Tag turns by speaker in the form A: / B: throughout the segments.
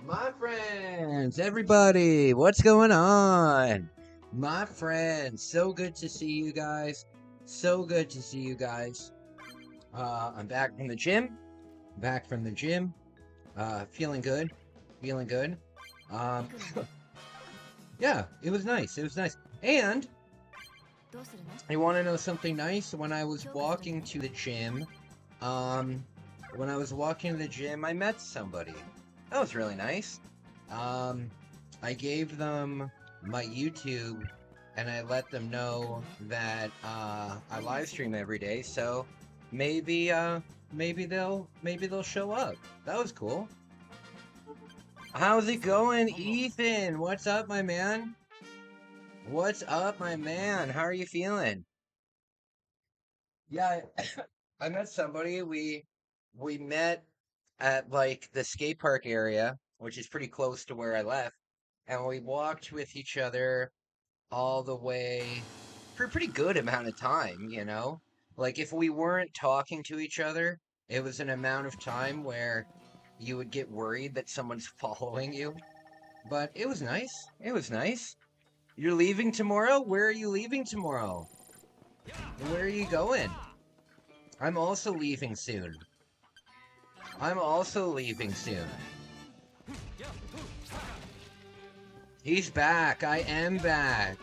A: My friends, everybody, what's going on? My friends, so good to see you guys. So good to see you guys. I'm back from the gym. Back from the gym. Feeling good. Feeling good. Um, yeah, it was nice. It was nice. And you want to know something nice? When I was walking to the gym, um, I met somebody. That was really nice. I gave them my YouTube and I let them know that I live stream every day, so maybe they'll show up. That was cool. How's it going, Ethan? What's up, my man? What's up, my man? How are you feeling? Yeah, I met somebody. We met at like the skate park area, which is pretty close to where I left, and we walked with each other all the way for a pretty good amount of time, you know? Like if we weren't talking to each other, it was an amount of time where you would get worried that someone's following you. But it was nice. It was nice. You're leaving tomorrow? Where are you leaving tomorrow? Where are you going? I'm also leaving soon. I'm also leaving soon. He's back. I am back.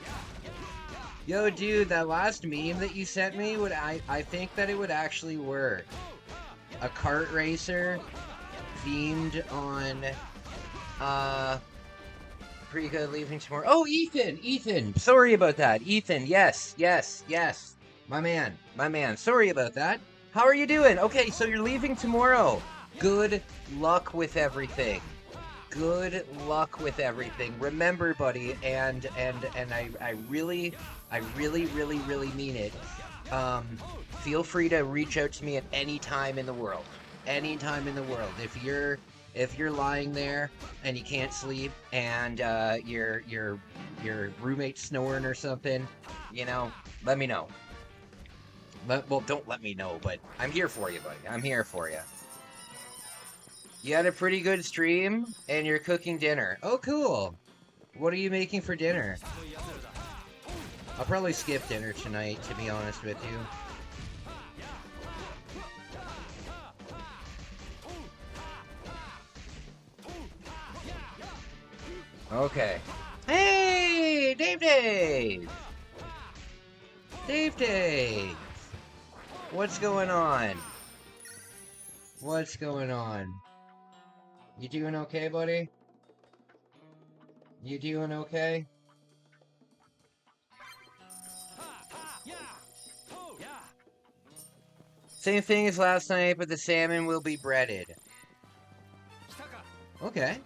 A: Yo, dude, that last meme that you sent me I think that it would actually work. A kart racer themed on pretty good leaving tomorrow. Oh, Ethan. Sorry about that. Ethan, yes. My man. Sorry about that. How are you doing? Okay, so you're leaving tomorrow. Good luck with everything. Good luck with everything. Remember, buddy, and I really mean it. Feel free to reach out to me at any time in the world. Any time in the world. If you're lying there and you can't sleep and your roommate's snoring or something, you know, let me know. Well, don't let me know, but I'm here for you, buddy. I'm here for you. You had a pretty good stream, and you're cooking dinner. Oh, cool. What are you making for dinner? I'll probably skip dinner tonight, to be honest with you. Okay. Hey, Dave! Dave! What's going on? What's going on? You doing okay, buddy? You doing okay? Same thing as last night, but the salmon will be breaded. Okay.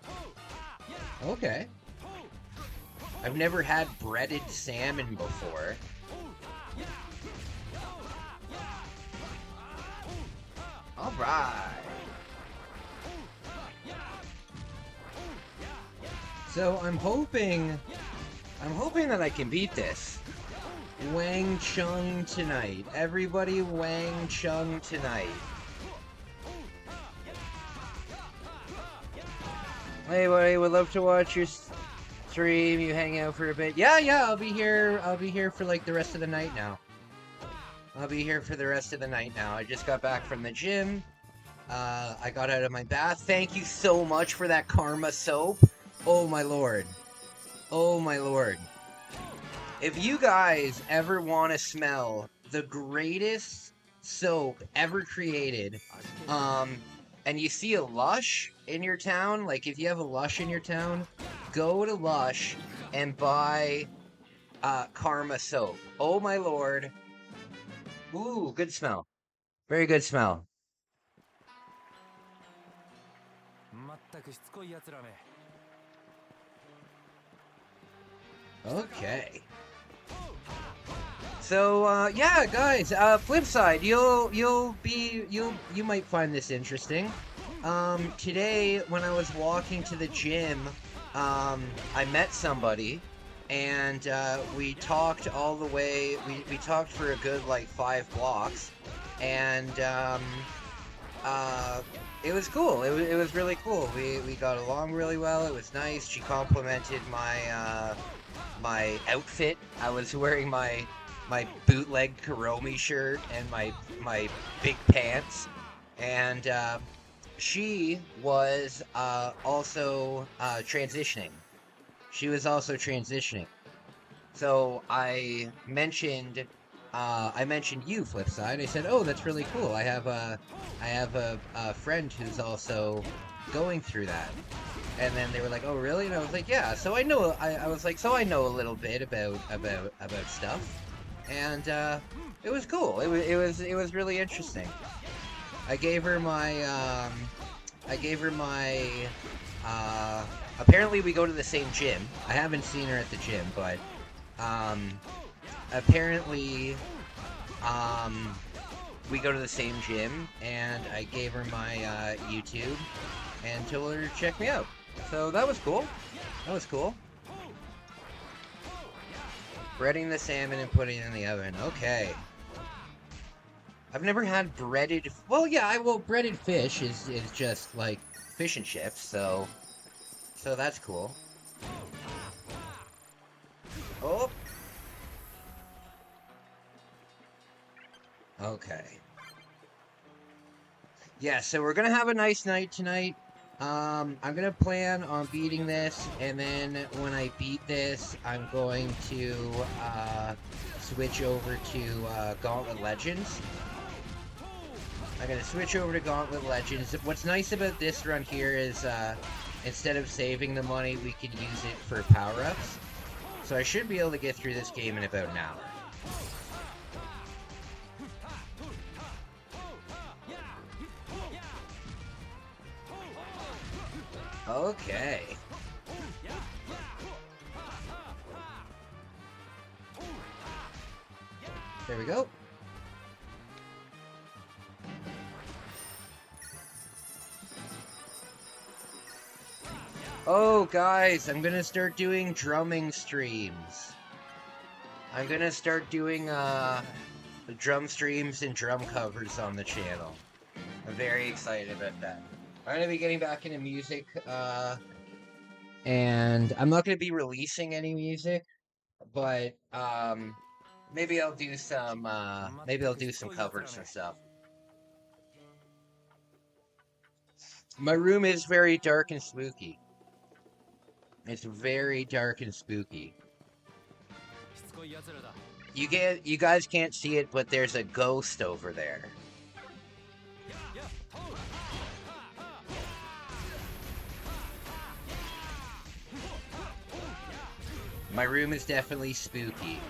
A: Okay. I've never had breaded salmon before. Alright. So I'm hoping that I can beat this. Wang Chung tonight. Everybody Wang Chung tonight. Hey buddy, would love to watch your stream. You hang out for a bit. Yeah, I'll be here for like the rest of the night now. I just got back from the gym. I got out of my bath. Thank you so much for that Karma soap. Oh my lord. If you guys ever want to smell the greatest soap ever created, and you see a Lush in your town, like if you have a Lush in your town, go to Lush and buy Karma soap. Oh my lord. Ooh, good smell. Very good smell. Okay. So yeah, guys. Flip side, you might find this interesting. Today when I was walking to the gym, I met somebody, and we talked all the way. We talked for a good like 5 blocks, and it was cool. It was really cool. We got along really well. It was nice. She complimented my outfit. I was wearing my bootleg Kuromi shirt and my big pants, and she was also transitioning. She was also transitioning. So I mentioned you, Flipside. I said, "Oh, that's really cool. I have a friend who's also going through that." And then they were like, "Oh, really?" And I was like, "Yeah." So I know. I was like, "So I know a little bit about stuff," and it was cool. It was really interesting. I gave her my I gave her my uh, apparently we go to the same gym. I haven't seen her at the gym, but um, apparently um, we go to the same gym, and I gave her my YouTube and told her to check me out. So that was cool. That was cool. Breading the salmon and putting it in the oven. Okay. I've never had breaded. Well, yeah, well, breaded fish is just like fish and chips, so that's cool. Oh, okay. Yeah, so we're gonna have a nice night tonight. I'm gonna plan on beating this, and then when I beat this, I'm going to switch over to Gauntlet Legends. I'm gonna switch over to Gauntlet Legends. What's nice about this run here is instead of saving the money, we can use it for power-ups. So I should be able to get through this game in about an hour. Okay. There we go. Oh, guys, I'm gonna start doing drumming streams. I'm gonna start doing drum streams and drum covers on the channel. I'm very excited about that. I'm gonna be getting back into music, and I'm not gonna be releasing any music, but maybe I'll do some covers and stuff. My room is very dark and spooky. It's very dark and spooky. You guys can't see it, but there's a ghost over there. My room is definitely spooky.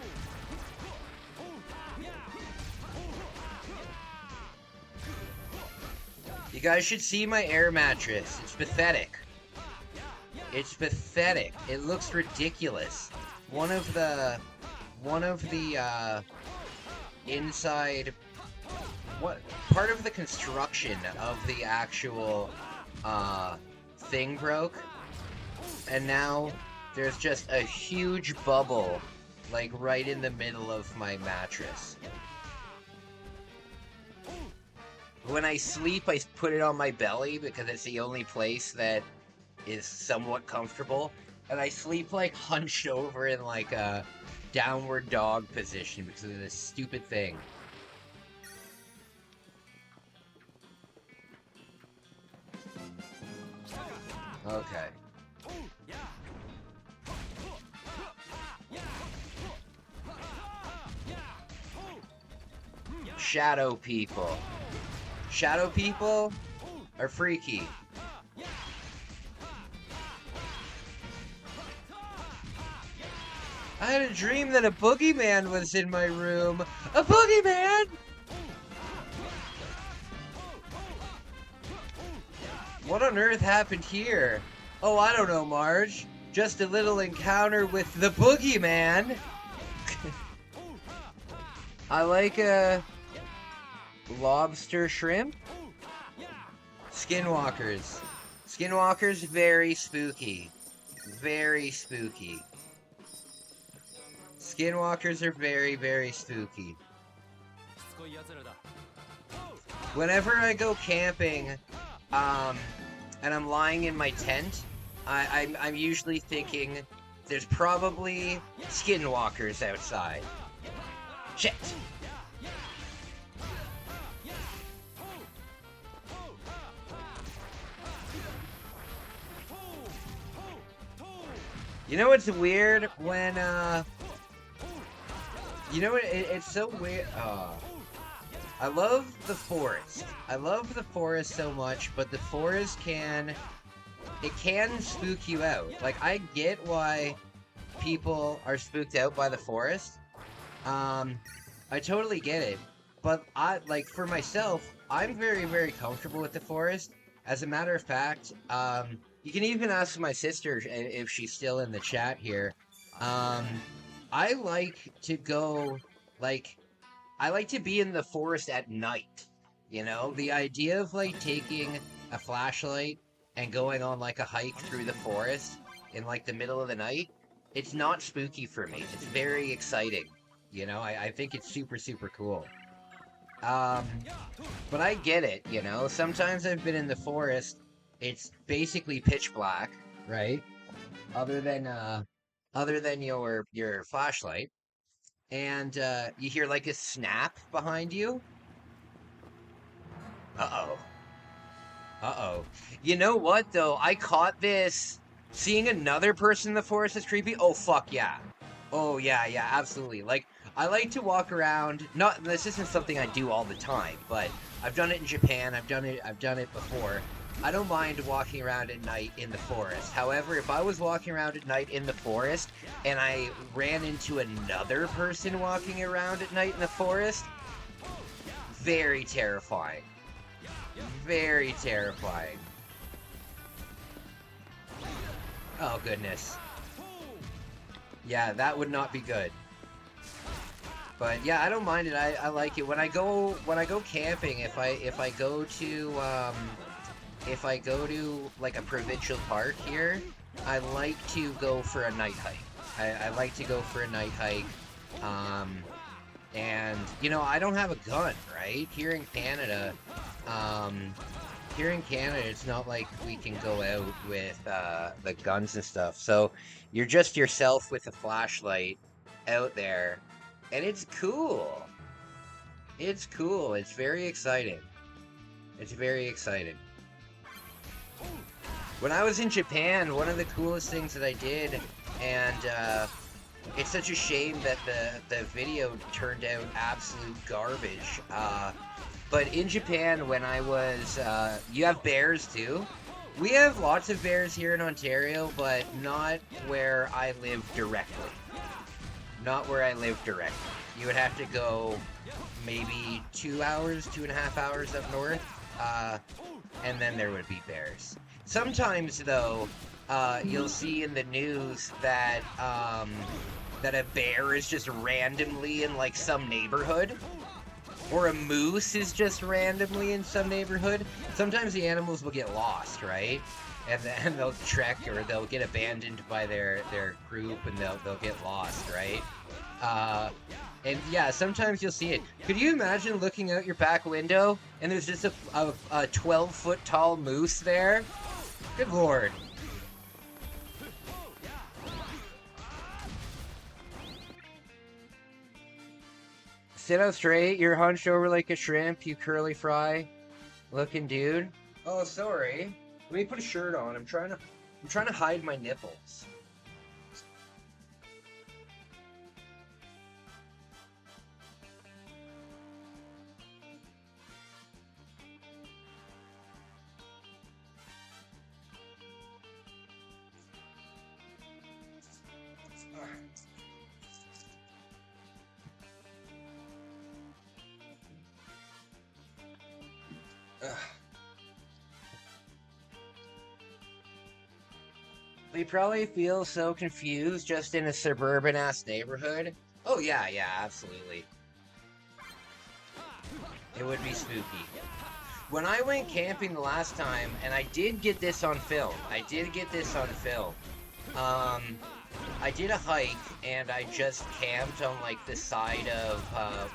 A: You guys should see my air mattress. It's pathetic. It's pathetic. It looks ridiculous. One of the inside, what part of the construction of the actual thing broke, and now there's just a huge bubble like right in the middle of my mattress. When I sleep, I put it on my belly because it's the only place that is somewhat comfortable, and I sleep like hunched over in like a downward dog position because of this stupid thing. Okay. Shadow people. Shadow people are freaky. I had a dream that a boogeyman was in my room. A boogeyman! What on earth happened here? Oh, I don't know, Marge. Just a little encounter with the boogeyman. I like lobster shrimp. Skinwalkers. Skinwalkers, very spooky. Very spooky. Skinwalkers are very, very spooky. Whenever I go camping, um, and I'm lying in my tent, I'm usually thinking there's probably skinwalkers outside. Shit. You know what's weird when you know what? It's so weird. I love the forest. I love the forest so much, but the forest it can spook you out. Like, I get why people are spooked out by the forest. Um, I totally get it. But like, for myself, I'm very, very comfortable with the forest. As a matter of fact, you can even ask my sister if she's still in the chat here. Um, I like to go, like, I like to be in the forest at night. You know, the idea of like taking a flashlight and going on like a hike through the forest in like the middle of the night, it's not spooky for me. It's very exciting. You know, I think it's super, super cool. Um, but I get it, you know. Sometimes I've been in the forest, it's basically pitch black, right? Other than your flashlight. And you hear like a snap behind you. Uh-oh. Uh-oh. You know what, though? I caught this. Seeing another person in the forest is creepy. Oh, fuck yeah. Oh, yeah, yeah, absolutely. Like, I like to walk around. Not, this isn't something I do all the time, but I've done it in Japan. I've done it before. I don't mind walking around at night in the forest. However, if I was walking around at night in the forest and I ran into another person walking around at night in the forest, very terrifying. Very terrifying. Oh, goodness. Yeah, that would not be good. But yeah, I don't mind it. I like it. When I go camping, if I go to like a provincial park here, I like to go for a night hike. I like to go for a night hike. And you know, I don't have a gun, right? Here in Canada, it's not like we can go out with the guns and stuff. So you're just yourself with a flashlight out there, and it's cool. It's cool. It's very exciting. It's very exciting. When I was in Japan, one of the coolest things that I did, and it's such a shame that the video turned out absolute garbage. But in Japan, when I was, you have bears too. We have lots of bears here in Ontario, but not where I live directly. Not where I live directly. You would have to go maybe 2 hours, 2.5 hours up north, and then there would be bears. Sometimes, though, you'll see in the news that that a bear is just randomly in like some neighborhood, or a moose is just randomly in some neighborhood. Sometimes the animals will get lost, right? And then they'll trek, or they'll get abandoned by their group, and they'll get lost, right? And yeah, sometimes you'll see it. Could you imagine looking out your back window and there's just a 12-foot tall moose there? Good lord. Sit up straight, you're hunched over like a shrimp, you curly fry looking dude. Oh, sorry. Let me put a shirt on. I'm trying to hide my nipples. They probably feel so confused just in a suburban ass neighborhood. Oh yeah, yeah, absolutely. It would be spooky. When I went camping the last time, and I did get this on film. I did a hike, and I just camped on like the side of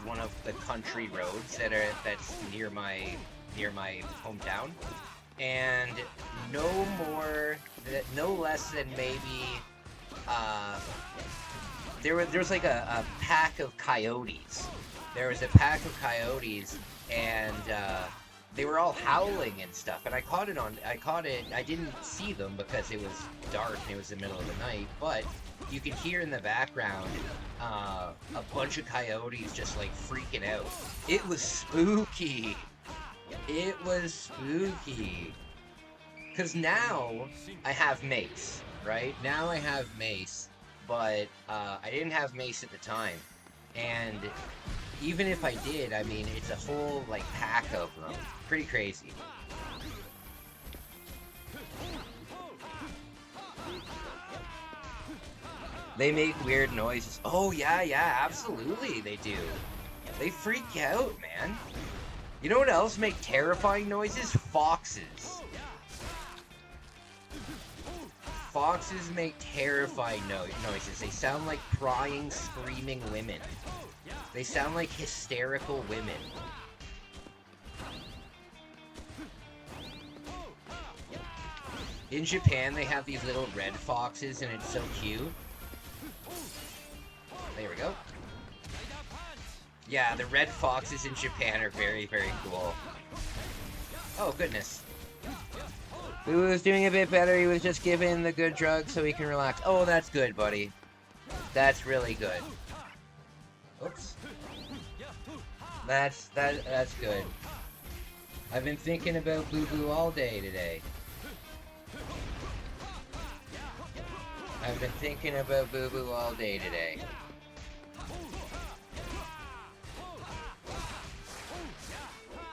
A: one of the country roads that's near my hometown. and no less than maybe, uh, there was like a pack of coyotes. There was a pack of coyotes, and they were all howling and stuff. And I caught it. I didn't see them because it was dark and it was the middle of the night. But you could hear in the background a bunch of coyotes just like freaking out. It was spooky. It was spooky. Because now I have mace, right? Now I have mace. But I didn't have mace at the time, and even if I did, I mean, it's a whole, like, pack of them. Pretty crazy. They make weird noises. Oh, yeah, absolutely they do. They freak out, man. You know what else make terrifying noises? Foxes. Foxes make terrifying noises. They sound like crying, screaming women. They sound like hysterical women. In Japan, they have these little red foxes, and it's so cute. There we go. Yeah, the red foxes in Japan are very, very cool. Oh, goodness. Boo was doing a bit better. He was just given the good drug so he can relax. Oh, that's good, buddy. That's really good. Oops. That's good. I've been thinking about Boo Boo all day today. I've been thinking about Boo Boo all day today.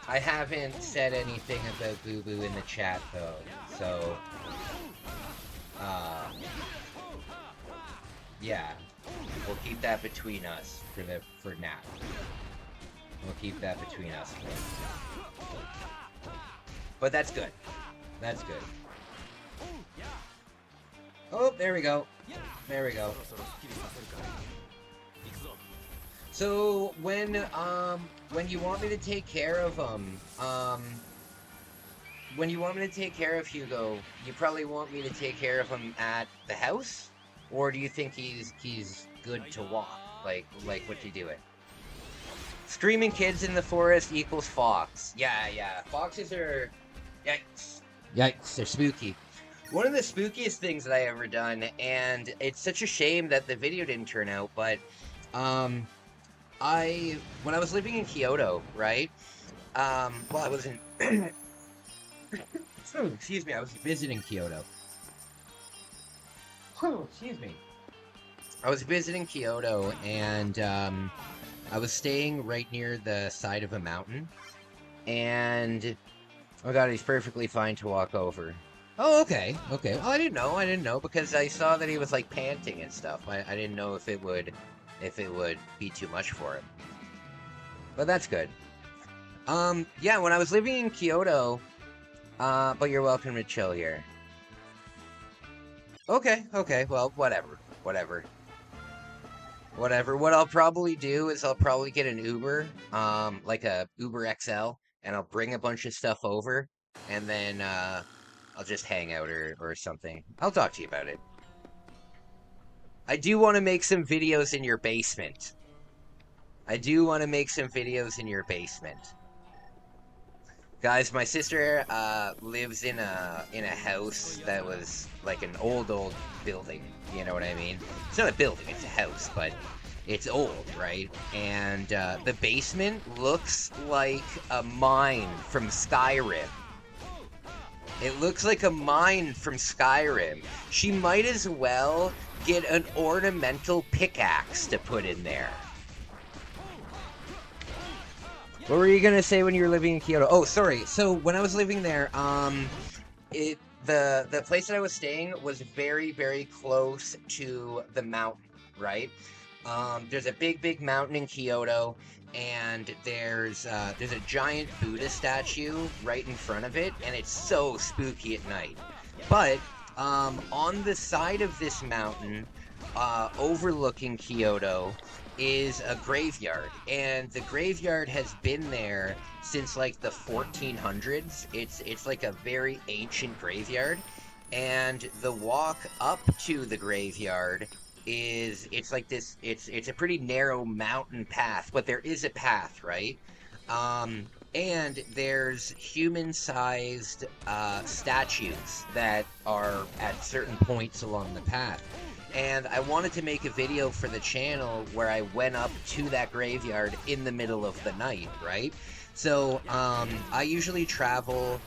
A: I haven't said anything about Boo Boo in the chat though, so yeah, we'll keep that between us for now. We'll keep that between us. But that's good. That's good. Oh, there we go. There we go. So when you want me to take care of when you want me to take care of Hugo, you probably want me to take care of him at the house, or do you think he's good to walk? Like what you doing? Screaming kids in the forest equals fox. Yeah. Foxes are yikes. Yikes, they're spooky. One of the spookiest things that I ever done, and it's such a shame that the video didn't turn out, but when I was living in Kyoto, right? Well, I wasn't. Excuse me, I was visiting Kyoto. Excuse me. I was visiting Kyoto, and I was staying right near the side of a mountain, and oh god, he's perfectly fine to walk over. Oh, okay. Well, I didn't know because I saw that he was like panting and stuff. I didn't know if it would be too much for him. But that's good. Yeah, when I was living in Kyoto, but you're welcome to chill here. Okay, well, whatever. What I'll probably do is I'll probably get an Uber, like a Uber XL, and I'll bring a bunch of stuff over, and then, I'll just hang out or something. I'll talk to you about it. I do want to make some videos in your basement. Guys, my sister lives in a house that was like an old building. You know what I mean? It's not a building; it's a house, but it's old, right? And the basement looks like a mine from Skyrim. It looks like a mine from Skyrim. She might as well get an ornamental pickaxe to put in there. What were you gonna say when you were living in Kyoto? Oh, sorry. So when I was living there, the place that I was staying was very, very close to the mountain, right? There's a big mountain in Kyoto, and there's a giant Buddha statue right in front of it, and it's so spooky at night. But on the side of this mountain, overlooking Kyoto is a graveyard, and the graveyard has been there since like the 1400s. It's like a very ancient graveyard, and the walk up to the graveyard is it's like this it's a pretty narrow mountain path, but there is a path, right? And there's human-sized statues that are at certain points along the path. And I wanted to make a video for the channel where I went up to that graveyard in the middle of the night, right? So I usually travel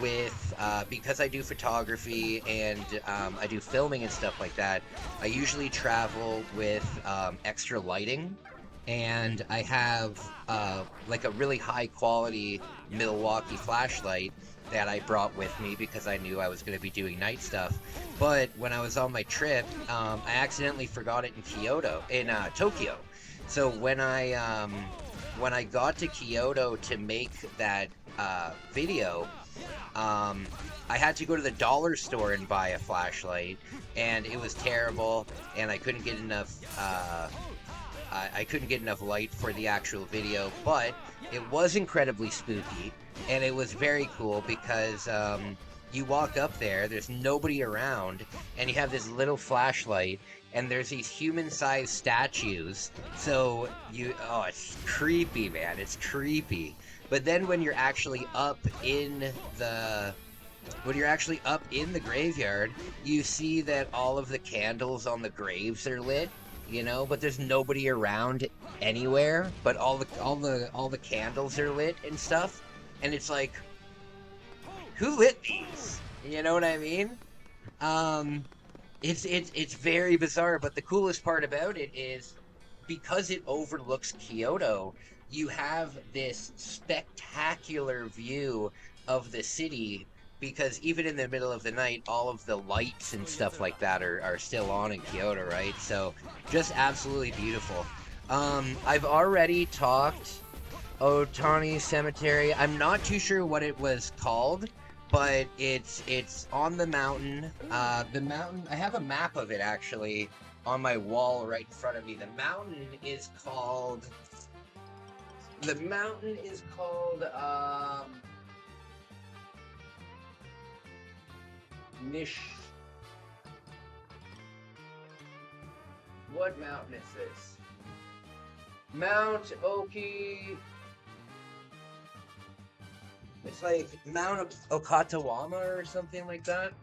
A: with, because I do photography and I do filming and stuff like that, I usually travel with extra lighting. And I have like a really high quality Milwaukee flashlight that I brought with me because I knew I was going to be doing night stuff. But when I was on my trip, I accidentally forgot it in Tokyo. So when I got to Kyoto to make that video, I had to go to the dollar store and buy a flashlight, and it was terrible, and I couldn't get enough. I couldn't get enough light for the actual video, but it was incredibly spooky, and it was very cool because you walk up there, there's nobody around, and you have this little flashlight, and there's these human-sized statues, so it's creepy, man, it's creepy. But then when you're actually up in the graveyard, you see that all of the candles on the graves are lit, but there's nobody around anywhere, but all the candles are lit and stuff, and it's like, who lit these? You know what I mean? It's very bizarre, but the coolest part about it is because it overlooks Kyoto, you have this spectacular view of the city, because even in the middle of the night, all of the lights and stuff like that are still on in Kyoto, right? So just absolutely beautiful. I've already talked Otani Cemetery. I'm not too sure what it was called, but it's on the mountain. The mountain, I have a map of it actually on my wall right in front of me. The mountain is called what mountain is this? Mount Oki. It's like Mount Okatawama or something like that.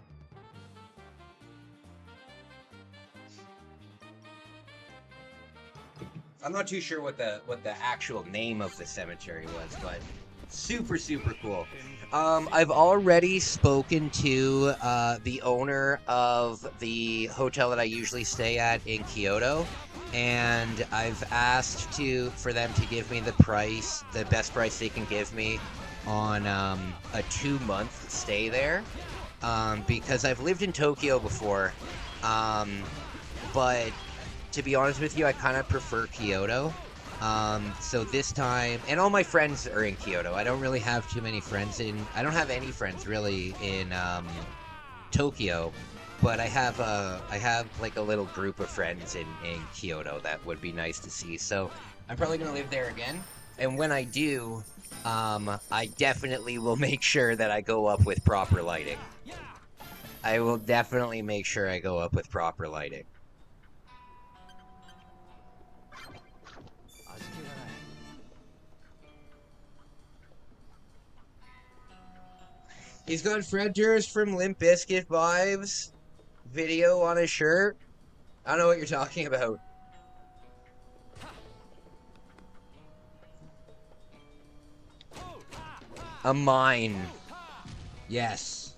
A: I'm not too sure what the actual name of the cemetery was, but super cool. I've already spoken to the owner of the hotel that I usually stay at in Kyoto, and I've asked for them to give me the best price they can give me on a 2-month stay there, because I've lived in Tokyo before, but to be honest with you, I kind of prefer Kyoto. So this time, and all my friends are in Kyoto. I don't really have too many friends I don't have any friends really in Tokyo, but I have like a little group of friends in Kyoto that would be nice to see. So I'm probably gonna live there again, and when I do, I definitely will make sure that I go up with proper lighting. I will definitely make sure I go up with proper lighting. He's got Fred Durst from Limp Bizkit vibes video on his shirt. I don't know what you're talking about. A mine. Yes.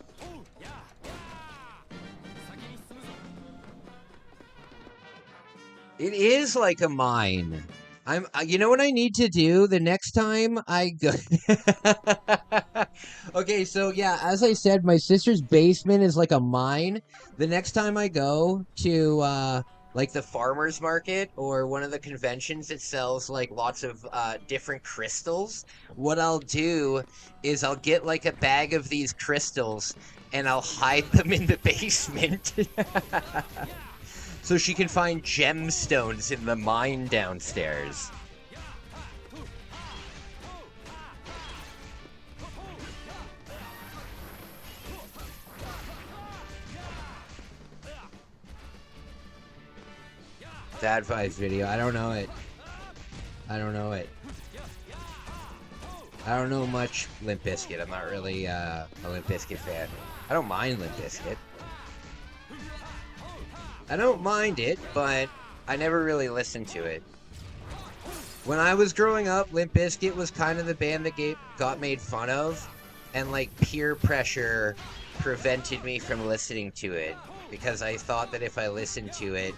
A: It is like a mine. You know what I need to do the next time I go? Okay, so yeah, as I said, my sister's basement is like a mine. The next time I go to like the farmer's market or one of the conventions that sells like lots of different crystals, what I'll do is I'll get like a bag of these crystals and I'll hide them in the basement. so she can find gemstones in the mine downstairs. Dad Five's video. I don't know it. I don't know it. I don't know much Limp Bizkit. I'm not really a Limp Bizkit fan. I don't mind Limp Bizkit. I don't mind it, but I never really listened to it. When I was growing up, Limp Bizkit was kind of the band that got made fun of, and like peer pressure prevented me from listening to it because I thought that if I listened to it,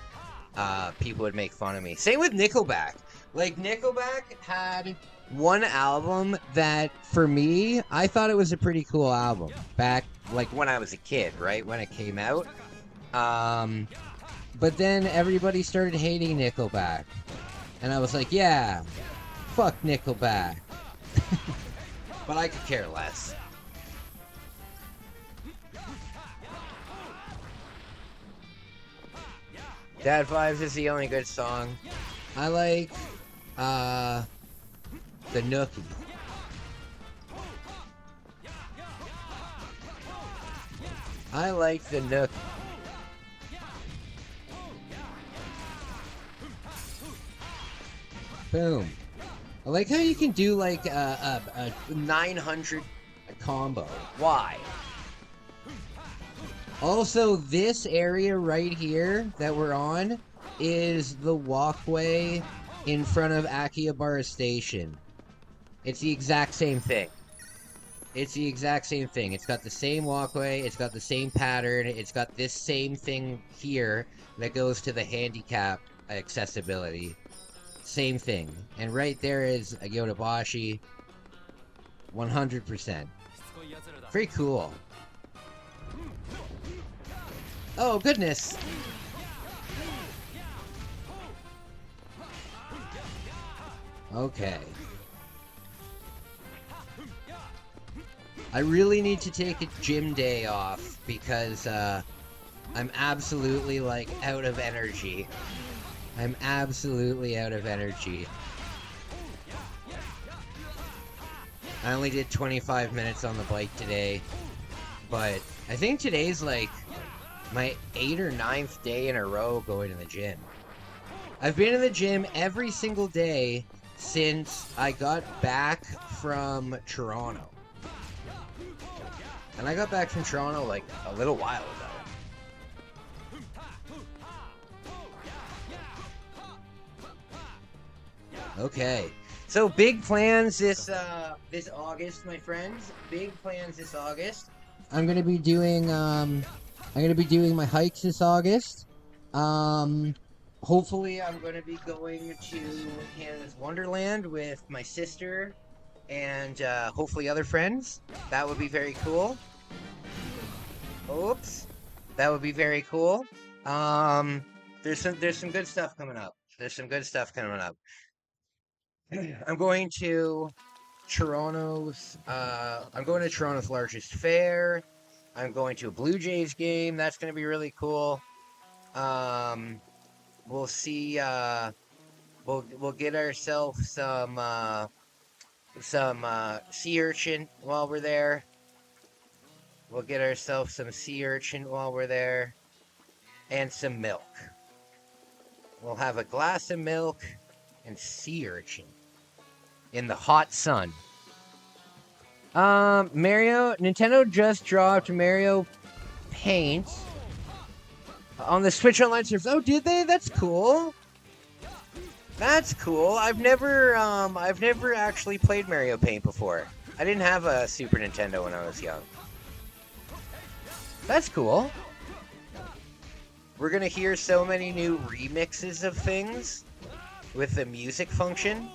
A: people would make fun of me. Same with Nickelback. Like, Nickelback had one album that, for me, I thought it was a pretty cool album. Back, like, when I was a kid, right? When it came out. But then everybody started hating Nickelback. And I was like, yeah, fuck Nickelback. But I could care less. Dad Vibes is the only good song. I like, the Nookie. I like the Nookie. Boom. I like how you can do like a 900 combo. Why? Also, this area right here that we're on is the walkway in front of Akihabara Station. It's the exact same thing. It's the exact same thing. It's got the same walkway. It's got the same pattern. It's got this same thing here that goes to the handicap accessibility. Same thing. And right there is a Yodobashi. 100%. Pretty cool. Oh, goodness. Okay. I really need to take a gym day off because I'm absolutely, like, out of energy. I'm absolutely out of energy. I only did 25 minutes on the bike today, but I think today's, like, my 8th or 9th day in a row going to the gym. I've been in the gym every single day since I got back from Toronto. And I got back from Toronto like a little while ago. Okay. So big plans this August, my friends. Big plans this August. I'm gonna be doing my hikes this August. Hopefully I'm gonna be going to Canada's Wonderland with my sister and hopefully other friends. That would be very cool. Oops. That would be very cool. There's some good stuff coming up. I'm going to Toronto's largest fair. I'm going to a Blue Jays game. That's going to be really cool. We'll see. We'll get ourselves some sea urchin while we're there. And some milk. We'll have a glass of milk and sea urchin in the hot sun. Nintendo just dropped Mario Paint on the Switch Online service. Oh, did they? That's cool. I've never actually played Mario Paint before. I didn't have a Super Nintendo when I was young. That's cool. We're gonna hear so many new remixes of things with the music function.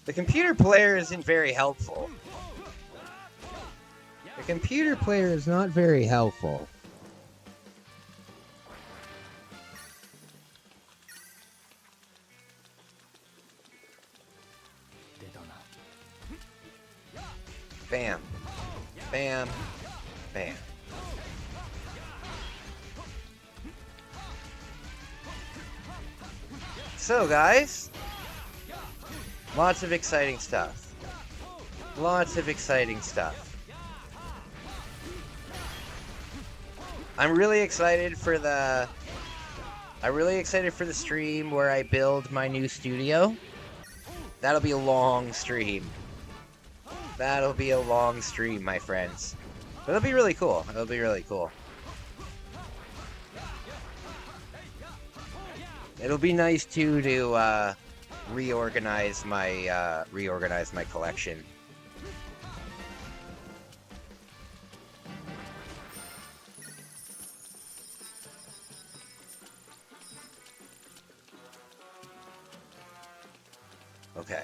A: The computer player isn't very helpful. The computer player is not very helpful. Bam. Bam. Bam. So, guys, lots of exciting stuff. Lots of exciting stuff. I'm really excited for the stream where I build my new studio. That'll be a long stream. That'll be a long stream, my friends. But it'll be really cool. It'll be really cool. It'll be nice too to reorganize my collection. Okay.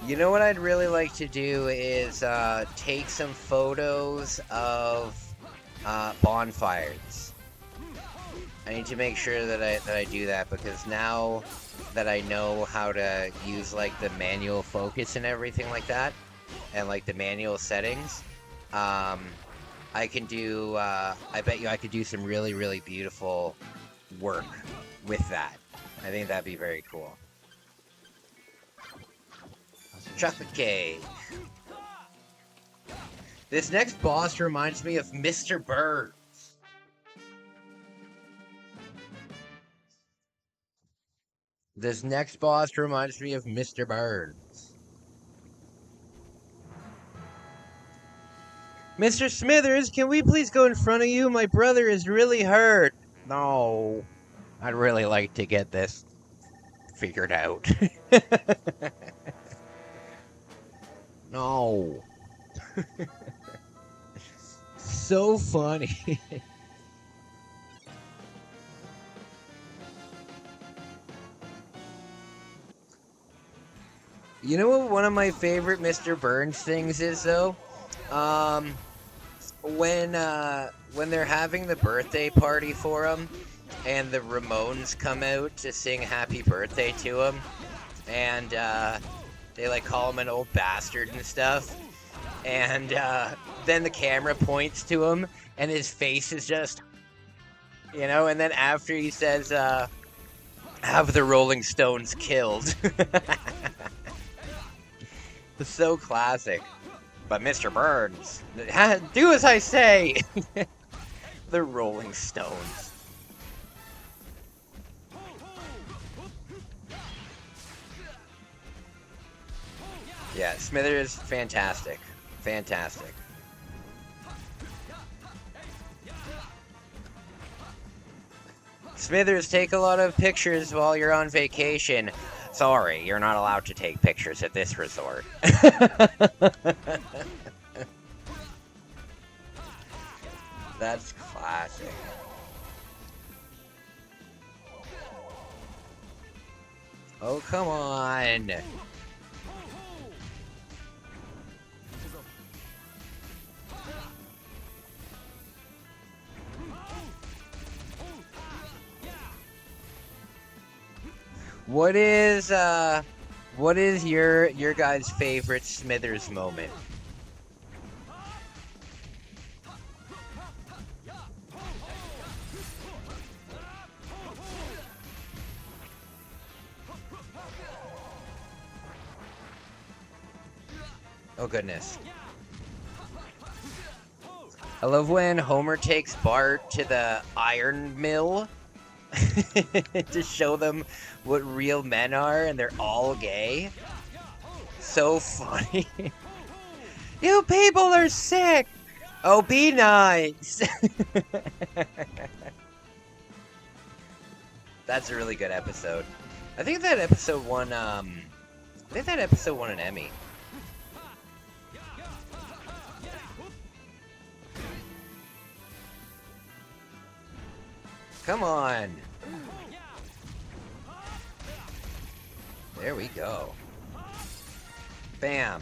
A: You know what I'd really like to do is take some photos of bonfires. I need to make sure that I do that, because now that I know how to use like the manual focus and everything like that, and like the manual settings, I can do. I bet you I could do some really, really beautiful work with that. I think that'd be very cool. Chocolate cake. This next boss reminds me of Mr. Burns. This next boss reminds me of Mr. Burns. Mr. Smithers, can we please go in front of you? My brother is really hurt. No. I'd really like to get this figured out. No. So funny. You know what one of my favorite Mr. Burns things is, though? When they're having the birthday party for him, and the Ramones come out to sing happy birthday to him, and they like call him an old bastard and stuff, and then the camera points to him and his face is just, you know, and then after he says have the Rolling Stones killed. It's so classic. But Mr. Burns, do as I say. The Rolling Stones. Yeah, Smithers, fantastic. Fantastic. Smithers, take a lot of pictures while you're on vacation. Sorry, you're not allowed to take pictures at this resort. That's classic. Oh, come on. What is your guys' favorite Smithers moment? Oh goodness. I love when Homer takes Bart to the iron mill to show them what real men are, and they're all gay. So funny. You people are sick! Oh, be nice! That's a really good episode. I think that episode won an Emmy. Come on. There we go. Bam.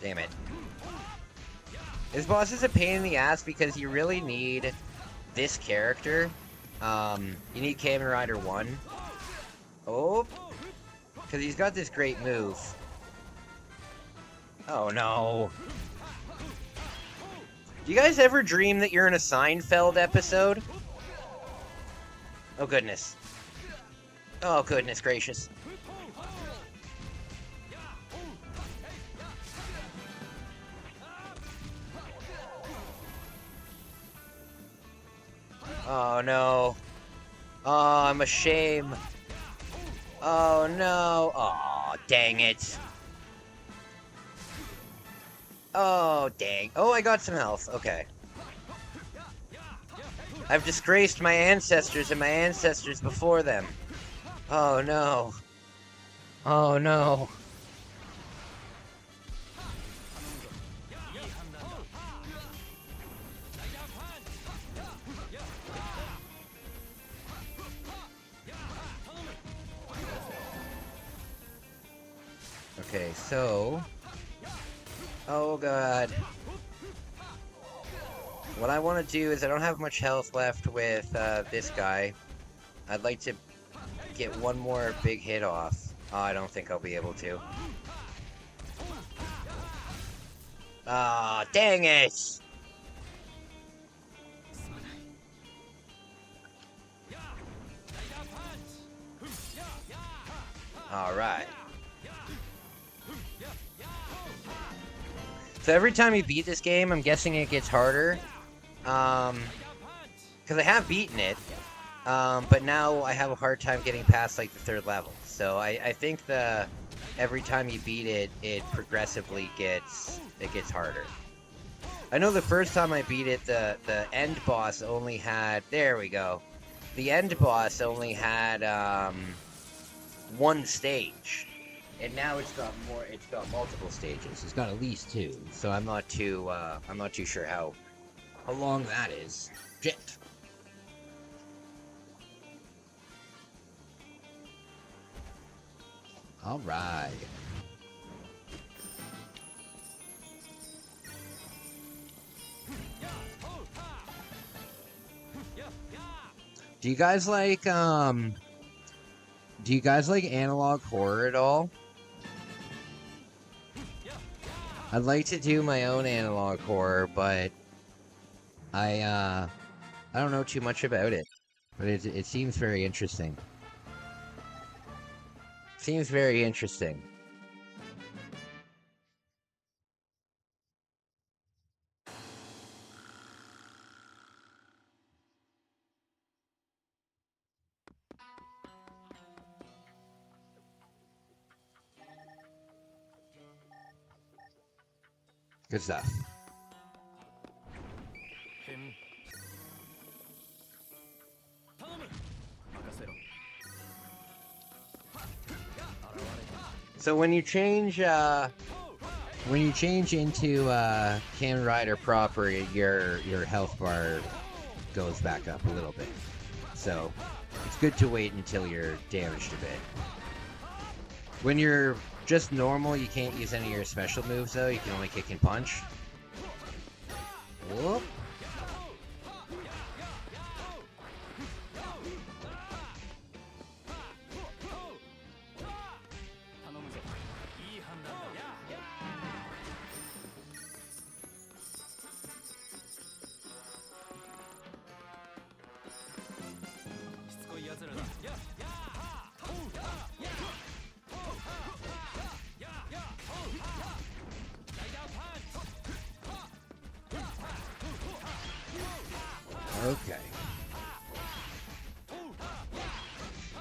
A: Damn it. This boss is a pain in the ass because you really need this character. You need Kamen Rider 1. Oh. Because he's got this great move. Oh no. Do you guys ever dream that you're in a Seinfeld episode? Oh goodness. Oh goodness gracious. Oh no. Oh, I'm ashamed. Oh no. Oh, dang it. Oh, dang. Oh, I got some health. Okay. I've disgraced my ancestors and my ancestors before them. Oh no. Oh no. Okay, so... Oh god. What I want to do is I don't have much health left with this guy. I'd like to get one more big hit off. Oh, I don't think I'll be able to. Ah, oh, dang it! Alright. So every time you beat this game, I'm guessing it gets harder. Because I have beaten it. But now I have a hard time getting past, like, the 3rd level. So I think every time you beat it, it progressively gets harder. I know the first time I beat it, the end boss only had... There we go. The end boss only had, 1 stage. And now it's got multiple stages. It's got at least 2. So I'm not too sure how long that is. Shit. All right. Do you guys like analog horror at all? I'd like to do my own analog horror, but I don't know too much about it. But it seems very interesting. Seems very interesting. Good stuff. So when you change into Kamen Rider proper, your health bar goes back up a little bit. So it's good to wait until you're damaged a bit. When you're just normal, you can't use any of your special moves though. You can only kick and punch. Whoop. Okay.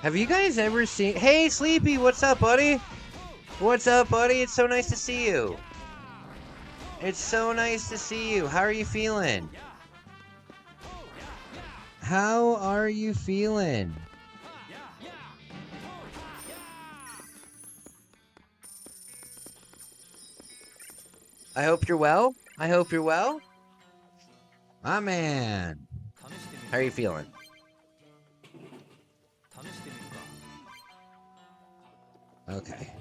A: Have you guys ever seen... Hey, Sleepy, what's up, buddy? What's up, buddy? It's so nice to see you. It's so nice to see you. How are you feeling? How are you feeling? I hope you're well. I hope you're well. My man. How are you feeling? Okay.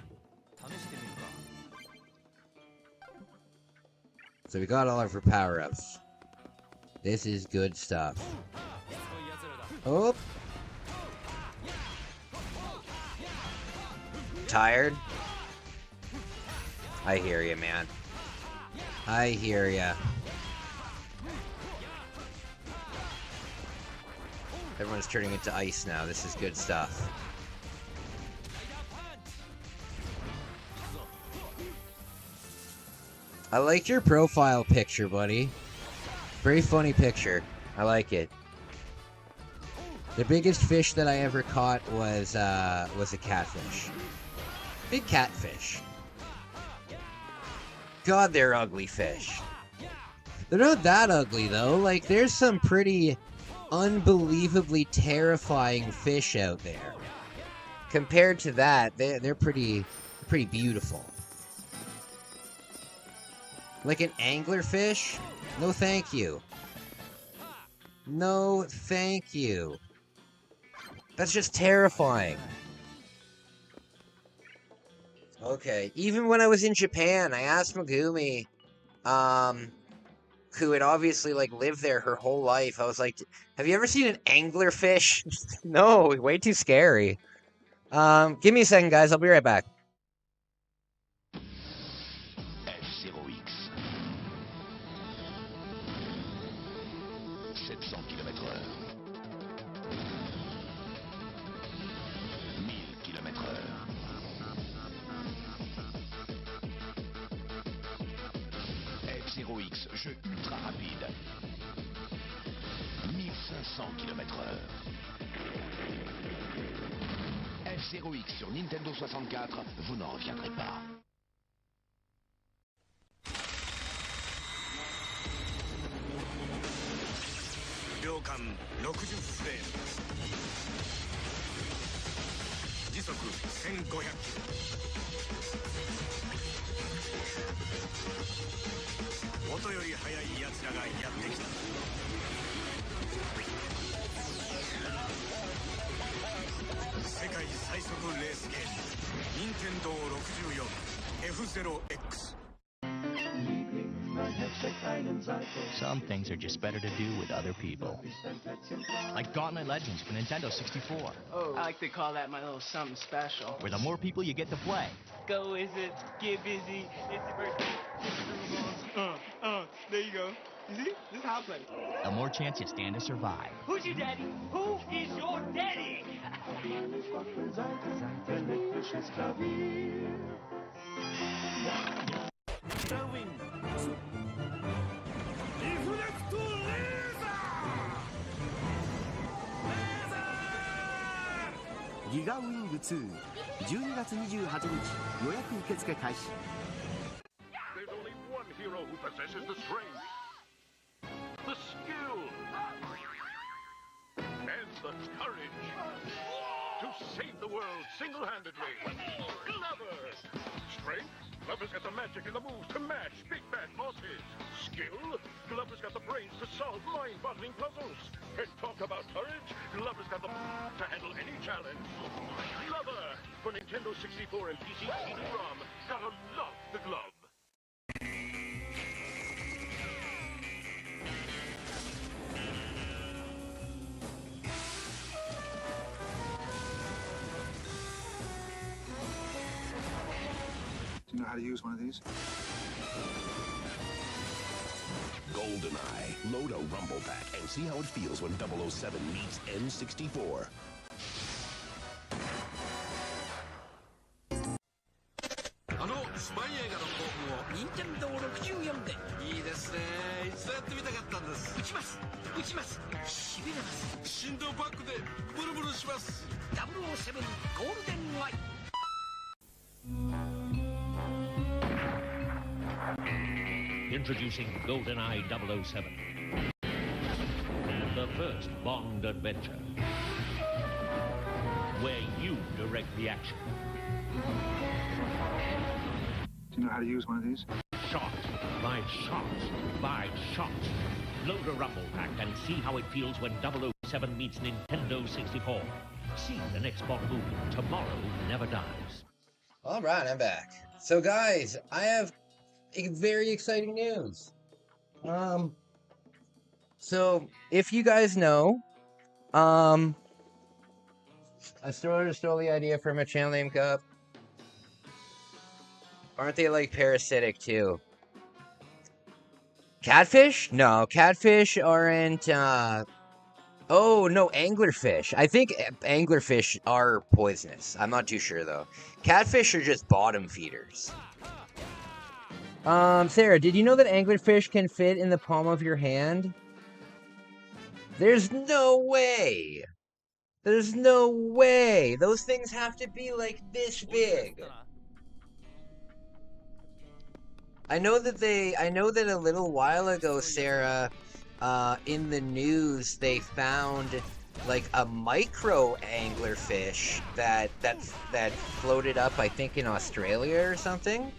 A: So we got all of our power-ups. This is good stuff. Oh. Tired? I hear you, man. I hear ya. Everyone's turning into ice now. This is good stuff. I like your profile picture, buddy. Very funny picture. I like it. The biggest fish that I ever caught was a catfish. Big catfish. God, they're ugly fish. They're not that ugly though. Like, there's some pretty unbelievably terrifying fish out there. Compared to that, they're pretty beautiful. Like an anglerfish? No thank you. No thank you. That's just terrifying. Okay, even when I was in Japan, I asked Megumi, who had obviously, like, lived there her whole life, I was like, have you ever seen an anglerfish? No, way too scary. Give me a second, guys, I'll be right back.
B: F0X, jeu ultra rapide. 1500 km/h. F0X sur Nintendo 64, vous n'en reviendrez pas. Ryokan 60 フレーム。時速1500キロ。音より速い奴らがやってきた。世界最速レースゲーム、任天堂64 F0X。
C: Some things are just better to do with other people. Like Gauntlet Legends for Nintendo 64.
D: Oh, I like to call that my little something special.
C: Where the more people you get to play.
D: Go Wizards, get busy, it's the birthday, there you go. You see? This is how I play.
C: The more chance you stand to survive.
D: Who's your daddy? Who is your daddy?
E: Giga Wing 2 12月28日予約受付開始。
B: There's only one hero who possesses the strength, the skill, and the courage to save the world single-handedly. Glover! Strength? Glover's got the magic and the moves to match big bad bosses. Skill? Glover's got the brains to solve mind-boggling puzzles. And talk about courage? Glover's got the to handle any challenge. Glover! For Nintendo 64 and PC CD-ROM. Gotta love the glove.
E: Do you know how to use one of these?
B: GoldenEye. Load a Rumble Pack and see how it feels when 007 meets N64.
F: スパイ映画の興奮を任天堂64で。いいですね。一度やってみたかったんです。打ちます。打ちます。しびれます。振動バックでブルブルします。007ゴールデンアイ。
G: Introducing GoldenEye 007 and the first Bond adventure, where you direct the action.
E: Do you know how to use one of these?
G: Shot by shot by shot. Load a rumble pack and see how it feels when 007 meets Nintendo 64. See the next Bond movie, Tomorrow Never Dies.
A: All right, I'm back. So, guys, I have very exciting news. So if you guys know, I stole the idea from a channel named Cup. Aren't they like parasitic too? Catfish? No, catfish aren't. Oh no, anglerfish. I think anglerfish are poisonous. I'm not too sure though. Catfish are just bottom feeders. Sarah, did you know that anglerfish can fit in the palm of your hand? There's no way. There's no way. Those things have to be like this big. I know that a little while ago, Sarah, in the news, they found like a micro anglerfish that floated up, I think, in Australia or something.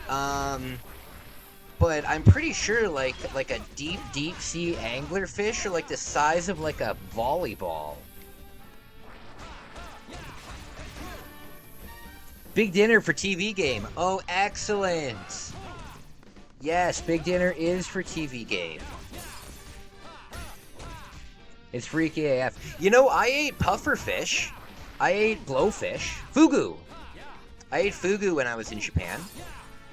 A: But I'm pretty sure like a deep sea anglerfish are like the size of like a volleyball. Big dinner for TV game. Oh, excellent. Yes, big dinner is for TV game. It's freaky AF. You know, I ate pufferfish. I ate blowfish. Fugu. I ate fugu when I was in Japan.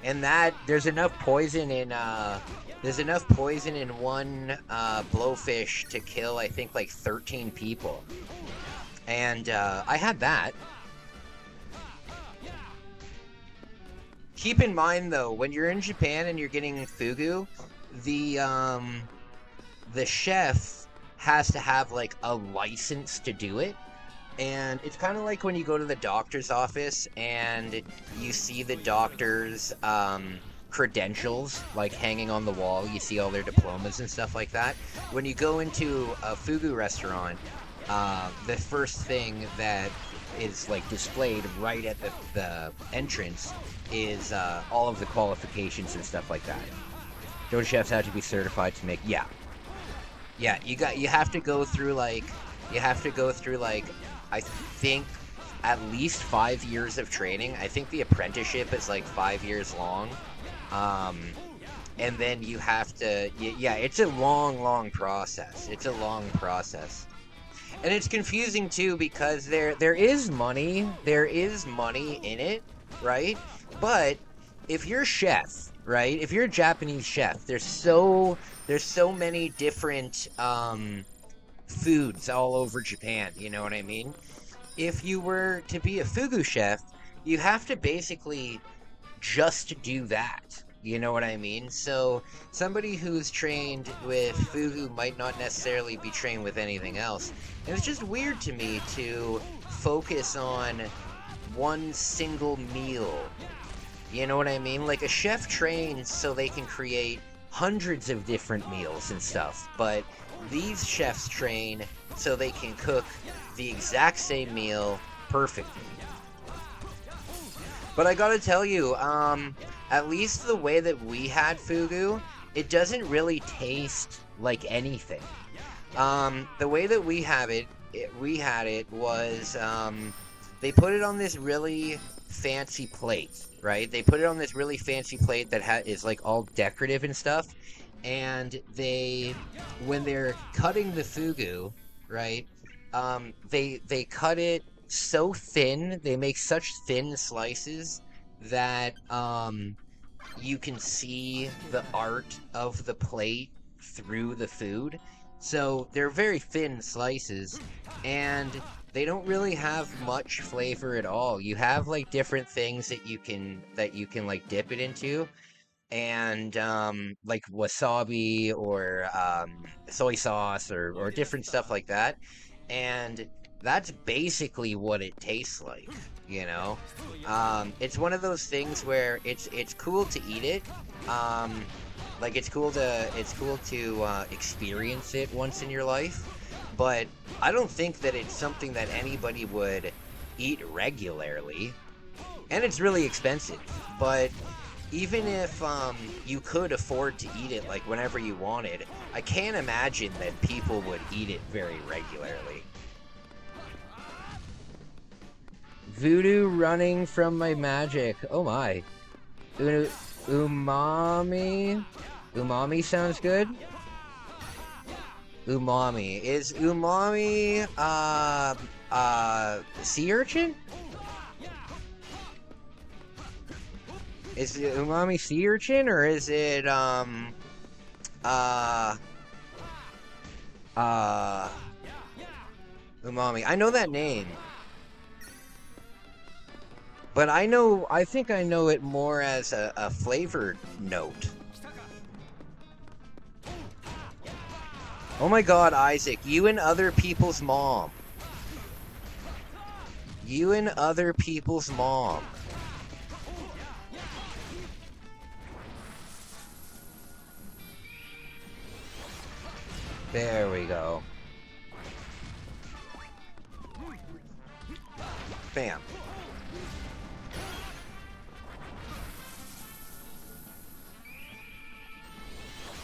A: And that there's enough poison in one blowfish to kill, I think, like 13 people. And I had that. Keep in mind though, when you're in Japan and you're getting fugu, the chef has to have like a license to do it. And it's kind of like when you go to the doctor's office and you see the doctor's credentials like hanging on the wall. You see all their diplomas and stuff like that. When you go into a fugu restaurant, the first thing that is like displayed right at the entrance is all of the qualifications and stuff like that. Don't chefs have to be certified to make? Yeah, you have to go through like I think at least 5 years of training. I think the apprenticeship is like 5 years long. And then you have to, yeah, it's a long process. It's a long process. And it's confusing too because there is money in it, right? But if you're a chef, right? If you're a Japanese chef, there's so many different foods all over Japan, you know what I mean? If you were to be a fugu chef, you have to basically just do that. You know what I mean? So somebody who's trained with fugu might not necessarily be trained with anything else. And it's just weird to me to focus on one single meal. You know what I mean? Like a chef trains so they can create hundreds of different meals and stuff. But these chefs train so they can cook the exact same meal perfectly. But I gotta tell you, at least the way that we had fugu, it doesn't really taste like anything. The way that we had it was, they put it on this really fancy plate, right? They put it on this really fancy plate that is like all decorative and stuff. And when they're cutting the fugu, right, they cut it so thin, they make such thin slices that you can see the art of the plate through the food. So they're very thin slices, and they don't really have much flavor at all. You have like different things that you can like dip it into, and like wasabi or soy sauce or different stuff like that, and that's basically what it tastes like, you know. It's one of those things where it's cool to eat it, like it's cool to experience it once in your life, but I don't think that it's something that anybody would eat regularly, and it's really expensive. But even if you could afford to eat it like whenever you wanted, I can't imagine that people would eat it very regularly. Voodoo running from my magic. Oh my. Umami. Umami sounds good. Umami. Is umami sea urchin? Is it umami sea urchin, or is it umami? I know that name. But I think I know it more as a flavored note. Oh my god, Isaac, you and other people's mom. You and other people's mom. There we go. Bam.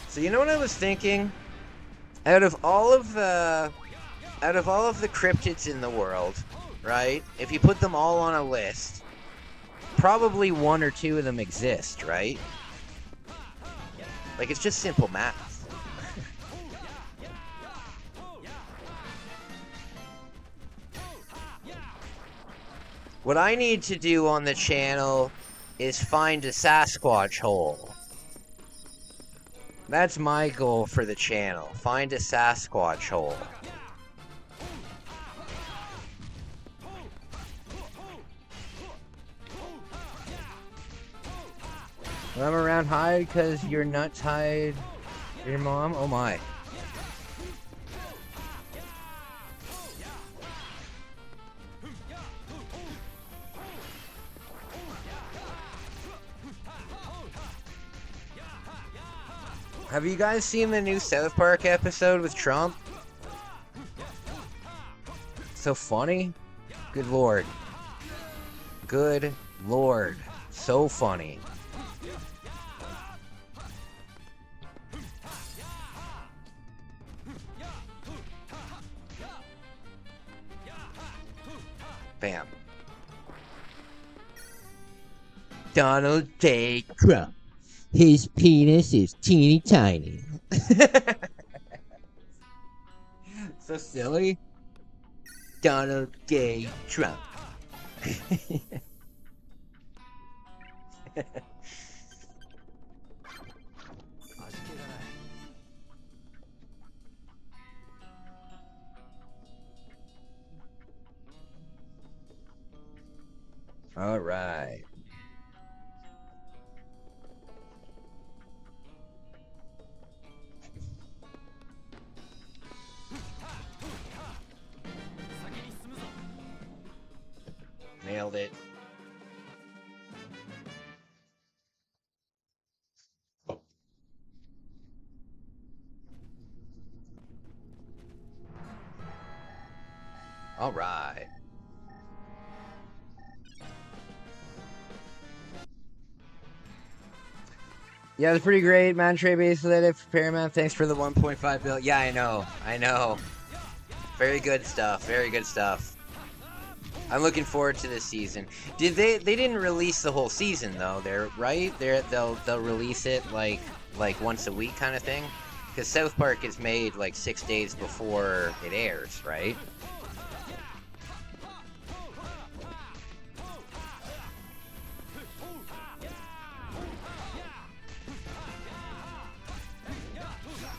A: So you know what I was thinking? Out of all of the cryptids in the world, right? If you put them all on a list, probably one or two of them exist, right? Like, it's just simple math. What I need to do on the channel is find a Sasquatch hole. That's my goal for the channel. Find a Sasquatch hole. I'm around hide because your nuts hide your mom? Oh my. Have you guys seen the new South Park episode with Trump? So funny. Good lord. Good lord. So funny. Bam. Donald J. Trump. His penis is teeny tiny. So silly. Donald J. Trump. All right. Nailed it. All right. Yeah, it's pretty great. Man, Trey Baselit for Paramount. Thanks for the 1.5 bill. Yeah, I know. I know. Very good stuff. Very good stuff. I'm looking forward to this season. Did they didn't release the whole season though, they're right? They'll release it like once a week kind of thing? Because South Park is made like 6 days before it airs, right?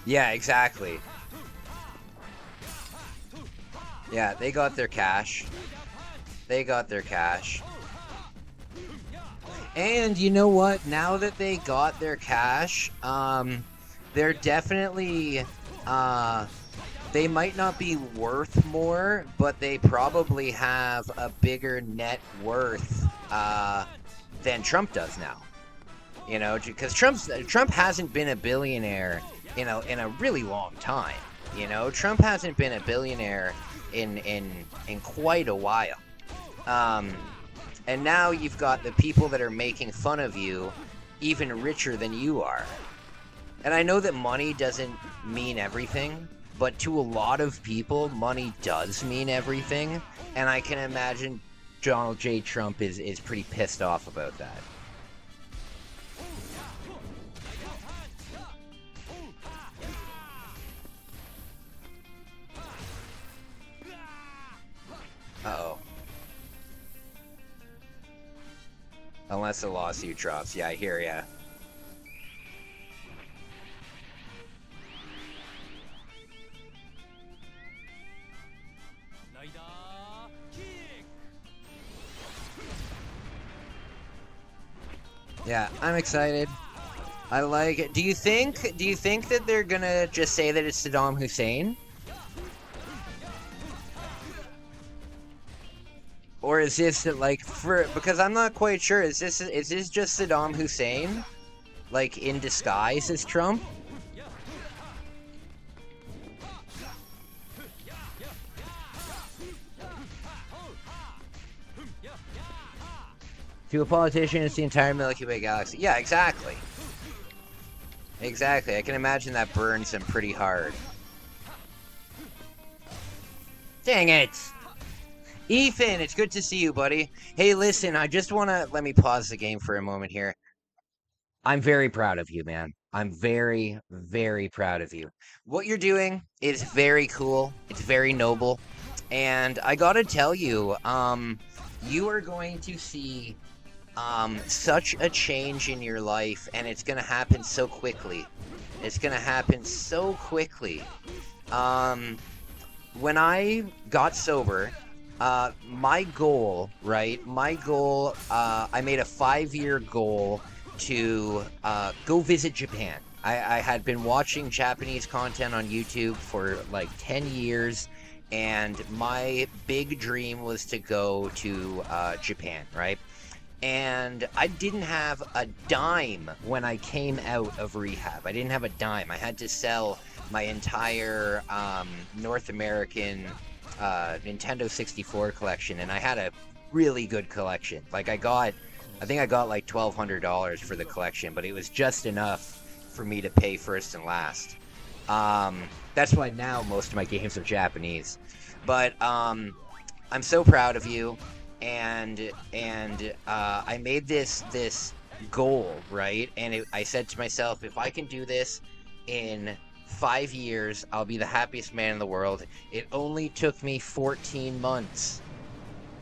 A: Yeah, exactly. Yeah, they got their cash. They got their cash. And you know what? Now that they got their cash, they're definitely, they might not be worth more, but they probably have a bigger net worth, than Trump does now. You know, because Trump hasn't been a billionaire, in a really long time. You know, Trump hasn't been a billionaire in quite a while. And now you've got the people that are making fun of you even richer than you are. And I know that money doesn't mean everything, but to a lot of people, money does mean everything. And I can imagine Donald J. Trump is pretty pissed off about that. Uh-oh. Unless the lawsuit drops. Yeah, I hear ya. Yeah, I'm excited. I like it. Do you think that they're gonna just say that it's Saddam Hussein? Or is this like because I'm not quite sure. Is this just Saddam Hussein, like in disguise as Trump? To a politician, it's the entire Milky Way galaxy. Yeah, exactly. Exactly. I can imagine that burns him pretty hard. Dang it! Ethan, it's good to see you, buddy. Hey, listen, I just want to... Let me pause the game for a moment here. I'm very proud of you, man. I'm very, very proud of you. What you're doing is very cool. It's very noble. And I gotta tell you, you are going to see... such a change in your life, and it's gonna happen so quickly. It's gonna happen so quickly. When I got sober, my goal, right? My goal, I made a 5-year goal to go visit Japan. I had been watching Japanese content on YouTube for like 10 years, and my big dream was to go to Japan, right? And I didn't have a dime when I came out of rehab. I didn't have a dime. I had to sell my entire North American Nintendo 64 collection, and I had a really good collection. Like I think I got like $1,200 for the collection, but it was just enough for me to pay first and last. That's why now most of my games are Japanese. But I'm so proud of you. And I made this goal, right? And I said to myself, if I can do this in 5 years, I'll be the happiest man in the world. It only took me 14 months.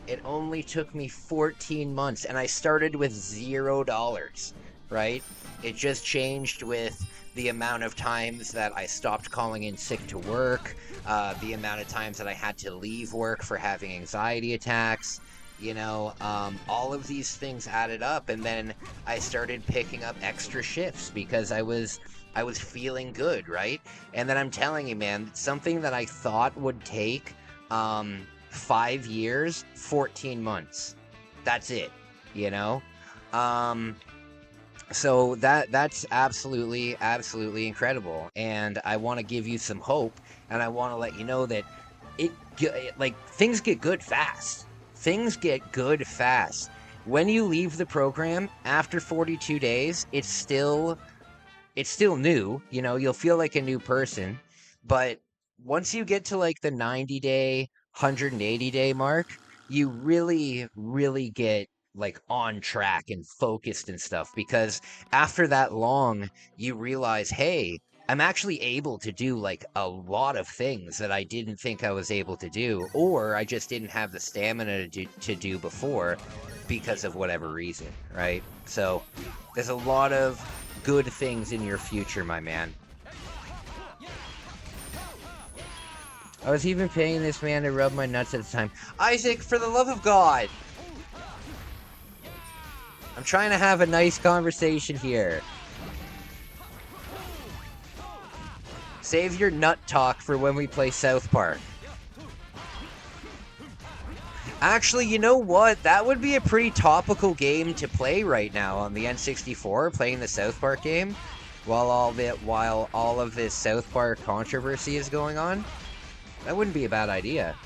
A: It only took me 14 months, and I started with $0, right? It just changed with the amount of times that I stopped calling in sick to work, the amount of times that I had to leave work for having anxiety attacks. You know, all of these things added up, and then I started picking up extra shifts because I was feeling good, right? And then I'm telling you, man, something that I thought would take 5 years, 14 months. That's it, you know? So that's absolutely incredible, and I want to give you some hope, and I want to let you know that things get good fast. Things get good fast. When you leave the program after 42 days, it's still new. You know, you'll feel like a new person. But once you get to like the 90-day, 180-day mark, you really, really get like on track and focused and stuff. Because after that long, you realize, hey, I'm actually able to do like a lot of things that I didn't think I was able to do, or I just didn't have the stamina to do before because of whatever reason, right? So there's a lot of good things in your future, my man. I was even paying this man to rub my nuts at the time. Isaac, for the love of God! I'm trying to have a nice conversation here. Save your nut talk for when we play South Park. Actually, you know what? That would be a pretty topical game to play right now on the N64, playing the South Park game, while all of this South Park controversy is going on. That wouldn't be a bad idea.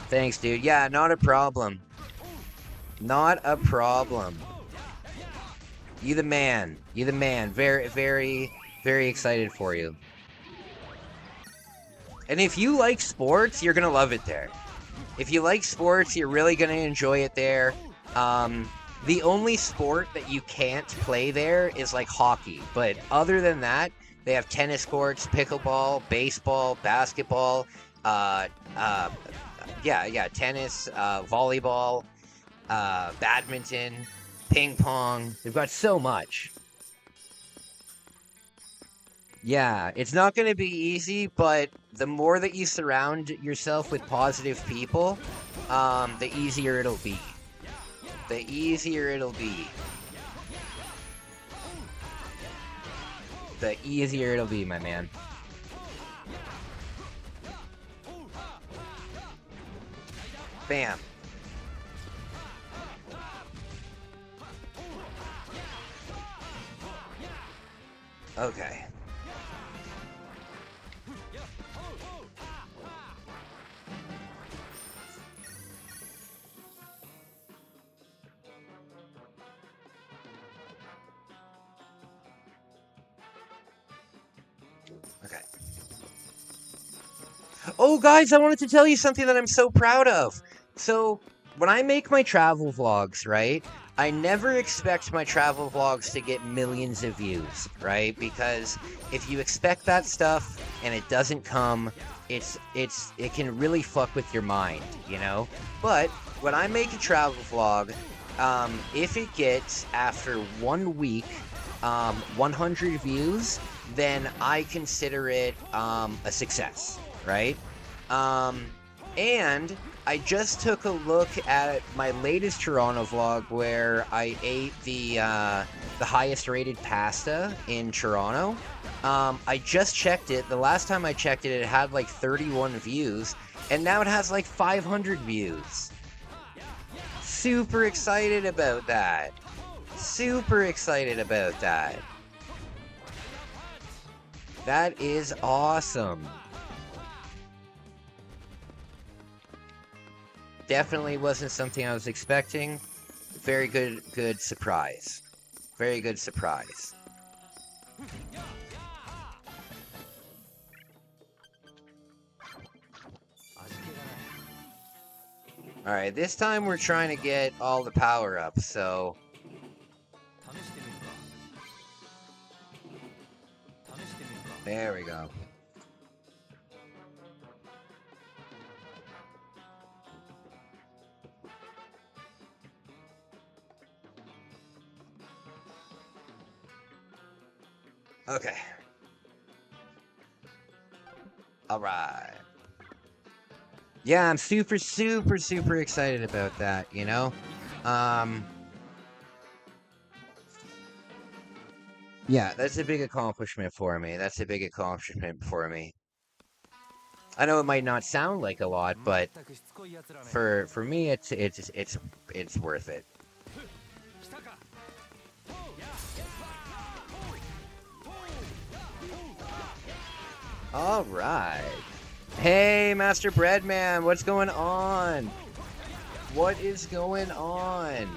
A: Thanks, dude. Yeah, not a problem. Not a problem. You the man. You the man. Very, very, very excited for you. And if you like sports, you're gonna love it there. If you like sports, you're really gonna enjoy it there. The only sport that you can't play there is like hockey. But other than that, they have tennis courts, pickleball, baseball, basketball, tennis, volleyball, badminton, ping pong. They've got so much. Yeah, it's not going to be easy, but the more that you surround yourself with positive people, the easier it'll be. The easier it'll be. The easier it'll be, my man. Bam. Okay. Okay. Oh, guys, I wanted to tell you something that I'm so proud of. So, when I make my travel vlogs, right, I never expect my travel vlogs to get millions of views, right? Because if you expect that stuff and it doesn't come, it can really fuck with your mind, you know? But when I make a travel vlog, if it gets, after 1 week, 100 views, then I consider it a success, right? And I just took a look at my latest Toronto vlog where I ate the highest rated pasta in Toronto. I just checked it. The last time I checked it, it had like 31 views, and now it has like 500 views. Super excited about that. Super excited about that. That is awesome. Definitely wasn't something I was expecting. Very good surprise. Very good surprise. Alright, this time we're trying to get all the power-ups, so... There we go. Okay. Alright. Yeah, I'm super excited about that, you know? Yeah, that's a big accomplishment for me. That's a big accomplishment for me. I know it might not sound like a lot, but for me, it's worth it. All right. Hey, Master Breadman, what's going on? What is going on?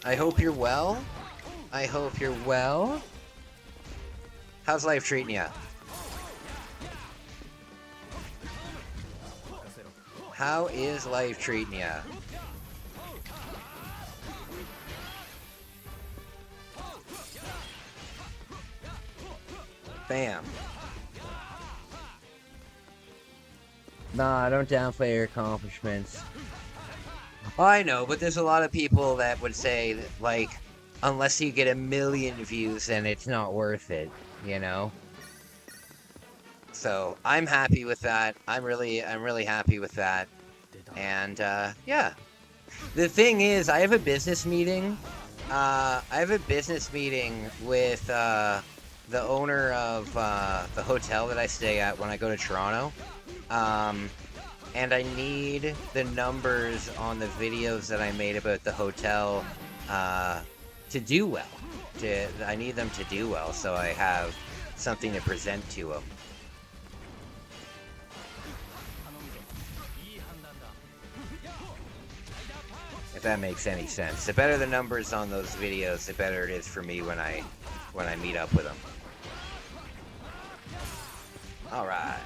A: I hope you're well. I hope you're well. How's life treating you? How is life treating you? Bam. Nah, don't downplay your accomplishments. I know, but there's a lot of people that would say that, like, unless you get 1 million views, then it's not worth it, you know? So, I'm happy with that. I'm really happy with that. And, yeah. The thing is, I have a business meeting. With, the owner of, the hotel that I stay at when I go to Toronto. And I need the numbers on the videos that I made about the hotel, to do well. I need them to do well, so I have something to present to them. that makes any sense. The better the numbers on those videos, the better it is for me when I meet up with them. All right.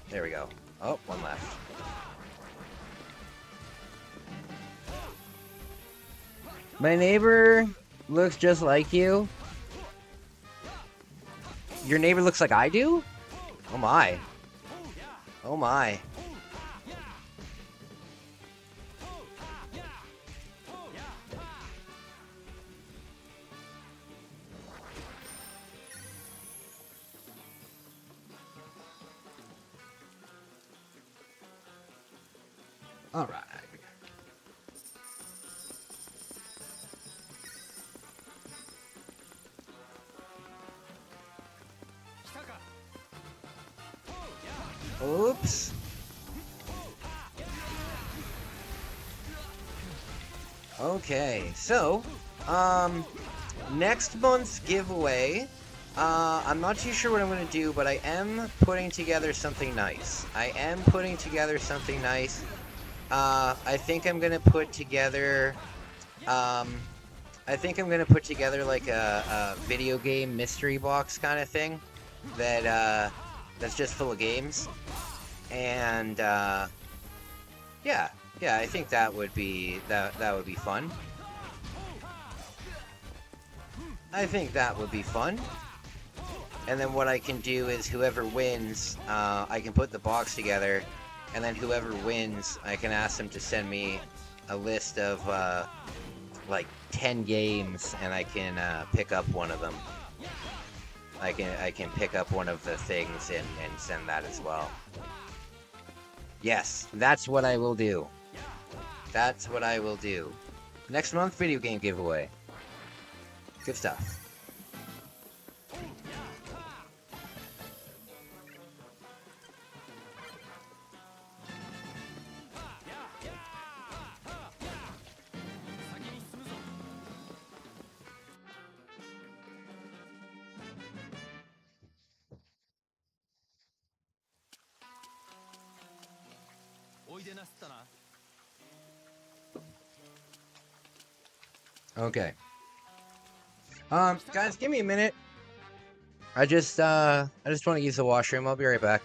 A: There we go. Oh, one left. My neighbor looks just like you. Your neighbor looks like I do? Oh my. Oh my. All right. Oops. Okay, so, next month's giveaway, I'm not too sure what I'm going to do, but I am putting together something nice. I think I'm going to put together, like a video game mystery box kind of thing that, that's just full of games. And, yeah, I think that would be, that would be fun. And then what I can do is whoever wins, I can put the box together, and then whoever wins, I can ask them to send me a list of, like 10 games, and I can, pick up one of them. I can pick up one of the things and send that as well. Yes, that's what I will do. Next month, video game giveaway. Good stuff. Okay. Guys, give me a minute. I just want to use the washroom. I'll be right back.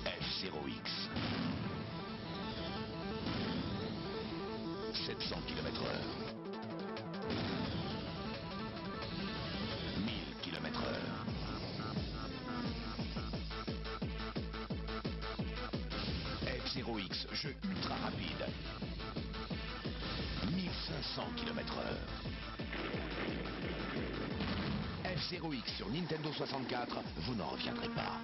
C: F0X. 700 km/h. 1000 km/h. F0X, jeu ultra rapide. 1500 km/h. F0X sur Nintendo 64, vous n'en reviendrez pas.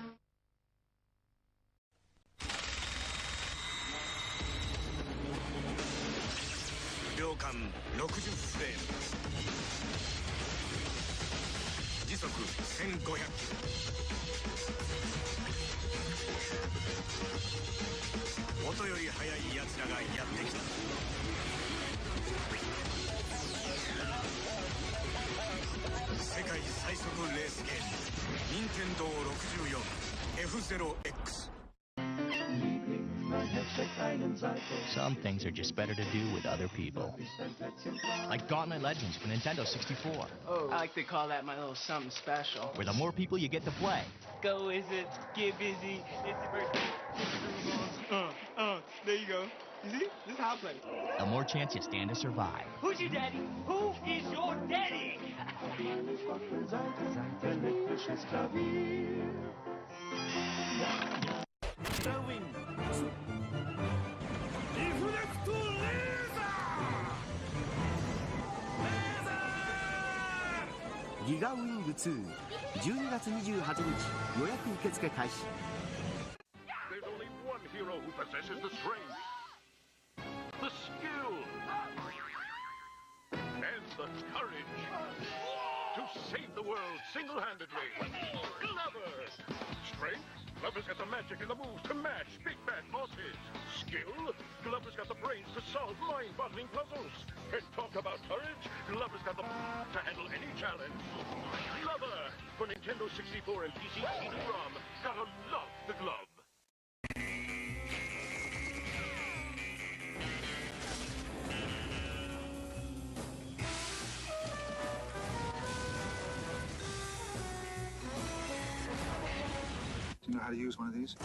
C: Some things are just better to do with other people. Like Gauntlet Legends for Nintendo 64.
D: Oh, I like to call that my little something special.
C: Where the more people you get to play,
D: Go Wizards, get busy, it's your birthday, it's your balls. There you go. You see? This is how I play.
C: the more chance you stand to survive.
D: Who's your daddy? Who is your daddy?
E: ギガウィング2 12月28日予約受付開始
B: There's only one hero who possesses the strength, the skill, and the courage to save the world single-handedly. Clever! Strength? Clever's got the magic and the moves to match big bad bosses. Skill? Glover's got the brains to solve mind-boggling puzzles. And talk about courage, Glover's got the to handle any challenge. Glover for Nintendo 64 and PC CD-ROM. Gotta love the glove.
H: Do you know how to use one of these?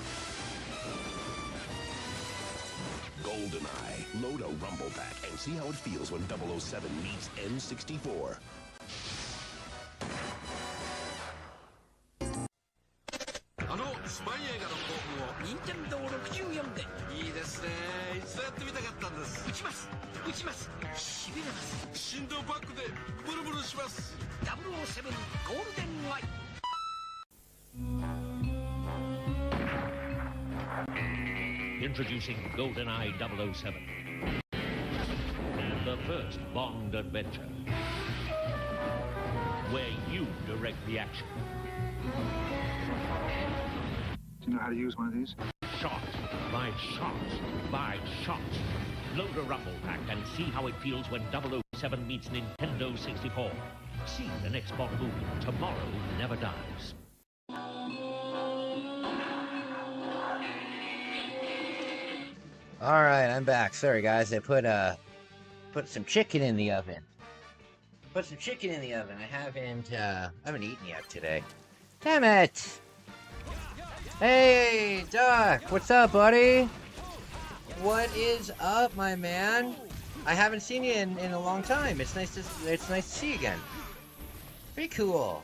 I: GoldenEye. Load a Rumble Pack and see how it feels when 007 meets N64.
F: スパイ映画の興奮を任天堂64でいいですねいつやってみたかったんです撃ちます撃ちますしびれます振動バックでブルブルします007ゴールデンアイ
G: Introducing GoldenEye 007. The first Bond adventure. Where you direct the action.
H: Do you know how to use one of these?
G: Shot by shot by shot. Load a Rumble Pack and see how it feels when 007 meets Nintendo 64. See the next Bond movie. Tomorrow never dies.
A: Alright, I'm back. Sorry guys, I put some chicken in the oven. Put some chicken in the oven. I haven't eaten yet today. Damn it! Hey, Doc! What's up, buddy? What is up, my man? I haven't seen you in a long time. It's nice to see you again. Pretty cool.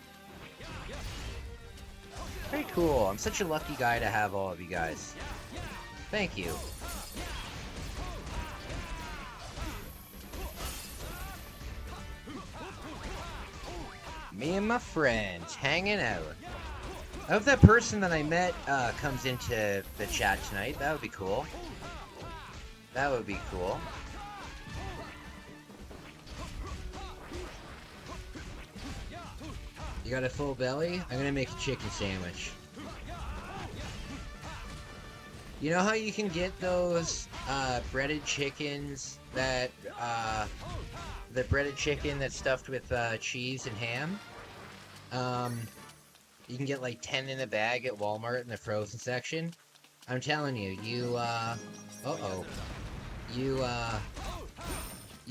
A: Very cool. I'm such a lucky guy to have all of you guys. Thank you. Me and my friends hanging out. I hope that person that I met comes into the chat tonight. That would be cool. That would be cool. You got a full belly? I'm gonna make a chicken sandwich. You know how you can get those breaded chickens that the breaded chicken that's stuffed with cheese and ham? You can get like 10 in a bag at Walmart in the frozen section. I'm telling you, you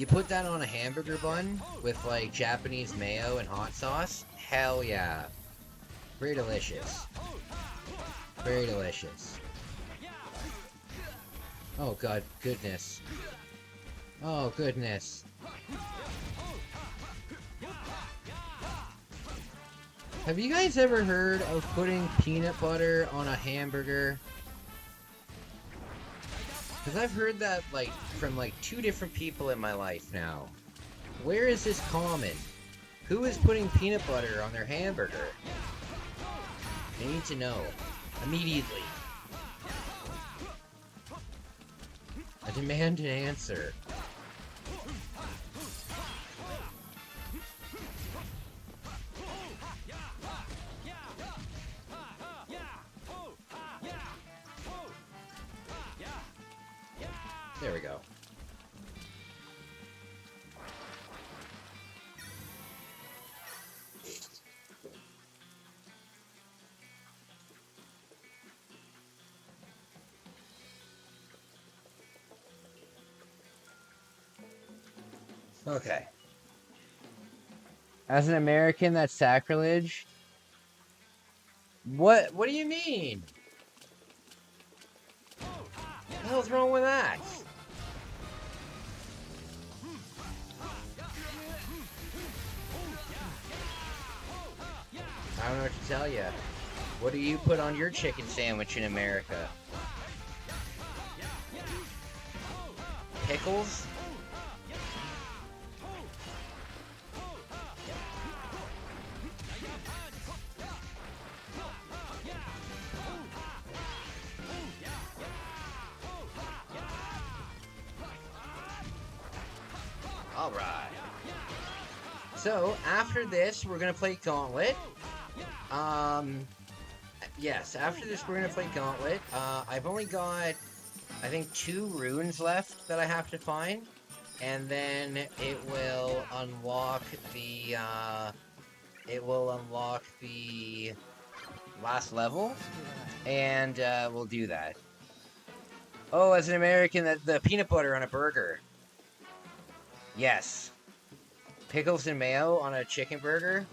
A: put that on a hamburger bun with like Japanese mayo and hot sauce. Hell yeah. Very delicious. Very delicious. Oh god, goodness. Oh goodness. Have you guys ever heard of putting peanut butter on a hamburger? Because I've heard that like from like 2 different people in my life now. Where is this common? Who is putting peanut butter on their hamburger? I need to know. Immediately. I demand an answer. There we go. Okay. As an American, that's sacrilege? What do you mean? What the hell's wrong with that? I don't know what to tell you. What do you put on your chicken sandwich in America? Pickles? Alright. So, after this, we're gonna play Gauntlet. Yes, after this, we're gonna play Gauntlet. I've only got I think 2 runes left that I have to find, and then it will unlock the last level, and we'll do that. Oh, as an American, the peanut butter on a burger. Yes. Pickles and mayo on a chicken burger.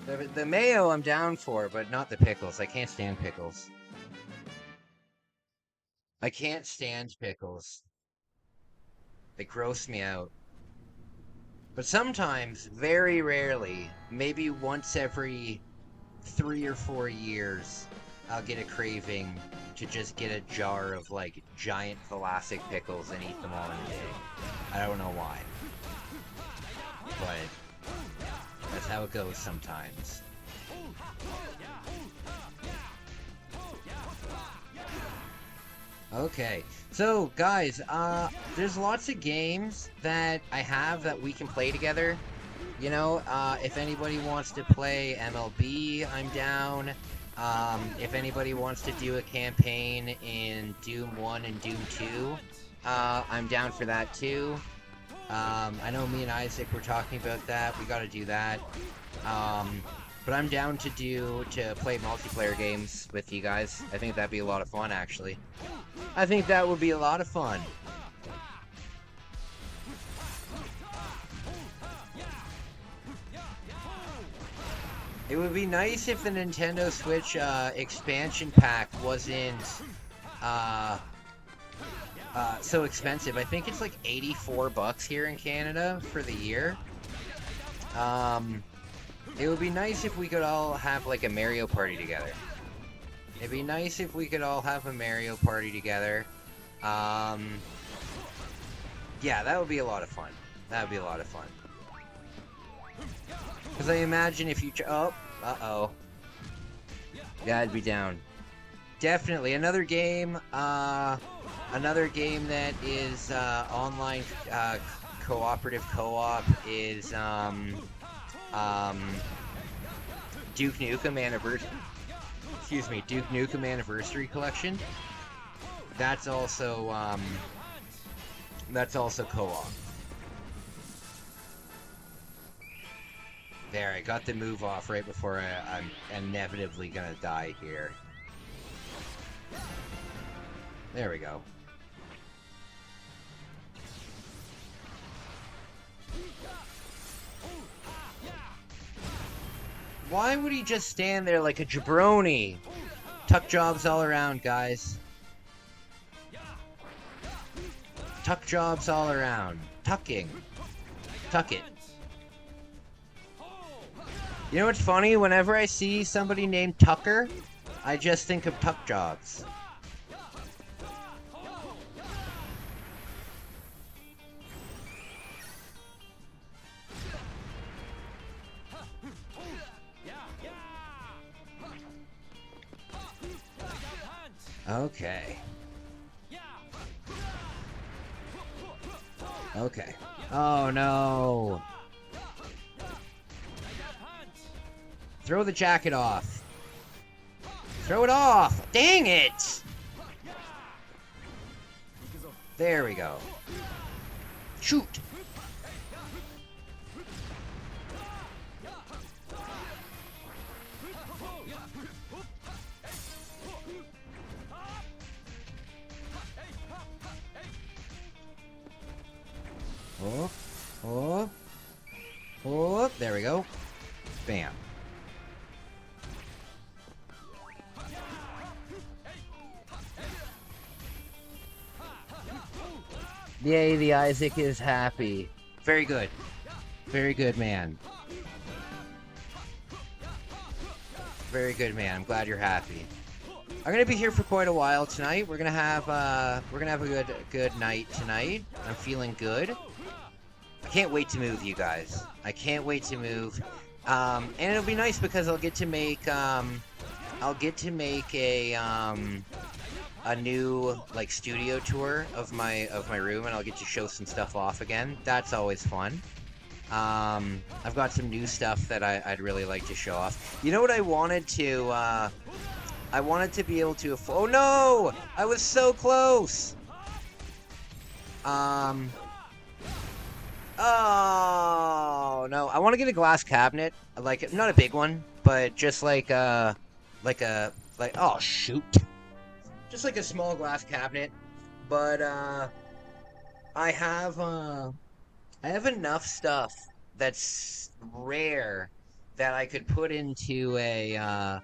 A: The mayo I'm down for, but not the pickles. I can't stand pickles. I can't stand pickles. They gross me out. But sometimes, very rarely, maybe once every 3 or 4 years, I'll get a craving to just get a jar of, like, giant Vlasic pickles and eat them all in a day. I don't know why. But that's how it goes sometimes. Okay, so guys, there's lots of games that I have that we can play together. You know, if anybody wants to play MLB, I'm down. If anybody wants to do a campaign in Doom 1 and Doom 2, I'm down for that too. I know me and Isaac were talking about that. We gotta do that. But I'm down to play multiplayer games with you guys. I think that'd be a lot of fun, actually. I think that would be a lot of fun. It would be nice if the Nintendo Switch expansion pack wasn't so expensive. I think it's like $84 here in Canada for the year. It would be nice if we could all have like a Mario Party together. It'd be nice if we could all have a Mario Party together. Yeah, that would be a lot of fun. That would be a lot of fun. Because I imagine if you... Oh, uh-oh. Yeah, I'd be down. Definitely. Another game that is online cooperative co-op is Duke Nukem Anniversary... Excuse me, Duke Nukem Anniversary Collection. That's also co-op. There, I got the move off right before I'm inevitably gonna die here. There we go. Why would he just stand there like a jabroni? Tuck jobs all around, guys. Tuck jobs all around. Tucking. Tuck it. You know what's funny? Whenever I see somebody named Tucker, I just think of tuck jobs. Okay. Okay. Oh no! Throw the jacket off. Throw it off! Dang it! There we go. Shoot! Oh, oh, oh, there we go. Bam. Yay, the Isaac is happy. Very good. Very good, man. Very good, man. I'm glad you're happy. I'm gonna be here for quite a while tonight. We're gonna have a good night tonight. I'm feeling good. I can't wait to move, you guys. I can't wait to move. And it'll be nice because I'll get to make a new like studio tour of my room, and I'll get to show some stuff off again. That's always fun. I've got some new stuff that I'd really like to show off. You know what I wanted to I wanted to be able to oh no! I was so close! Oh no! I want to get a glass cabinet, like not a big one, but just like oh shoot, just like a small glass cabinet. But I have enough stuff that's rare that I could put into a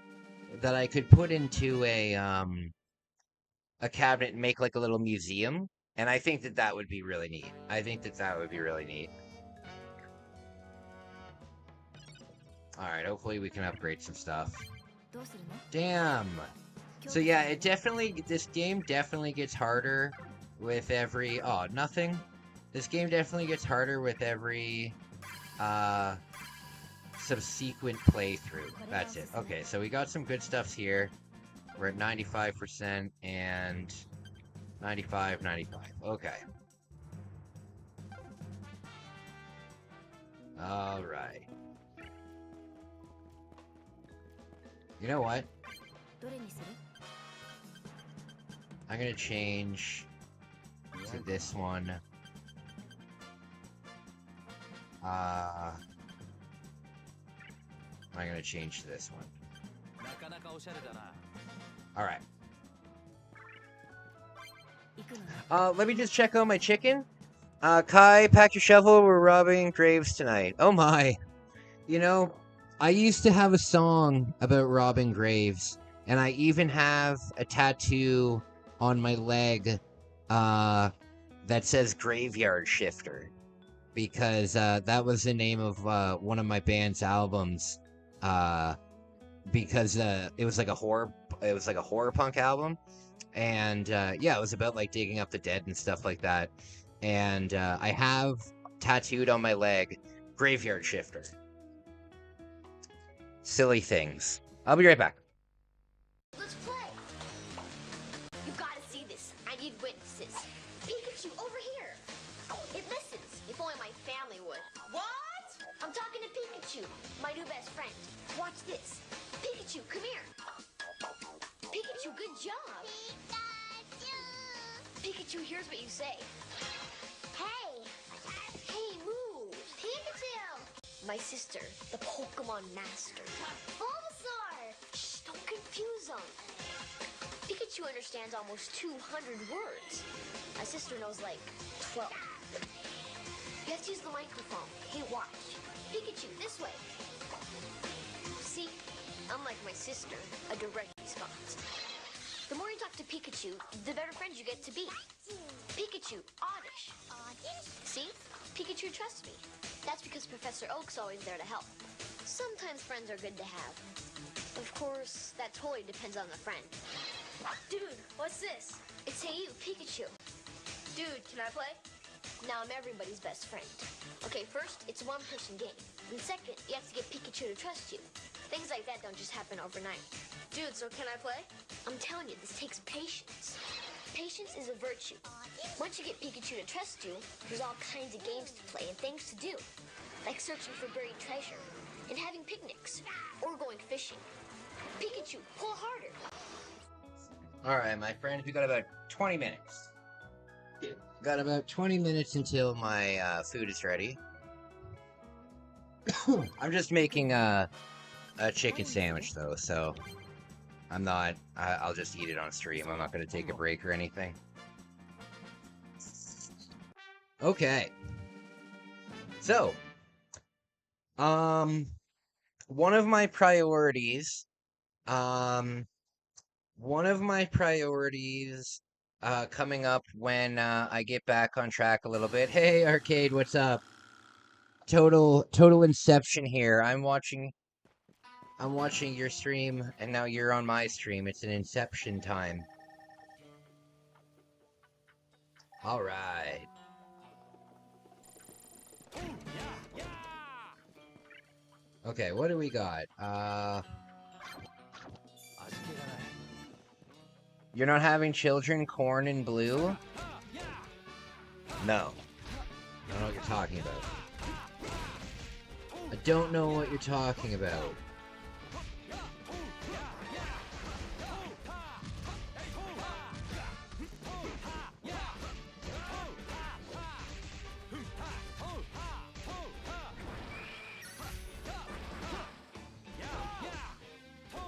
A: cabinet and make like a little museum. And I think that would be really neat. I think that would be really neat. Alright, hopefully we can upgrade some stuff. Damn! So yeah, this game definitely gets harder with every, oh, nothing? This game definitely gets harder with every, subsequent playthrough. That's it. Okay, so we got some good stuffs here. We're at 95% and 95. Okay. Alright. You know what? I'm gonna change to this one. I'm gonna change to this one. Alright. Let me just check on my chicken. Kai, pack your shovel, we're robbing graves tonight. Oh my. You know, I used to have a song about robbing graves, and I even have a tattoo on my leg, that says Graveyard Shifter. Because, that was the name of, one of my band's albums. Because, it was like a horror punk album. And, yeah, it was about, like, digging up the dead and stuff like that. And, I have tattooed on my leg, Graveyard Shifter. Silly things. I'll be right back.
J: Let's play. You gotta see this. I need witnesses. Pikachu, over here. It listens. If only my family would. What? I'm talking to Pikachu, my new best friend. Watch this. Pikachu, come here. Pikachu, good job. Pikachu here's what you say. Hey. Hey, move. Pikachu. My sister, the Pokemon Master. Bulbasaur! Shh, don't confuse them. Pikachu understands almost 200 words. My sister knows like 12. You have to use the microphone. Hey, watch. Pikachu, this way. See, unlike my sister, a direct response. The more you talk to Pikachu, the better friends you get to be. Pikachu, oddish. Oddish? See? Pikachu trusts me. That's because Professor Oak's always there to help. Sometimes friends are good to have. Of course, that totally depends on the friend. Dude, what's this? It's Hey You, Pikachu. Dude, can I play? Now I'm everybody's best friend. Okay, first, it's a one-person game. And second, you have to get Pikachu to trust you. Things like that don't just happen overnight. Dude, so can I play? I'm telling you, this takes patience. Patience is a virtue. Once you get Pikachu to trust you, there's all kinds of games to play and things to do. Like searching for buried treasure, and having picnics, or going fishing. Pikachu, pull harder.
A: Alright, my friends, we got about 20 minutes. Got about 20 minutes until my food is ready. I'm just making a chicken sandwich though, so I'm not, I'll just eat it on stream. I'm not going to take a break or anything. Okay. So, one of my priorities, coming up when, I get back on track a little bit. Hey, Arcade, what's up? Total Inception here. I'm watching your stream, and now you're on my stream. It's an Inception time. Alright. Okay, what do we got? You're not having children, corn and blue? No. I don't know what you're talking about. I don't know what you're talking about.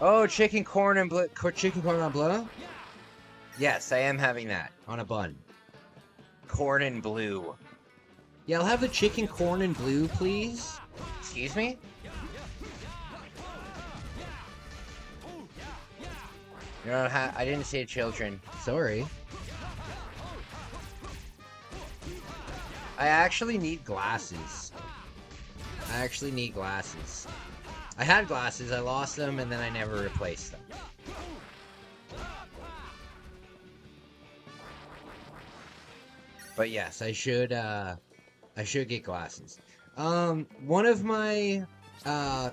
A: Oh, chicken corn and chicken corn on bleu? Yes, I am having that on a bun. Corn and blue. Yeah, I'll have the chicken corn and blue, please. Excuse me? You don't have, I didn't say children. Sorry. I actually need glasses. I had glasses, I lost them, and then I never replaced them. But yes, I should get glasses. One of my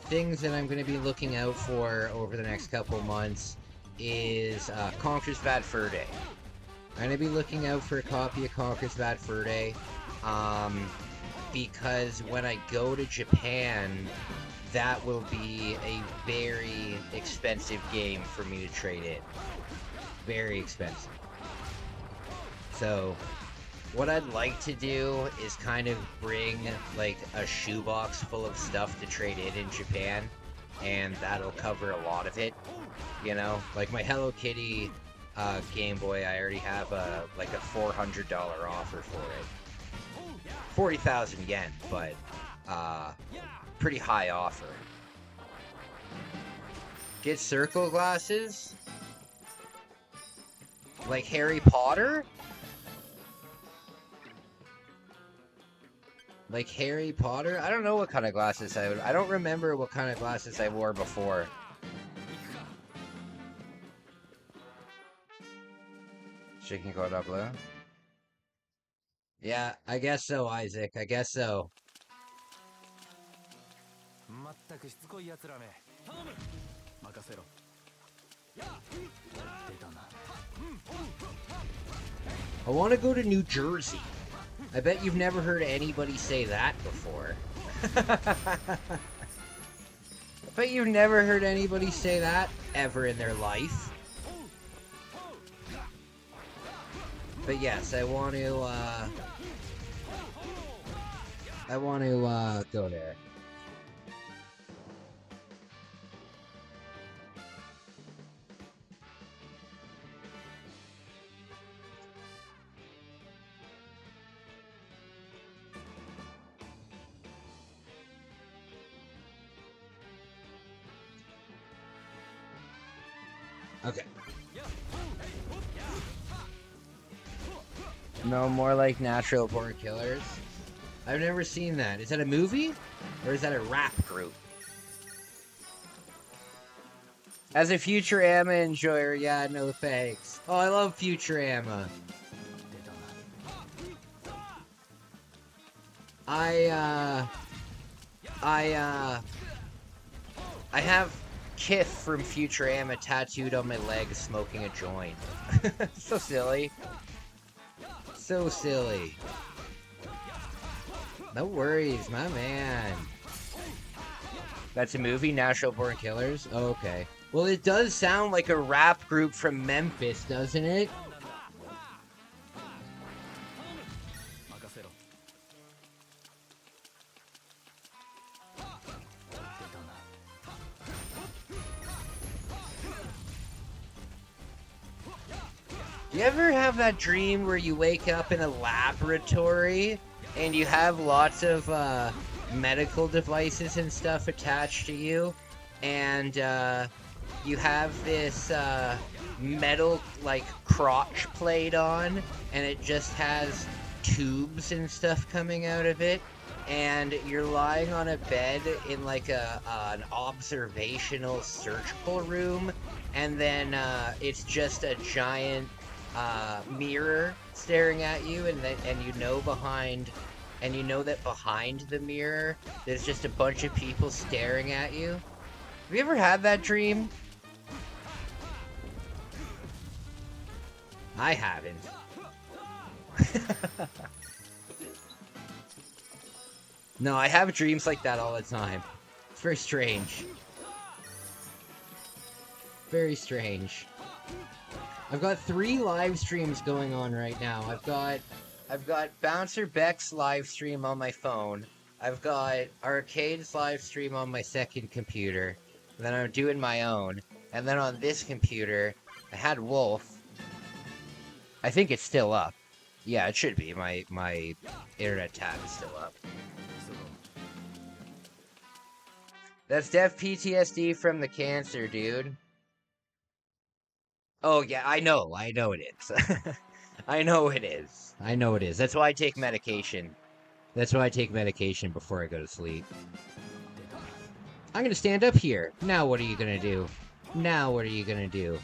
A: things that I'm going to be looking out for over the next couple months is Conker's Bad Fur Day. I'm going to be looking out for a copy of Conker's Bad Fur Day, because when I go to Japan, that will be a very expensive game for me to trade in. Very expensive. So, what I'd like to do is kind of bring, like, a shoebox full of stuff to trade in Japan, and that'll cover a lot of it, you know? Like, my Hello Kitty Game Boy, I already have a $400 offer for it. 40,000 yen, but, pretty high offer. Get circle glasses? Like Harry Potter? Like Harry Potter? I don't know what kind of glasses I don't remember what kind of glasses I wore before. Chicken cordon bleu? Yeah, I guess so, Isaac. I guess so. I want to go to New Jersey. I bet you've never heard anybody say that before. I bet you've never heard anybody say that ever in their life. But yes, I want to go there. Okay. No, more like Natural Born Killers. I've never seen that. Is that a movie? Or is that a rap group? As a Futurama enjoyer, yeah, no thanks. Oh, I love Futurama. I have Kith from Futurama tattooed on my leg smoking a joint. So silly. So silly. No worries, my man. That's a movie, Natural Born Killers? Oh, okay. Well, it does sound like a rap group from Memphis, doesn't it? Do you ever have that dream where you wake up in a laboratory and you have lots of medical devices and stuff attached to you, and you have this metal like crotch plate on, and it just has tubes and stuff coming out of it, and you're lying on a bed in like an observational surgical room, and then it's just a giant mirror staring at you, and you know that behind the mirror there's just a bunch of people staring at you. Have you ever had that dream? I haven't. No, I have dreams like that all the time. It's very strange. Very strange. I've got 3 live streams going on right now. I've got Bouncer Beck's live stream on my phone. I've got Arcade's live stream on my second computer. Then I'm doing my own. And then on this computer, I had Wolf. I think it's still up. Yeah, it should be. My internet tab is still up. That's def PTSD from the cancer, dude. Oh yeah, I know it is. I know it is. I know it is. That's why I take medication. That's why I take medication before I go to sleep. I'm gonna stand up here. Now what are you gonna do? Now what are you gonna do?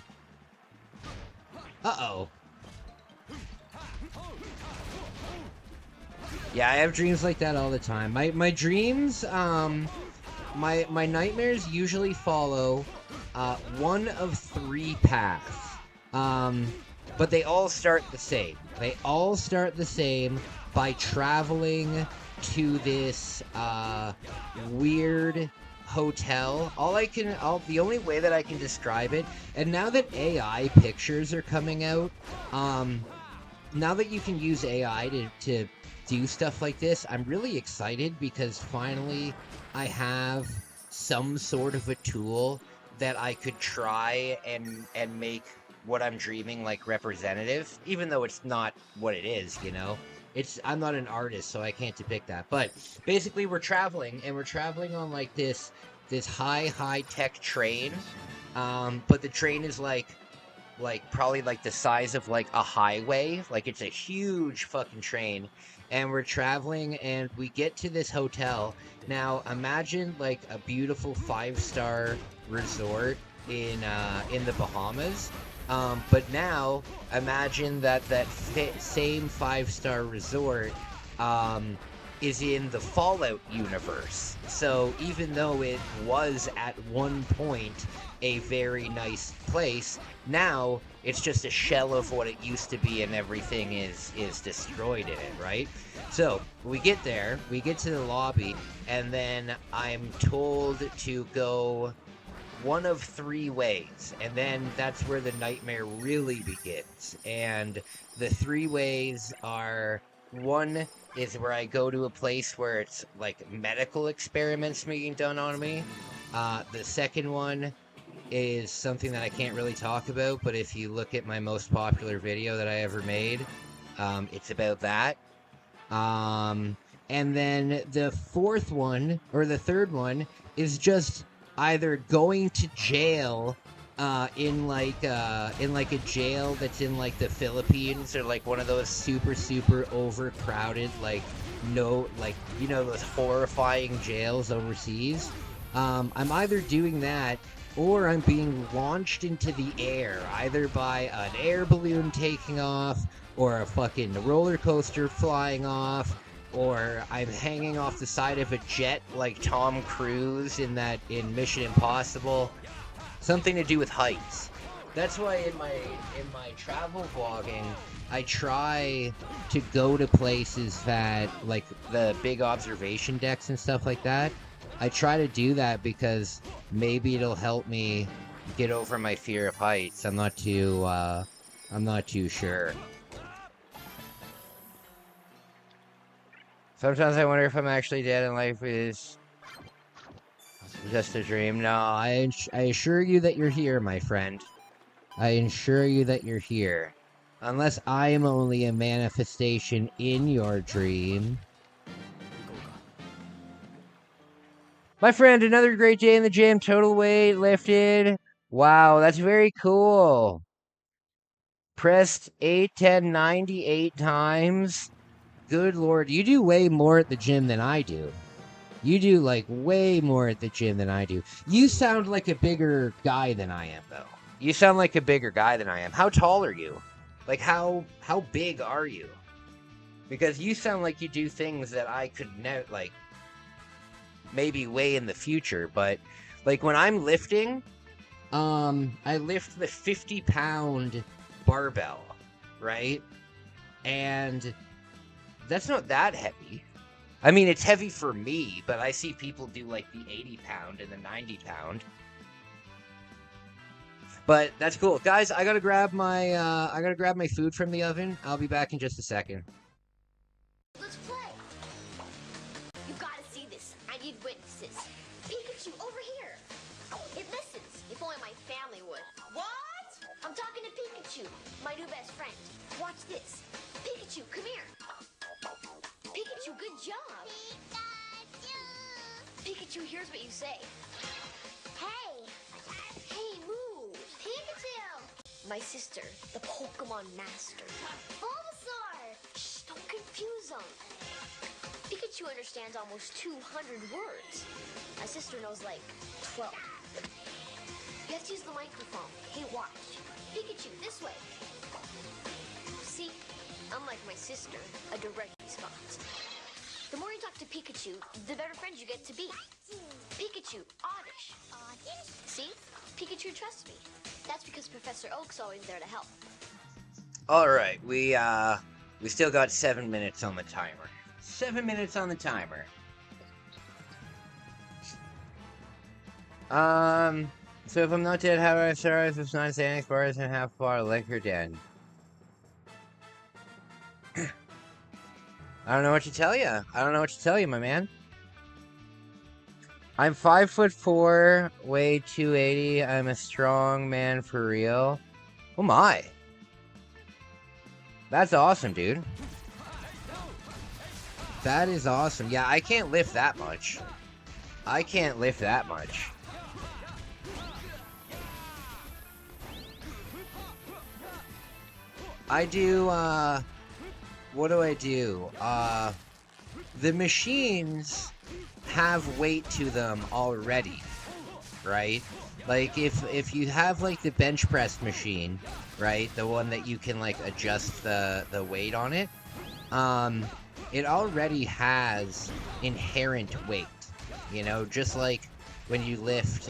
A: Uh-oh. Yeah, I have dreams like that all the time. My dreams, my nightmares usually follow one of three paths. But they all start the same. They all start the same by traveling to this weird hotel. The only way that I can describe it, and now that AI pictures are coming out, now that you can use AI to do stuff like this, I'm really excited because finally I have some sort of a tool that I could try and make what I'm dreaming like representative, even though it's not what it is, you know. I'm not an artist, so I can't depict that. But basically we're traveling on like this high tech train. But the train is like probably like the size of like a highway. Like it's a huge fucking train. And we're traveling and we get to this hotel. Now imagine like a beautiful 5-star resort in the Bahamas. But now imagine that same 5-star resort is in the Fallout universe. So even though it was at one point a very nice place, now it's just a shell of what it used to be, and everything is destroyed in it, right? So we get there, we get to the lobby, and then I'm told to go one of three ways, and then that's where the nightmare really begins. And the three ways are: one is where I go to a place where it's like medical experiments being done on me. The second one is something that I can't really talk about, but if you look at my most popular video that I ever made, it's about that. And then the fourth one, or the third one, is just either going to jail in like a jail that's in like the Philippines, or like one of those super overcrowded, like those horrifying jails overseas. I'm either doing that, or I'm being launched into the air, either by an air balloon taking off, or a fucking roller coaster flying off, or I'm hanging off the side of a jet like Tom Cruise in Mission Impossible. Something to do with heights. That's why in my travel vlogging, I try to go to places that, like the big observation decks and stuff like that. I try to do that because maybe it'll help me get over my fear of heights. I'm not too sure. Sometimes I wonder if I'm actually dead and life is just a dream. No, I assure you that you're here, my friend. I assure you that you're here. Unless I am only a manifestation in your dream. My friend, another great day in the gym. Total weight lifted. Wow, that's very cool. Pressed 8, 10, 98 times. Good lord, you do way more at the gym than I do. You do, like, way more at the gym than I do. You sound like a bigger guy than I am, though. You sound like a bigger guy than I am. How tall are you? Like, how big are you? Because you sound like you do things that I could never, like, maybe way in the future. But, like, when I'm lifting, I lift the 50-pound barbell, right? And that's not that heavy. I mean, it's heavy for me, but I see people do like the 80-pound and the 90-pound. But that's cool, guys. I gotta grab my food from the oven. I'll be back in just a second.
J: Let's play. You gotta see this. I need witnesses. Pikachu, over here. It listens. If only my family Pikachu, my new best friend. Watch this. Pikachu, come here. Pikachu, good job. Pikachu, here's what you say. Hey! Hey, move! Pikachu! My sister, the Pokemon Master. Bulbasaur! Shh, don't confuse them. Pikachu understands almost 200 words. My sister knows like 12. You have to use the microphone. Hey, watch. Pikachu, this way. See, unlike my sister, a direct response. The more you talk to Pikachu, the better friends you get to be. Pikachu, oddish. See? Pikachu trusts me. That's because Professor Oak's always there to help.
A: Alright, we still got 7 minutes on the timer. 7 minutes on the timer. So if I'm not dead, how do I survive if it's not standing bars and half bar liquor den? I don't know what to tell you. I don't know what to tell you, my man. I'm 5'4", weigh 280. I'm a strong man for real. Oh my. That's awesome, dude. That is awesome. Yeah, I can't lift that much. I can't lift that much. I do, what do I do? The machines have weight to them already, right? Like, if you have, like, the bench press machine, right? The one that you can, like, adjust the weight on it. It already has inherent weight, you know? Just like when you lift,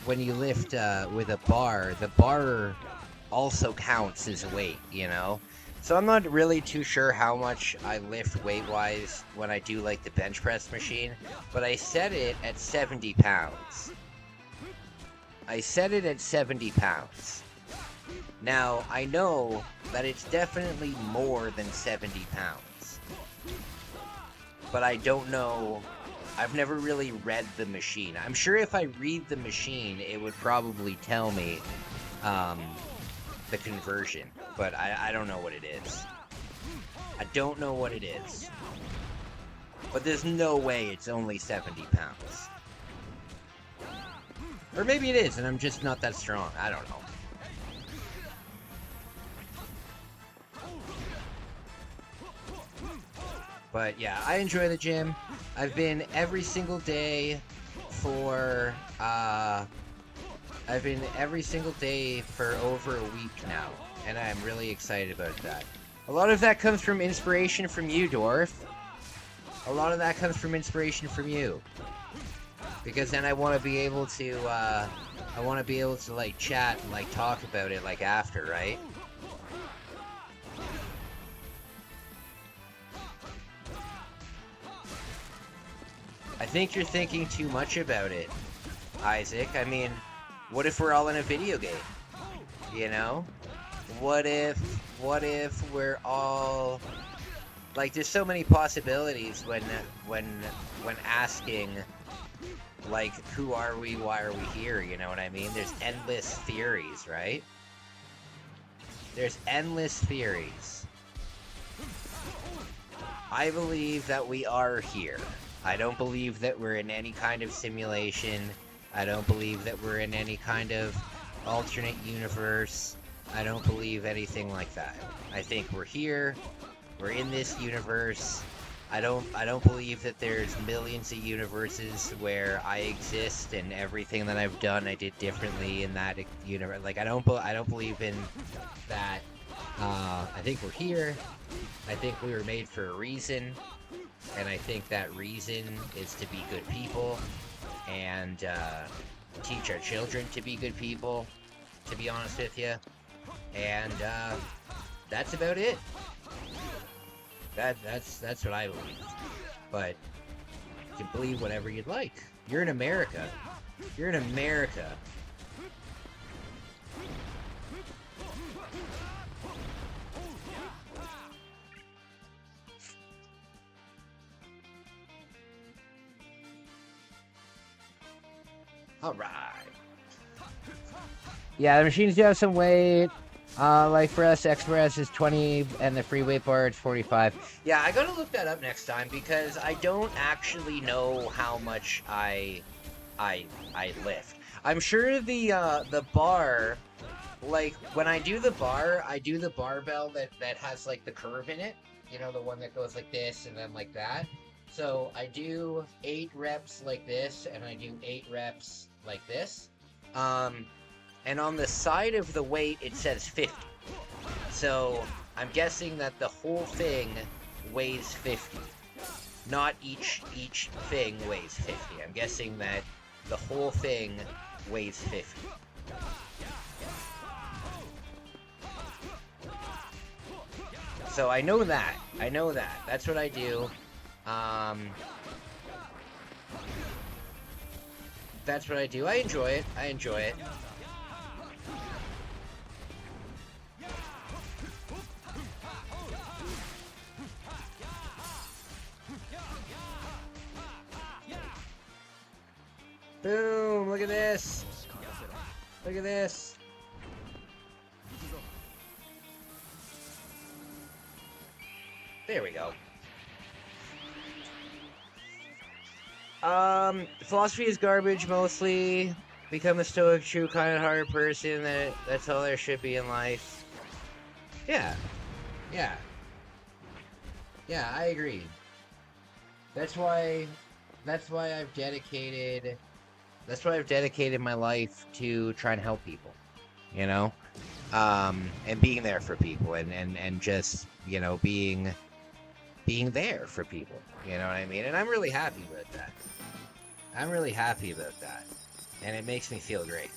A: with a bar, the bar also counts as weight, you know? So I'm not really too sure how much I lift weight-wise when I do, like, the bench press machine, but I set it at 70 pounds. I set it at 70 pounds. Now, I know that it's definitely more than 70 pounds. But I don't know. I've never really read the machine. I'm sure if I read the machine, it would probably tell me, the conversion, but I don't know what it is. I don't know what it is. But there's no way it's only 70 pounds. Or maybe it is, and I'm just not that strong. I don't know. But yeah, I enjoy the gym. I've been every single day for, I've been every single day for over a week now, and I'm really excited about that. A lot of that comes from inspiration from you, Dwarf. A lot of that comes from inspiration from you. Because then I want to be able to, like, chat and, like, talk about it, like, after, right? I think you're thinking too much about it, Isaac. I mean, what if we're all in a video game? You know? What if we're all... Like, there's so many possibilities when asking, like, who are we, why are we here, you know what I mean? There's endless theories, right? There's endless theories. I believe that we are here. I don't believe that we're in any kind of simulation. I don't believe that we're in any kind of alternate universe. I don't believe anything like that. I think we're here. We're in this universe. I don't believe that there's millions of universes where I exist and everything that I've done I did differently in that universe. Like, I don't believe in that. I think we're here. I think we were made for a reason. And I think that reason is to be good people and teach our children to be good people, to be honest with you. And that's about it. That's what I believe. But you can believe whatever you'd like. You're in America. You're in America. All right. Yeah, the machines do have some weight. Like for us, Express is 20, and the free weight bar is 45. Yeah, I gotta look that up next time because I don't actually know how much I lift. I'm sure the bar, like when I do the bar, I do the barbell that has like the curve in it. You know, the one that goes like this and then like that. So I do 8 reps like this, and I do 8 reps like this. Um, and on the side of the weight it says 50. So I'm guessing that the whole thing weighs 50. Not each thing weighs 50. I'm guessing that the whole thing weighs 50. So I know that. I know that. That's what I do. That's what I do. I enjoy it. I enjoy it. Boom! Look at this! Look at this! There we go. Philosophy is garbage mostly. Become a stoic, true, kind-hearted person. That's all there should be in life. Yeah. Yeah. Yeah, I agree. That's why I've dedicated my life to try and help people, you know? And being there for people and just, you know, being there for people, you know what I mean? And I'm really happy about that. I'm really happy about that. And it makes me feel great.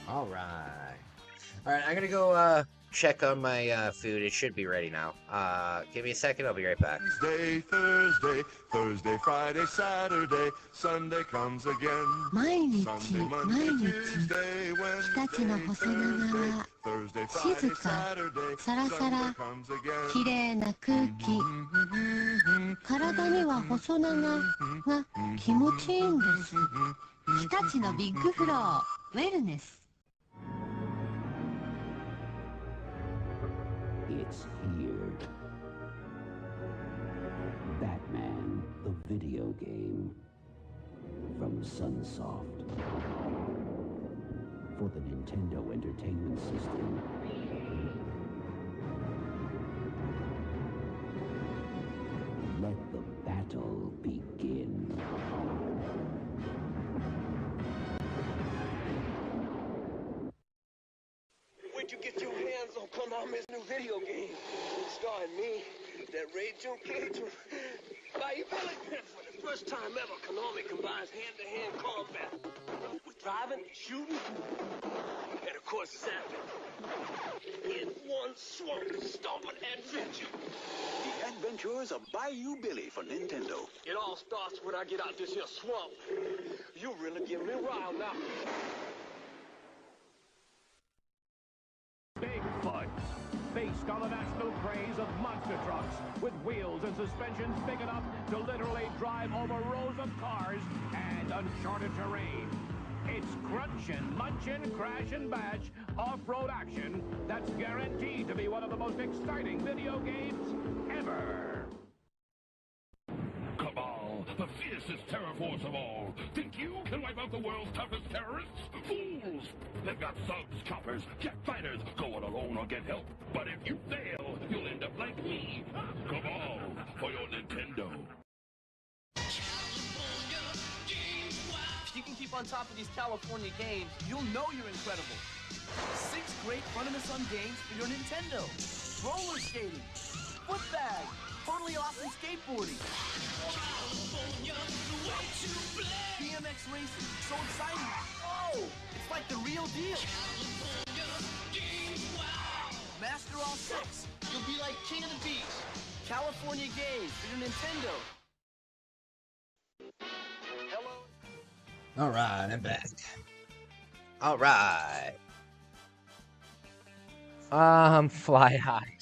A: Alright. Alright, I'm gonna go check on my food. It should be ready now. Give me a second, I'll be right back.
B: Tuesday, Thursday, Friday, Saturday, Sunday comes again.
K: 毎日
B: Sunday,
K: 毎
B: Monday,
K: 日
B: Tuesday,
K: 日立の
B: Wednesday,
K: 細長な
B: Thursday,
K: 静
B: Friday,
K: か
B: Saturday,
K: サラサ
B: Sunday
K: ラ
B: comes again.
K: きれいな空気体には細長が気持ちいいんです日立のビッグフローウェルネス
L: It's here. Batman, the video game. From Sunsoft. For the Nintendo Entertainment System. Let the battle begin.
F: Where'd you get your hands on Konami's new video game? Starring me, that Ray Junkie, by for the first time ever, Konami combines hand-to-hand combat with driving, shooting, and of course zapping. In one swamp, stomping adventure.
E: The Adventures of Bayou Billy for Nintendo.
F: It all starts when I get out this here swamp. You really give me riled now.
G: Bigfoot. Based on the national craze of monster trucks with wheels and suspensions big enough to literally drive over rows of cars and uncharted terrain. It's crunchin', munchin', crash and bash, off-road action that's guaranteed to be one of the most exciting video games ever.
B: Cabal, the fiercest terror force of all. Think you can wipe out the world's toughest terrorists? Fools! They've got thugs, choppers, jet fighters, go it alone or get help. But if you fail, you'll end up like me. Cabal, for your Nintendo.
M: If you can keep on top of these California games, you'll know you're incredible. 6 great fun-in-the-sun games for your Nintendo. Roller skating, foot bag, totally awesome skateboarding. BMX racing, so exciting. Oh, it's like the real deal. Master all 6. You'll be like king of the beach. California games for your Nintendo.
A: Alright, I'm back. Alright. Fly high.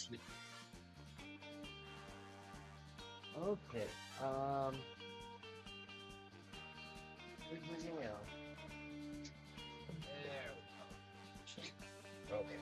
A: Okay. Where's my nail? There we go. Okay.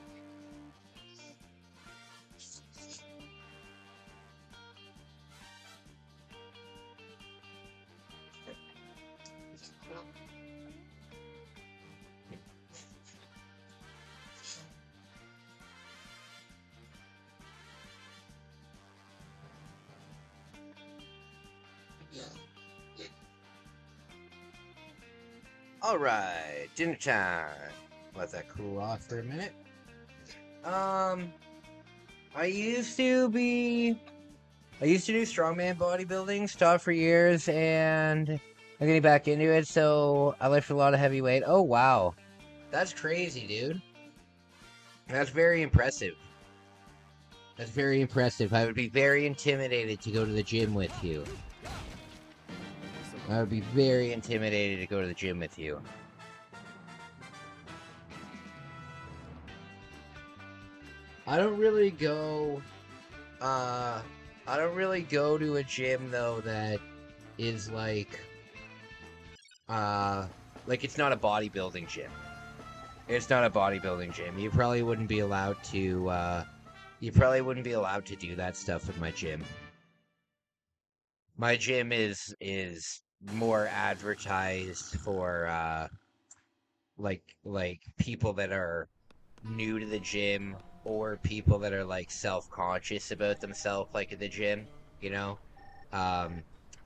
A: All right, dinner time. Let that cool off for a minute. I used to do strongman bodybuilding, stopped for years, and I'm getting back into it. So I lift a lot of heavy weight. Oh wow, that's crazy, dude. That's very impressive. That's very impressive. I would be very intimidated to go to the gym with you. I would be very intimidated to go to the gym with you. I don't really go to a gym though that is like it's not a bodybuilding gym. It's not a bodybuilding gym. You probably wouldn't be allowed to do that stuff at my gym. My gym is more advertised for like people that are new to the gym or people that are like self-conscious about themselves like at the gym, you know.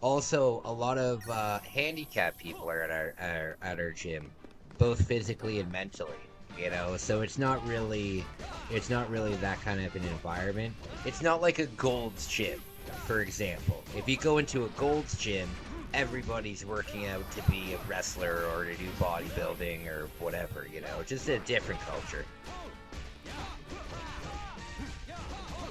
A: Also a lot of handicapped people are at our gym, both physically and mentally, you know. So it's not really that kind of an environment. It's not like a Gold's gym, for example. If you go into a Gold's gym, everybody's working out to be a wrestler or to do bodybuilding or whatever, you know. Just a different culture.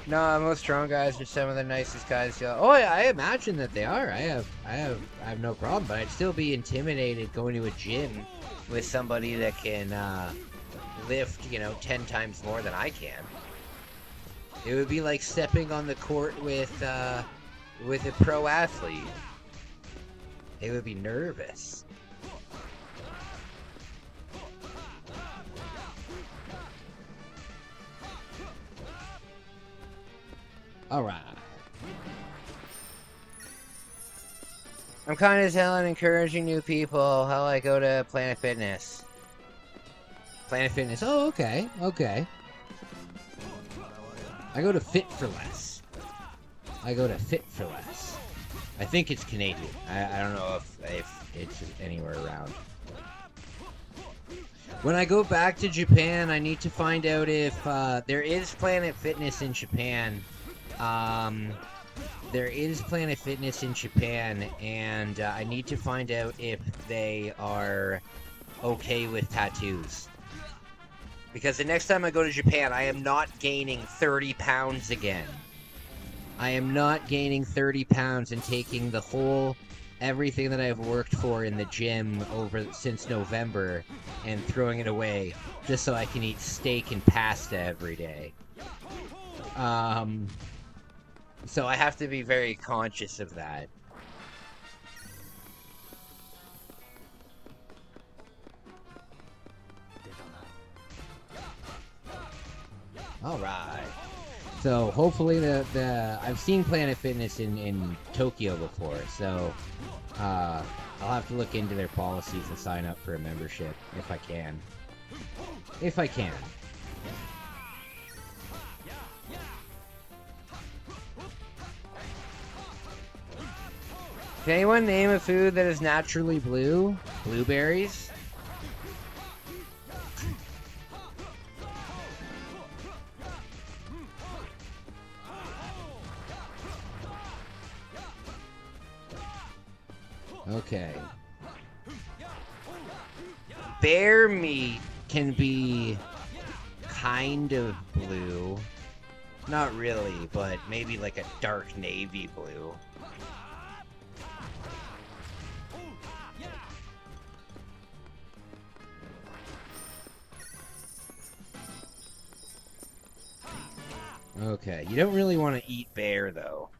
A: No, most strong guys are some of the nicest guys. Oh, I imagine that they are. I have no problem, but I'd still be intimidated going to a gym with somebody that can lift, 10 times more than I can. It would be like stepping on the court with a pro athlete. It would be nervous. All right. I'm kind of telling, encouraging new people how I go to Planet Fitness. Planet Fitness. Oh, okay. Okay. I go to Fit for Less. I think it's Canadian. I don't know if it's anywhere around. When I go back to Japan, I need to find out if there is Planet Fitness in Japan. There is Planet Fitness in Japan, and I need to find out if they are okay with tattoos. Because the next time I go to Japan, I am not gaining 30 pounds again. I am not gaining 30 pounds and taking everything that I've worked for in the gym since November and throwing it away just so I can eat steak and pasta every day. So I have to be very conscious of that. All right. So hopefully I've seen Planet Fitness in Tokyo before, so I'll have to look into their policies and sign up for a membership if I can. If I can. Can anyone name a food that is naturally blue? Blueberries? Okay. Bear meat can be kind of blue. Not really, but maybe like a dark navy blue. Okay, you don't really want to eat bear, though.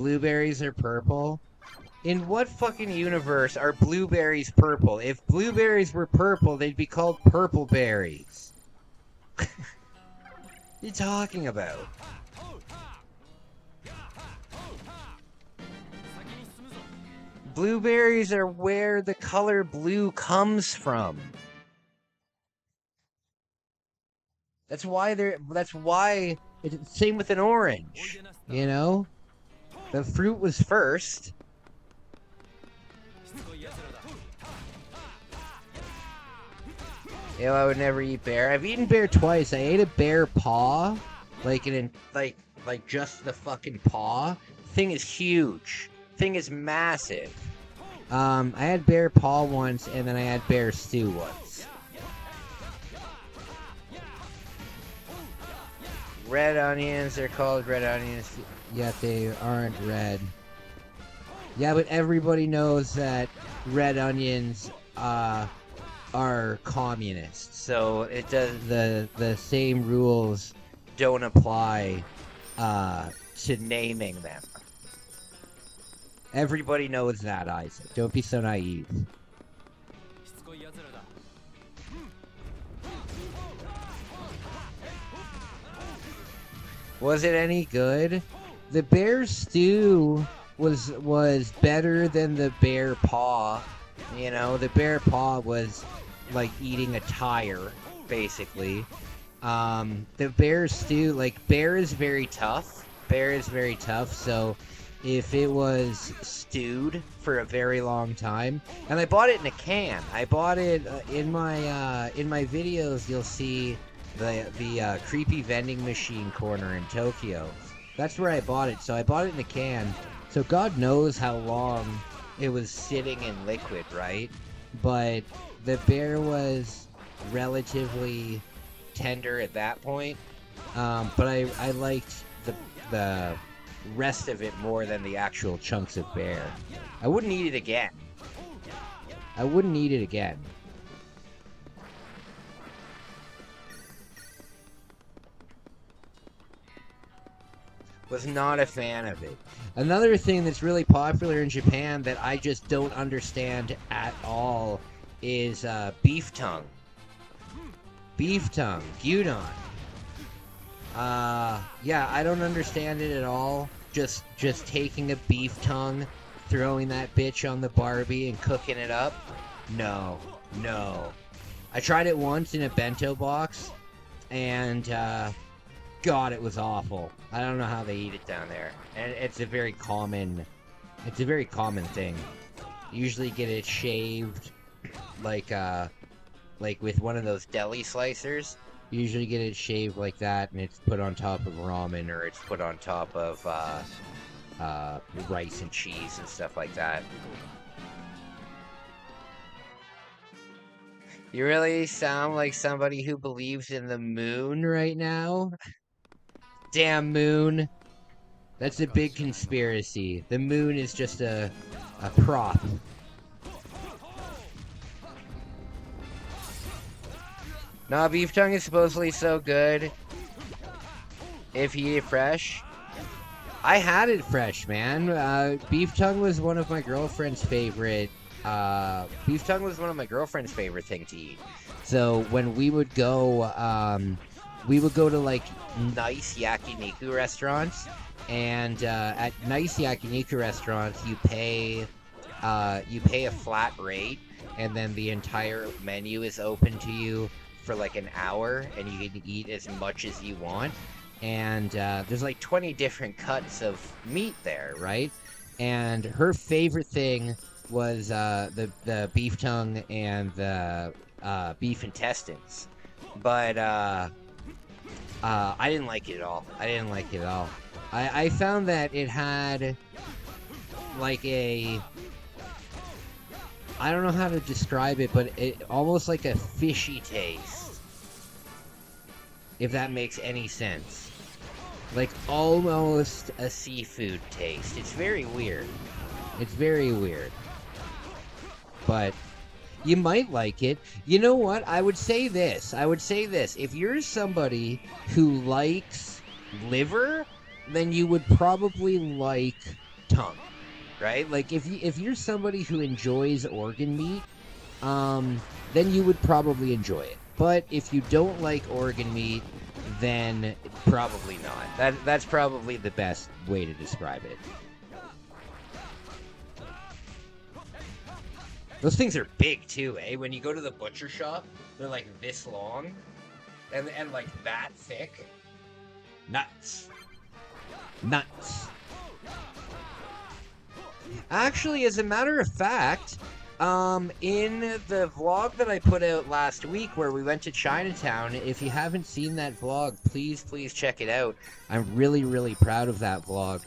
A: blueberries are purple? In what fucking universe are blueberries purple? If blueberries were purple, they'd be called purple berries. What are you talking about? Blueberries are where the color blue comes from. That's why it's same with an orange, you know? The fruit was first. You know, I would never eat bear. I've eaten bear twice. I ate a bear paw, like just the fucking paw. Thing is huge. Thing is massive. I had bear paw once, and then I had bear stew once. Red onions, they're called red onions, yet they aren't red. Yeah, but everybody knows that red onions are communist, so it does the same rules don't apply to naming them. Everybody knows that, Isaac. Don't be so naive. Was it any good? The bear stew was better than the bear paw. You know, the bear paw was like eating a tire, basically. The bear stew, like, bear is very tough. Bear is very tough, so if it was stewed for a very long time, and I bought it in a can. I bought it in my videos. You'll see the creepy vending machine corner in Tokyo. That's where I bought it. So I bought it in a can. So God knows how long it was sitting in liquid, right? But the bear was relatively tender at that point. But I liked the rest of it more than the actual chunks of bear. I wouldn't eat it again. I wouldn't eat it again. Was not a fan of it. Another thing that's really popular in Japan that I just don't understand at all is beef tongue. Beef tongue, gyudon. Yeah, I don't understand it at all. Just taking a beef tongue, throwing that bitch on the Barbie and cooking it up. No. I tried it once in a bento box, and God, it was awful. I don't know how they eat it down there, and it's a very common thing. Usually get it shaved, like with one of those deli slicers. You usually get it shaved like that, and it's put on top of ramen, or it's put on top of rice and cheese and stuff like that. You really sound like somebody who believes in the moon right now. Damn moon. That's a big conspiracy. The moon is just a prop. Nah, beef tongue is supposedly so good if you eat it fresh. I had it fresh, man. Beef tongue was one of my girlfriend's favorite. Beef tongue was one of my girlfriend's favorite thing to eat. So when we would go to like nice yakiniku restaurants, and at nice yakiniku restaurants you pay a flat rate, and then the entire menu is open to you for like an hour, and you can eat as much as you want. And there's like 20 different cuts of meat there, right? And her favorite thing was the beef tongue and the beef intestines. But I didn't like it at all. I found that it had like I don't know how to describe it, but it almost like a fishy taste. If that makes any sense. Like almost a seafood taste. It's very weird. But you might like it. You know what? I would say this. If you're somebody who likes liver, then you would probably like tongue, right? Like if you're somebody who enjoys organ meat, then you would probably enjoy it. But if you don't like organ meat, then probably not. That's probably the best way to describe it. Those things are big too, eh? When you go to the butcher shop, they're like this long and like that thick. Nuts. Nuts. Actually, as a matter of fact, in the vlog that I put out last week where we went to Chinatown, if you haven't seen that vlog, please check it out. I'm really proud of that vlog.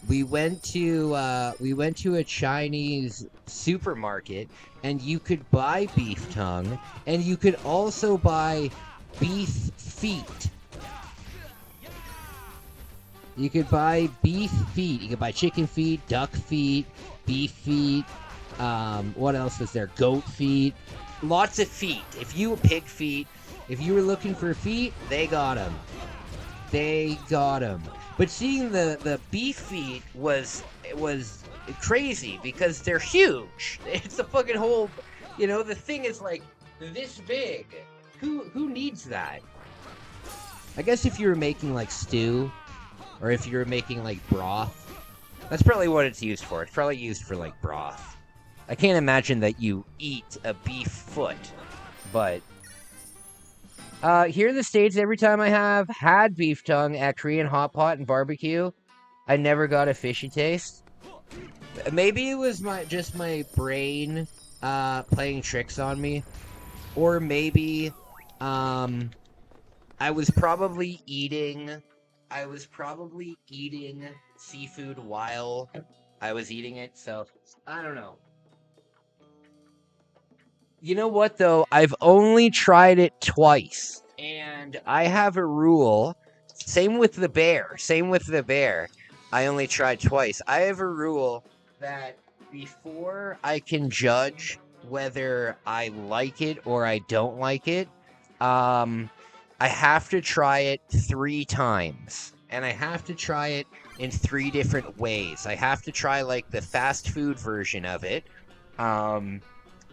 A: We went to a Chinese supermarket, and you could buy beef tongue, and you could also buy beef feet. You could buy beef feet. You could buy chicken feet, duck feet, beef feet. What else was there? Goat feet. Lots of feet. If you were pig feet, if you were looking for feet, they got them. They got them. But seeing the beef feet was crazy because they're huge. It's a fucking whole, the thing is like this big. Who needs that? I guess if you were making like stew, or if you were making like broth, that's probably what it's used for. It's probably used for like broth. I can't imagine that you eat a beef foot, but here in the States, every time I have had beef tongue at Korean hot pot and barbecue, I never got a fishy taste. Maybe it was just my brain playing tricks on me, or maybe I was probably eating seafood while I was eating it, so I don't know. You know what, though? I've only tried it twice, and I have a rule. Same with the bear. I only tried twice. I have a rule that before I can judge whether I like it or I don't like it, I have to try it 3 times. And I have to try it in 3 different ways. I have to try, like, the fast food version of it,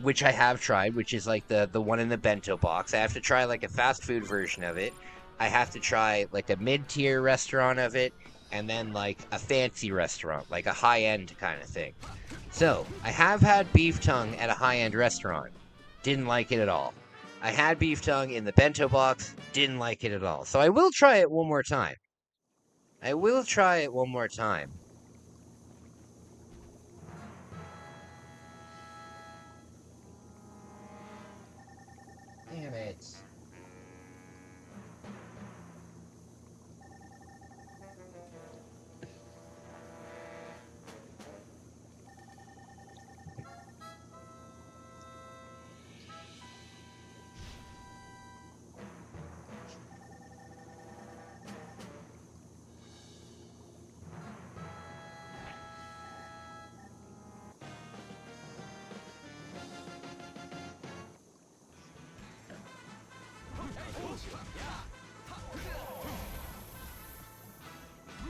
A: which I have tried, which is like the one in the bento box. I have to try like a fast food version of it. I have to try like a mid-tier restaurant of it, and then like a fancy restaurant, like a high-end kind of thing. So, I have had beef tongue at a high-end restaurant. Didn't like it at all. I had beef tongue in the bento box. Didn't like it at all. So I will try it one more time. Damn it.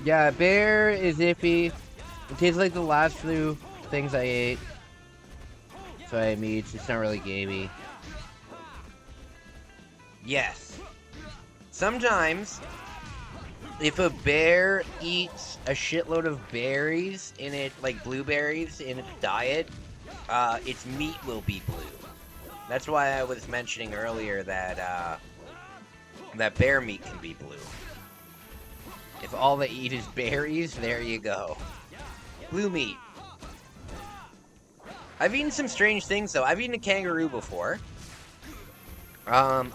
A: Yeah, bear is iffy. It tastes like the last few things I ate. So I mean, it's not really gamey. Yes. Sometimes, if a bear eats a shitload of berries in it, like blueberries in its diet, its meat will be blue. That's why I was mentioning earlier that that bear meat can be blue. If all they eat is berries, there you go. Blue meat. I've eaten some strange things, though. I've eaten a kangaroo before. I've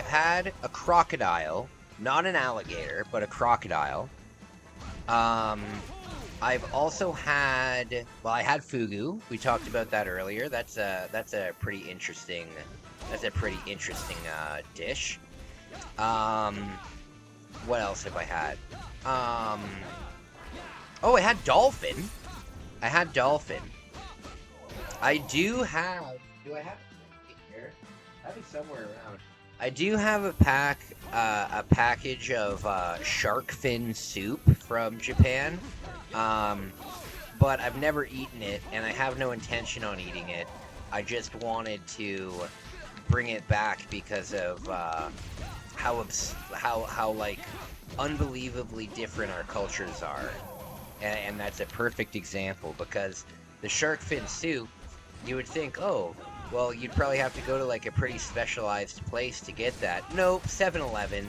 A: had a crocodile. Not an alligator, but a crocodile. I've also had... Well, I had fugu. We talked about that earlier. That's a pretty interesting... dish. What else have I had? Oh, I had dolphin. I do have... Do I have it here? I have it somewhere around. I do have a package of shark fin soup from Japan, but I've never eaten it, and I have no intention on eating it. I just wanted to bring it back because of how like unbelievably different our cultures are, and that's a perfect example because the shark fin soup, you would think, oh, well, you'd probably have to go to like a pretty specialized place to get that. Nope, 7-Eleven.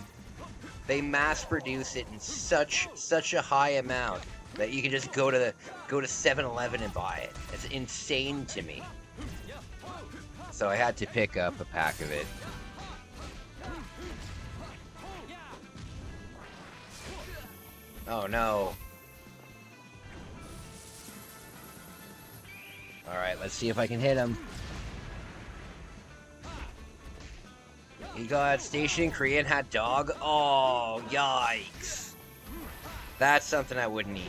A: They mass produce it in such a high amount that you can just go to 7-Eleven and buy it. It's insane to me. So I had to pick up a pack of it. Oh no. Alright, let's see if I can hit him. He got station Korean hot dog. Oh, yikes. That's something I wouldn't eat.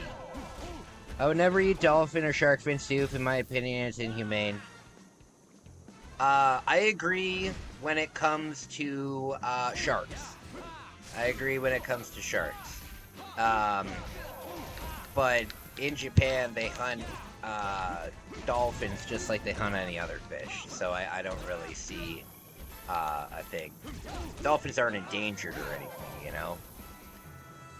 A: I would never eat dolphin or shark fin soup. In my opinion, it's inhumane. I agree when it comes to sharks. I agree when it comes to sharks. But in Japan, they hunt dolphins just like they hunt any other fish. So I don't really see a thing. Dolphins aren't endangered or anything, you know?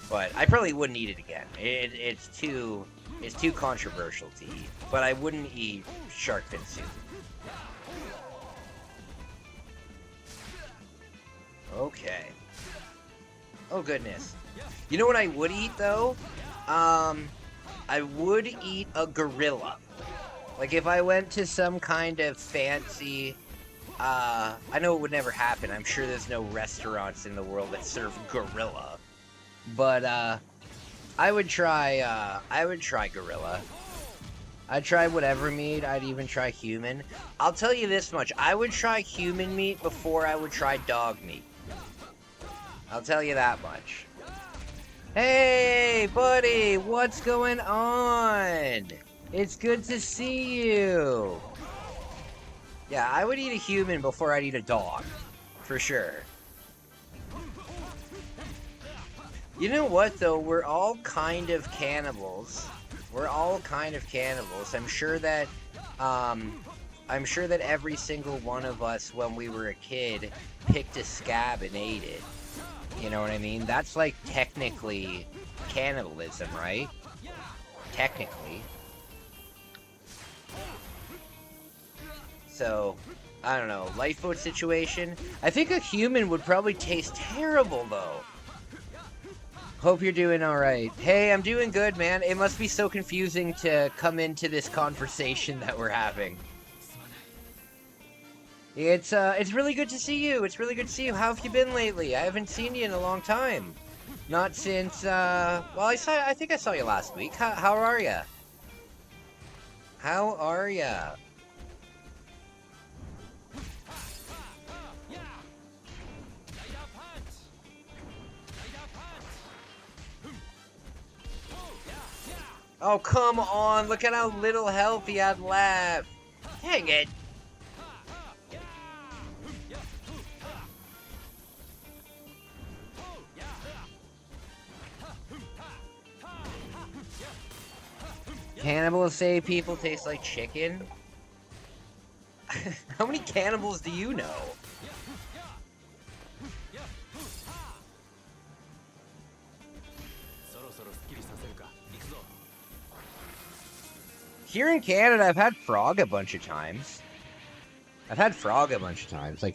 A: But I probably wouldn't eat it again. It's too controversial to eat. But I wouldn't eat shark fin soup. Okay. Oh goodness. You know what I would eat though? I would eat a gorilla. Like if I went to some kind of fancy, I know it would never happen. I'm sure there's no restaurants in the world that serve gorilla. But I would try gorilla. I'd try whatever meat. I'd even try human. I'll tell you this much. I would try human meat before I would try dog meat. I'll tell you that much. Hey, buddy, what's going on? It's good to see you. Yeah, I would eat a human before I'd eat a dog. For sure. You know what, though? We're all kind of cannibals. We're all kind of cannibals. I'm sure that every single one of us, when we were a kid, picked a scab and ate it. You know what I mean? That's like technically cannibalism, right? Technically. So, I don't know. Lifeboat situation? I think a human would probably taste terrible, though. Hope you're doing alright. Hey, I'm doing good, man. It must be so confusing to come into this conversation that we're having. It's really good to see you. It's really good to see you. How have you been lately? I haven't seen you in a long time. Not since, well, I think I saw you last week. How are ya? How are ya? Oh, come on. Look at how little health he had left. Dang it. Cannibals say people taste like chicken? How many cannibals do you know? Here in Canada, I've had frog a bunch of times. Like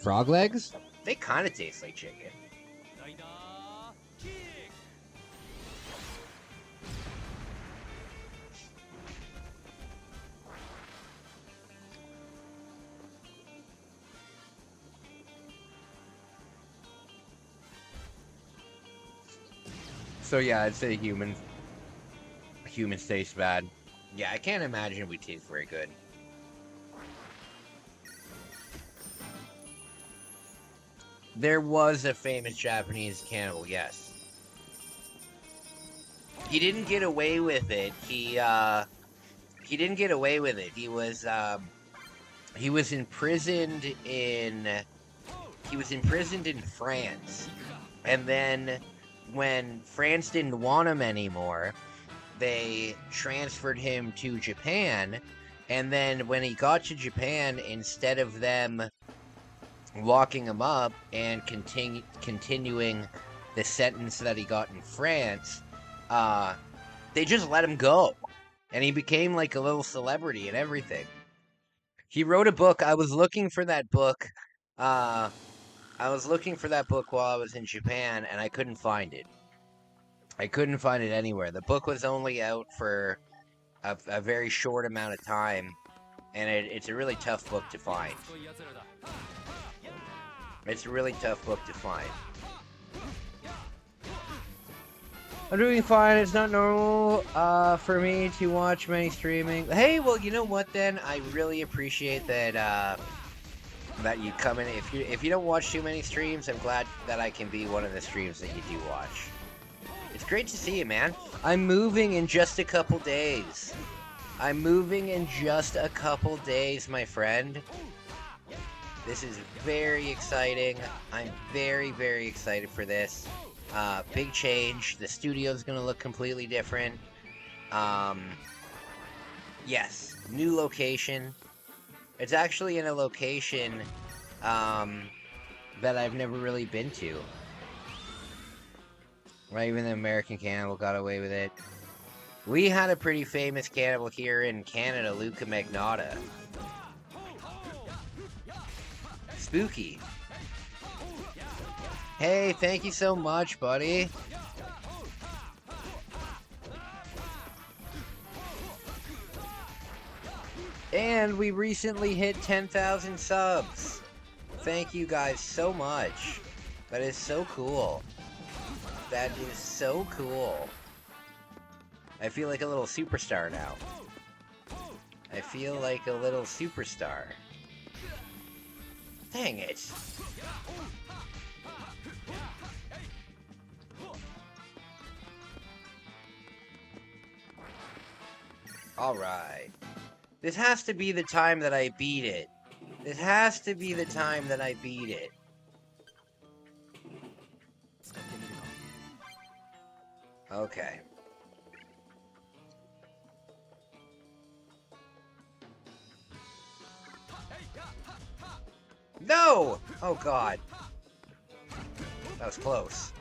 A: frog legs. They kind of taste like chicken. So yeah, I'd say humans taste bad. Yeah, I can't imagine we taste very good. There was a famous Japanese cannibal, yes. He didn't get away with it. He didn't get away with it. He was imprisoned in France. And then when France didn't want him anymore, they transferred him to Japan, and then when he got to Japan, instead of them locking him up and continuing the sentence that he got in France, they just let him go, and he became like a little celebrity and everything. He wrote a book. I was looking for that book. I was looking for that book while I was in Japan, and I couldn't find it. I couldn't find it anywhere. The book was only out for a very short amount of time, and it's a really tough book to find. It's a really tough book to find. I'm doing fine. It's not normal for me to watch many streaming. Hey, well, you know what then? I really appreciate that that you come in. If you don't watch too many streams, I'm glad that I can be one of the streams that you do watch. It's great to see you, man. I'm moving in just a couple days. I'm moving in just a couple days, my friend. This is very exciting. I'm very, very excited for this. Big change. The studio's gonna look completely different. Yes, new location. It's actually in a location that I've never really been to. Right, even the American cannibal got away with it. We had a pretty famous cannibal here in Canada, Luca Magnotta. Spooky. Hey, thank you so much, buddy. And we recently hit 10,000 subs. Thank you guys so much. That is so cool. That is so cool. I feel like a little superstar now. I feel like a little superstar. Dang it. Alright. This has to be the time that I beat it. This has to be the time that I beat it. Okay. No! Oh god. That was close.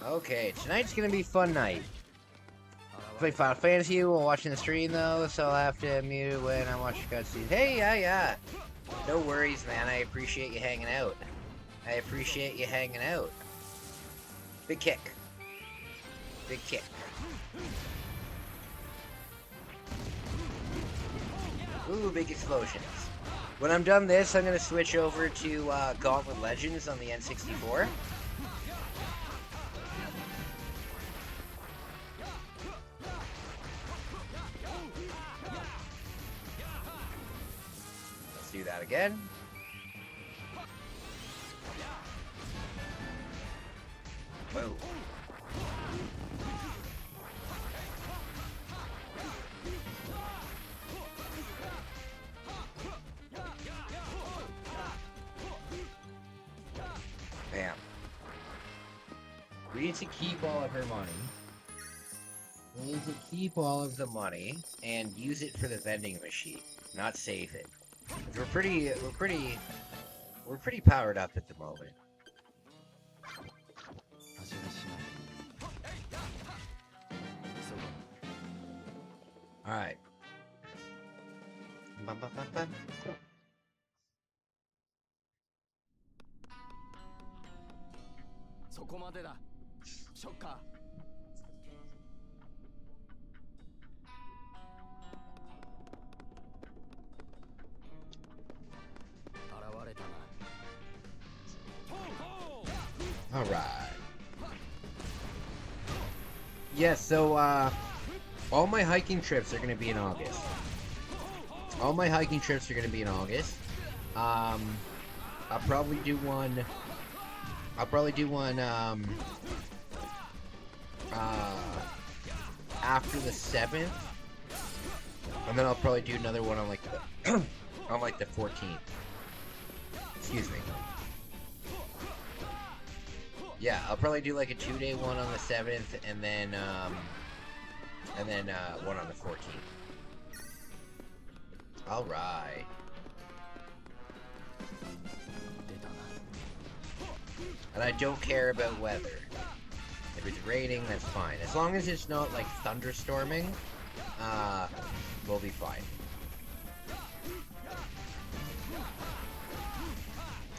A: Okay, tonight's gonna be fun night. Play Final Fantasy while watching the stream though, so I'll have to mute it when I watch cutscenes. Hey, yeah. No worries, man. I appreciate you hanging out. I appreciate you hanging out. Big kick. Big kick. Ooh, big explosions. When I'm done this, I'm gonna switch over to Gauntlet Legends on the N64. Let's do that again. Whoa. Bam. We need to keep all of her money. We need to keep all of the money and use it for the vending machine, not save it. We're pretty powered up at the moment. All right. All right. Yes, so all my hiking trips are going to be in August. All my hiking trips are going to be in August. I'll probably do one after the 7th. And then I'll probably do another one on like the On like the 14th. Excuse me. Yeah, I'll probably do like a 2-day one on the 7th, and then one on the 14th. All right. And I don't care about weather. If it's raining, that's fine. As long as it's not like thunderstorming, we'll be fine.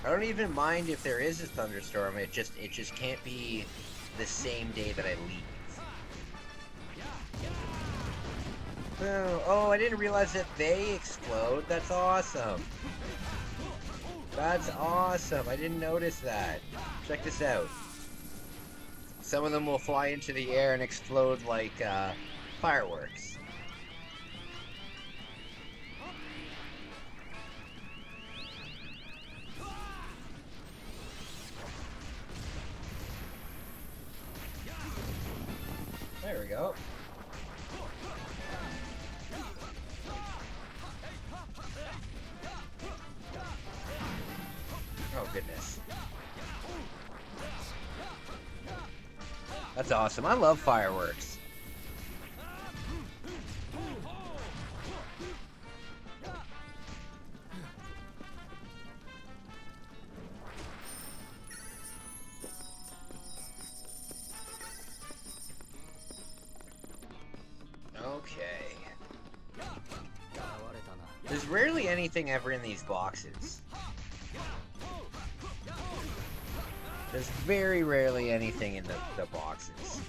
A: I don't even mind if there is a thunderstorm. It just can't be the same day that I leave. Oh, I didn't realize that they explode. That's awesome. That's awesome. I didn't notice that. Check this out. Some of them will fly into the air and explode like fireworks. There we go. Oh, goodness. That's awesome. I love fireworks. Okay. There's rarely anything ever in these boxes. There's very rarely anything in the boxes.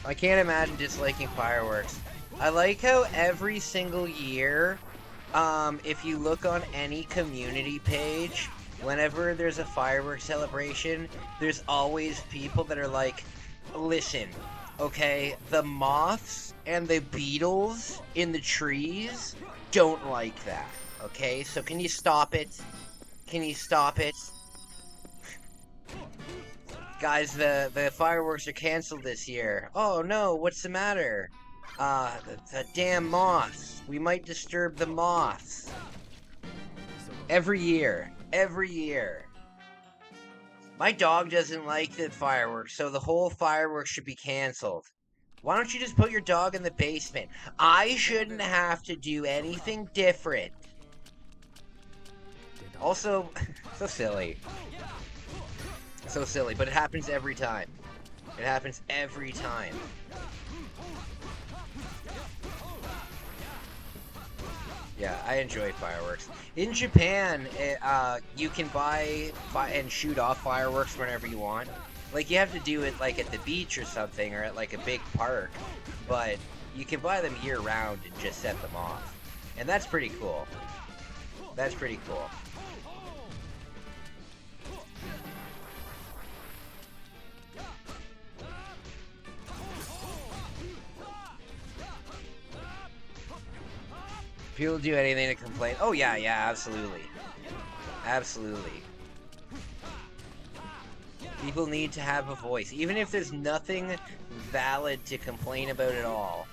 A: I can't imagine disliking fireworks. I like how every single year, if you look on any community page, whenever there's a fireworks celebration, there's always people that are like, listen, okay, the moths and the beetles in the trees don't like that, okay? So can you stop it? Can you stop it? Guys, the fireworks are canceled this year. Oh no, what's the matter? The damn moths. We might disturb the moths. Every year. Every year. My dog doesn't like the fireworks, so the whole fireworks should be canceled. Why don't you just put your dog in the basement? I shouldn't have to do anything different. Also, so silly. So silly, but it happens every time. It happens every time. Yeah, I enjoy fireworks. In Japan, you can buy and shoot off fireworks whenever you want. Like, you have to do it, like, at the beach or something, or at, like, a big park. But you can buy them year-round and just set them off. And that's pretty cool. That's pretty cool. People do anything to complain. Oh, yeah, absolutely. Absolutely. People need to have a voice. Even if there's nothing valid to complain about at all,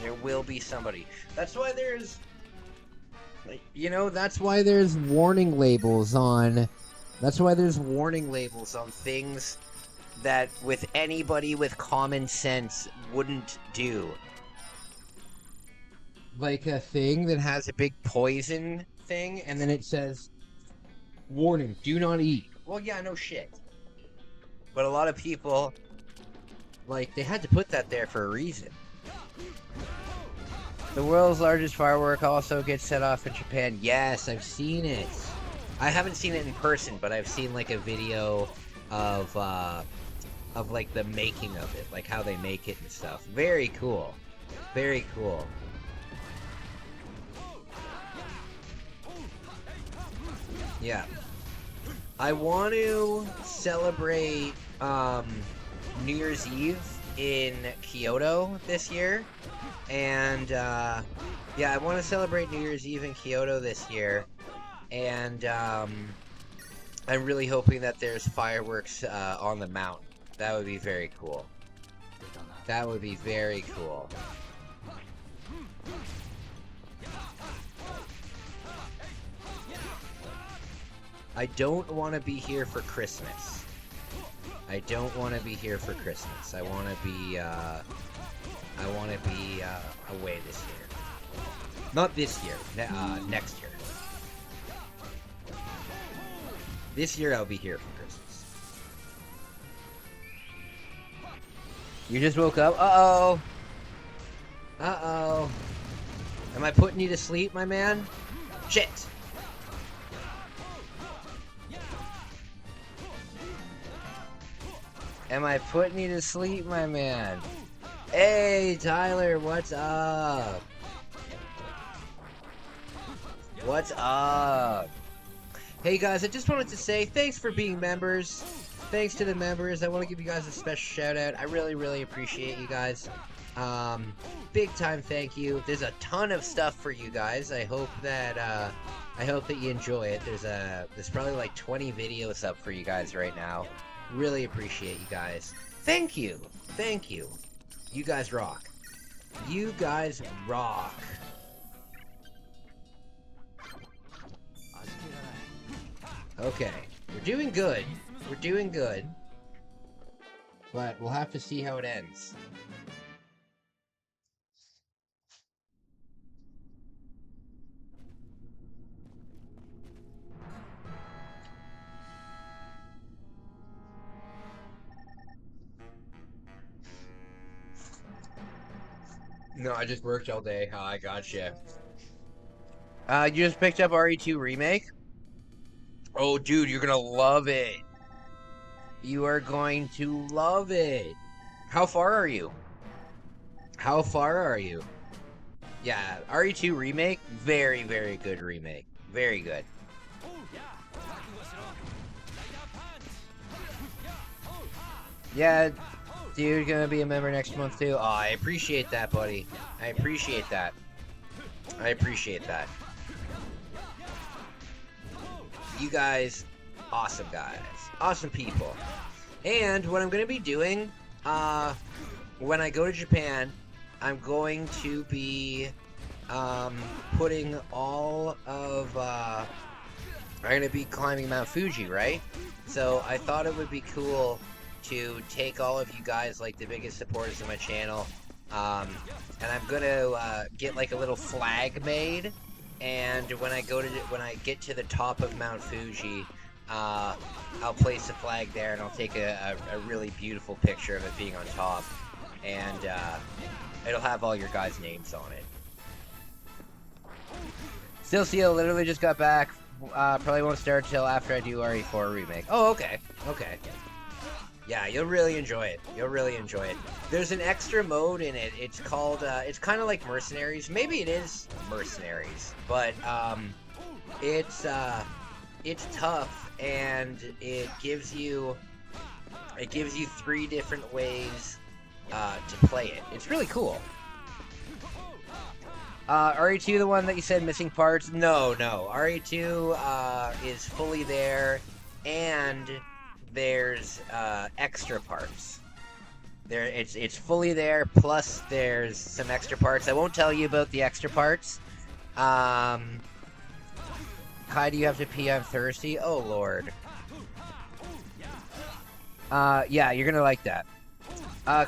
A: there will be somebody. That's why there's... You know, that's why there's warning labels on... That's why there's warning labels on things that with anybody with common sense wouldn't do. Like a thing that has a big poison thing, and then it says, warning, do not eat. Well, yeah, no shit. But a lot of people, like, they had to put that there for a reason. The world's largest firework also gets set off in Japan. Yes, I've seen it. I haven't seen it in person, but I've seen, like, a video of like, the making of it. Like, how they make it and stuff. Very cool. Very cool. Yeah. I want to celebrate New Year's Eve in Kyoto this year, and yeah, I want to celebrate New Year's Eve in Kyoto this year, and I'm really hoping that there's fireworks on the mountain. That would be very cool. That would be very cool. I don't want to be here for Christmas. I don't want to be here for Christmas. I want to be away this year. Not this year. Next year. This year I'll be here for Christmas. You just woke up? Uh-oh. Uh-oh. Am I putting you to sleep, my man? Shit. Am I putting you to sleep, my man? Hey, Tyler, what's up? What's up? Hey, guys, I just wanted to say thanks for being members. Thanks to the members. I want to give you guys a special shout-out. I really, really appreciate you guys. Big time thank you. There's a ton of stuff for you guys. I hope that you enjoy it. There's probably like 20 videos up for you guys right now. Really appreciate you guys. Thank you. Thank you. You guys rock. You guys rock. Okay. We're doing good. We're doing good. But we'll have to see how it ends. No, I just worked all day. Oh, I gotcha. You just picked up RE2 Remake? Oh, dude, you're gonna love it. You are going to love it. How far are you? How far are you? Yeah, RE2 Remake, very, very good remake. Very good. Yeah, dude, gonna be a member next month too. Oh, I appreciate that, buddy. I appreciate that. I appreciate that. You guys, awesome guys. Awesome people. And what I'm gonna be doing, when I go to Japan, I'm going to be, putting all of, I'm gonna be climbing Mount Fuji, right? So I thought it would be cool to take all of you guys, like the biggest supporters of my channel, and I'm gonna get like a little flag made, and when I get to the top of Mount Fuji, I'll place a flag there, and I'll take a really beautiful picture of it being on top, and it'll have all your guys' names on it. Still Seal literally just got back. Probably won't start till after I do RE4 Remake. Oh, okay. Okay. Yeah, you'll really enjoy it. You'll really enjoy it. There's an extra mode in it. It's called, it's kind of like Mercenaries. Maybe it is Mercenaries, but, it's tough, and it gives you 3 different ways, to play it. It's really cool. RE2, the one that you said missing parts? No. RE2, is fully there, and there's extra parts. It's fully there, plus there's some extra parts. I won't tell you about the extra parts. Kai, do you have to pee? I'm thirsty. Oh lord. Yeah, you're gonna like that.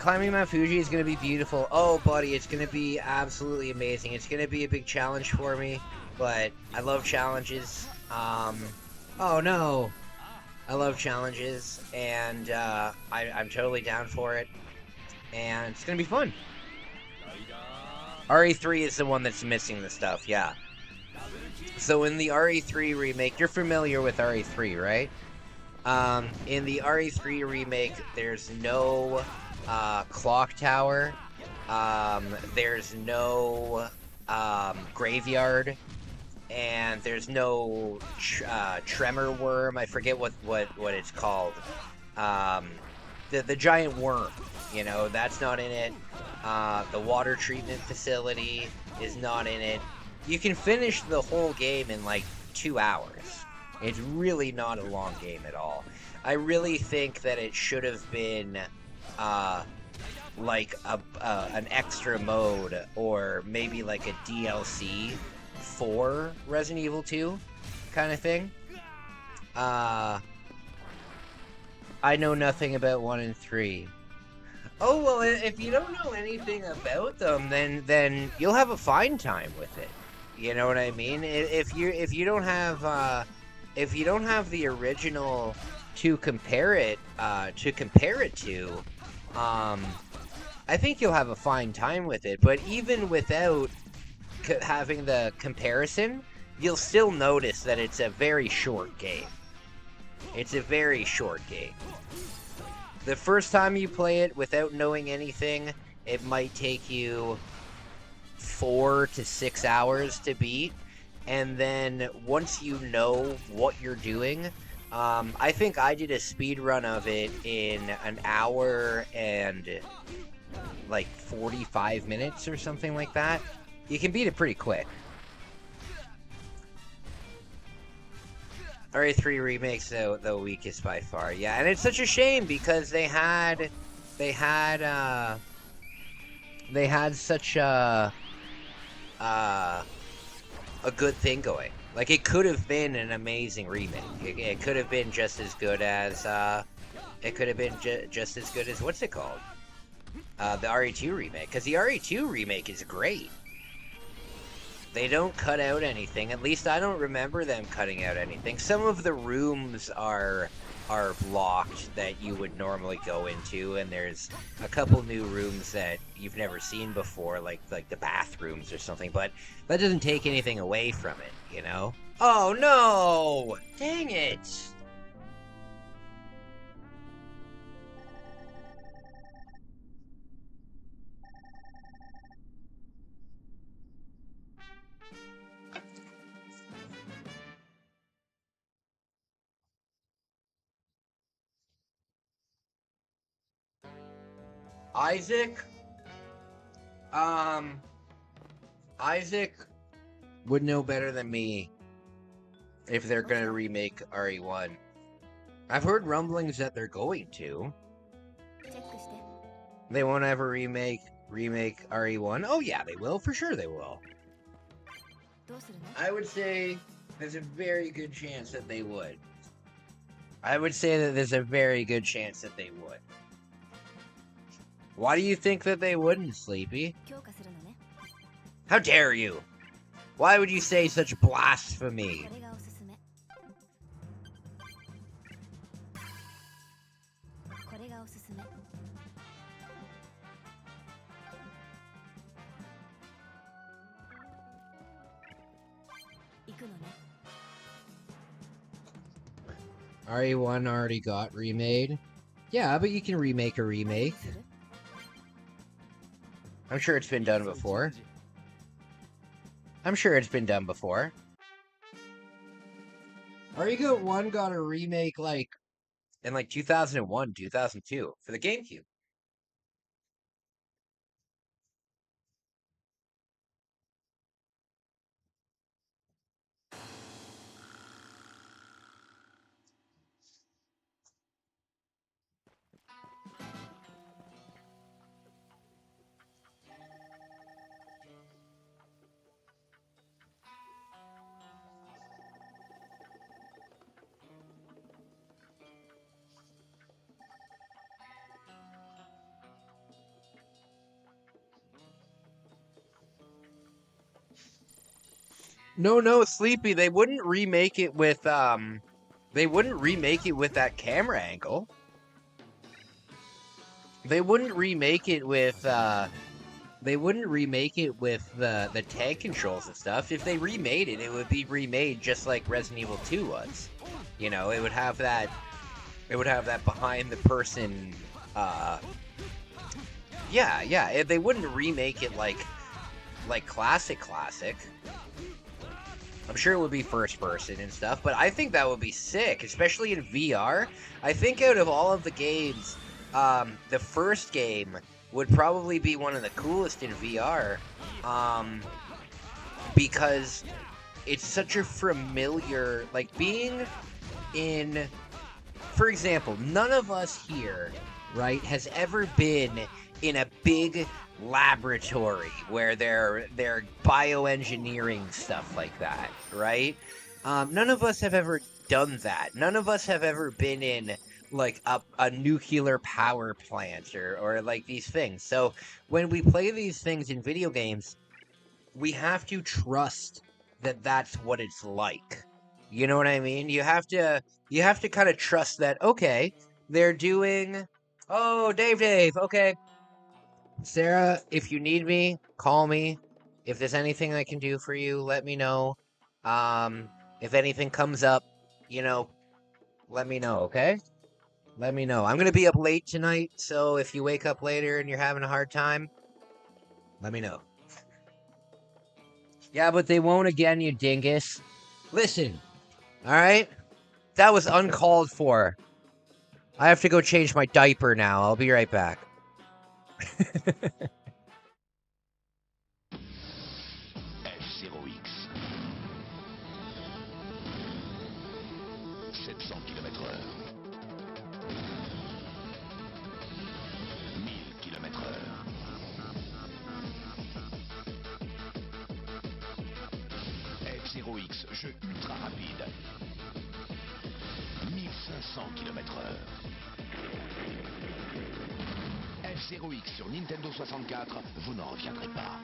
A: Climbing Mount Fuji is gonna be beautiful. Oh buddy, it's gonna be absolutely amazing. It's gonna be a big challenge for me, but I love challenges. Oh no. I love challenges, and I'm totally down for it, and it's gonna be fun. RE3 is the one that's missing the stuff, yeah. So in the RE3 remake, you're familiar with RE3, right? In the RE3 remake, there's no clock tower, there's no graveyard, and there's no tremor worm. I forget what it's called. the giant worm, you know, that's not in it. The water treatment facility is not in it. You can finish the whole game in like 2 hours. It's really not a long game at all. I really think that it should have been like an extra mode, or maybe like a DLC for Resident Evil 2 kind of thing. I know nothing about 1 and 3. Oh, well, if you don't know anything about them, then you'll have a fine time with it. You know what I mean? If you don't have the original to compare it to, I think you'll have a fine time with it. But even without having the comparison, you'll still notice that it's a very short game. It's a very short game. The first time you play it without knowing anything, it might take you 4 to 6 hours to beat. And then once you know what you're doing, I think I did a speed run of it in an hour and like 45 minutes or something like that. You can beat it pretty quick. RE3 remakes the weakest by far. Yeah, and it's such a shame because they had such a good thing going. Like, it could have been an amazing remake. It could have been just as good as just as good as what's it called? The RE2 remake, because the RE2 remake is great. They don't cut out anything. At least I don't remember them cutting out anything. Some of the rooms are blocked that you would normally go into, and there's a couple new rooms that you've never seen before, like the bathrooms or something, but that doesn't take anything away from it, you know? Oh no! Dang it! Isaac? Isaac would know better than me if they're gonna remake RE1. I've heard rumblings that they're going to. They won't ever remake RE1? Oh yeah, they will. For sure they will. I would say there's a very good chance that they would. I would say that there's a very good chance that they would. Why do you think that they wouldn't, Sleepy? How dare you? Why would you say such blasphemy? RE1 already got remade. Yeah, but you can remake a remake. I'm sure it's been done before. I'm sure it's been done before. RE1 got a remake like in like 2001, 2002 for the GameCube. No, Sleepy, they wouldn't remake it with that camera angle. They wouldn't remake it with the tag controls and stuff. If they remade it, it would be remade just like Resident Evil 2 was. You know, it would have that behind the person yeah, they wouldn't remake it like classic. I'm sure it would be first person and stuff, but I think that would be sick, especially in VR. I think out of all of the games the first game would probably be one of the coolest in VR, because it's such a familiar, like being in, for example, none of us here, right, has ever been in a big laboratory where they're bioengineering stuff like that, right? None of us have ever done that. None of us have ever been in like a nuclear power plant or like these things. So when we play these things in video games, we have to trust that that's what it's like. You know what I mean? You have to kind of trust that, okay, they're doing, oh, Dave, okay. Sarah, if you need me, call me. If there's anything I can do for you, let me know. If anything comes up, you know, let me know, okay? Let me know. I'm going to be up late tonight, so if you wake up later and you're having a hard time, let me know. Yeah, but they won't again, you dingus. Listen, alright? That was uncalled for. I have to go change my diaper now. I'll be right back.
I: F0X. 700 km/h. 1000 km/h. F0X, jeu ultra rapide. 1500 km/h. F0X sur Nintendo 64, vous n'en reviendrez pas.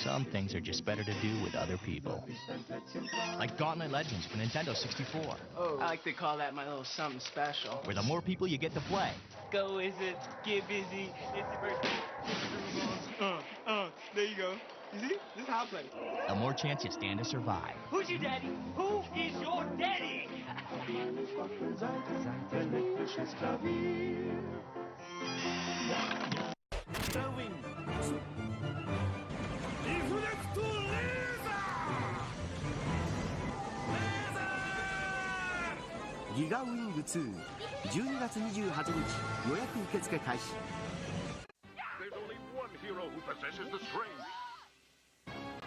C: Some things are just better to do with other people. Like Gauntlet Legends for Nintendo 64.
M: Oh, I like to call that my little something special.
C: Where the more people you get to play.
D: Go Wizards, get busy, it's your birthday. There you go. You see? This is how I play.
C: The more chance you stand to survive.
D: Who's your daddy? Who is your daddy?
E: Giga Wing 2 12月28日予約受付開始
B: There's only one hero who possesses the strength,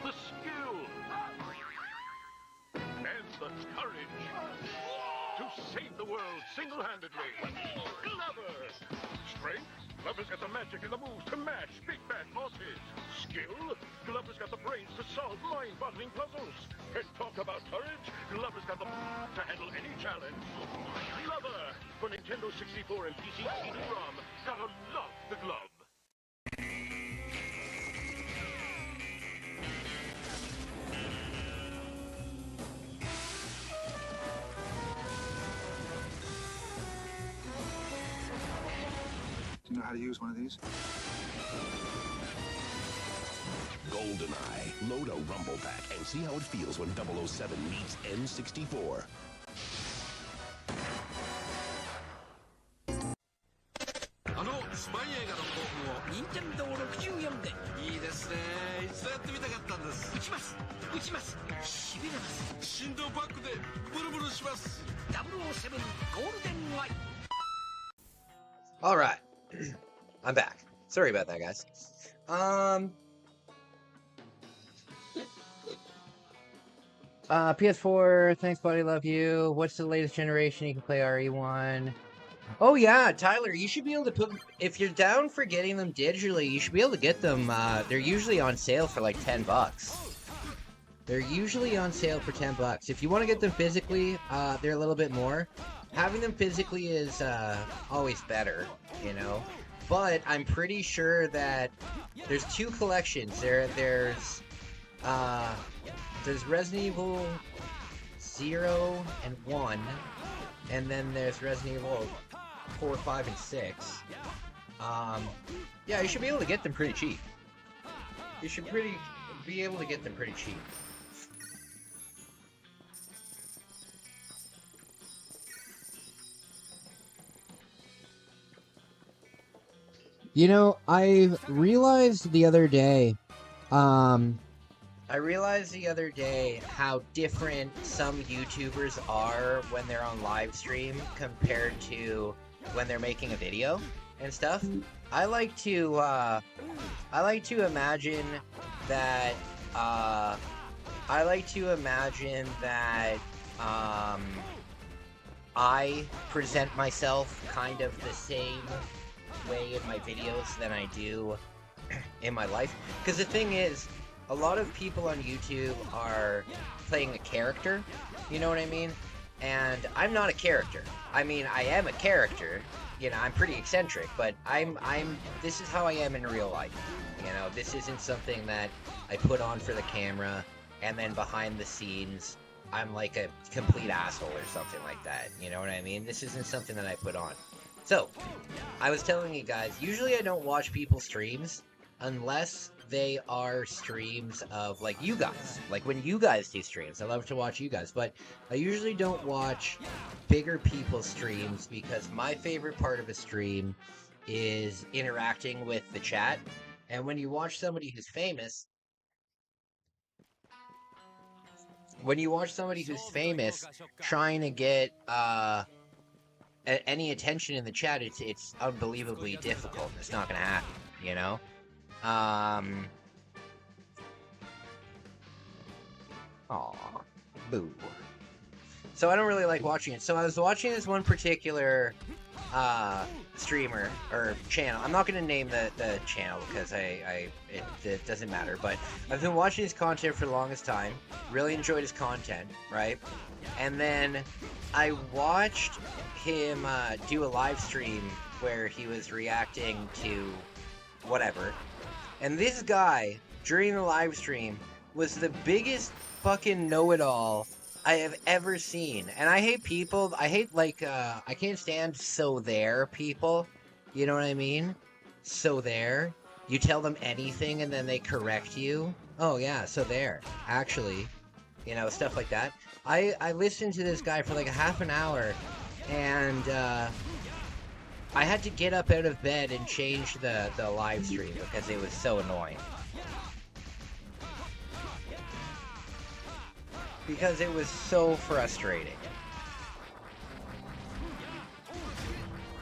B: the skill, and the courage to save the world single-handedly. Glover! Strength? Glover's got the magic and the moves to match big bad bosses. Skill? Glover's got the brains to solve mind-boggling puzzles. And talk about courage? Glover's got the to handle any challenge. Glover! For Nintendo 64 and PC CD-ROM, gotta love the glove.
H: Do you know how to use one of these?
I: GoldenEye. Load a Rumble Pack and see how it feels when 007 meets N64.
F: スパイ映画の興奮を任天堂64でいいですね。一度やってみたかったんです。撃ちますしびれます。振動バックでブルブルします。007ゴールデンアイ。
A: Alright. I'm back. Sorry about that, guys. PS4, thanks buddy, love you. What's the latest generation you can play RE1? Oh yeah, Tyler, you should be able to put, if you're down for getting them digitally, you should be able to get them, they're usually on sale for like $10. They're usually on sale for $10. If you want to get them physically, they're a little bit more. Having them physically is always better, you know? But I'm pretty sure that there's two collections. There's Resident Evil 0 and 1, and then there's Resident Evil 4, 5, and 6. Yeah, you should be able to get them pretty cheap. You should be able to get them pretty cheap.
N: You know, I realized the other day,
A: how different some YouTubers are when they're on live stream compared to when they're making a video and stuff. I like to imagine that I present myself kind of the same way in my videos than I do in my life. Because the thing is, a lot of people on YouTube are playing a character, you know what I mean? And I'm not a character. I mean, I am a character, you know, I'm pretty eccentric, but this is how I am in real life. You know, this isn't something that I put on for the camera, and then behind the scenes, I'm like a complete asshole or something like that, you know what I mean? This isn't something that I put on. So, I was telling you guys, usually I don't watch people's streams unless they are streams of, like, you guys. Like, when you guys do streams, I love to watch you guys, but I usually don't watch bigger people's streams because my favorite part of a stream is interacting with the chat. And when you watch somebody who's famous, trying to get, any attention in the chat, it's unbelievably difficult. It's not gonna happen, you know? Aw, boo. So I don't really like watching it. So I was watching this one particular streamer or channel. I'm not gonna name the channel because it doesn't matter. But I've been watching his content for the longest time. Really enjoyed his content, right? And then I watched him do a live stream where he was reacting to whatever. And this guy, during the live stream, was the biggest fucking know-it-all I have ever seen. And I hate people, I can't stand so there people. You know what I mean? So there. You tell them anything and then they correct you. Oh yeah, so there. Actually. You know, stuff like that. I listened to this guy for like a half an hour, and I had to get up out of bed and change the live stream because it was so annoying. Because it was so frustrating.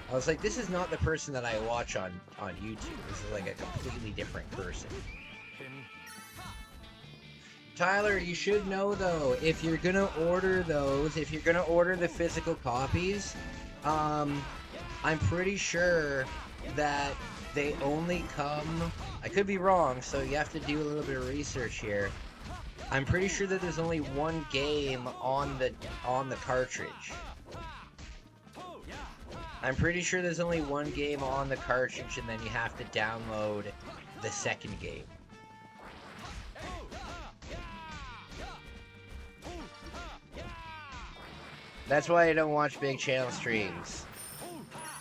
A: I was like, this is not the person that I watch on YouTube. This is like a completely different person. Tyler, you should know though, if you're gonna order those, if you're gonna order the physical copies, I'm pretty sure that they only come, I could be wrong, so you have to do a little bit of research here. I'm pretty sure that there's only one game on the cartridge. I'm pretty sure there's only one game on the cartridge, and then you have to download the second game. That's why I don't watch big channel streams.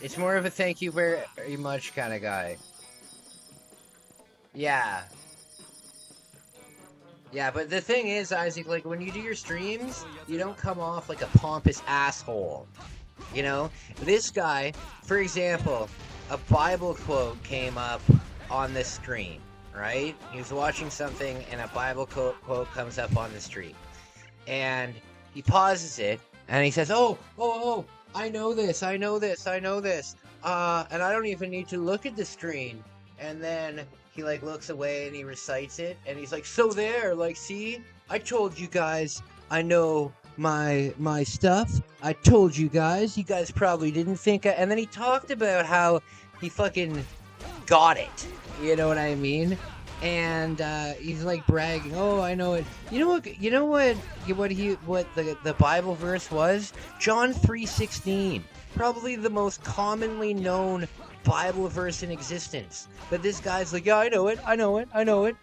A: It's more of a thank you very much kind of guy. Yeah. Yeah, but the thing is, Isaac, like, when you do your streams, you don't come off like a pompous asshole. You know? This guy, for example, a Bible quote came up on the screen, right? He was watching something, and a Bible quote comes up on the stream. And he pauses it, and he says, oh, I know this. And I don't even need to look at the screen. And then he, like, looks away and he recites it. And he's like, so there, like, see? I told you guys I know my stuff. I told you guys. You guys probably didn't think And then he talked about how he fucking got it. You know what I mean? And he's like bragging, oh, I know it. You know what the Bible verse was? John 3:16. Probably the most commonly known Bible verse in existence. But this guy's like, yeah, I know it.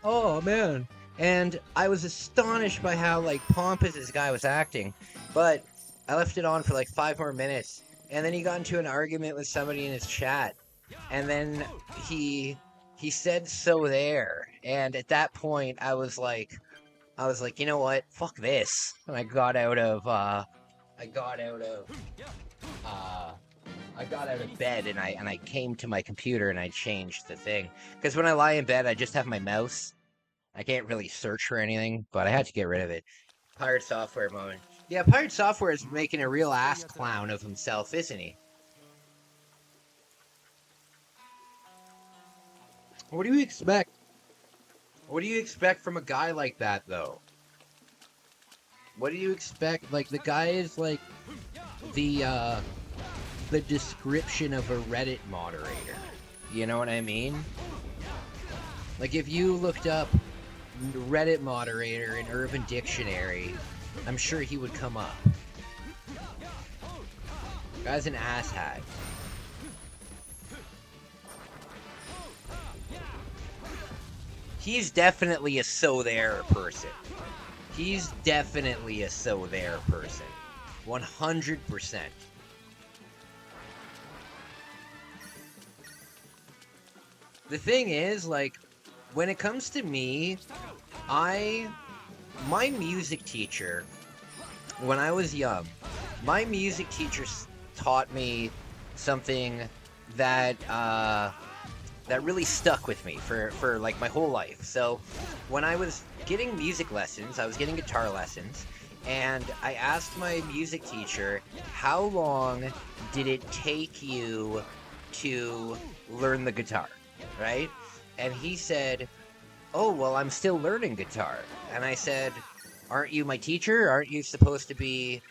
A: Oh man. And I was astonished by how, like, pompous this guy was acting. But I left it on for, like, 5 more minutes. And then he got into an argument with somebody in his chat. And then he said so there. And at that point, I was like, you know what? Fuck this. And I got out of bed and I came to my computer and I changed the thing. Because when I lie in bed, I just have my mouse. I can't really search for anything, but I had to get rid of it. Pirate Software moment. Yeah, Pirate Software is making a real ass clown of himself, isn't he? What do you expect? What do you expect from a guy like that, though? What do you expect? Like, the guy is like the description of a Reddit moderator. You know what I mean? Like, if you looked up Reddit moderator in Urban Dictionary, I'm sure he would come up. Guy's an asshat. He's definitely a so there person. He's definitely a so there person. 100%. The thing is, like, when it comes to me, my music teacher, when I was young, my music teacher taught me something that that really stuck with me for like my whole life. So when I was getting music lessons, I was getting guitar lessons, and I asked my music teacher, how long did it take you to learn the guitar, right? And he said, oh, well, I'm still learning guitar. And I said, aren't you my teacher? Aren't you supposed to be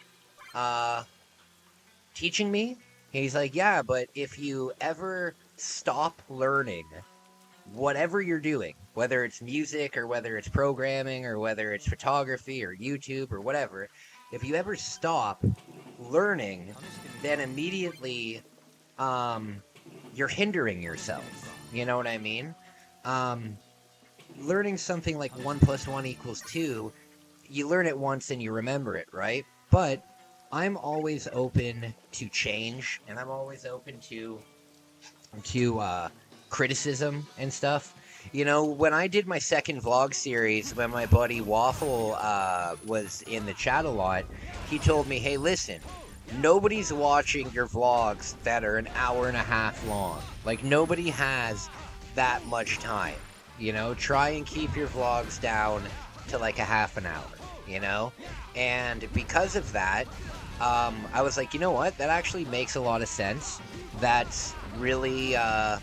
A: teaching me? And he's like, yeah, but if you ever stop learning whatever you're doing, whether it's music or whether it's programming or whether it's photography or YouTube or whatever, if you ever stop learning, then immediately you're hindering yourself. You know what I mean? Learning something like 1 + 1 = 2, you learn it once and you remember it, right? But I'm always open to change, and I'm always open to criticism and stuff. You know, when I did my second vlog series, when my buddy Waffle was in the chat a lot, he told me, hey, listen, nobody's watching your vlogs that are an hour and a half long. Like, nobody has that much time. You know, try and keep your vlogs down to like a half an hour, you know? And because of that, I was like, you know what? That actually makes a lot of sense. That's really, I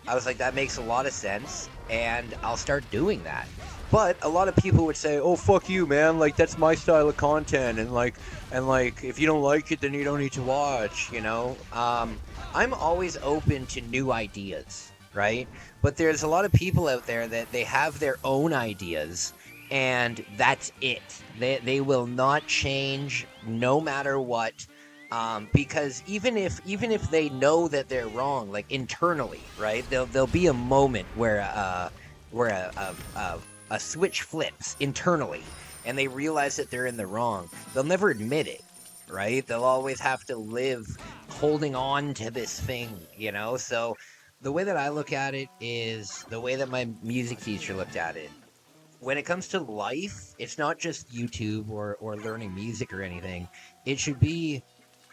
A: was like, that makes a lot of sense, and I'll start doing that. But a lot of people would say, oh, fuck you, man, like, that's my style of content, and like, if you don't like it, then you don't need to watch, you know? I'm always open to new ideas, right? But there's a lot of people out there that they have their own ideas, and that's it. They will not change no matter what. Because even if they know that they're wrong, like internally, right? There'll be a moment where a switch flips internally, and they realize that they're in the wrong. They'll never admit it, right? They'll always have to live holding on to this thing, you know? So the way that I look at it is the way that my music teacher looked at it. When it comes to life, it's not just YouTube or learning music or anything. It should be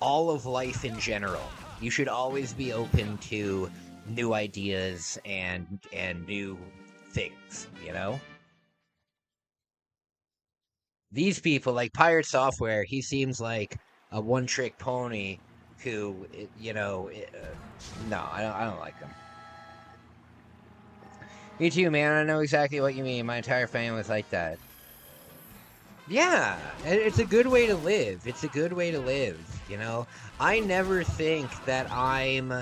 A: all of life in general. You should always be open to new ideas and new things, you know? These people, like Pirate Software, he seems like a one-trick pony who, you know, no, I don't like him. Me too, man. I know exactly what you mean. My entire family was like that. Yeah, it's a good way to live. It's a good way to live, you know? I never think that I'm,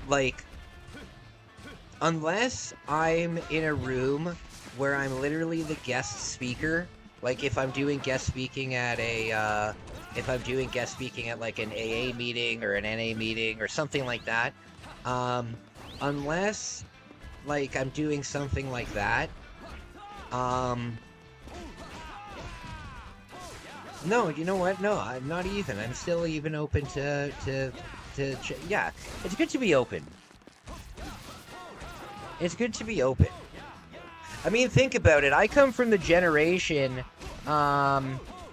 A: like, unless I'm in a room where I'm literally the guest speaker, like if I'm doing guest speaking at like an AA meeting or an NA meeting or something like that, unless like I'm doing something like that. No, you know what? No, I'm not even. I'm still even open to yeah, it's good to be open. It's good to be open. I mean, think about it. I come from the generation,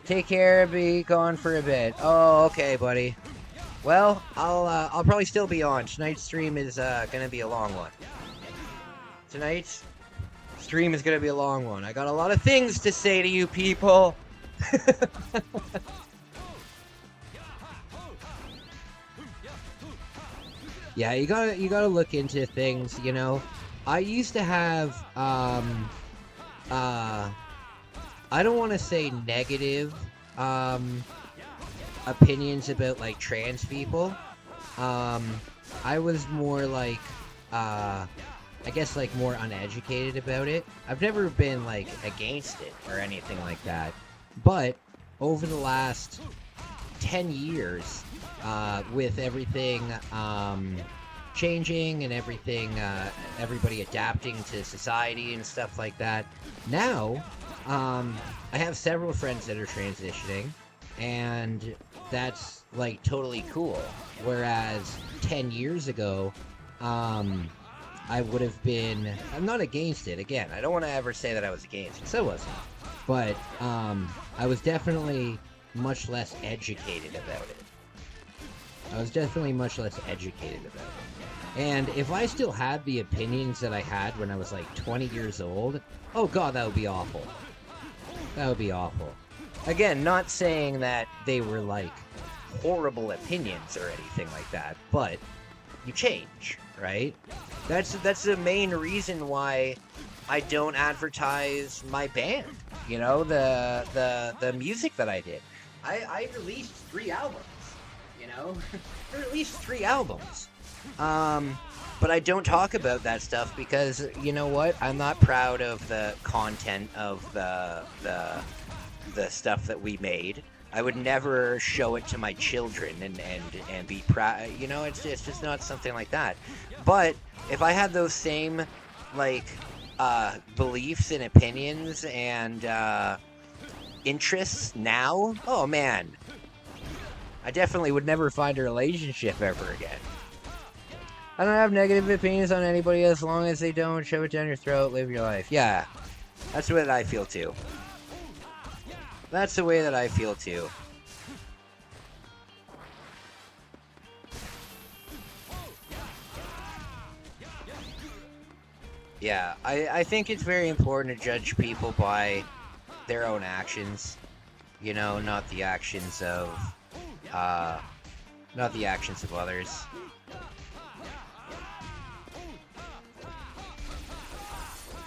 A: take care, be gone for a bit. Oh, okay, buddy. Well, I'll probably still be on. Tonight's stream is gonna be a long one. Tonight's stream is gonna be a long one. I got a lot of things to say to you people. Yeah, you gotta look into things, you know. I used to have I don't want to say negative opinions about like trans people. I was more like I guess like more uneducated about it. I've never been like against it or anything like that. But over the last 10 years, with everything changing and everything, everybody adapting to society and stuff like that, now I have several friends that are transitioning, and that's like totally cool. Whereas 10 years ago, I would have been, I'm not against it. Again, I don't want to ever say that I was against it, because I wasn't. But I was definitely much less educated about it. I was definitely much less educated about it. And if I still had the opinions that I had when I was like 20 years old, oh god, that would be awful. That would be awful. Again, not saying that they were like horrible opinions or anything like that, but you change, right? That's the main reason why I don't advertise my band. You know, the music that I did. I released 3 albums. You know, I released 3 albums. But I don't talk about that stuff because, you know what? I'm not proud of the content of the stuff that we made. I would never show it to my children and be proud. You know, it's just not something like that. But if I had those same, like, beliefs and opinions and interests now, oh man, I definitely would never find a relationship ever again. I don't have negative opinions on anybody as long as they don't shove it down your throat, live your life. Yeah, that's the way that I feel too. That's the way that I feel too. Yeah, I think it's very important to judge people by their own actions. You know, not the actions of others.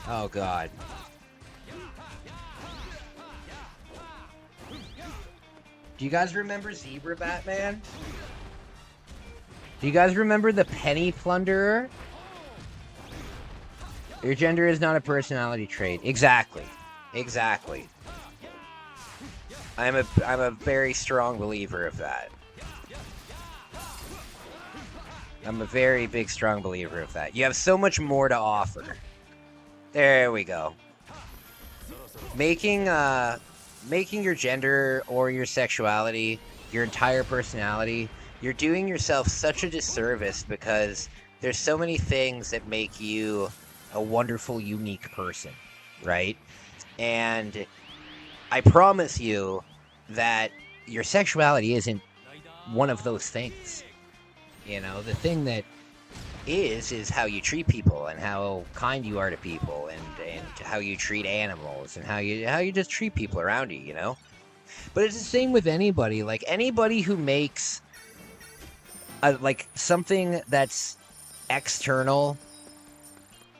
A: Oh god. Do you guys remember Zebra Batman? Do you guys remember the Penny Plunderer? Your gender is not a personality trait. Exactly. Exactly. I'm a very strong believer of that. I'm a very big, strong believer of that. You have so much more to offer. There we go. Making your gender or your sexuality your entire personality, you're doing yourself such a disservice because there's so many things that make you a wonderful, unique person, right? And I promise you that your sexuality isn't one of those things. You know, the thing that is how you treat people and how kind you are to people and how you treat animals and how you just treat people around you, you know? But it's the same with anybody. Like, anybody who makes like something that's external,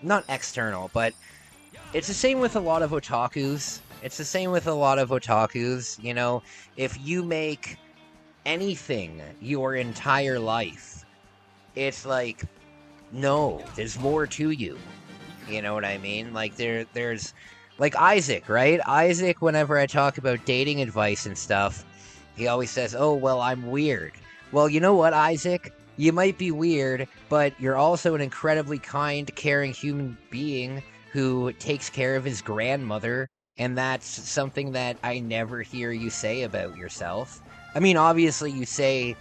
A: not external, but it's the same with a lot of otakus. It's the same with a lot of otakus, you know? If you make anything your entire life, it's like, no, there's more to you. You know what I mean? Like, there's like Isaac, right? Isaac, whenever I talk about dating advice and stuff, he always says, oh, well, I'm weird. Well, you know what, Isaac? You might be weird, but you're also an incredibly kind, caring human being who takes care of his grandmother, and that's something that I never hear you say about yourself. I mean, obviously, you say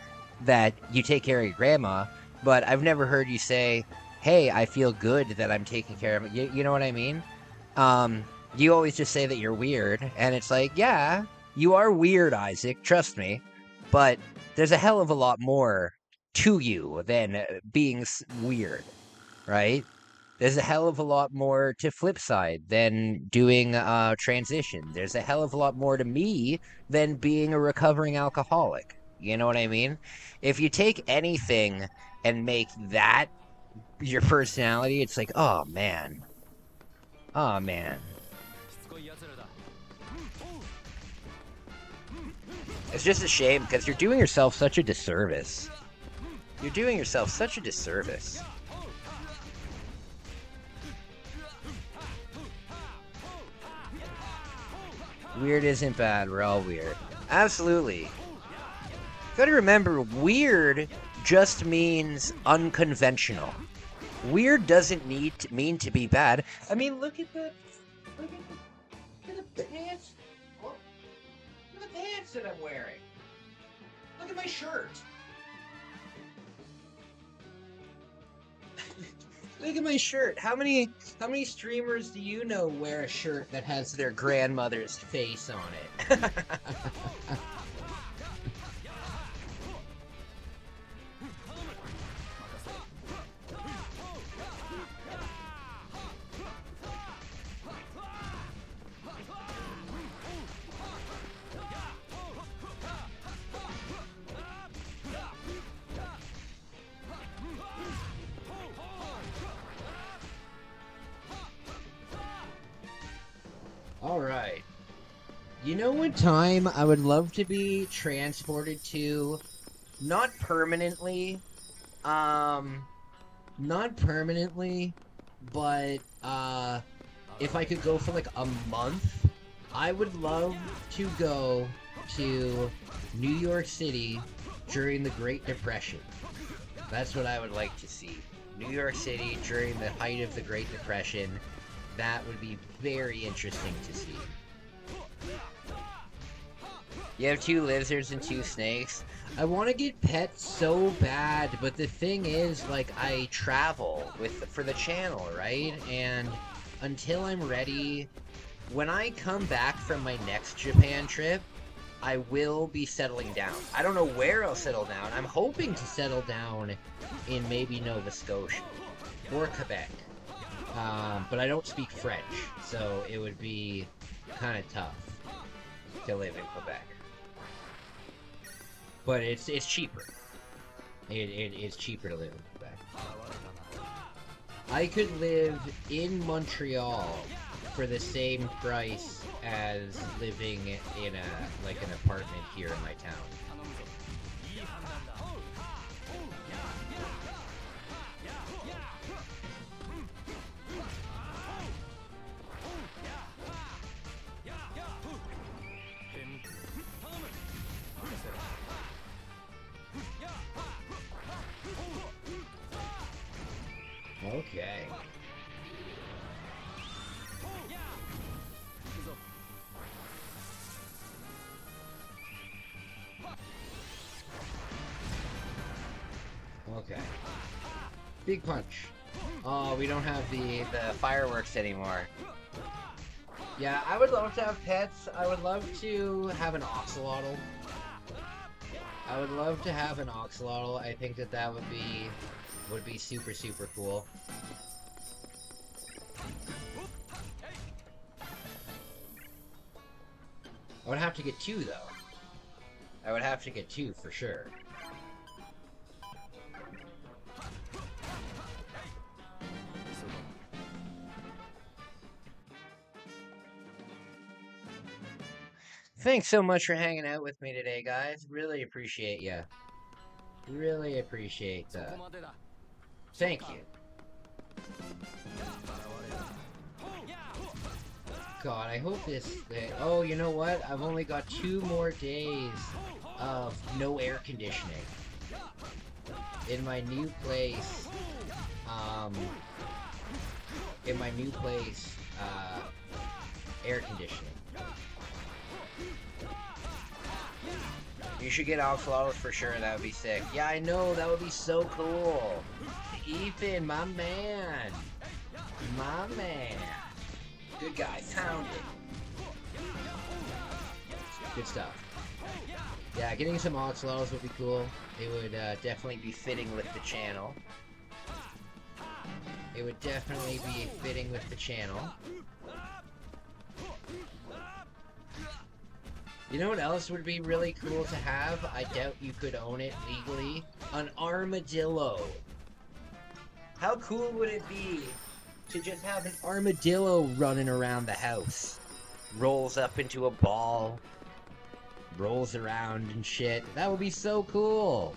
A: that you take care of your grandma, but I've never heard you say, hey, I feel good that I'm taking care of it. You know what I mean? You always just say that you're weird, and it's like, yeah, you are weird, Isaac, trust me, but there's a hell of a lot more to you than being weird, right? There's a hell of a lot more to Flipside than doing transition. There's a hell of a lot more to me than being a recovering alcoholic. You know what I mean? If you take anything and make that your personality, it's like, oh man. Oh man. It's just a shame because you're doing yourself such a disservice. You're doing yourself such a disservice. Weird isn't bad, we're all weird. Absolutely. Gotta remember, weird just means unconventional. Weird doesn't mean to be bad. I mean, look at the pants. Look at the pants that I'm wearing. Look at my shirt. Look at my shirt. How many streamers do you know wear a shirt that has their grandmother's face on it? Alright. You know what time I would love to be transported to? Not permanently. Not permanently, but, if I could go for like a month, I would love to go to New York City during the Great Depression. That's what I would like to see. New York City during the height of the Great Depression. That would be very interesting to see. You have 2 lizards and 2 snakes. I want to get pets so bad, but the thing is, like, I travel for the channel, right? And until I'm ready, when I come back from my next Japan trip, I will be settling down. I don't know where I'll settle down. I'm hoping to settle down in maybe Nova Scotia or Quebec. But I don't speak French, so it would be kind of tough to live in Quebec. But it's cheaper. It's cheaper to live in Quebec. I could live in Montreal for the same price as living in an apartment here in my town. Okay. Okay. Big punch. Oh, we don't have the fireworks anymore. Yeah, I would love to have pets. I would love to have an oxalotl. I would love to have an oxalotl. I think that would be super, super cool. I would have to get 2, though. I would have to get 2 for sure. Thanks so much for hanging out with me today, guys. Really appreciate ya. Really appreciate that. Thank you. God, I hope this... Oh, you know what? I've only got 2 more days of no air conditioning. in my new place, air conditioning. You should get Oxlawless for sure, that would be sick. Yeah, I know, that would be so cool. Ethan, my man. My man. Good guy, found it. Good stuff. Yeah, getting some Oxlawless would be cool. It would definitely be fitting with the channel. It would definitely be fitting with the channel. You know what else would be really cool to have? I doubt you could own it legally. An armadillo. How cool would it be to just have an armadillo running around the house? Rolls up into a ball. Rolls around and shit. That would be so cool.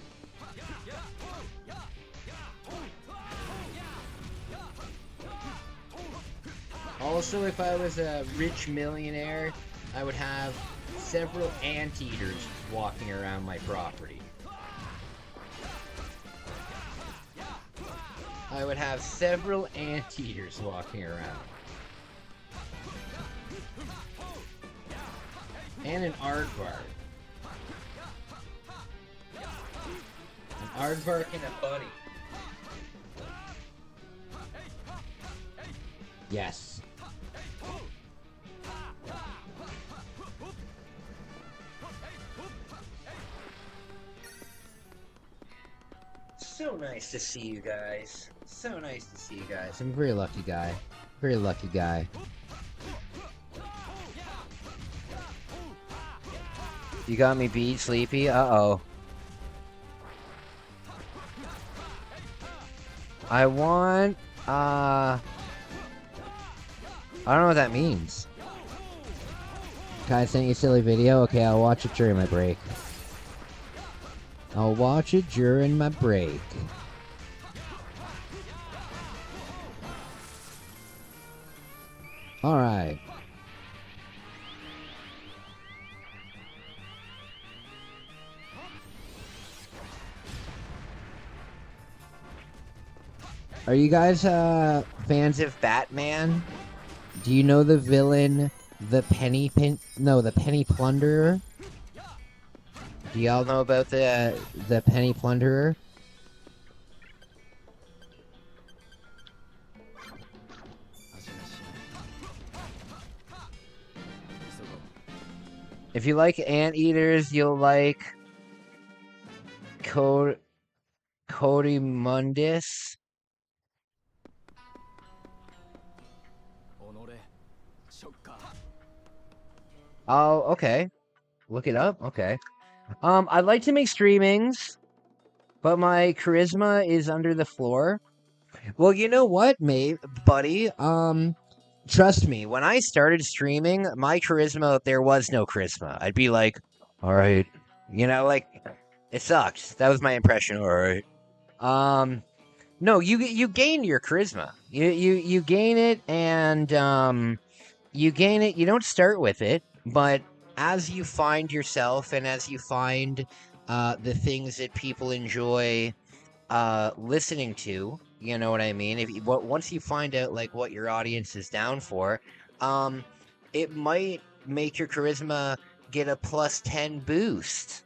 A: Also, if I was a rich millionaire, I would have several anteaters walking around my property. I would have several anteaters walking around. And an aardvark. An aardvark and a buddy. Yes. So nice to see you guys. So nice to see you guys. I'm a very lucky guy. Very lucky guy. You got me beat, Sleepy? Uh-oh. I want, I don't know what that means. Kai sent you a silly video? Okay, I'll watch it during my break. I'll watch it during my break. Alright. Are you guys fans of Batman? Do you know the villain, the Penny Plunderer? Do y'all know about the Penny Plunderer? If you like anteaters, you'll like Codimundus. Oh, okay. Look it up? Okay. I'd like to make streamings, but my charisma is under the floor. Well, you know what, mate, buddy? Trust me, when I started streaming, my charisma, there was no charisma. I'd be like, alright. You know, like, it sucked. That was my impression, alright. No, you gain your charisma. You gain it, and, you gain it, you don't start with it, but as you find yourself and as you find the things that people enjoy listening to, you know what I mean? Once you find out like what your audience is down for, it might make your charisma get a +10 boost.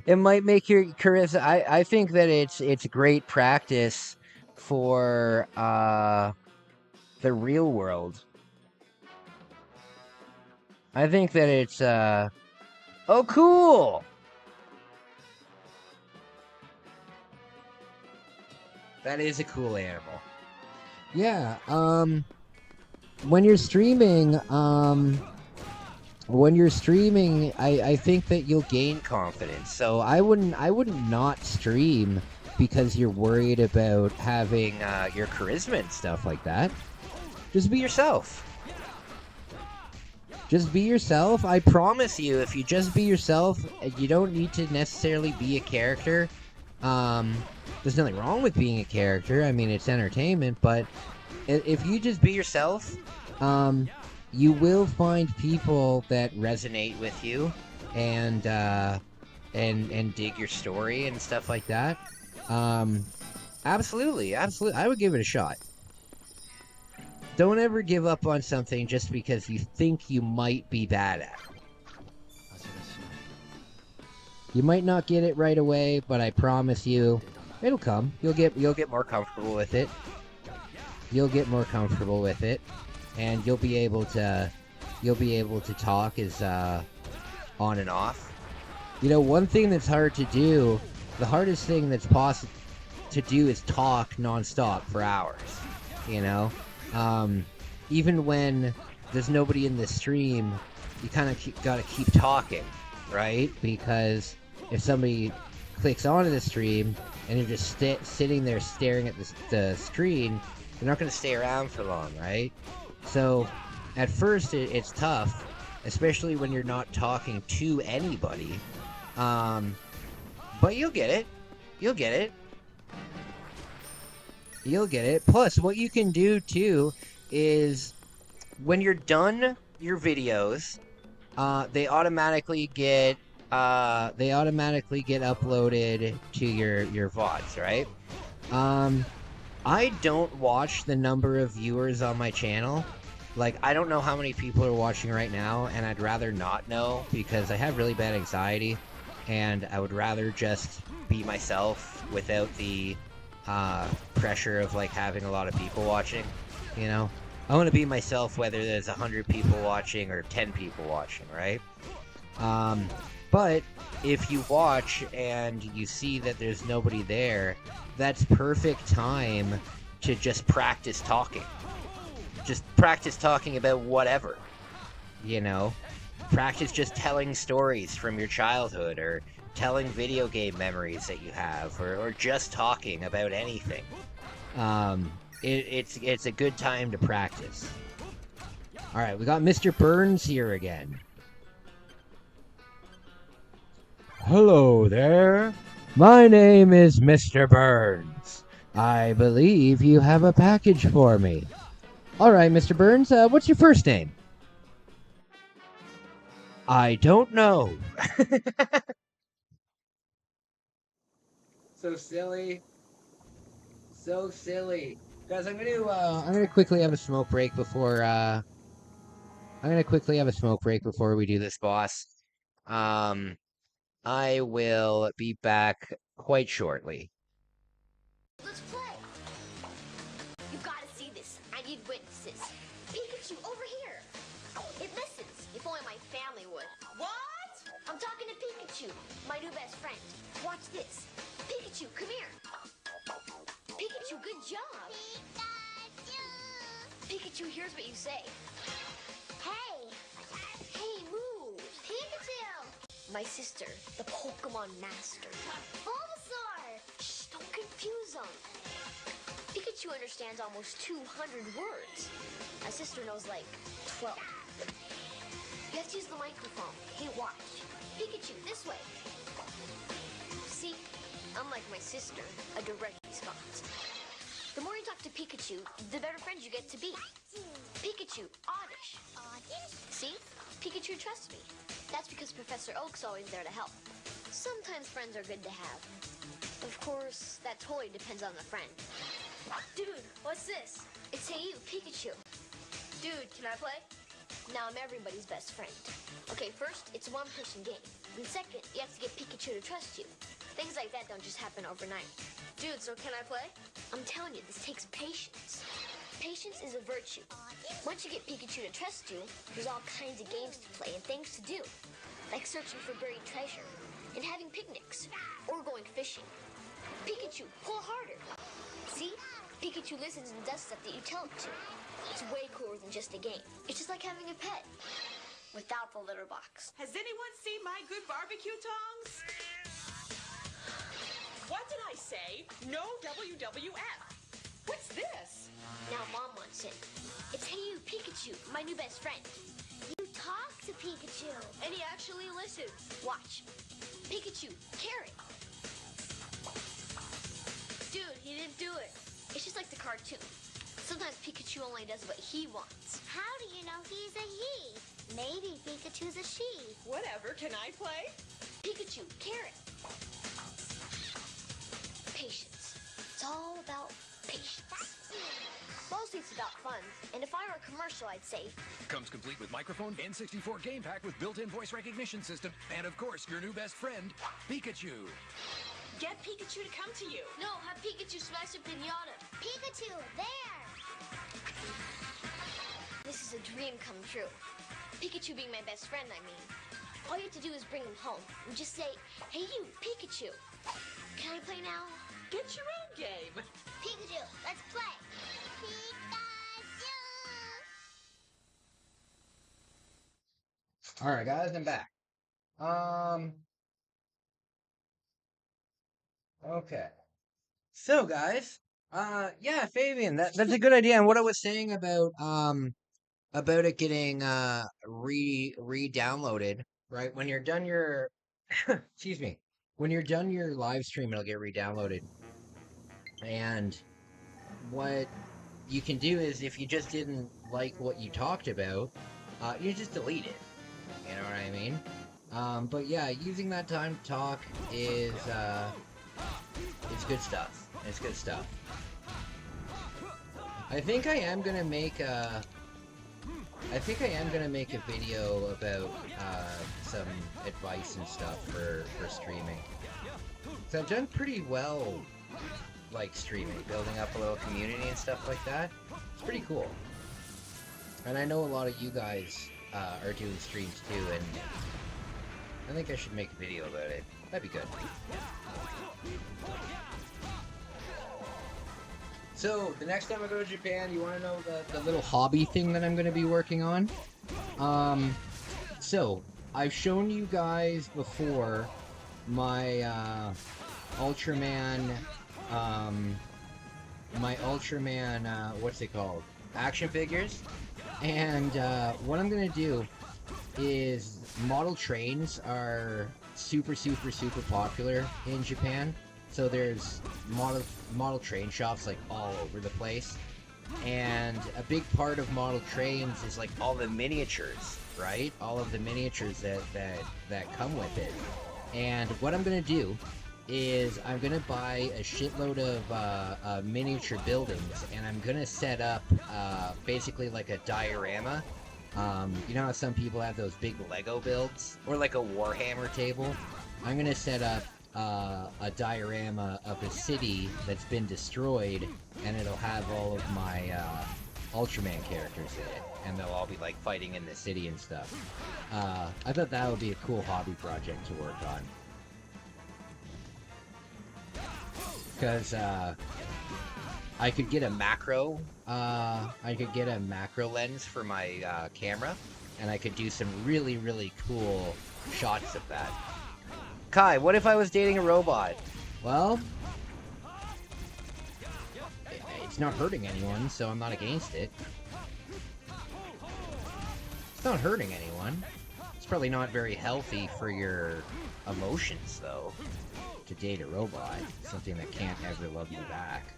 A: It might make your charisma. I think that it's great practice for the real world. I think that it's, oh, cool! That is a cool animal. Yeah, when you're streaming, I think that you'll gain confidence. So I wouldn't not stream because you're worried about having, your charisma and stuff like that. Just be yourself. Just be yourself. I promise you, if you just be yourself, you don't need to necessarily be a character. There's nothing wrong with being a character. I mean, it's entertainment, but if you just be yourself, you will find people that resonate with you and dig your story and stuff like that. Absolutely, absolutely. I would give it a shot. Don't ever give up on something just because you think you might be bad at it. You might not get it right away, but I promise you, it'll come. You'll get more comfortable with it. You'll get more comfortable with it, and you'll be able to talk as on and off. You know, one thing that's hard to do, the hardest thing that's possible to do is talk nonstop for hours. You know, even when there's nobody in the stream, you kind of got to keep talking, right? Because if somebody clicks onto the stream and you're just sitting there staring at the screen, they're not going to stay around for long, right? So at first it's tough, especially when you're not talking to anybody. But you'll get it. You'll get it. You'll get it. Plus, what you can do too is when you're done your videos, they automatically get uploaded to your VODs, right? I don't watch the number of viewers on my channel. Like, I don't know how many people are watching right now, and I'd rather not know because I have really bad anxiety, and I would rather just be myself without the pressure of like having a lot of people watching. You know, I want to be myself whether there's 100 people watching or 10 people watching, right? But if you watch and you see that there's nobody there, that's perfect time to just practice talking. Just practice talking about whatever, you know? Practice just telling stories from your childhood or telling video game memories that you have or just talking about anything. It's a good time to practice. Alright, we got Mr. Burns here again. Hello there. My name is Mr. Burns. I believe you have a package for me. Alright, Mr. Burns, what's your first name? I don't know. So silly. So silly. Guys, I'm gonna quickly have a smoke break before we do this, boss. I will be back quite shortly.
J: Let's play. You gotta see this. I need witnesses. Pikachu, over here. It listens. If only my family would. What? I'm talking to Pikachu, my new best friend. Watch this. Pikachu, come here. Pikachu, good job. Pikachu hears what you say. Hey! Hey, move! Pikachu! My sister, the Pokemon Master. Bulbasaur! Shh, don't confuse them. Pikachu understands almost 200 words. My sister knows like 12. You have to use the microphone. Hey, watch. Pikachu, this way. See? Unlike my sister, a direct response. The more you talk to Pikachu, the better friends you get to be. Pikachu, oddish. Oddish? See? Pikachu trusts me. That's because Professor Oak's always there to help. Sometimes friends are good to have. Of course, that totally depends on the friend. Dude, what's this? It's Hey You, Pikachu. Dude, can I play? Now I'm everybody's best friend. Okay, first, it's a one-person game. And second, you have to get Pikachu to trust you. Things like that don't just happen overnight. Dude, so can I play? I'm telling you, this takes patience. Patience is a virtue. Once you get Pikachu to trust you, there's all kinds of games to play and things to do. Like searching for buried treasure, and having picnics, or going fishing. Pikachu, pull harder. See? Pikachu listens and does stuff that you tell him to. It's way cooler than just a game. It's just like having a pet. Without the litter box.
O: Has anyone seen my good barbecue tongs? What did I say? No WWF. What's this?
J: Now Mom wants it. It's Hey You, Pikachu, my new best friend. You talk to Pikachu. And he actually listens. Watch. Pikachu, carrot. Dude, he didn't do it. It's just like the cartoon. Sometimes Pikachu only does what he wants.
P: How do you know he's a he? Maybe Pikachu's a she.
O: Whatever, can I play?
J: Pikachu, carrot. patience. It's all about patience. Mostly it's about fun. And if I were a commercial, I'd say,
Q: Comes complete with microphone, N64 game pack with built-in voice recognition system, and of course, your new best friend, Pikachu.
O: Get Pikachu to come to you.
J: no, have Pikachu smash a pinata.
P: Pikachu, there!
J: This is a dream come true. Pikachu being my best friend, I mean. All you have to do is bring him home and just say, hey you, Pikachu. Can I play now?
O: Get your own game.
P: Pikachu, let's play! Pikachu!
A: Alright, guys, I'm back. Okay. So, guys, yeah, Fabian, that's a good idea. And what I was saying about it getting, re-downloaded, right? When you're done your, excuse me, when you're done your live stream, it'll get re-downloaded. And what you can do is, if you just didn't like what you talked about, you just delete it. You know what I mean? But yeah, using that time to talk is, it's good stuff. It's good stuff. I think I am gonna make a video about some advice and stuff for streaming. So I've done pretty well, like, streaming, building up a little community and stuff like that. It's pretty cool. And I know a lot of you guys are doing streams too, and I think I should make a video about it. That'd be good. So, the next time I go to Japan, you want to know the little hobby thing that I'm going to be working on? So, I've shown you guys before my, Ultraman, what's it called? Action figures. And, what I'm going to do is, model trains are super popular in Japan. So there's model train shops like all over the place, and a big part of model trains is like all the miniatures, right? All of the miniatures that come with it. And what I'm gonna do is I'm gonna buy a shitload of miniature buildings, and I'm gonna set up basically like a diorama. You know how some people have those big Lego builds, or like a Warhammer table? I'm gonna set up a diorama of a city that's been destroyed, and it'll have all of my Ultraman characters in it, and they'll all be like fighting in the city and stuff. I thought that would be a cool hobby project to work on, because I could get a macro lens for my camera, and I could do some really cool shots of that. Kai, what if I was dating a robot? Well, it's not hurting anyone, so I'm not against it. It's not hurting anyone. It's probably not very healthy for your emotions, though, to date a robot. Something that can't ever love you back.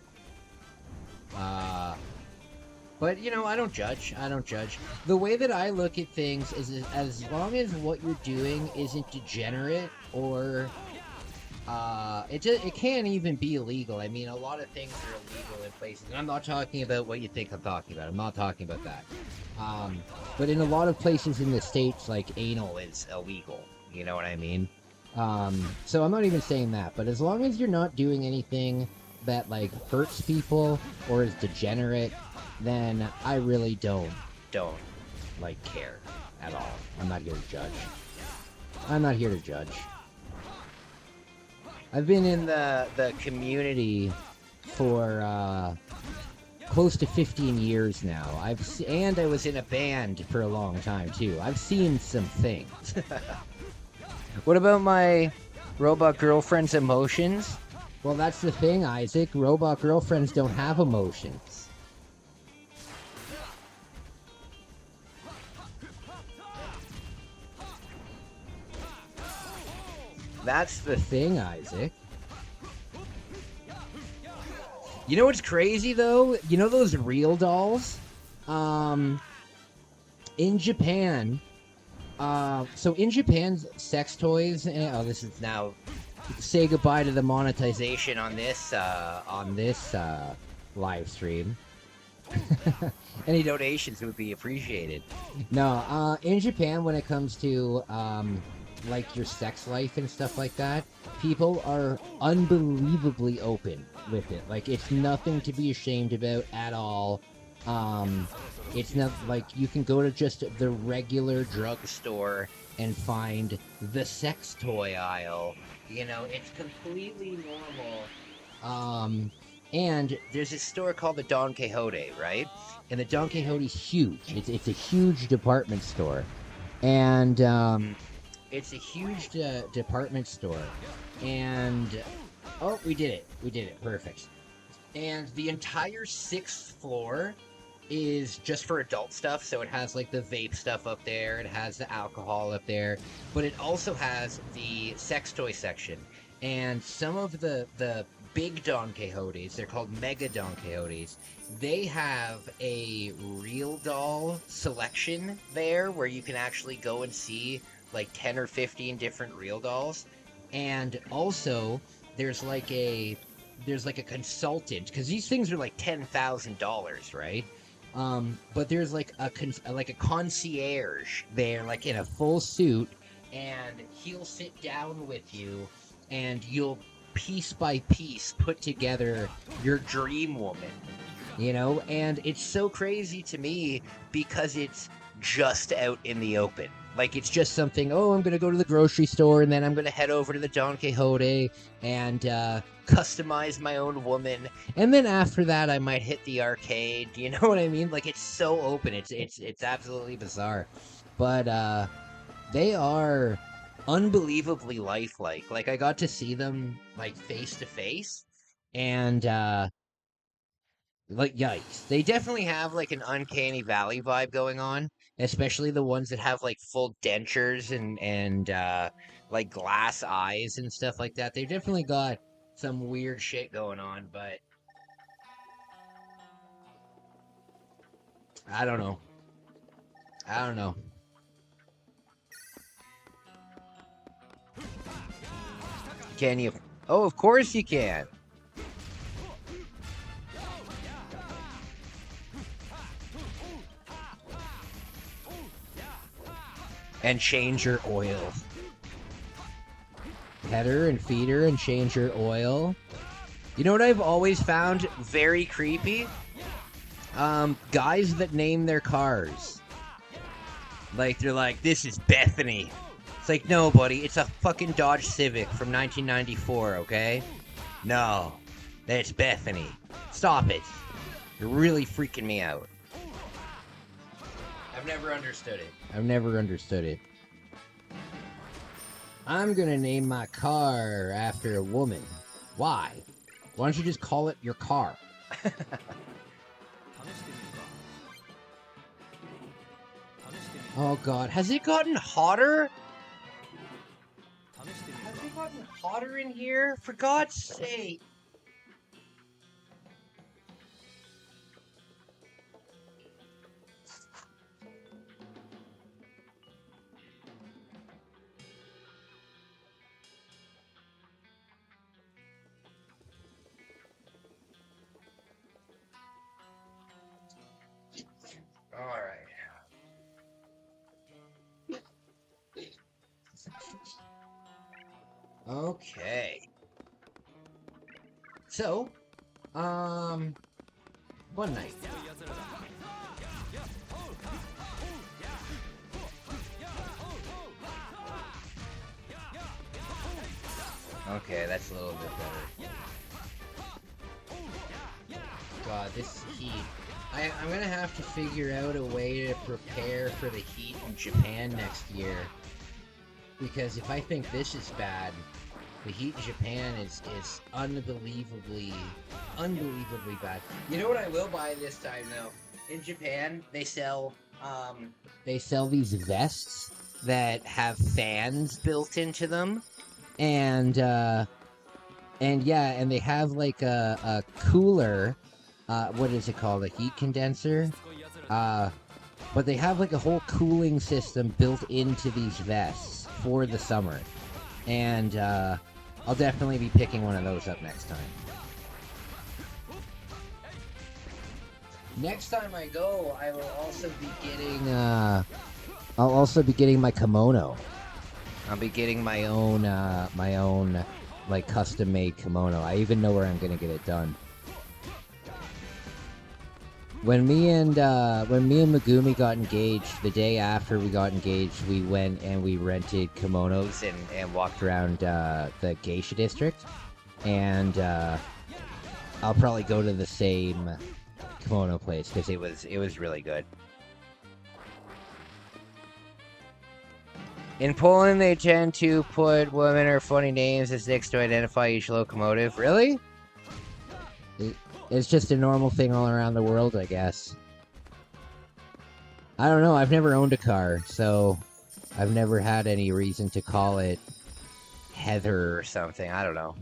A: But, you know, I don't judge. I don't judge. The way that I look at things is as long as what you're doing isn't degenerate, or it can't even be illegal. I mean, a lot of things are illegal in places, and I'm not talking about what you think I'm talking about. I'm not talking about that. But in a lot of places in the States, like, anal is illegal. You know what I mean? So I'm not even saying that, but as long as you're not doing anything that, like, hurts people or is degenerate, then I really don't like care at all. I'm not here to judge. I'm not here to judge. I've been in the community for close to 15 years now. And I was in a band for a long time too. I've seen some things. What about my robot girlfriend's emotions? Well, that's the thing, Isaac. Robot girlfriends don't have emotions. That's the thing, Isaac. You know what's crazy, though? You know those real dolls? In Japan... so in Japan, sex toys... oh, this is now
N: say goodbye to the monetization on this live stream.
A: Any donations would be appreciated.
N: No, in Japan, when it comes to like your sex life and stuff like that, people are unbelievably open with it. Like, it's nothing to be ashamed about at all. It's not like you can go to just the regular drugstore and find the sex toy aisle. You know, it's completely normal. And there's a store called the Don Quixote, right? And the Don Quixote's huge. It's a huge department store. And it's a huge department store. And oh, we did it. We did it. Perfect. And the entire 6th floor is just for adult stuff. So it has like the vape stuff up there. It has the alcohol up there. But it also has the sex toy section. And some of the big Don Quixotes, they're called Mega Don Quixotes, they have a real doll selection there where you can actually go and see like 10 or 15 different real dolls. And also there's like a consultant, because these things are like $10,000, right? But there's like a concierge there, like in a full suit, and he'll sit down with you and you'll piece by piece put together your dream woman, you know? And it's so crazy to me because it's just out in the open. Like, it's just something, oh, I'm gonna go to the grocery store and then I'm gonna head over to the Don Quixote and customize my own woman, and then after that I might hit the arcade. You know what I mean? Like, it's so open. It's absolutely bizarre. But they are unbelievably lifelike. Like, I got to see them like face to face, and like, yikes. They definitely have like an uncanny valley vibe going on, especially the ones that have like full dentures and like glass eyes and stuff like that. They definitely got some weird shit going on, but I don't know. Can you? Oh, of course you can. And change your oil. Pet her and feed her and change her oil. You know what I've always found very creepy? Guys that name their cars. Like, they're like, this is Bethany. It's like, no, buddy, it's a fucking Dodge Civic from 1994, okay? No, that's Bethany. Stop it. You're really freaking me out. I've never understood it. I'm gonna name my car after a woman. Why? Why don't you just call it your car? Oh god, has it gotten hotter? Has it gotten hotter in here? For God's sake. Alright. Okay. So, one night. Okay, that's a little bit better. God, this heat. I'm gonna have to figure out a way to prepare for the heat in Japan next year. Because if I think this is bad, the heat in Japan is unbelievably bad. You know what I will buy this time though? In Japan, they sell these vests that have fans built into them, and yeah, and they have like a cooler. What is it called? A heat condenser. But they have like a whole cooling system built into these vests for the summer, and I'll definitely be picking one of those up next time. Next time I go, I will also be getting I'll also be getting my kimono. I'll be getting my own like custom-made kimono. I even know where I'm gonna get it done. When me and Megumi got engaged, the day after we got engaged, we went and we rented kimonos and walked around the geisha district. And I'll probably go to the same kimono place because it was really good. In Poland, they tend to put women or funny names as dicks to identify each locomotive. Really? It's just a normal thing all around the world, I guess. I don't know. I've never owned a car, so I've never had any reason to call it Heather or something. I don't know.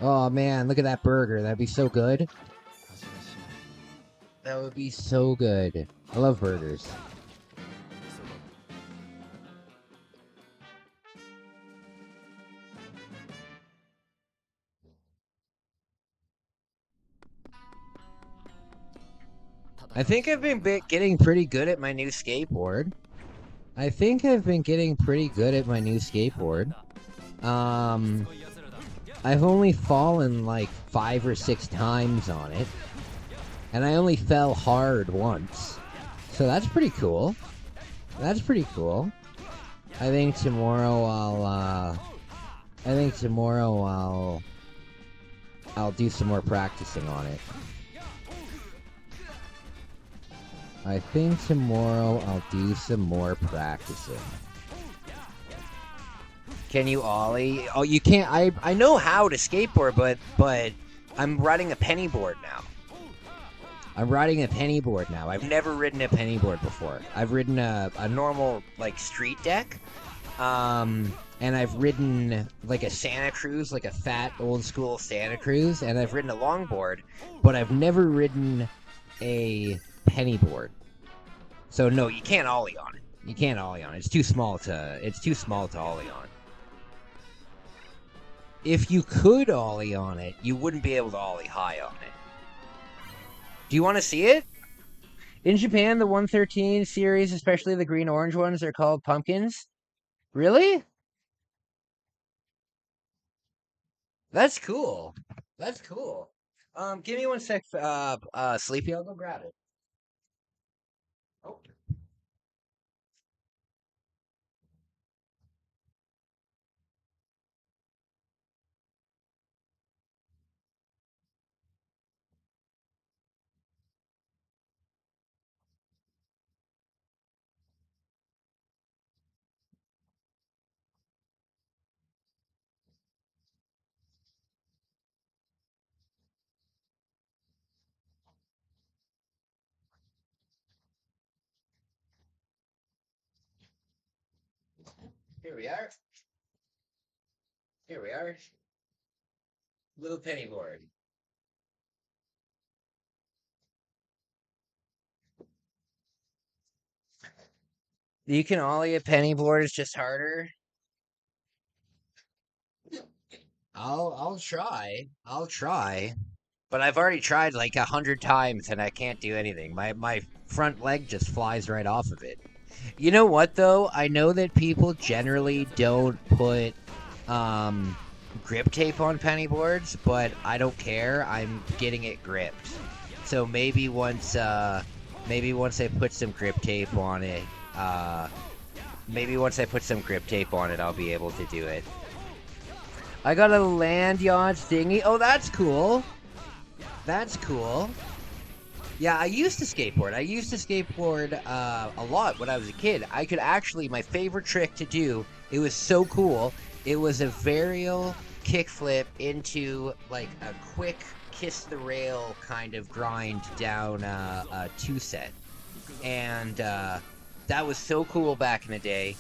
N: Oh, man. Look at that burger. That'd be so good. That would be so good. I love burgers. I think I've been getting pretty good at my new skateboard. I've only fallen like 5 or 6 times on it. And I only fell hard once. So that's pretty cool. I think tomorrow I'll do some more practicing on it. Can you ollie? Oh, you can't. I know how to skateboard, but I'm riding a penny board now. I've never ridden a penny board before. I've ridden a normal like street deck, and I've ridden like a Santa Cruz, like a fat old school Santa Cruz, and I've ridden a longboard, but I've never ridden a penny board. So no, you can't ollie on it. It's too small to ollie on. If you could ollie on it, you wouldn't be able to ollie high on it. Do you want to see it? In Japan, the 113 series, especially the green-orange ones, are called pumpkins. Really? That's cool. Give me one sec, Sleepy. I'll go grab it. Oh. Here we are. Little penny board. You can ollie a penny board, it's just harder. I'll try. But I've already tried like 100 times and I can't do anything. My front leg just flies right off of it. You know what though? I know that people generally don't put grip tape on penny boards, but I don't care. I'm getting it gripped. So maybe once I put some grip tape on it, I'll be able to do it. I got a land yacht thingy. Oh, that's cool. Yeah, I used to skateboard a lot when I was a kid. I could actually, my favorite trick to do, it was so cool. It was a varial kickflip into like a quick kiss the rail kind of grind down a 2-set. And that was so cool back in the day.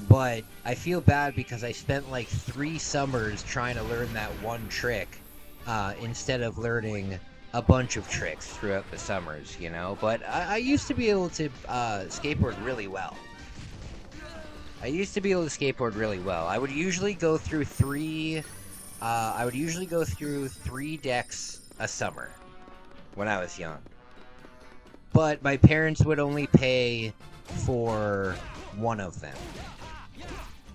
N: But I feel bad because I spent like 3 summers trying to learn that one trick instead of learning a bunch of tricks throughout the summers, you know? But I used to be able to skateboard really well.
A: I used to be able to skateboard really well. I would usually go through three decks a summer when I was young. But my parents would only pay for one of them.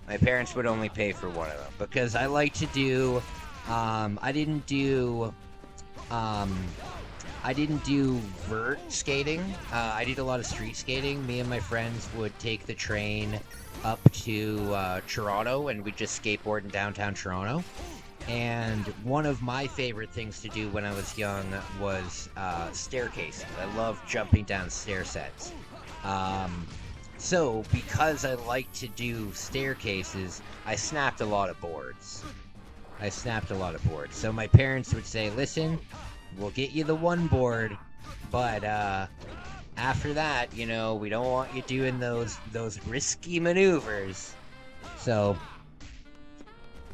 A: My parents would only pay for one of them because I like to do. I didn't do vert skating. I did a lot of street skating. Me and my friends would take the train up to Toronto, and we'd just skateboard in downtown Toronto. And one of my favorite things to do when I was young was staircases. I love jumping down stair sets. So because I like to do staircases, I snapped a lot of boards. So my parents would say, listen, we'll get you the one board, but after that, you know, we don't want you doing those risky maneuvers. So,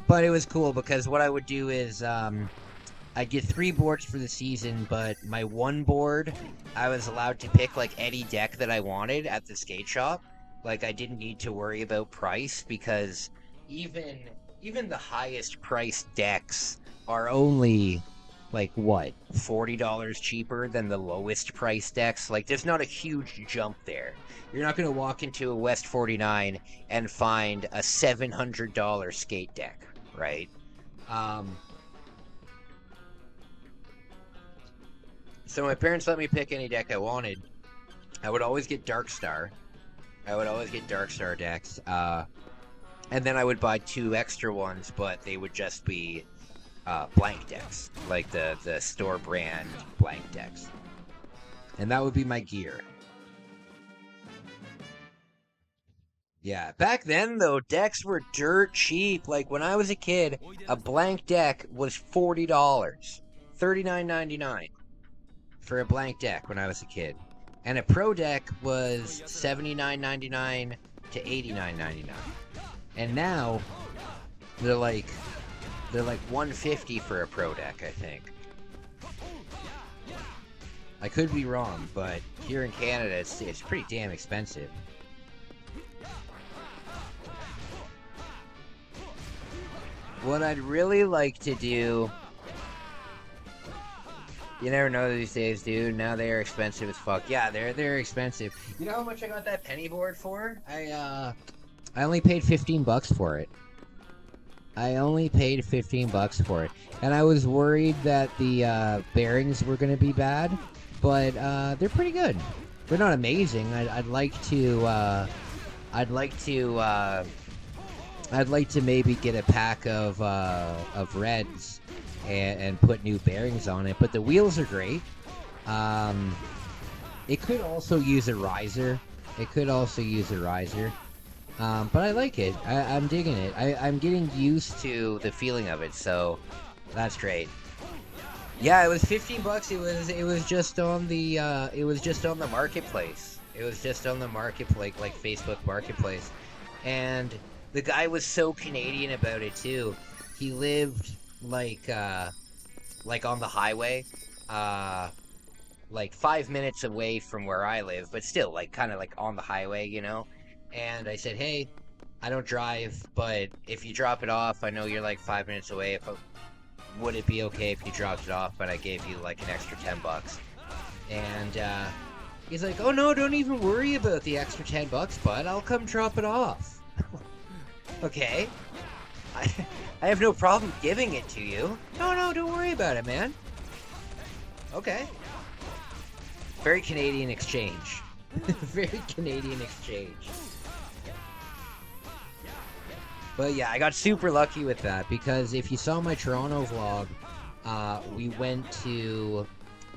A: but it was cool because what I would do is I'd get 3 boards for the season, but my one board, I was allowed to pick like any deck that I wanted at the skate shop. Like I didn't need to worry about price because even the highest priced decks are only like what, $40 cheaper than the lowest price decks. Like there's not a huge jump there. You're not going to walk into a West 49 and find a $700 skate deck, right? So my parents let me pick any deck I wanted. I would always get Darkstar. Decks. And then I would buy 2 extra ones, but they would just be blank decks, like the store brand blank decks. And that would be my gear. Yeah, back then though, decks were dirt cheap. Like when I was a kid, a blank deck was $40, $39.99 for a blank deck when I was a kid, and a pro deck was $79.99 to $89.99. And now they're like $150 for a pro deck, I think. I could be wrong, but here in Canada, it's pretty damn expensive. What I'd really like to do... You never know these days, dude. Now they are expensive as fuck. Yeah, they're expensive. You know how much I got that penny board for? I only paid $15 for it. And I was worried that the bearings were going to be bad, but they're pretty good. They're not amazing. I'd like to maybe get a pack of reds and put new bearings on it. But the wheels are great. It could also use a riser. But I like it. I'm digging it. I'm getting used to the feeling of it, so that's great. Yeah, it was $15. It was just on the marketplace. Like Facebook Marketplace. And the guy was so Canadian about it too. He lived like on the highway, like 5 minutes away from where I live, but still like kind of like on the highway, you know. And I said, hey, I don't drive, but if you drop it off, I know you're like 5 minutes away. Would it be okay if you dropped it off, but I gave you like an extra $10? And he's like, oh no, don't even worry about the extra $10, bud. I'll come drop it off. Okay. I have no problem giving it to you. No, don't worry about it, man. Okay. Very Canadian exchange. Very Canadian exchange. But yeah, I got super lucky with that because if you saw my Toronto vlog, we went to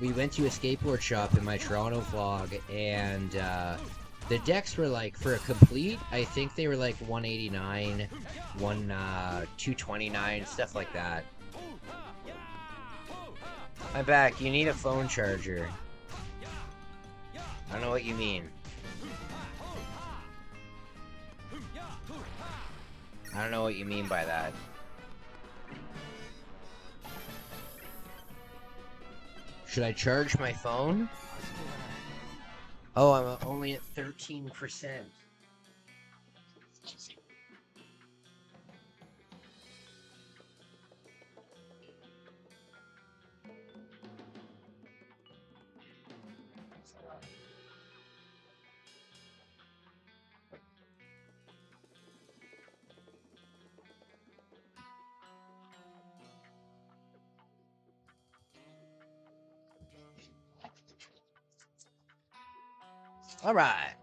A: a skateboard shop in my Toronto vlog, and the decks were like, for a complete, I think they were like $189, $229, stuff like that. I'm back. You need a phone charger. I don't know what you mean. I don't know what you mean by that. Should I charge my phone? Oh, I'm only at 13%. All right.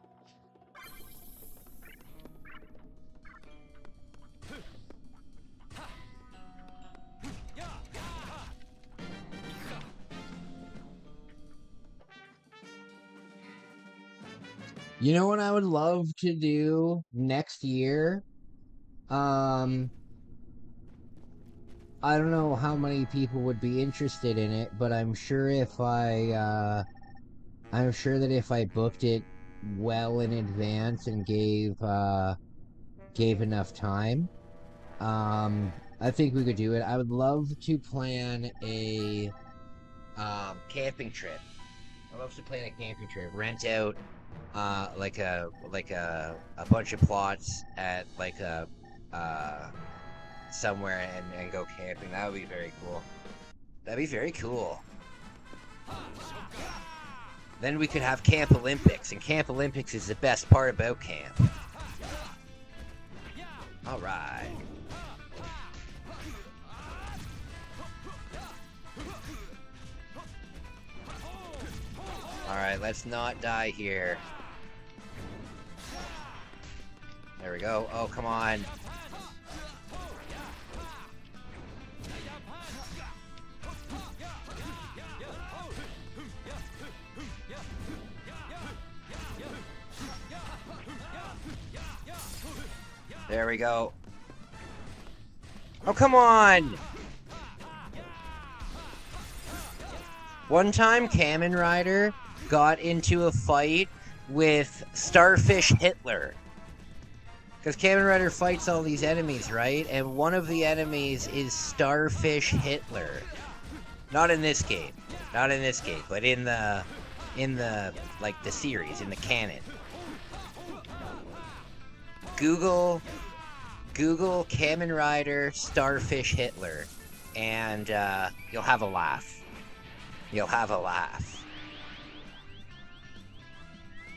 N: You know what I would love to do next year? I don't know how many people would be interested in it, but I'm sure I'm sure that if I booked it well in advance and gave enough time, I think we could do it. I would love to plan a
A: camping trip. I'd love to plan a camping trip. Rent out like a bunch of plots at like a somewhere and go camping. That would be very cool. That'd be very cool. Then we could have Camp Olympics, and Camp Olympics is the best part about camp. All right. All right, let's not die here. There we go. Oh, come on. There we go. Oh, come on! One time, Kamen Rider got into a fight with Starfish Hitler. Because Kamen Rider fights all these enemies, right? And one of the enemies is Starfish Hitler. Not in this game. Not in this game, but in the like the series, in the canon. Google Kamen Rider Starfish Hitler, and you'll have a laugh. You'll have a laugh.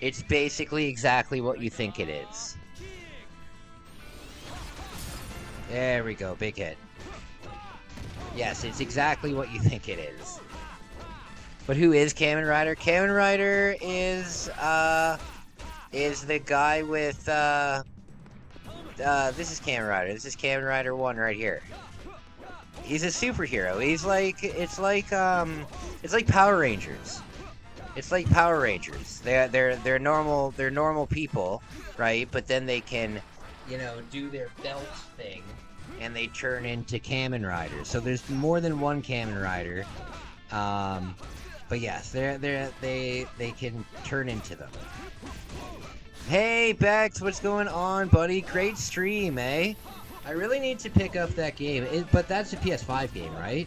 A: It's basically exactly what you think it is. There we go, big hit. Yes, it's exactly what you think it is. But who is Kamen Rider? Kamen Rider is the guy with this is Kamen Rider. This is Kamen Rider 1 right here. He's a superhero. He's like it's like Power Rangers. It's like Power Rangers. They're normal people, right? But then they can, you know, do their belt thing and they turn into Kamen Riders. So there's more than one Kamen Rider. But yes, they can turn into them. Hey Bex, what's going on, buddy? Great stream, eh? I really need to pick up that game, but that's a PS5 game, right?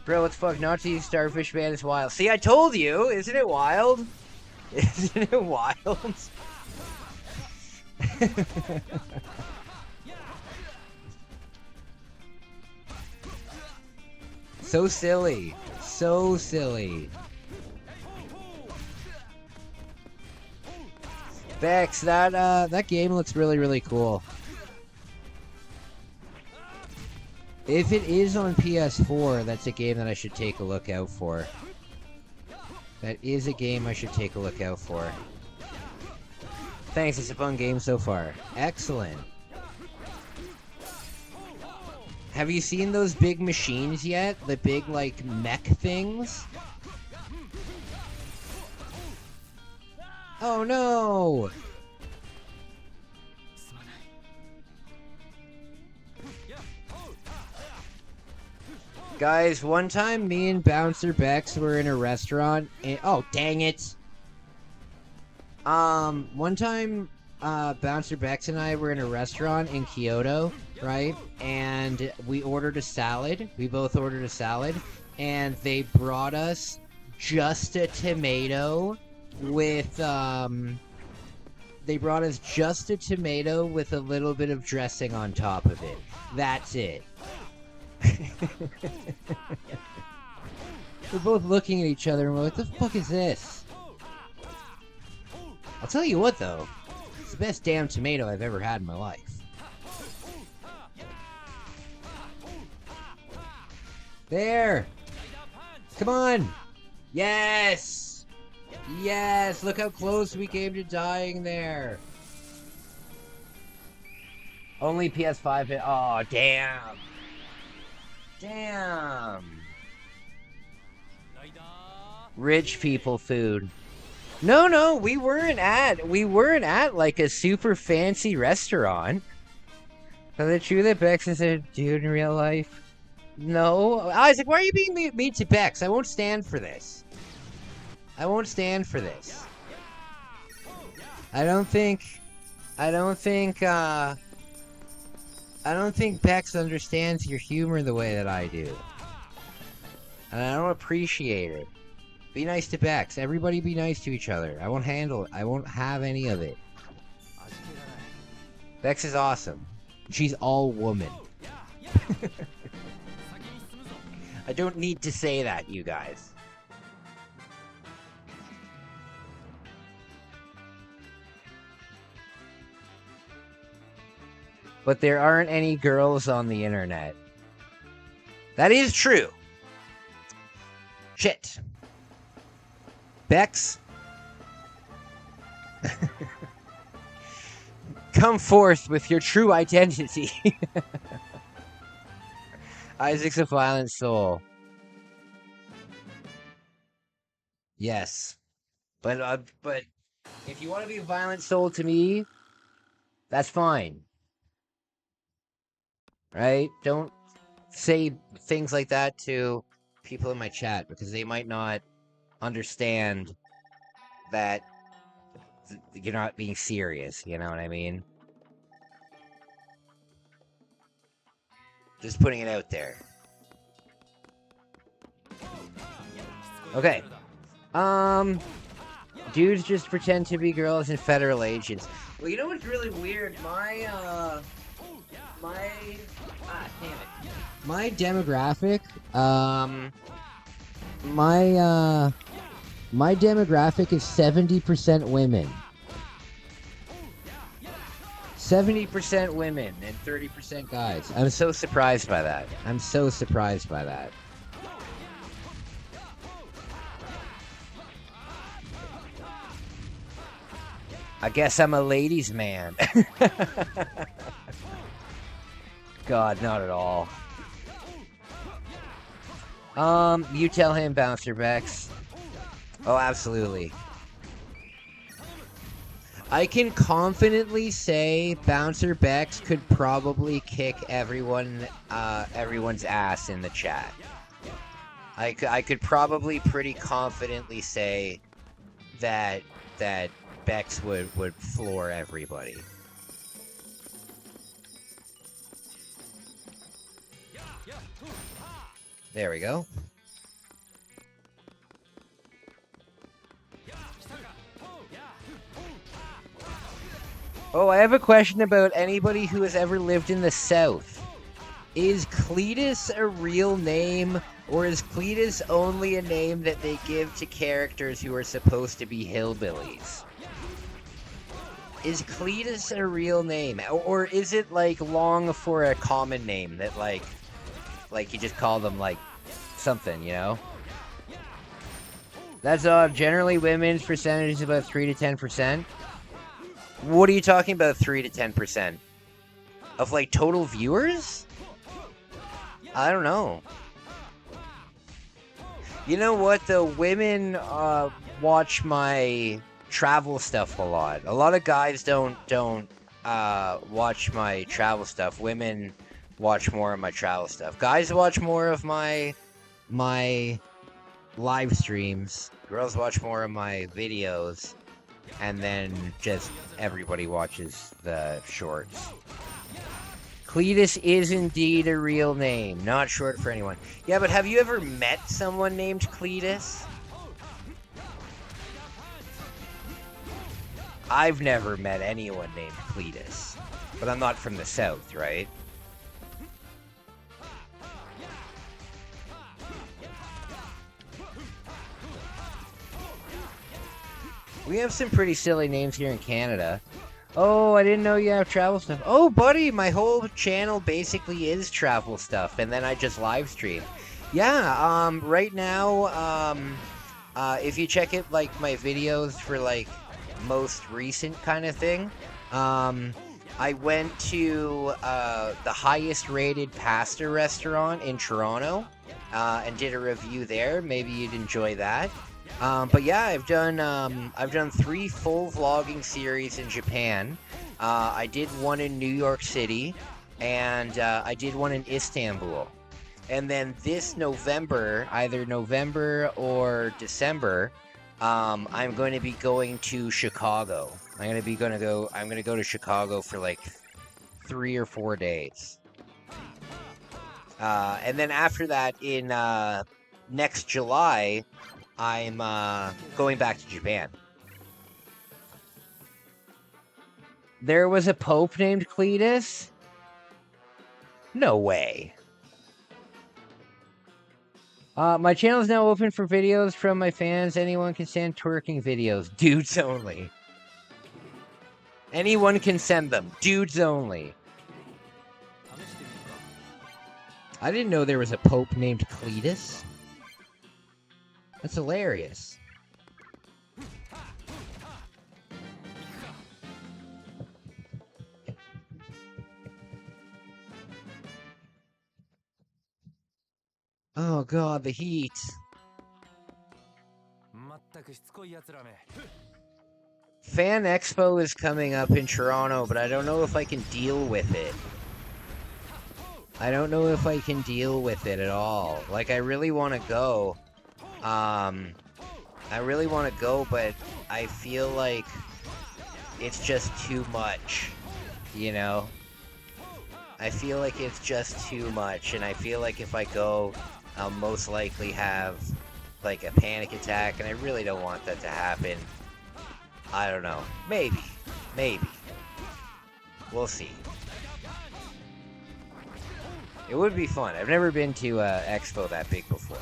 A: Bro, what the fuck? Not to use Starfish Man is wild. See, I told you! Isn't it wild? Isn't it wild? So silly. So silly. Bex, that game looks really cool. If it is on PS4, that's a game that I should take a look out for. That is a game I should take a look out for. Thanks, it's a fun game so far. Excellent. Have you seen those big machines yet? The big, like, mech things? Oh no! Guys, one time me and Bouncer Bex were in a restaurant and oh dang it. One time Bouncer Bex and I were in a restaurant in Kyoto, right? And we ordered a salad. We both ordered a salad and they brought us just a tomato with
N: They brought us just a tomato with a little bit of dressing on top of it. That's it. We're both looking at each other and we're like, what the fuck is this? I'll tell you what, though. It's the best damn tomato I've ever had in my life. There! Come on! Yes! Yes! Look how close we came to dying there! Only PS5 oh, damn! Damn! Rich people food. No, we weren't at like a super fancy restaurant. Is it true that Bex is a dude in real life? No. Isaac, why are you being mean to Bex? I won't stand for this. I won't stand for this. I don't think Bex understands your humor the way that I do. And I don't appreciate it. Be nice to Bex. Everybody be nice to each other. I won't handle it. I won't have any of it. Bex is awesome. She's all woman. I don't need to say that, you guys. But there aren't any girls on the internet. That is true. Shit. Bex? Come forth with your true identity. Isaac's a violent soul. Yes. But if you want to be a violent soul to me, that's fine. Right? Don't say things like that to people in my chat because they might not understand that you're not being serious, you know what I mean? Just putting it out there. Okay. Dudes just pretend to be girls and federal agents. Well, you know what's really weird? My demographic, my demographic is 70% women. 70% women and 30% guys. I'm so surprised by that. I'm so surprised by that. I guess I'm a ladies' man. God, not at all. You tell him, Bouncer Bex. Oh, absolutely. I can confidently say Bouncer Bex could probably kick everyone's ass in the chat. I could probably pretty confidently say that Bex would floor everybody. There we go. Oh, I have a question about anybody who has ever lived in the South. Is Cletus a real name, or is Cletus only a name that they give to characters who are supposed to be hillbillies? Is Cletus a real name, or is it like long for a common name that like you just call them like something, you know? That's generally women's percentage is about 3 to 10%. What are you talking about, 3 to 10%? Of, like, total viewers? I don't know. You know what, though? Women watch my travel stuff a lot. A lot of guys don't watch my travel stuff. Women watch more of my travel stuff. Guys watch more of my live streams. Girls watch more of my videos. And then just everybody watches the shorts. Cletus is indeed a real name, not short for anyone. Yeah, but have you ever met someone named Cletus?
A: I've never met anyone named Cletus. But I'm not from the South, right? We have some pretty silly names here in Canada. Oh, I didn't know you have travel stuff. Oh, buddy, my whole channel basically is travel stuff, and then I just live stream. Yeah, right now, if you check it, like, my videos for, like, most recent kind of thing, I went to the highest rated pasta restaurant in Toronto, and did a review there. Maybe you'd enjoy that. But yeah, I've done 3 full vlogging series in Japan. I did one in New York City, and I did one in Istanbul. And then this November, either November or December, I'm going to be going to Chicago. I'm going to go to Chicago for like 3 or 4 days. And then after that, in next July, I'm going back to Japan. There was a pope named Cletus? No way. My channel is now open for videos from my fans. Anyone can send twerking videos. Dudes only. Anyone can send them. Dudes only. I didn't know there was a pope named Cletus. That's hilarious. Oh god, the heat. Fan Expo is coming up in Toronto, but I don't know if I can deal with it. I don't know if I can deal with it at all. Like, I really want to go. I really want to go, but I feel like it's just too much, you know? I feel like it's just too much, and I feel like if I go, I'll most likely have, like, a panic attack, and I really don't want that to happen. I don't know. Maybe. Maybe. We'll see. It would be fun. I've never been to Expo that big before.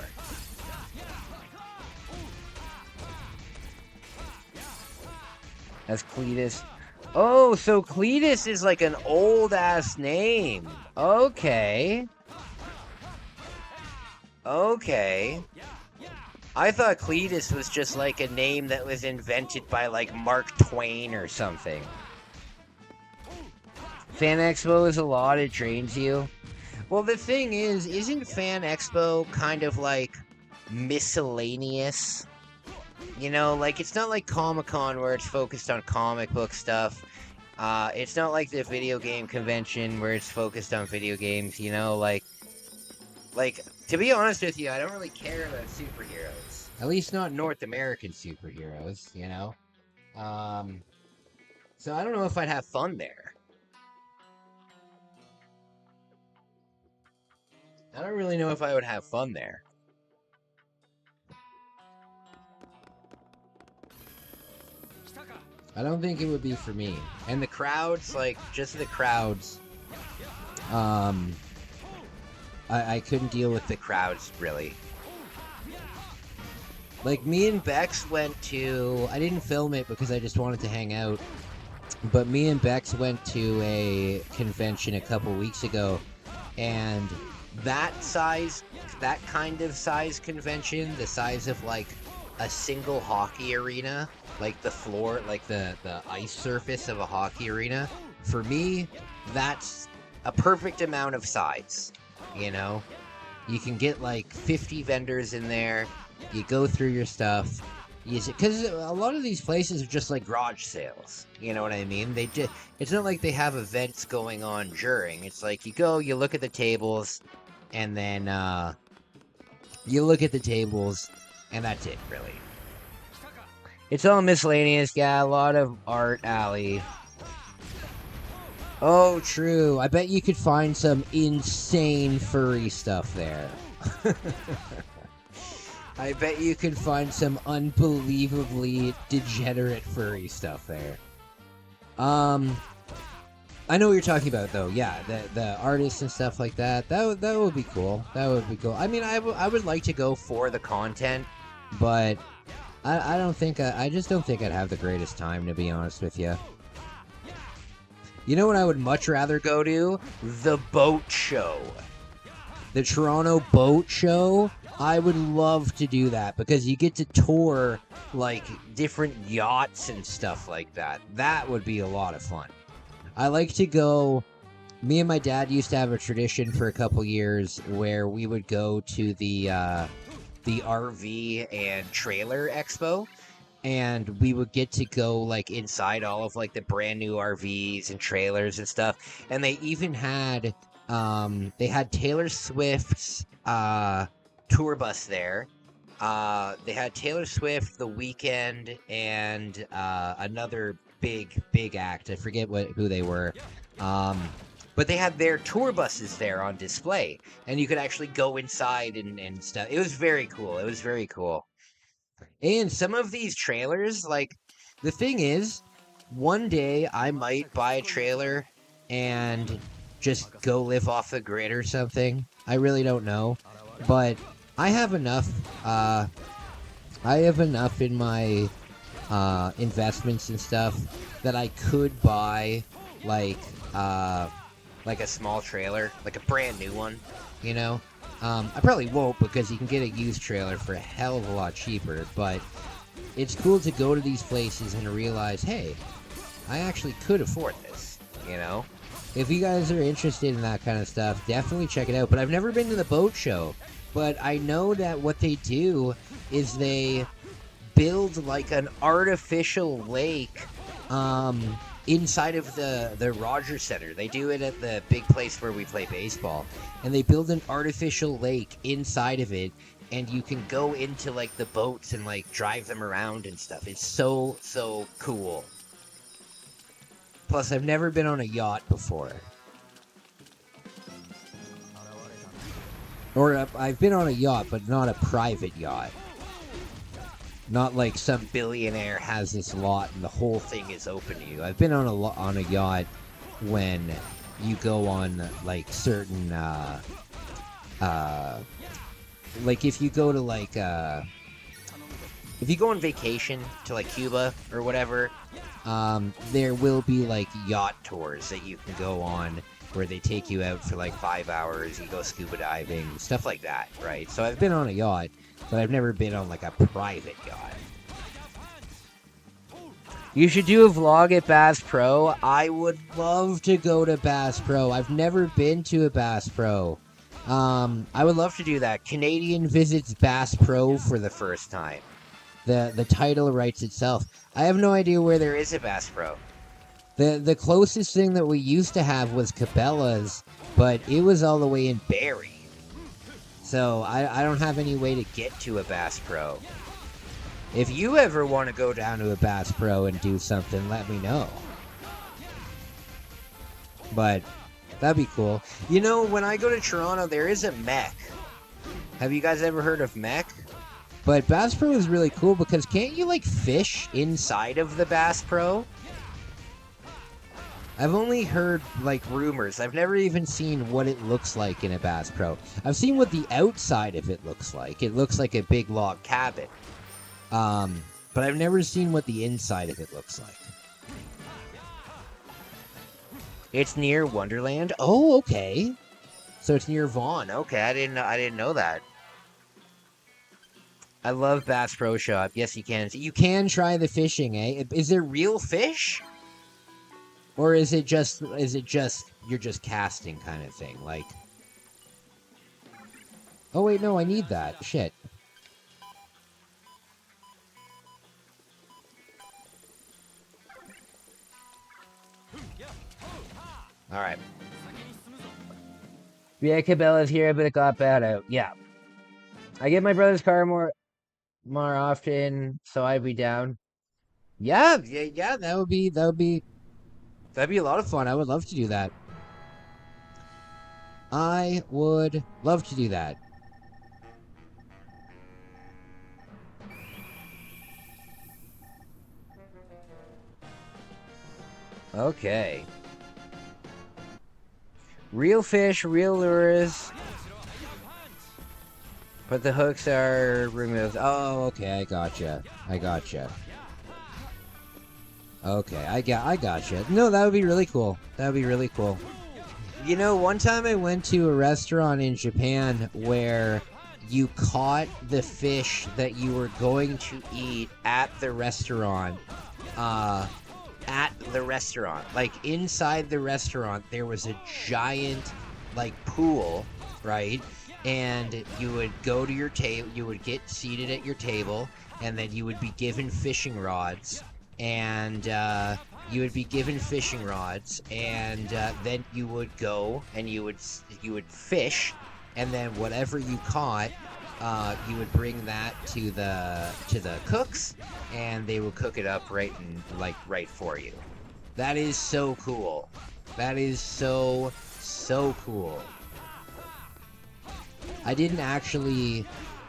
A: That's Cletus. Oh, so Cletus is like an old-ass name. Okay. Okay. I thought Cletus was just like a name that was invented by like Mark Twain or something. Fan Expo is a lot, it drains you. Well, the thing is, isn't Fan Expo kind of like miscellaneous? You know, like, it's not like Comic-Con where it's focused on comic book stuff. It's not like the video game convention where it's focused on video games, you know? Like, to be honest with you, I don't really care about superheroes. At least not North American superheroes, you know? So I don't know if I'd have fun there. I don't really know if I would have fun there. I don't think it would be for me. And the crowds, like, just the crowds, I couldn't deal with the crowds, really. Like, me and Bex went to... I didn't film it because I just wanted to hang out. But me and Bex went to a convention a couple weeks ago. And that kind of size convention, the size of, like, a single hockey arena, like the floor, like the ice surface of a hockey arena, for me, that's a perfect amount of size, you know? You can get like 50 vendors in there, you go through your stuff, because a lot of these places are just like garage sales, you know what I mean? It's not like they have events going on during, it's like you go, you look at the tables, and then you look at the tables, and that's it, really. It's all miscellaneous, yeah, a lot of art alley. Oh, true. I bet you could find some insane furry stuff there. I bet you could find some unbelievably degenerate furry stuff there.
N: I know what you're talking about, though. Yeah, the artists and stuff like that. That would be cool. That would be cool. I mean, I would like to go for the content, but I don't think I just don't think I'd have the greatest time, to be honest with you. You know what I would much rather go to? The boat show. The Toronto Boat Show. I would love to do that because you get to tour like different yachts and stuff like that. That would be a lot of fun. I like to go. Me and my dad used to have a tradition for a couple years where we would go to the RV and trailer expo, and we would get to go like inside all of like the brand new RVs and trailers and stuff. And they even had Taylor Swift's tour bus there. They had Taylor Swift, The Weeknd, and another big act. I forget who they were. But they had their tour buses there on display, and you could actually go inside and stuff. It was very cool. It was very cool. And some of these trailers, like, the thing is, one day I might buy a trailer and just go live off the grid or something. I really don't know. But I have enough, in my investments and stuff that I could buy, like a small trailer, like a brand new one, you know? I probably won't because you can get a used trailer for a hell of a lot cheaper, but it's cool to go to these places and realize, hey, I actually could afford this, you know? If you guys are interested in that kind of stuff, definitely check it out. But I've never been to the boat show, but I know that what they do is they build like an artificial lake inside of the Rogers Center. They do it at the big place where we play baseball, and they build an artificial lake inside of it, and you can go into like the boats and like drive them around and stuff. It's so cool. Plus, I've never been on a yacht before. Or I've been on a yacht, but not a private yacht. Not like some billionaire has this lot and the whole thing is open to you. I've been on a yacht when you go on like certain like if you go to like if you go on vacation to like Cuba or whatever, there will be like yacht tours that you can go on where they take you out for like 5 hours, you go scuba diving, stuff like that, right? So I've been on a yacht, but I've never been on like a private yacht. You should do a vlog at Bass Pro. I would love to go to Bass Pro. I've never been to a Bass Pro. I would love to do that. Canadian visits Bass Pro for the first time. The title writes itself. I have no idea where there is a Bass Pro. The closest thing that we used to have was Cabela's, but it was all the way in Barrie. So I don't have any way to get to a Bass Pro. If you ever want to go down to a Bass Pro and do something, let me know. But that'd be cool. You know, when I go to Toronto, there is a mech. Have you guys ever heard of mech? But Bass Pro is really cool because can't you like fish inside of the Bass Pro? I've only heard like rumors. I've never even seen what it looks like in a Bass Pro. I've seen what the outside of it looks like. It looks like a big log cabin. But I've never seen what the inside of it looks like. It's near Wonderland. Oh, okay. So it's near Vaughan. Okay, I didn't know that. I love Bass Pro Shop. Yes, you can. You can try the fishing, eh? Is there real fish? Or is it just you're just casting kind of thing? Like, oh wait, no, I need that. Shit. All right. Yeah, Cabela's here, but it got bad out. Yeah. I get my brother's car more often, so I'd be down. Yeah, that would be a lot of fun. I would love to do that. I would love to do that.
A: Okay. Real fish, real lures. But the hooks are removed. Oh, okay, I gotcha. Okay, I gotcha. No, that would be really cool. That would be really cool. You know, one time I went to a restaurant in Japan where you caught the fish that you were going to eat at the restaurant. Like, inside the restaurant, there was a giant, like, pool, right? And you would go to your table, you would get seated at your table, and then you would be given fishing rods. And then you would go and you would fish, and then whatever you caught, you would bring that to the cooks, and they would cook it up right for you. That is so cool. That is so cool. I didn't actually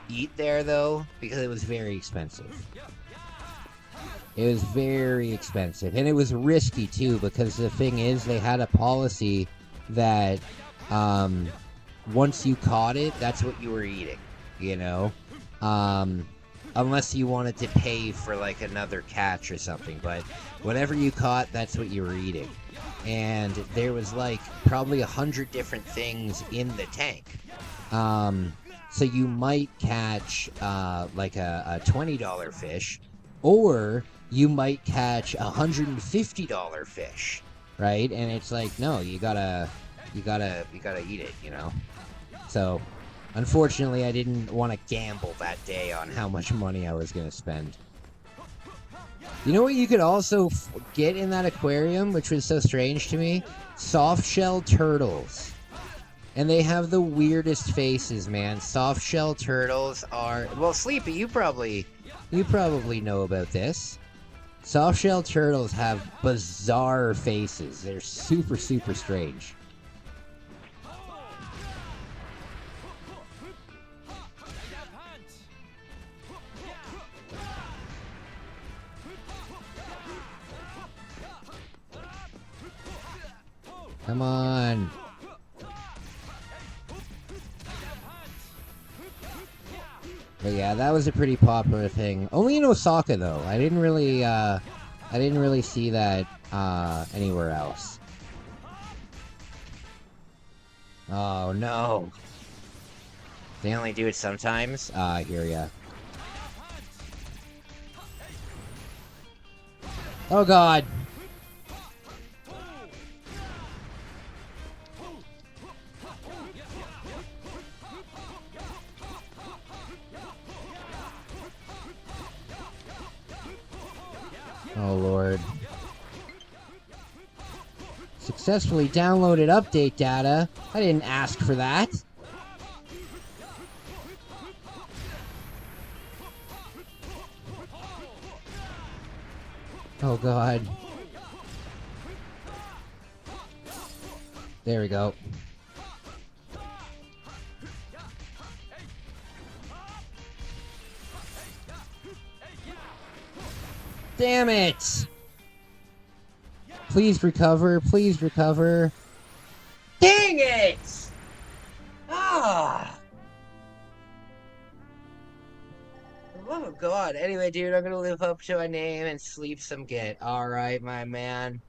A: eat there though because it was very expensive. It was very expensive, and it was risky too, because the thing is, they had a policy that once you caught it, that's what you were eating, you know? Unless you wanted to pay for like another catch or something, but whatever you caught, that's what you were eating. And there was like probably 100 different things in the tank. So you might catch like a $20 fish, or you might catch a $150 fish, right? And it's like, no, you gotta eat it, you know? So, unfortunately, I didn't want to gamble that day on how much money I was gonna spend. You know what you could also get in that aquarium, which was so strange to me? Soft-shell turtles. And they have the weirdest faces, man. Soft-shell turtles are... Well, Sleepy, you probably know about this. Soft-shell turtles have bizarre faces. They're super, super strange. Come on. But yeah, that was a pretty popular thing. Only in Osaka though. I didn't really see that anywhere else. Oh no. They only do it sometimes? I hear ya. Oh god. Oh lord. Successfully downloaded update data. I didn't ask for that. Oh god. There we go. Damn it! Please recover, please recover. Dang it! Ah! Oh god. Anyway, dude, I'm gonna live up to my name and sleep some get. Alright, my man.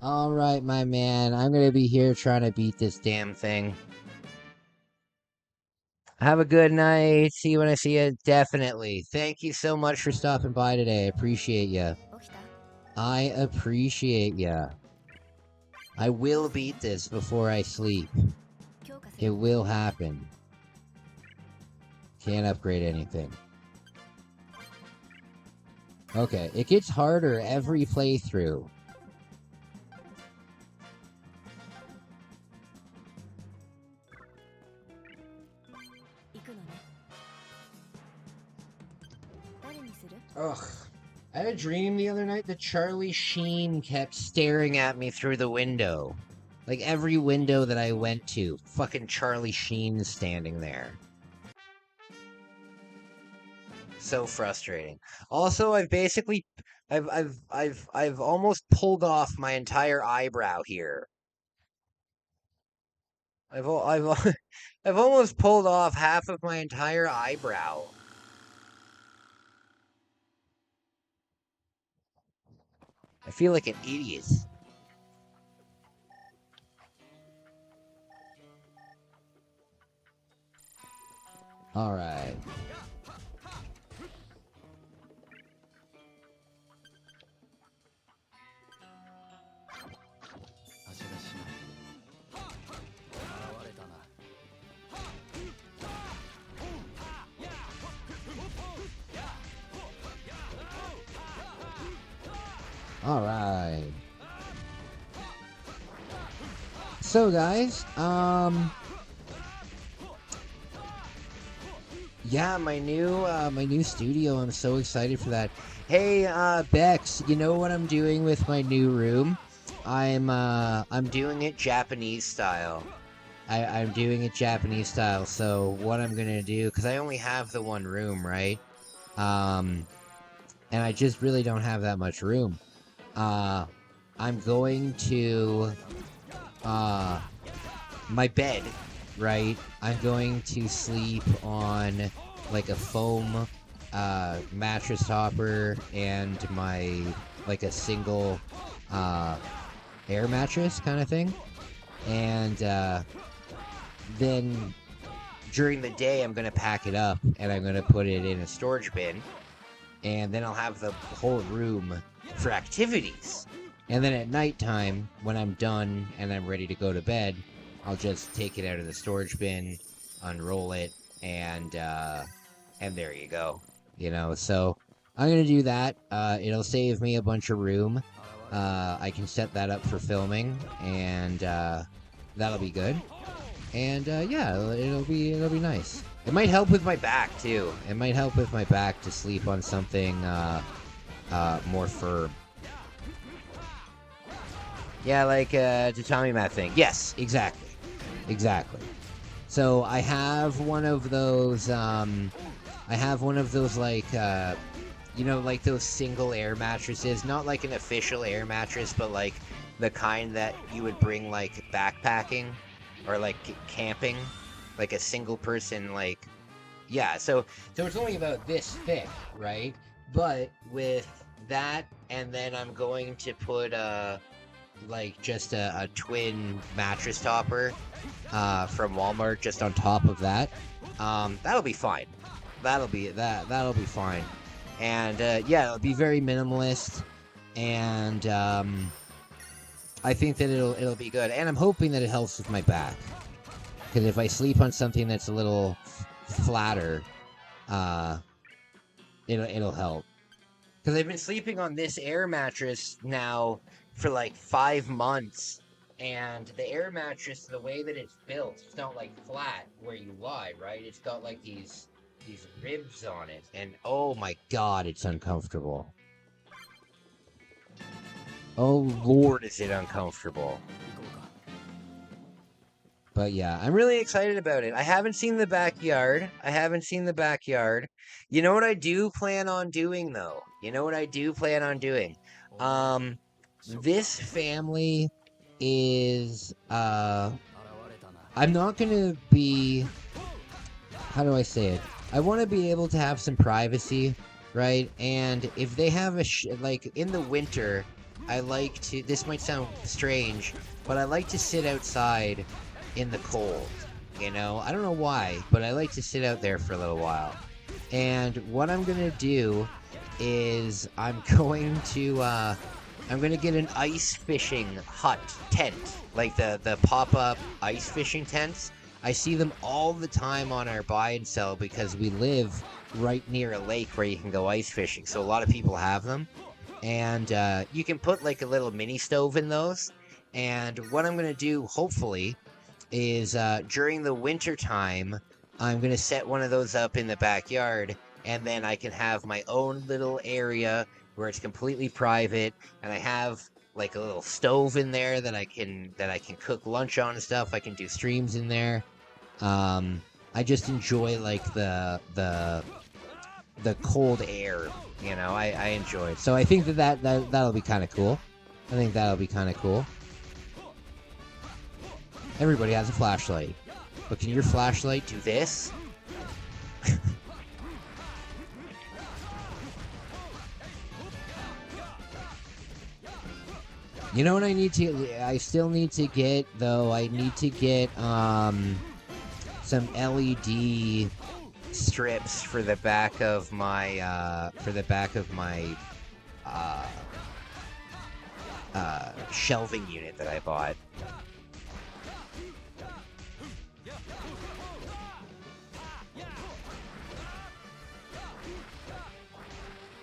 A: Alright, my man. I'm gonna be here trying to beat this damn thing. Have a good night. See you when I see you. Definitely. Thank you so much for stopping by today. I appreciate ya. I appreciate ya. I will beat this before I sleep. It will happen. Can't upgrade anything. Okay, it gets harder every playthrough. Ugh. I had a dream the other night that Charlie Sheen kept staring at me through the window. Like every window that I went to, fucking Charlie Sheen's standing there. So frustrating. Also, I've almost pulled off my entire eyebrow here. I've almost pulled off half of my entire eyebrow. I feel like an idiot.
N: All right. All right. So guys, yeah, my new studio. I'm so excited for that. Hey, Bex, you know what I'm doing with my new room? I'm doing it Japanese style. I'm doing it Japanese style. So what I'm gonna do, because I only have the one room, right? And I just really don't have that much room. I'm going to my bed, right? I'm going to sleep on like a foam mattress topper and my like a single air mattress kind of thing. And then during the day I'm gonna pack it up and I'm gonna put it in a storage bin, and then I'll have the whole room for activities. And then at nighttime, when I'm done and I'm ready to go to bed, I'll just take it out of the storage bin, unroll it, and there you go. You know, so I'm gonna do that. It'll save me a bunch of room. I can set that up for filming, and that'll be good. And yeah, it'll be nice. It might help with my back too. It might help with my back to sleep on something more firm. Yeah, like tatami mat thing. Yes, exactly. Exactly. So I have one of those like you know, like those single air mattresses, not like an official air mattress, but like the kind that you would bring like backpacking or like camping, like a single person, like, yeah, so it's only about this thick, right? But with that, and then I'm going to put like just a twin mattress topper from Walmart just on top of that. That'll be fine. That'll be fine. And yeah, it'll be very minimalist, and I think that it'll be good. And I'm hoping that it helps with my back, because if I sleep on something that's a little flatter, it'll help. Because I've been sleeping on this air mattress now for like 5 months, and the air mattress, the way that it's built, it's not like flat where you lie, right? It's got like these ribs on it, and oh my god, it's uncomfortable. Oh lord, is it uncomfortable. But yeah, I'm really excited about it. I haven't seen the backyard. You know what I do plan on doing, though? This family is, I'm not gonna be, how do I say it? I want to be able to have some privacy, right? And if they have like, in the winter, I like to, this might sound strange, but I like to sit outside in the cold, you know? I don't know why, but I like to sit out there for a little while. And what I'm gonna do is I'm gonna get an ice fishing hut tent, like the pop-up ice fishing tents. I see them all the time on our buy and sell because we live right near a lake where you can go ice fishing, so a lot of people have them. And you can put like a little mini stove in those. And what I'm gonna do, hopefully, is during the winter time, I'm gonna set one of those up in the backyard, and then I can have my own little area where it's completely private, and I have like a little stove in there that I can cook lunch on and stuff. I can do streams in there. I just enjoy like the the cold air. You know, I enjoy it. So I think that'll be kind of cool. I think that'll be kind of cool. Everybody has a flashlight, but can your flashlight do this? You know what I still need to get, though? I need to get, some LED strips for the back of my, shelving unit that I bought.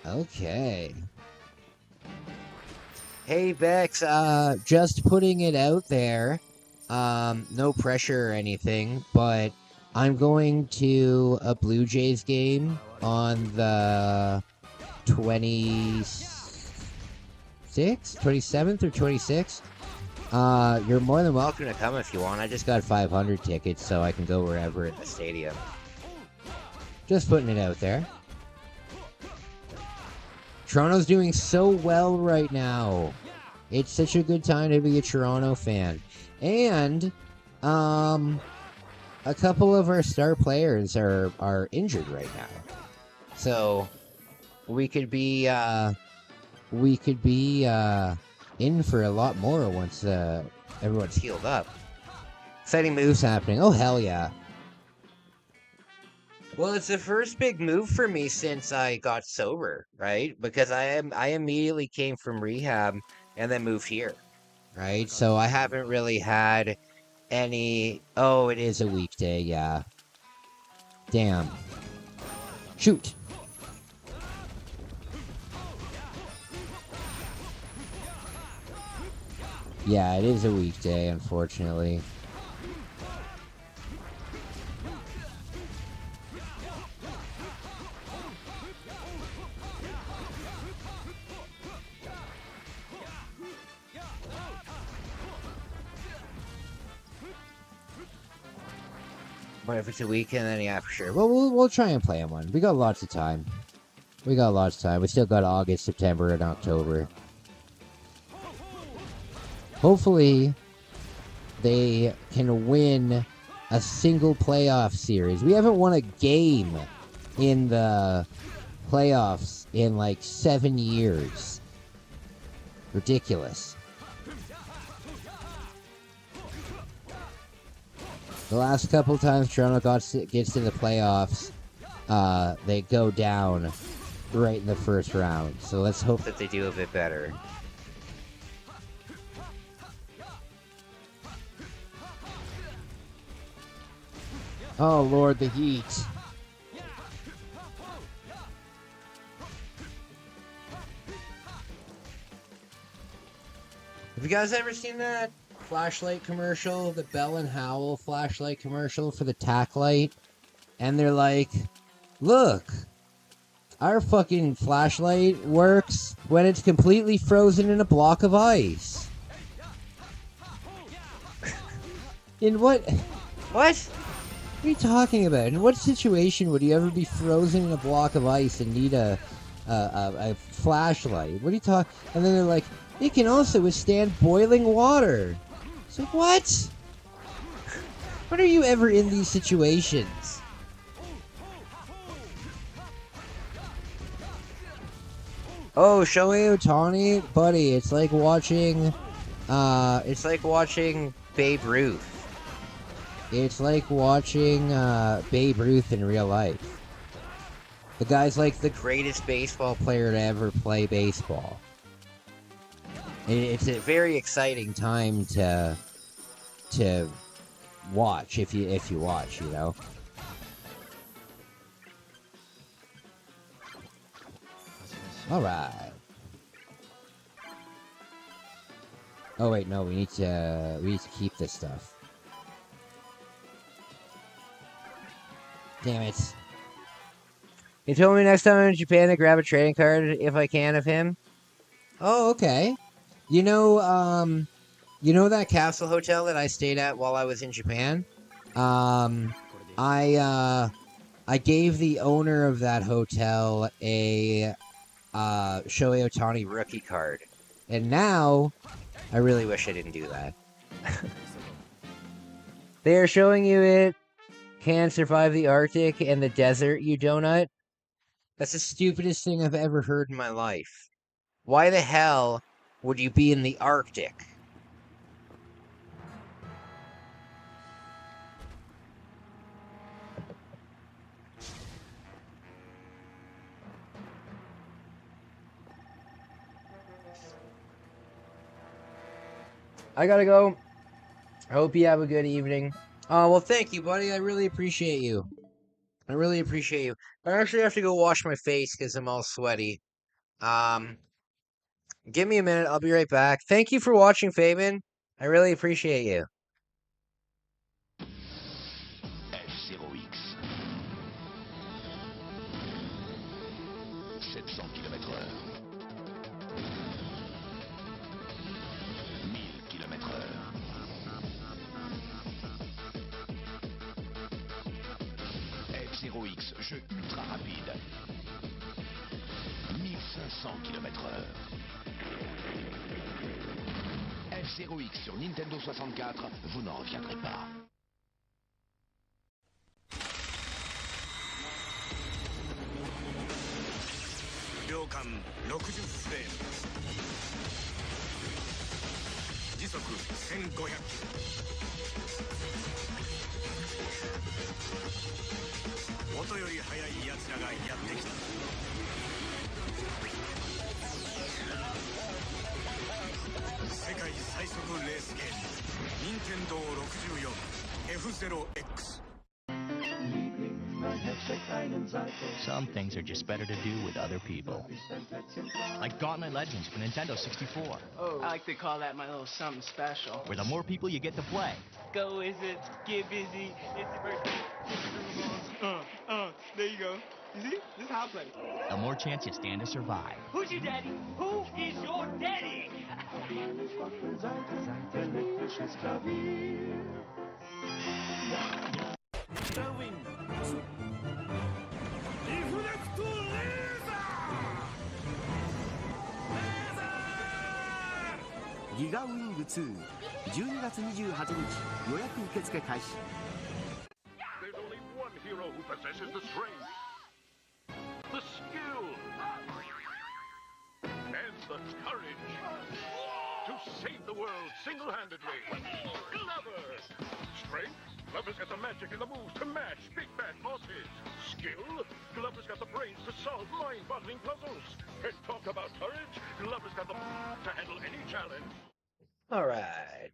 N: Okay. Hey Bex, just putting it out there. No pressure or anything, but I'm going to a Blue Jays game on the 27th or 26th. You're more than welcome to come if you want. I just got 500 tickets, so I can go wherever in the stadium. Just putting it out there. Toronto's doing so well right now. It's such a good time to be a Toronto fan. And a couple of our star players are injured right now. So we could be in for a lot more once everyone's healed up. Exciting moves happening. Oh hell yeah. Well, it's the first big move for me since I got sober, right? Because I immediately came from rehab and then moved here, right? So I haven't really had any... Oh, it is a weekday, yeah. Damn. Shoot! Yeah, it is a weekday, unfortunately. But if it's a weekend, then yeah, for sure. Well, we'll try and play one. We got lots of time. We still got August, September, and October. Hopefully, they can win a single playoff series. We haven't won a game in the playoffs in like 7 years. Ridiculous. The last couple times Toronto gets to the playoffs, they go down right in the first round. So let's hope that they do a bit better. Oh Lord, the heat. Have you guys ever seen that flashlight commercial, the Bell and Howell flashlight commercial for the tack light? And they're like, look, our fucking flashlight works when it's completely frozen in a block of ice. In what? What are you talking about? In what situation would you ever be frozen in a block of ice and need a flashlight? What are you talking? And then they're like, it can also withstand boiling water. So what? When are you ever in these situations? Oh, Shohei Ohtani, buddy, it's like watching Babe Ruth. It's like watching Babe Ruth in real life. The guy's like the greatest baseball player to ever play baseball. It's a very exciting time to watch if you watch, you know. All right. Oh wait, no, we need to keep this stuff. Damn it. He told me next time I'm in Japan to grab a trading card if I can of him. Oh, okay. You know that Castle Hotel that I stayed at while I was in Japan? I I gave the owner of that hotel a Shohei Ohtani rookie card. And now, I really wish I didn't do that. They are showing you it can survive the Arctic and the desert, you donut. That's the stupidest thing I've ever heard in my life. Why the hell would you be in the Arctic? I gotta go. I hope you have a good evening. Oh, well, thank you, buddy. I really appreciate you. I really appreciate you. I actually have to go wash my face because I'm all sweaty. Give me a minute. I'll be right back. Thank you for watching, Fabian. I really appreciate you.
I: F0X. 700 km/h. 1000 km/h. F0X, jeu ultra rapide. 1500 km/h. F0X sur Nintendo 64, vous n'en reviendrez pas.
C: Some things are just better to do with other people. Like Gauntlet Legends for Nintendo 64.
M: Oh, I like to call that my little something special.
C: Where the more people you get to play,
D: Go Wizards, get busy, it's your birthday. There you go. You see? This is how I play.
C: the more chance you stand to survive.
O: Who's your daddy? Who is your daddy?
E: Giga Wing 2 12月28日予約受付開始
B: There's only one hero who possesses the strength, the skill, and the courage to save the world single-handedly. Glover! Strength? Glover's got the magic and the moves to match big bad bosses. Skill? Glover's got the brains to solve mind-boggling puzzles. And talk about courage? Glover's got the to handle any challenge.
N: All right.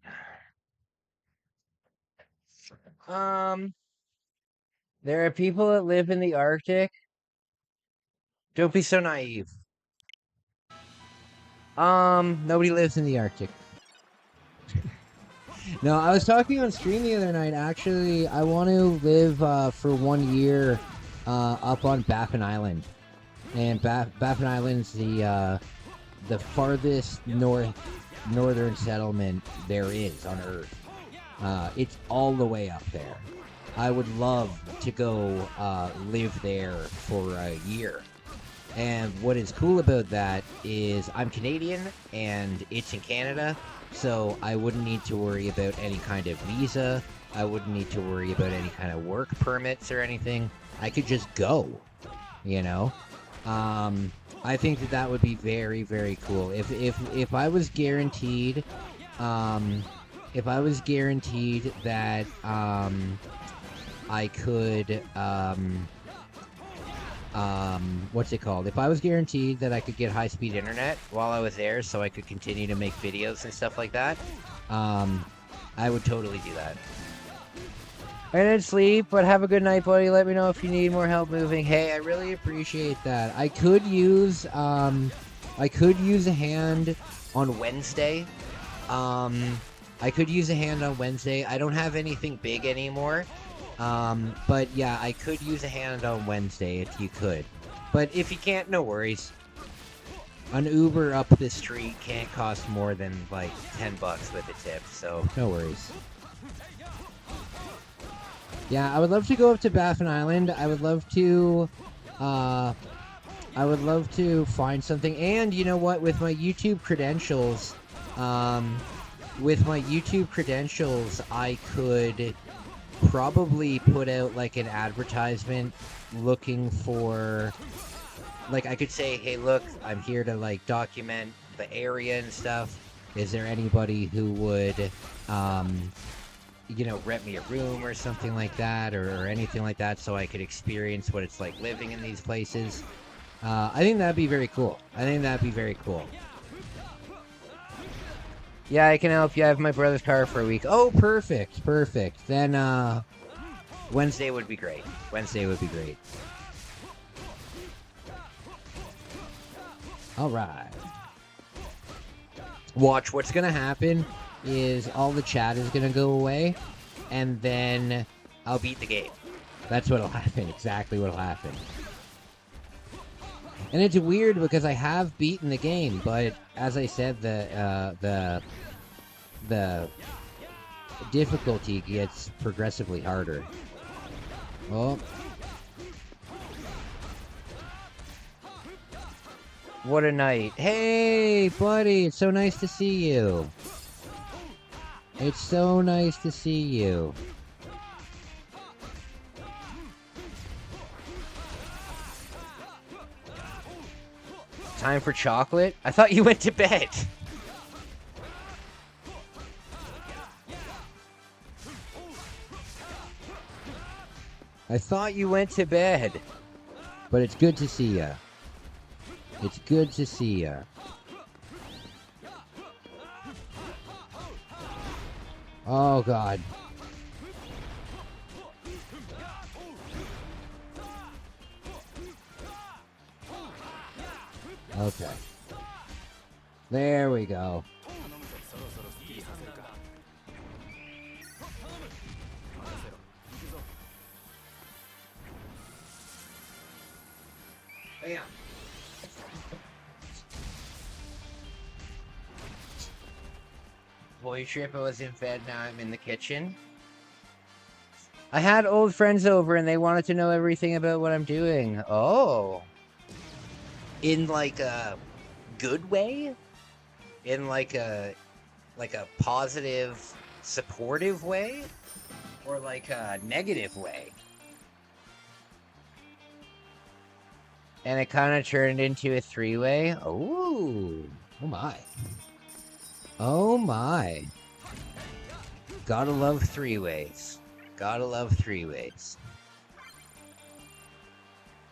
N: There are people that live in the Arctic. Don't be so naive. Nobody lives in the Arctic. No, I was talking on stream the other night. Actually, I want to live for 1 year up on Baffin Island, and Baffin Island's the farthest northern settlement there is on Earth. It's all the way up there. I would love to go live there for a year. And what is cool about that is I'm Canadian and it's in Canada, so I wouldn't need to worry about any kind of visa. I wouldn't need to worry about any kind of work permits or anything. I could just go, you know? I think that would be very, very cool. If I was guaranteed, if I was guaranteed that I could, what's it called? If I was guaranteed that I could get high-speed internet while I was there, so I could continue to make videos and stuff like that, I would totally do that. I didn't sleep, but have a good night, buddy. Let me know if you need more help moving. Hey, I really appreciate that. I could use a hand on Wednesday. I could use a hand on Wednesday. I don't have anything big anymore. But yeah, I could use a hand on Wednesday if you could. But if you can't, no worries. An Uber up the street can't cost more than like $10 with a tip, so no worries. Yeah, I would love to go up to Baffin Island. I would love to find something. And you know what? With my YouTube credentials, I could probably put out like an advertisement looking for, like, I could say, hey, look, I'm here to like document the area and stuff. Is there anybody who would rent me a room or something like that, or anything like that, so I could experience what it's like living in these places? I think that'd be very cool. Yeah, I can help you. I have my brother's car for a week. Oh, perfect. Then, Wednesday would be great. All right. Watch, what's going to happen is all the chat is going to go away, and then I'll beat the game. That's what'll happen. Exactly what'll happen. And it's weird because I have beaten the game, but as I said, the difficulty gets progressively harder. Oh. What a night. Hey, buddy, it's so nice to see you. Time for chocolate? I thought you went to bed. But it's good to see ya. Oh, God. Okay. There we go. Bam. Boy trip, I was in bed, now I'm in the kitchen. I had old friends over and they wanted to know everything about what I'm doing. Oh. In like a good way? In like a positive, supportive way? Or like a negative way? And it kind of turned into a three-way? Oh. Oh my. Oh my. Gotta love three-ways.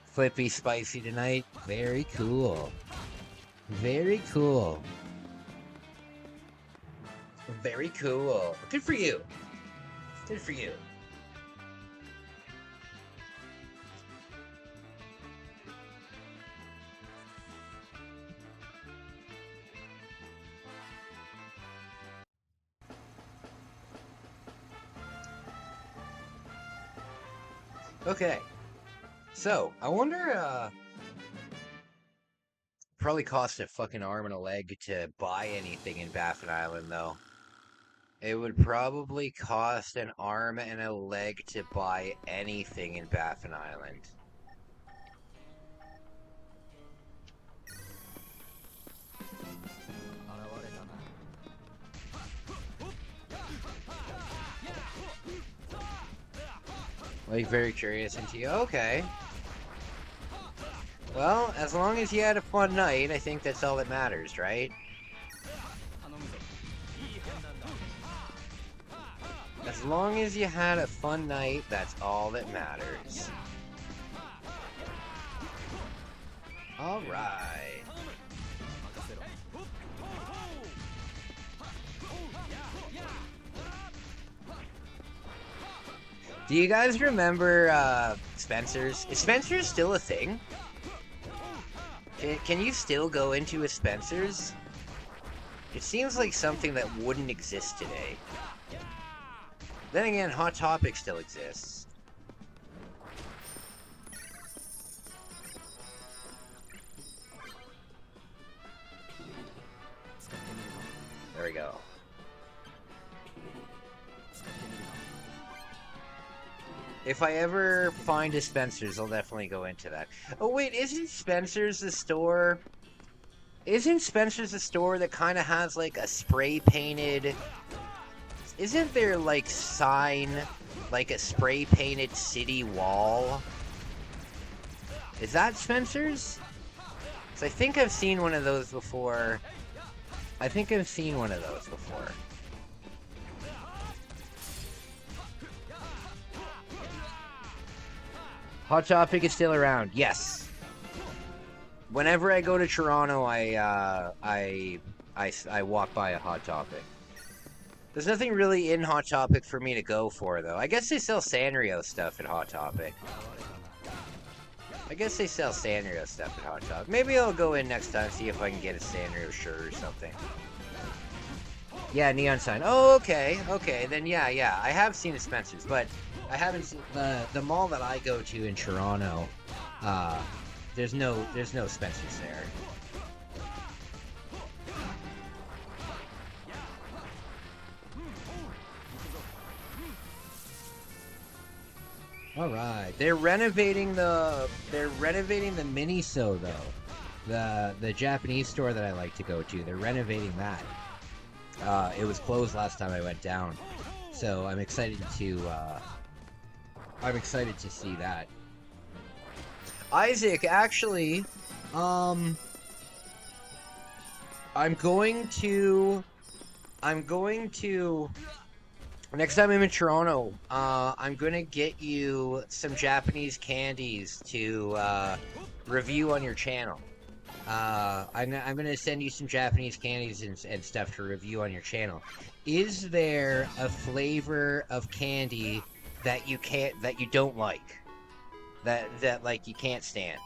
N: Flippy spicy tonight. Very cool. Good for you. Okay. So, I wonder, probably cost a fucking arm and a leg to buy anything in Baffin Island, though. It would probably cost an arm and a leg to buy anything in Baffin Island. Like, very curious into you. Okay. Well, as long as you had a fun night, I think that's all that matters, right? As long as you had a fun night, that's all that matters. Alright. Do you guys remember Spencer's? Is Spencer's still a thing? Can you still go into a Spencer's? It seems like something that wouldn't exist today. Then again, Hot Topic still exists. There we go.
A: If I ever find a Spencer's, I'll definitely go into that. Oh wait, isn't Spencer's the store? Isn't Spencer's the store that kind of has like a spray painted? Isn't there like sign, like a spray painted city wall? Is that Spencer's? 'Cause I think I've seen one of those before. I think I've seen one of those before. Hot Topic is still around. Yes. Whenever I go to Toronto, I walk by a Hot Topic. There's nothing really in Hot Topic for me to go for, though. I guess they sell Sanrio stuff at Hot Topic. Maybe I'll go in next time, see if I can get a Sanrio shirt or something. Yeah, neon sign. Oh, okay. Okay, then yeah. I have seen a Spencer's, but I haven't seen the mall that I go to in Toronto. There's no Spencer's there. All right, they're renovating the Miniso though, the Japanese store that I like to go to. They're renovating that. It was closed last time I went down, so I'm excited to see that. Isaac, actually, I'm going to next time I'm in Toronto, I'm gonna get you some Japanese candies to review on your channel. I'm gonna send you some Japanese candies and stuff to review on your channel. Is there a flavor of candy that you don't like? That like you can't stand?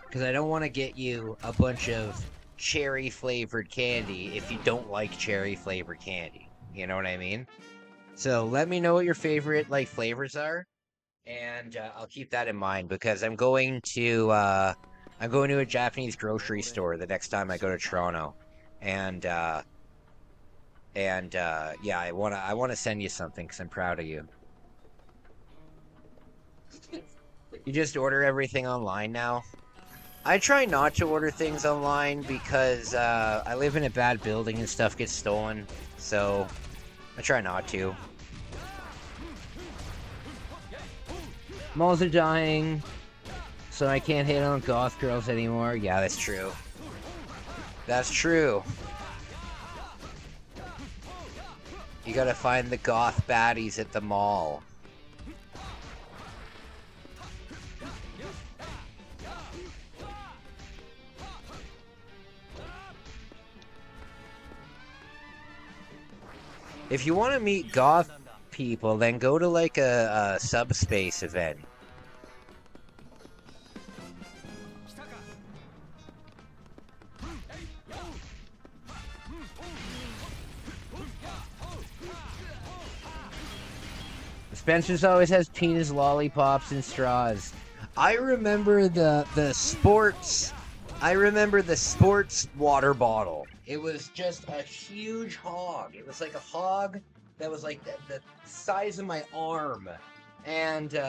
A: Because I don't want to get you a bunch of cherry flavored candy if you don't like cherry flavored candy. You know what I mean? So let me know what your favorite like flavors are, and I'll keep that in mind because I'm going to a Japanese grocery store the next time I go to Toronto, and yeah, I wanna send you something because I'm proud of you. You just order everything online now? I try not to order things online because I live in a bad building and stuff gets stolen, so I try not to. Malls are dying, so I can't hit on goth girls anymore. Yeah, that's true. That's true. You gotta find the goth baddies at the mall. If you want to meet goth people, then go to like a subspace event. Spencer's always has penis lollipops and straws. I remember the sports. I remember the sports water bottle. It was just a huge hog. It was like a hog that was like the size of my arm, and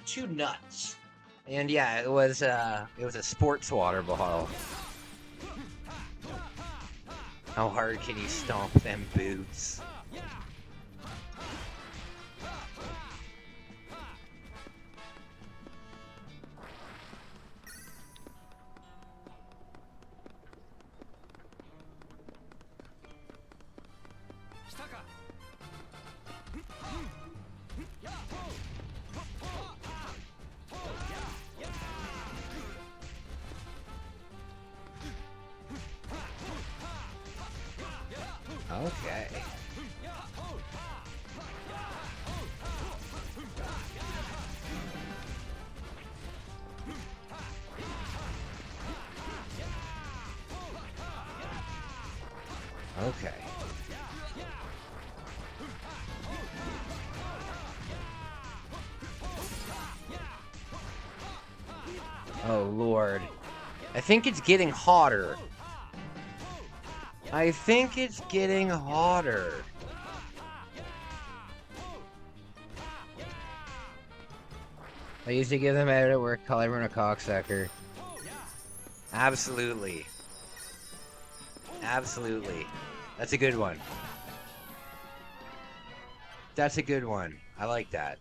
A: 2 nuts. And yeah, it was a sports water bottle. How hard can you stomp them boots? Okay. Okay. Oh, Lord. I think it's getting hotter. I think it's getting hotter. I used to give them out at work, call everyone a cocksucker. Absolutely. Absolutely. That's a good one. That's a good one. I like that.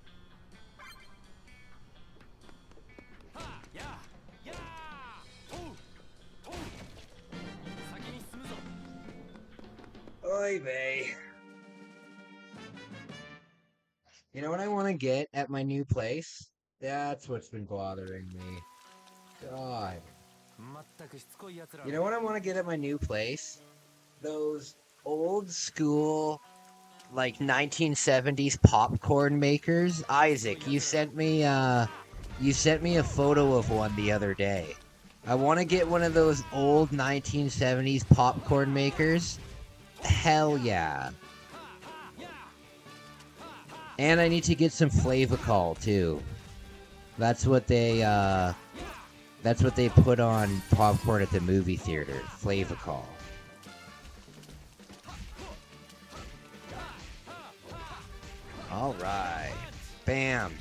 A: Oy vey. You know what I want to get at my new place? That's what's been bothering me. God. You know what I want to get at my new place? Those old school, like 1970s popcorn makers. Isaac, you sent me a photo of one the other day. I want to get one of those old 1970s popcorn makers. Hell yeah. And I need to get some Flavacol too. That's what they put on popcorn at the movie theater. Flavacol. All right. Bam.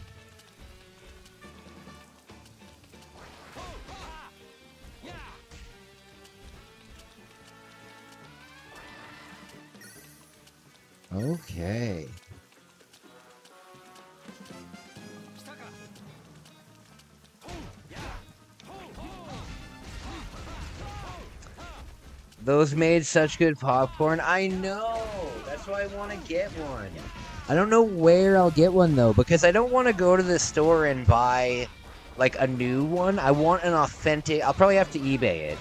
A: Okay. Those made such good popcorn. I know. That's why I want to get one. I don't know where I'll get one though, because I don't want to go to the store and buy like a new one. I want an authentic. I'll probably have to eBay it.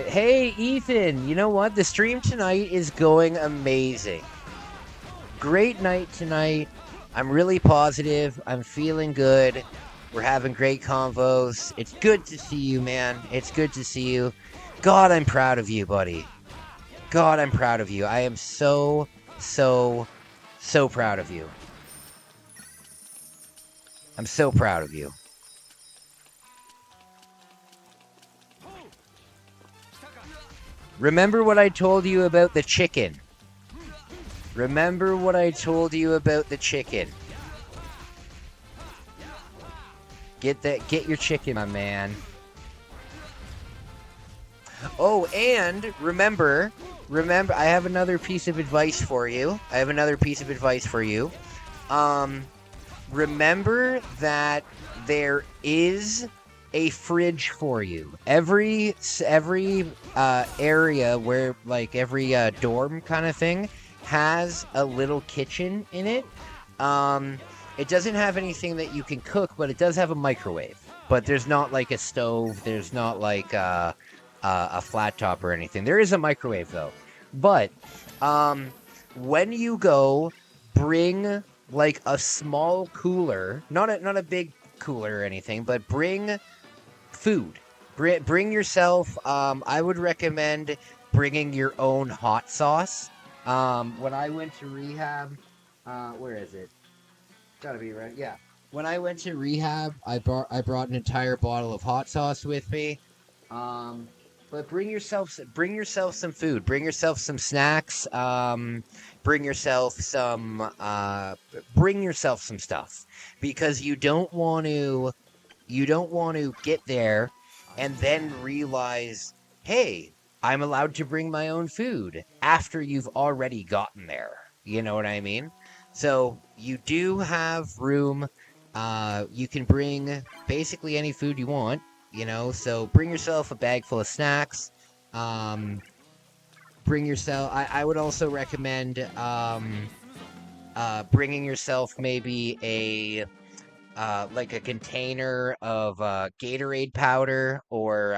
A: Hey Ethan, you know what? The stream tonight is going amazing. Great night tonight. I'm really positive. I'm feeling good. We're having great convos. It's good to see you, man. It's good to see you. God, I'm proud of you, buddy. God, I'm proud of you. I am so proud of you. I'm so proud of you. Remember what I told you about the chicken. Remember what I told you about the chicken. Get your chicken, my man. Oh, and remember, I have another piece of advice for you. Remember that there is a fridge for you. Every area where, like, every dorm kind of thing has a little kitchen in it. It doesn't have anything that you can cook, but it does have a microwave. But there's not like a stove. There's not like a flat top or anything. There is a microwave though. But when you go, bring like a small cooler, not a big cooler or anything, but bring food. Bring yourself. I would recommend bringing your own hot sauce. When I went to rehab, where is it? Gotta be right. Yeah. When I went to rehab, I brought an entire bottle of hot sauce with me. But bring yourself some food. Bring yourself some snacks. Bring yourself some stuff, because you don't want to get there and then realize, hey, I'm allowed to bring my own food after you've already gotten there. You know what I mean? So you do have room. You can bring basically any food you want, you know, so bring yourself a bag full of snacks. Bring yourself, I would also recommend bringing yourself maybe a like a container of Gatorade powder or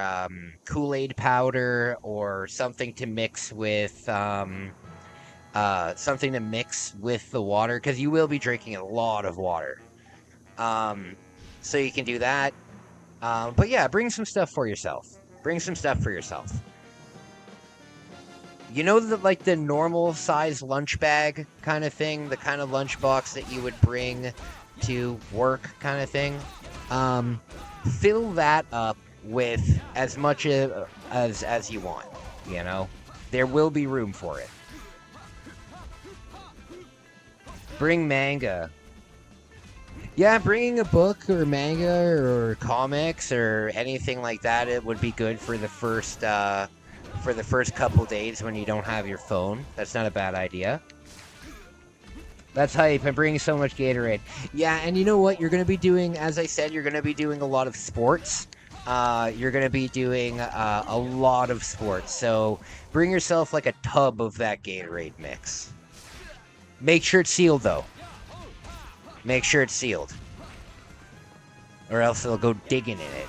A: Kool-Aid powder, or something to mix with the water, because you will be drinking a lot of water. So you can do that. But yeah, bring some stuff for yourself. You know, the normal size lunch bag kind of thing, the kind of lunch box that you would bring to work kind of thing. Fill that up with as much as you want, you know? There will be room for it. Bring manga. Yeah, bringing a book or manga or comics or anything like that, it would be good for the first couple days when you don't have your phone. That's not a bad idea. That's hype. I'm bringing so much Gatorade. Yeah, and you know what? You're going to be doing, as I said, you're going to be doing a lot of sports. You're going to be doing a lot of sports. So bring yourself like a tub of that Gatorade mix. Make sure it's sealed, though. Make sure it's sealed. Or else they'll go digging in it.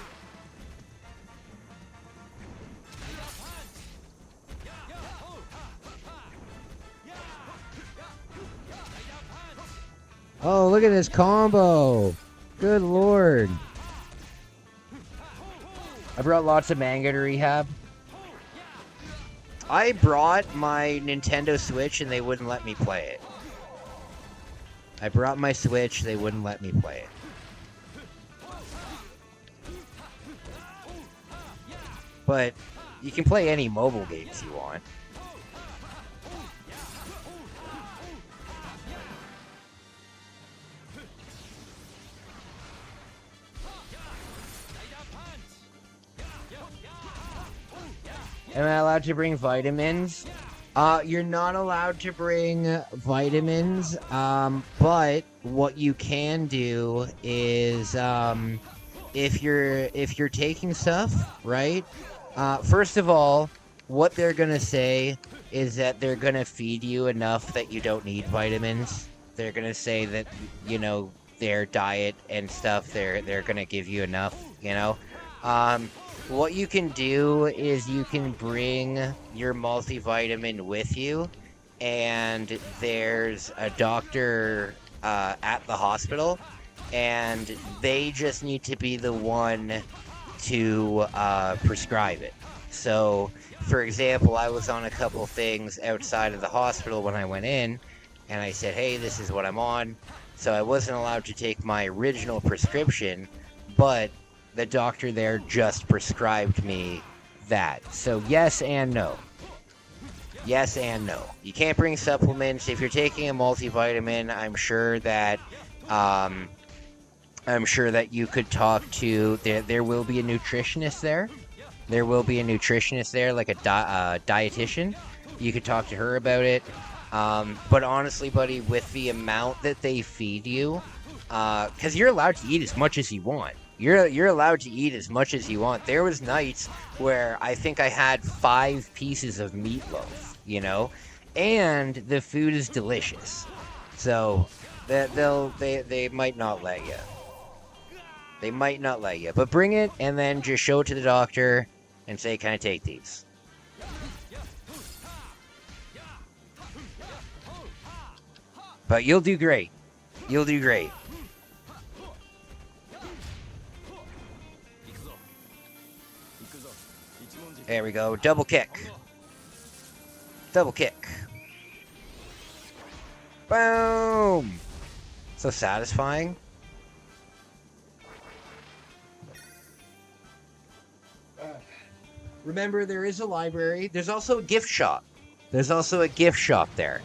N: Oh, look at this combo. Good lord.
A: I brought lots of manga to rehab. I brought my Nintendo Switch and they wouldn't let me play it. I brought my Switch, they wouldn't let me play it. But you can play any mobile games you want. Am I allowed to bring vitamins? You're not allowed to bring vitamins, but what you can do is, if you're taking stuff, right? First of all, what they're gonna say is that they're gonna feed you enough that you don't need vitamins. They're gonna say that, you know, their diet and stuff, they're gonna give you enough, you know? What you can do is you can bring your multivitamin with you, and there's a doctor at the hospital, and they just need to be the one to prescribe it. So, for example, I was on a couple things outside of the hospital when I went in, and I said, hey, this is what I'm on. So I wasn't allowed to take my original prescription, but the doctor there just prescribed me that. So yes and no. Yes and no. You can't bring supplements. If you're taking a multivitamin, I'm sure that you could talk to, there will be a nutritionist there. There will be a nutritionist there, like a dietitian. You could talk to her about it. But honestly, buddy, with the amount that they feed you, because you're allowed to eat as much as you want. You're allowed to eat as much as you want. There was nights where I think I had 5 pieces of meatloaf, you know, and the food is delicious. So they might not let you. They might not let you, but bring it and then just show it to the doctor and say, "Can I take these?" But you'll do great. You'll do great. There we go. Double kick. Double kick. Boom! So satisfying. Remember, there is a library. There's also a gift shop. There's also a gift shop there,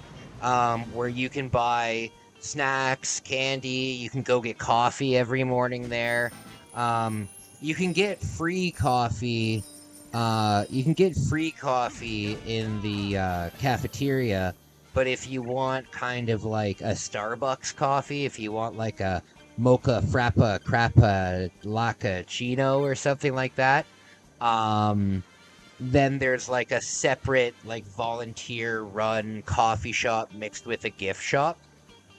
A: where you can buy snacks, candy. You can go get coffee every morning there. You can get free coffee. You can get free coffee in the cafeteria, but if you want kind of like a Starbucks coffee, if you want like a mocha frappa crappa lacchino or something like that, then there's like a separate like volunteer run coffee shop mixed with a gift shop.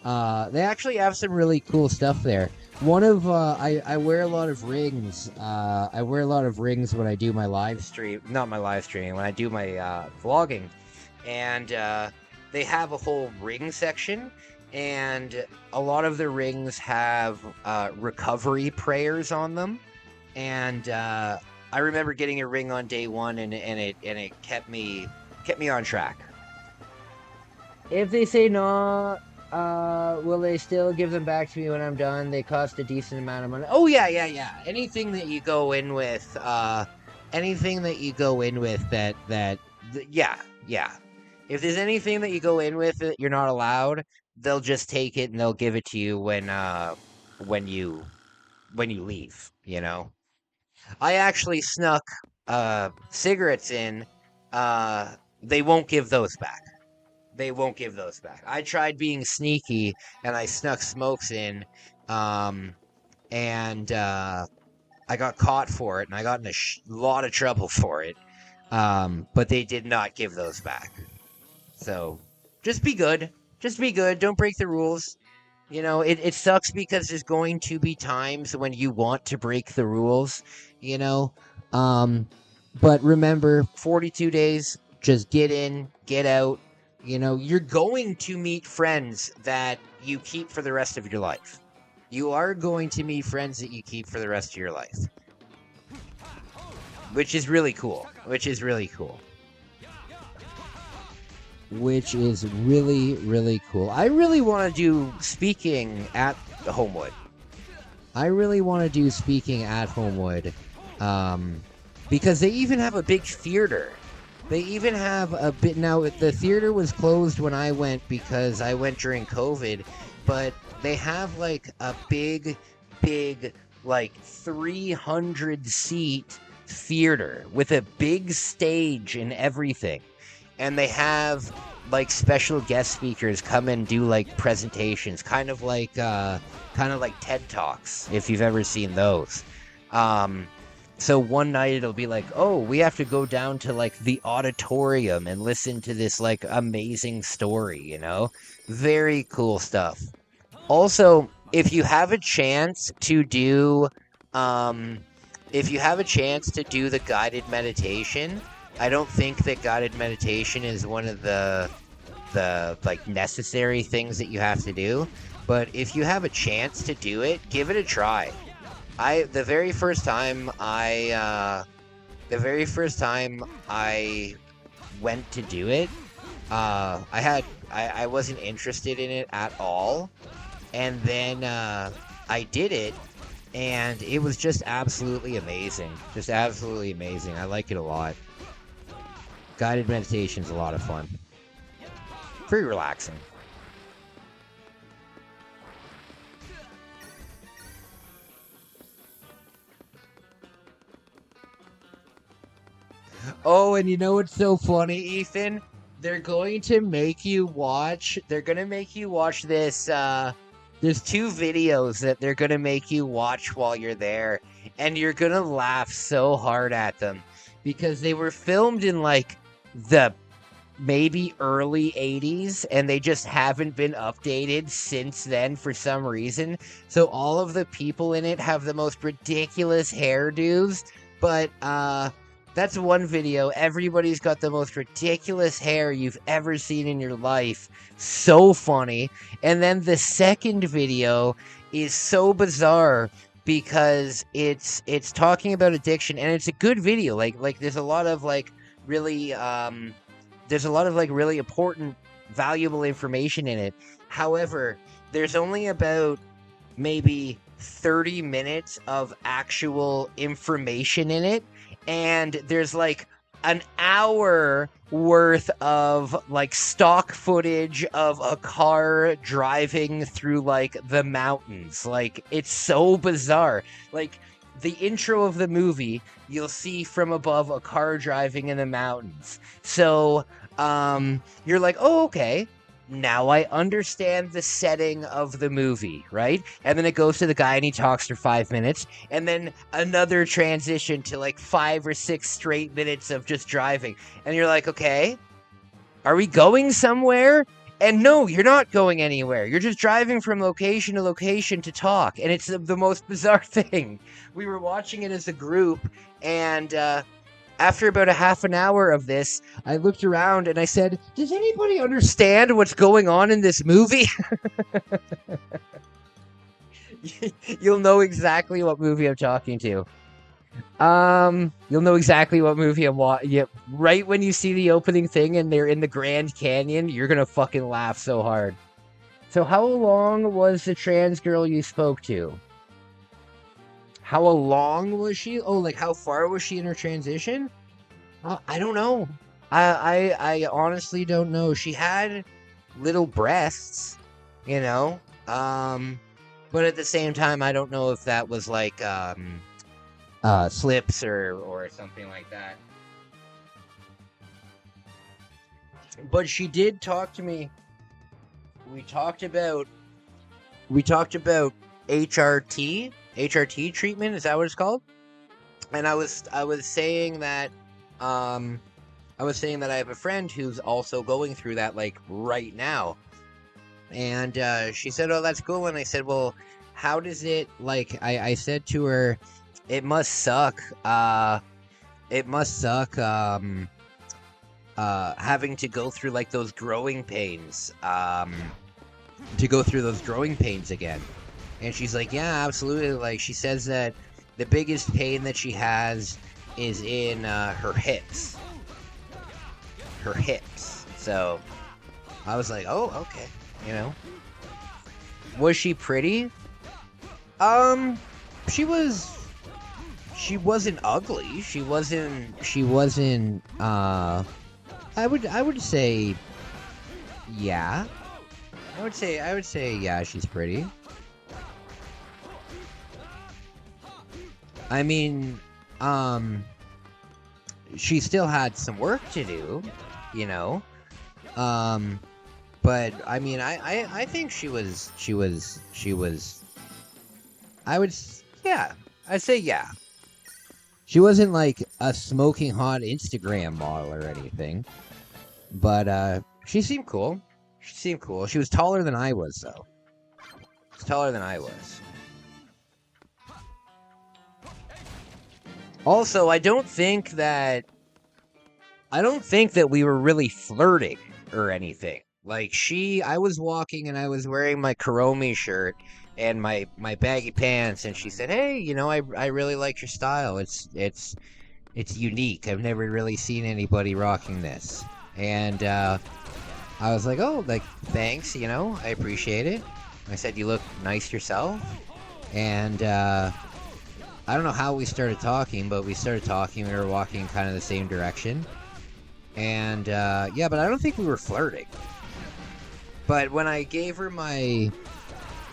A: They actually have some really cool stuff there. One of I wear a lot of rings. I wear a lot of rings when I do my live stream. Not my live stream, when I do my vlogging, and they have a whole ring section, and a lot of the rings have recovery prayers on them, and I remember getting a ring on day one, and it kept me on track. If they say no, will they still give them back to me when I'm done? They cost a decent amount of money. Oh yeah. Anything that you go in with, that yeah. If there's anything that you go in with that you're not allowed, they'll just take it and they'll give it to you when when you leave, you know. I actually snuck cigarettes in. They won't give those back. They won't give those back. I tried being sneaky and I snuck smokes in, and I got caught for it and I got in a lot of trouble for it. But they did not give those back. So just be good. Just be good. Don't break the rules. You know, it sucks because there's going to be times when you want to break the rules, you know. But remember, 42 days, just get in, get out. You know, you're going to meet friends that you keep for the rest of your life. You are going to meet friends that you keep for the rest of your life. Which is really cool. Which is really cool. Which is really, really cool. I really want to do speaking at Homewood. Because they even have a big theater. They even have a bit... Now, the theater was closed when I went because I went during COVID, but they have, like, a big, like, 300-seat theater with a big stage and everything. And they have, like, special guest speakers come and do, like, presentations, kind of like TED Talks, if you've ever seen those. So one night it'll be like, oh, we have to go down to, like, the auditorium and listen to this, like, amazing story, you know? Very cool stuff. Also, if you have a chance to do, the guided meditation, I don't think that guided meditation is one of the like necessary things that you have to do, but if you have a chance to do it, give it a try. The very first time I went to do it, I wasn't interested in it at all, and then I did it, and it was just absolutely amazing. Just absolutely amazing. I like it a lot. Guided meditation is a lot of fun. Pretty relaxing. Oh, and you know what's so funny, Ethan? They're going to make you watch this, there's 2 videos that they're gonna make you watch while you're there, and you're gonna laugh so hard at them, because they were filmed in, like, the maybe early 80s, and they just haven't been updated since then for some reason. So all of the people in it have the most ridiculous hairdos, but that's one video. Everybody's got the most ridiculous hair you've ever seen in your life. So funny. And then the second video is so bizarre because it's talking about addiction, and it's a good video. Like there's a lot of really really important, valuable information in it. However, there's only about maybe 30 minutes of actual information in it, and there's like an hour worth of like stock footage of a car driving through like the mountains. Like, it's so bizarre. Like, the intro of the movie, you'll see from above a car driving in the mountains. So, you're like, oh, okay. Now I understand the setting of the movie, right? And then it goes to the guy and he talks for 5 minutes, and then another transition to like 5 or 6 straight minutes of just driving. And you're like, okay, are we going somewhere? And no, you're not going anywhere. You're just driving from location to location to talk. And it's the most bizarre thing. We were watching it as a group, and after about a half an hour of this, I looked around and I said, does anybody understand what's going on in this movie? You'll know exactly what movie I'm talking to. You'll know exactly what movie I'm watching. Yeah, right when you see the opening thing and they're in the Grand Canyon, you're gonna fucking laugh so hard. So how long was the trans girl you spoke to? How long was she? Oh, like how far was she in her transition? I don't know. I honestly don't know. She had little breasts, you know. But at the same time, I don't know if that was like slips or something like that. But she did talk to me. We talked about HRT treatment. Is that what it's called? And I was saying that I have a friend who's also going through that like right now. And she said, "Oh, that's cool." And I said, "Well, how does it like?" I said to her, "It must suck. It must suck. Having to go through like those growing pains. To go through those growing pains again." And she's like, "Yeah, absolutely." Like she says that the biggest pain that she has is in her hips. Her hips. So I was like, "Oh, okay." You know. Was she pretty? She wasn't ugly. She wasn't I would say yeah. I would say yeah, she's pretty. I mean, she still had some work to do, you know. But I mean, I think she was. Yeah, I'd say yeah. She wasn't like a smoking hot Instagram model or anything, but she seemed cool. She was taller than I was, though. Taller than I was. Also, I don't think that we were really flirting or anything. Like I was walking and I was wearing my Kuromi shirt and my baggy pants, and she said, "Hey, you know, I really like your style. It's unique. I've never really seen anybody rocking this." And I was like, "Oh, like thanks, you know, I appreciate it." I said, "You look nice yourself." And I don't know how we started talking, but we started talking. We were walking kind of the same direction. And yeah, but I don't think we were flirting. But when I gave her my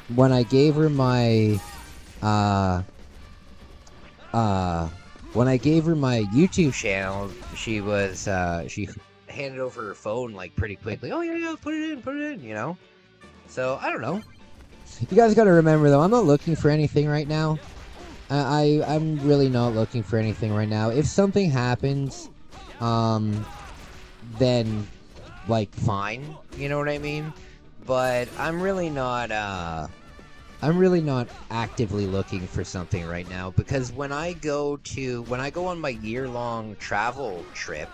A: YouTube channel, she handed over her phone like pretty quickly. "Oh yeah, put it in, you know." So I don't know. You guys got to remember though, I'm not looking for anything right now. I'm really not looking for anything right now. If something happens, then like fine, you know what I mean? But I'm really not actively looking for something right now, because when I go on my year-long travel trip,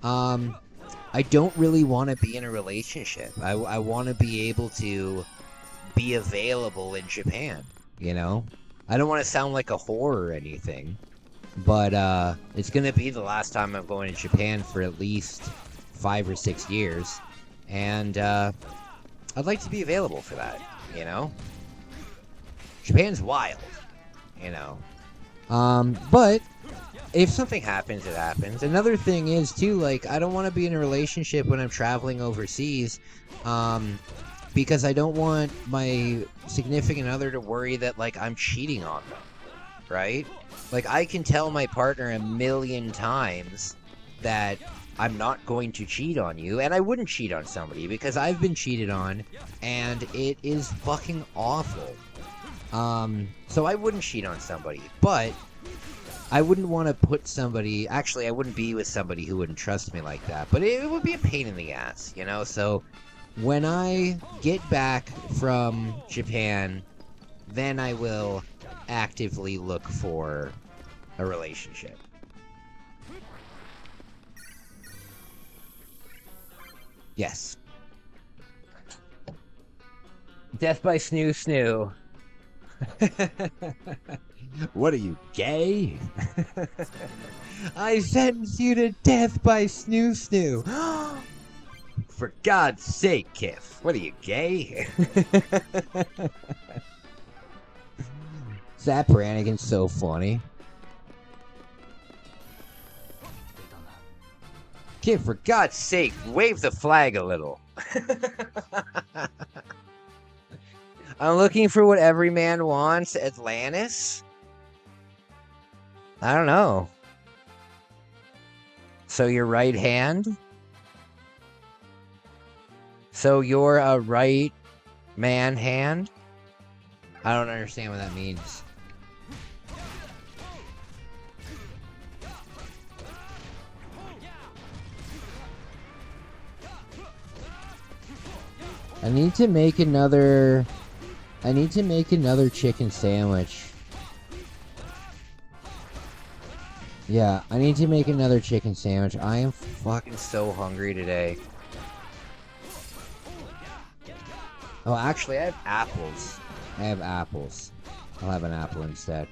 A: I don't really want to be in a relationship. I want to be able to be available in Japan, you know? I don't want to sound like a whore or anything, but it's going to be the last time I'm going to Japan for at least 5 or 6 years, and I'd like to be available for that, you know? Japan's wild, you know? But if something happens, it happens. Another thing is, too, like, I don't want to be in a relationship when I'm traveling overseas, because I don't want my significant other to worry that, like, I'm cheating on them, right? Like, I can tell my partner a million times that I'm not going to cheat on you, and I wouldn't cheat on somebody, because I've been cheated on, and it is fucking awful. So I wouldn't cheat on somebody, but I wouldn't want to put somebody... Actually, I wouldn't be with somebody who wouldn't trust me like that, but it would be a pain in the ass, you know? So when I get back from Japan, then I will actively look for a relationship. Yes. Death by Snoo Snoo. What are you, gay? I sentence you to death by Snoo Snoo. For God's sake, Kiff. What are you, gay? Zap Brannigan's so funny. Kid, for God's sake, wave the flag a little. I'm looking for what every man wants. Atlantis? I don't know. So your right hand? So you're a right man hand? I don't understand what that means. I need to make another chicken sandwich. Yeah, I need to make another chicken sandwich. I am fucking so hungry today. Oh, actually, I have apples. I'll have an apple instead.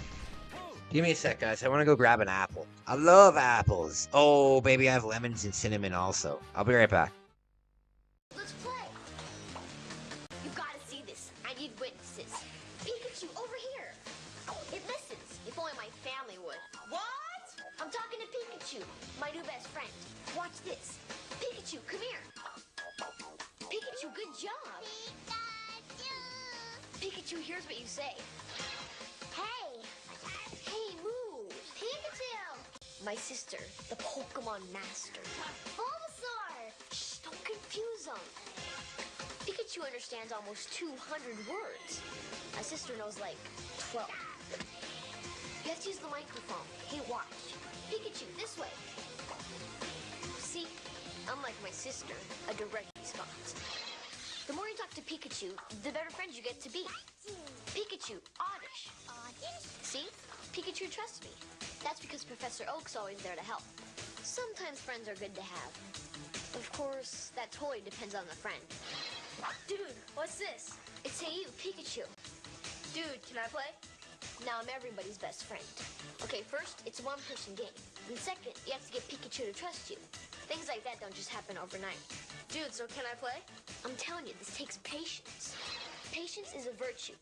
A: Give me a sec, guys. I want to go grab an apple. I love apples. Oh, baby, I have lemons and cinnamon also. I'll be right back.
J: Let's play. You gotta see this. I need witnesses. Pikachu, over here. It listens. If only my family would. What? I'm talking to Pikachu, my new best friend. Watch this. Pikachu, come here. Pikachu, good job. Pikachu hears what you say. Hey! Hey, move! Pikachu! My sister, the Pokemon Master. Bulbasaur! Shh, don't confuse them. Pikachu understands almost 200 words. My sister knows like 12. You have to use the microphone. Hey, watch. Pikachu, this way. See? Unlike my sister, a direct response. The more you talk to Pikachu, the better friends you get to be. Pikachu, oddish. Oddish? See? Pikachu trusts me. That's because Professor Oak's always there to help. Sometimes friends are good to have. Of course, that totally depends on the friend. Dude, what's this? It's Hey You, Pikachu. Dude, can I play? Now I'm everybody's best friend. Okay, first, it's a one-person game. And second, you have to get Pikachu to trust you. Things like that don't just happen overnight. Dude, so can I play? I'm telling you, this takes patience. Patience is a virtue.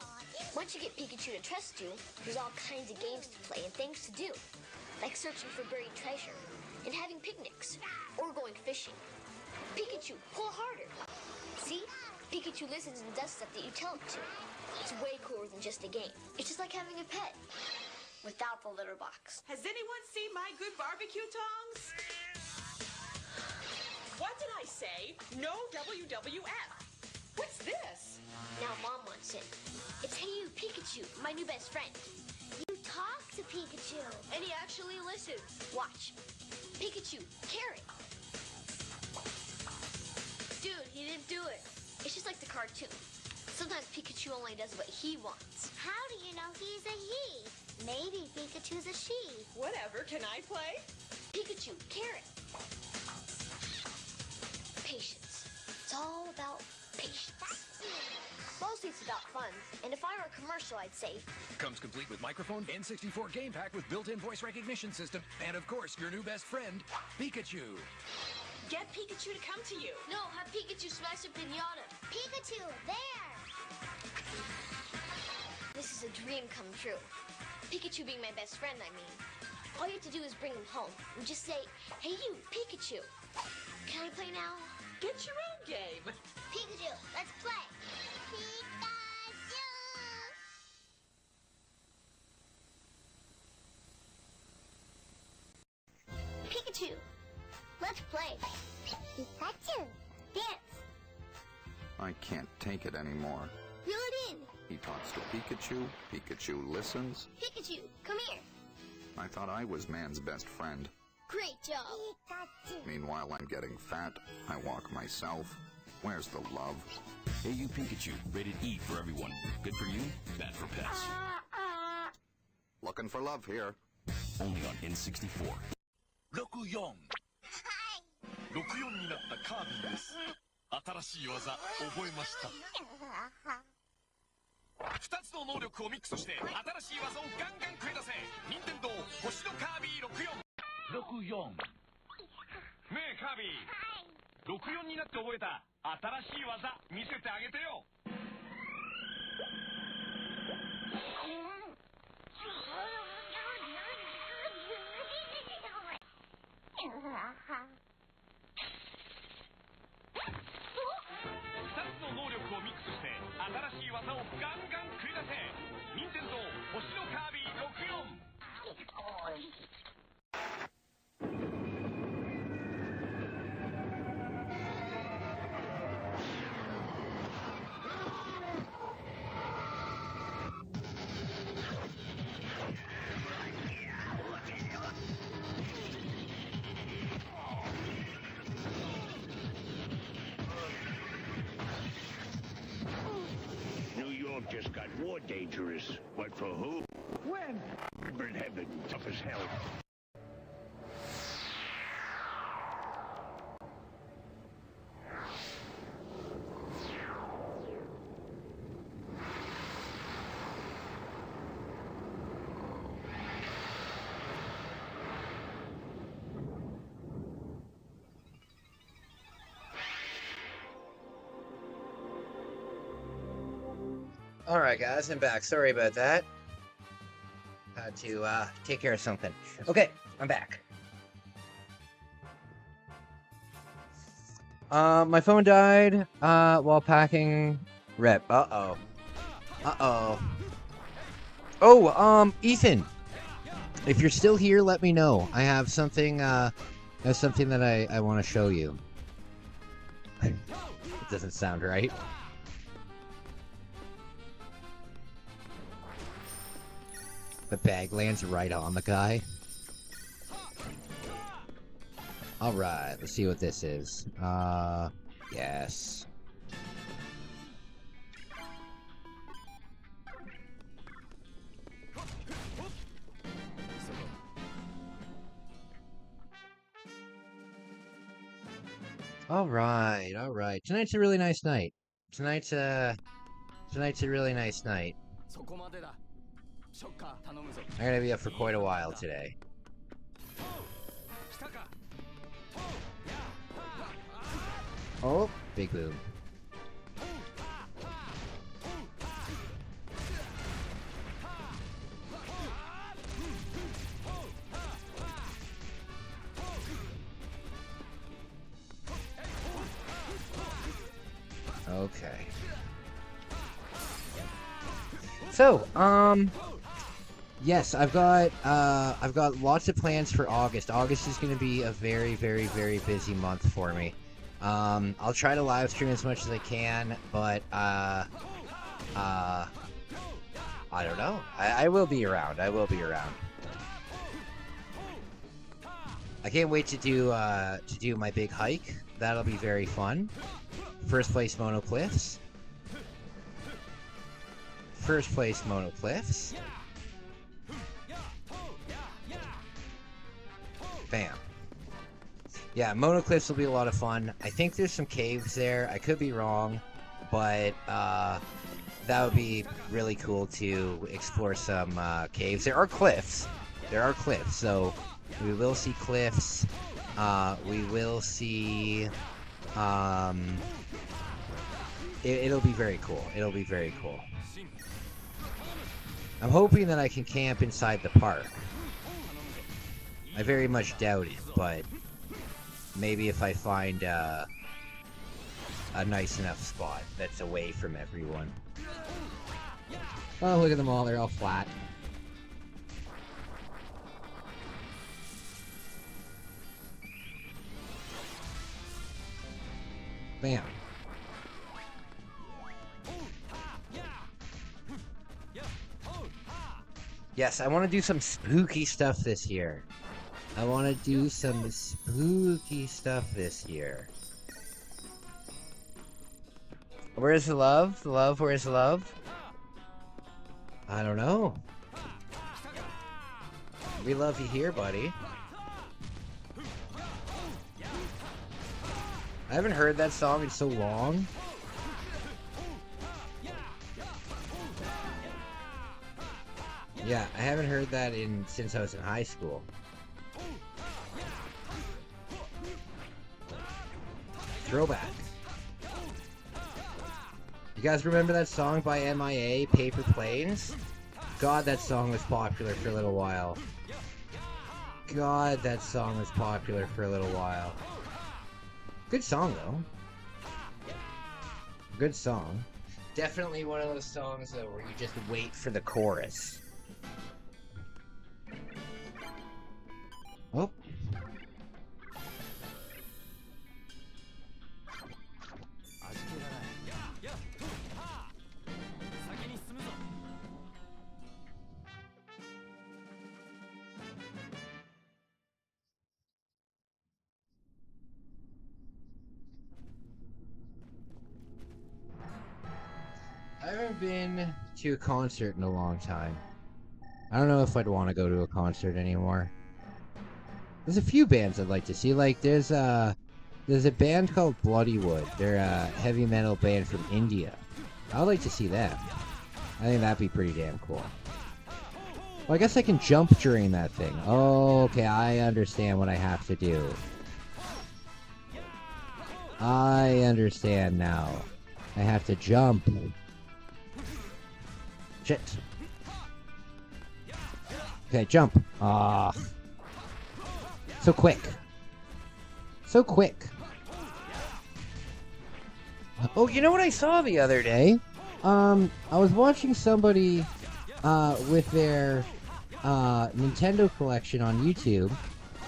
J: Once you get Pikachu to trust you, there's all kinds of games to play and things to do. Like searching for buried treasure, and having picnics, or going fishing. Pikachu, pull harder. See? Pikachu listens and does stuff that you tell him to. It's way cooler than just a game. It's just like having a pet. Without the litter box.
O: Has anyone seen my good barbecue tongs? What did I say? No WWF. What's this?
J: Now Mom wants it. It's Hey You, Pikachu, my new best friend. You talk to Pikachu. And he actually listens. Watch. Pikachu, carrot. Dude, he didn't do it. It's just like the cartoon. Sometimes Pikachu only does what he wants.
P: How do you know he's a he? Maybe Pikachu's a she.
O: Whatever, can I play?
J: Pikachu, carrot. Patience. It's all about patience. Mostly it's about fun. And if I were a commercial, I'd say...
Q: Comes complete with microphone, N64 game pack with built-in voice recognition system, and of course, your new best friend, Pikachu.
O: Get Pikachu to come to you.
J: No, have Pikachu smash a pinata.
P: Pikachu, there!
J: This is a dream come true. Pikachu being my best friend, I mean. All you have to do is bring him home and just say, Hey you, Pikachu. Can I play now?
O: Get your own game.
P: Pikachu, let's play. Pikachu! Pikachu, let's play. Pikachu, dance.
H: I can't take it anymore.
P: Reel it in.
H: He talks to Pikachu, Pikachu listens.
P: Pikachu, come here.
H: I thought I was man's best friend.
P: Great job. Pikachu.
H: Meanwhile, I'm getting fat. I walk myself. Where's the love?
I: Hey You, Pikachu, rated E for everyone. Good for you, bad for pets.
H: Looking for love here.
I: Only on N64.
B: 64 になったカービィです。新しい技覚えました。2つの能力をミックスして新しい技をガンガン繰り出せ。任天堂星のカービィ64。ねえカービィ、64になって覚えた新しい技見せてあげてよ。2つの能力をミックスして新
D: 新しい技をガンガン繰り出せ任天堂星のカービィ64
F: New York just got more dangerous. But for who? When? Burn heaven, tough as hell.
A: Alright guys, I'm back. Sorry about that. Had to take care of something. Okay, I'm back. My phone died while packing rep. Uh-oh. Uh-oh. Oh, Ethan! If you're still here, let me know. I have something that I want to show you. It doesn't sound right. The bag lands right on the guy. Alright, let's see what this is. Yes. Alright, alright. Tonight's a really nice night. Tonight's a really nice night. I'm gonna be up for quite a while today. Oh, big boom. Okay. So, yes, I've got lots of plans for August. August is going to be a very, very, very busy month for me. I'll try to live stream as much as I can, but I don't know. I will be around. I will be around. I can't wait to do my big hike. That'll be very fun. First place monocliffs. First place monocliffs. Bam. Yeah, monocliffs will be a lot of fun. I think there's some caves there. I could be wrong, but that would be really cool to explore some caves. There are cliffs. There are cliffs, so we will see cliffs. We will see... It'll be very cool. It'll be very cool. I'm hoping that I can camp inside the park. I very much doubt it, but maybe if I find a nice enough spot that's away from everyone. Oh, look at them all. They're all flat. Bam. Yes, I want to do some spooky stuff this year. I want to do some spooky stuff this year. Where's the love? The love, where's the love? I don't know. We love you here, buddy. I haven't heard that song in so long. Yeah, I haven't heard that since I was in high school. Throwback. You guys remember that song by MIA, Paper Planes? God, that song was popular for a little while. God, that song was popular for a little while. Good song, though. Good song. Definitely one of those songs, though, where you just wait for the chorus. Oh. I haven't been to a concert in a long time. I don't know if I'd want to go to a concert anymore. There's a few bands I'd like to see. Like, there's a band called Bloodywood. They're a heavy metal band from India. I'd like to see them. I think that'd be pretty damn cool. Well, I guess I can jump during that thing. Oh, okay, I understand what I have to do. I understand now. I have to jump. Shit. Okay, jump. Ah. So quick. So quick. Oh, you know what I saw the other day? I was watching somebody with their Nintendo collection on YouTube,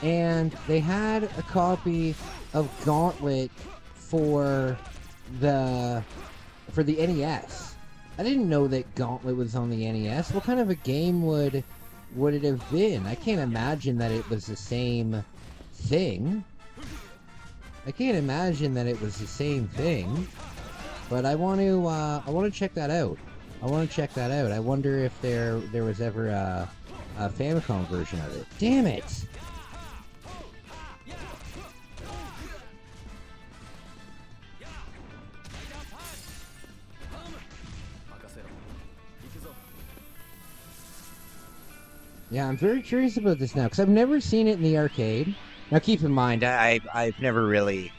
A: and they had a copy of Gauntlet for the NES. I didn't know that Gauntlet was on the NES. What kind of a game would it have been? I can't imagine that it was the same thing. I can't imagine that it was the same thing. But I want to check that out. I wonder if there was ever a Famicom version of it. Damn it! Yeah, I'm very curious about this now, because I've never seen it in the arcade. Now, keep in mind, I've never really...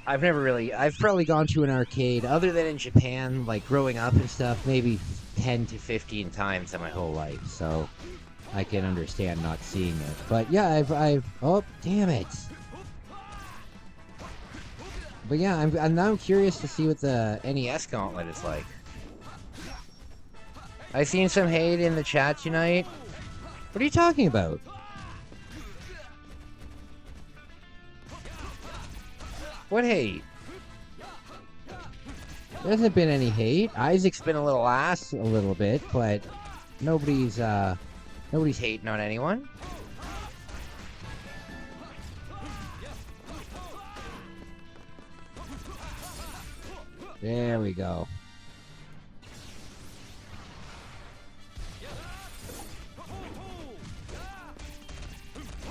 A: I've probably gone to an arcade, other than in Japan, like, growing up and stuff, maybe 10 to 15 times in my whole life, so I can understand not seeing it. But, yeah, oh, damn it! But, yeah, I'm now curious to see what the NES Gauntlet is like. I've seen some hate in the chat tonight. What are you talking about? What hate? There hasn't been any hate. Isaac's been a little ass a little bit, but nobody's hating on anyone. There we go.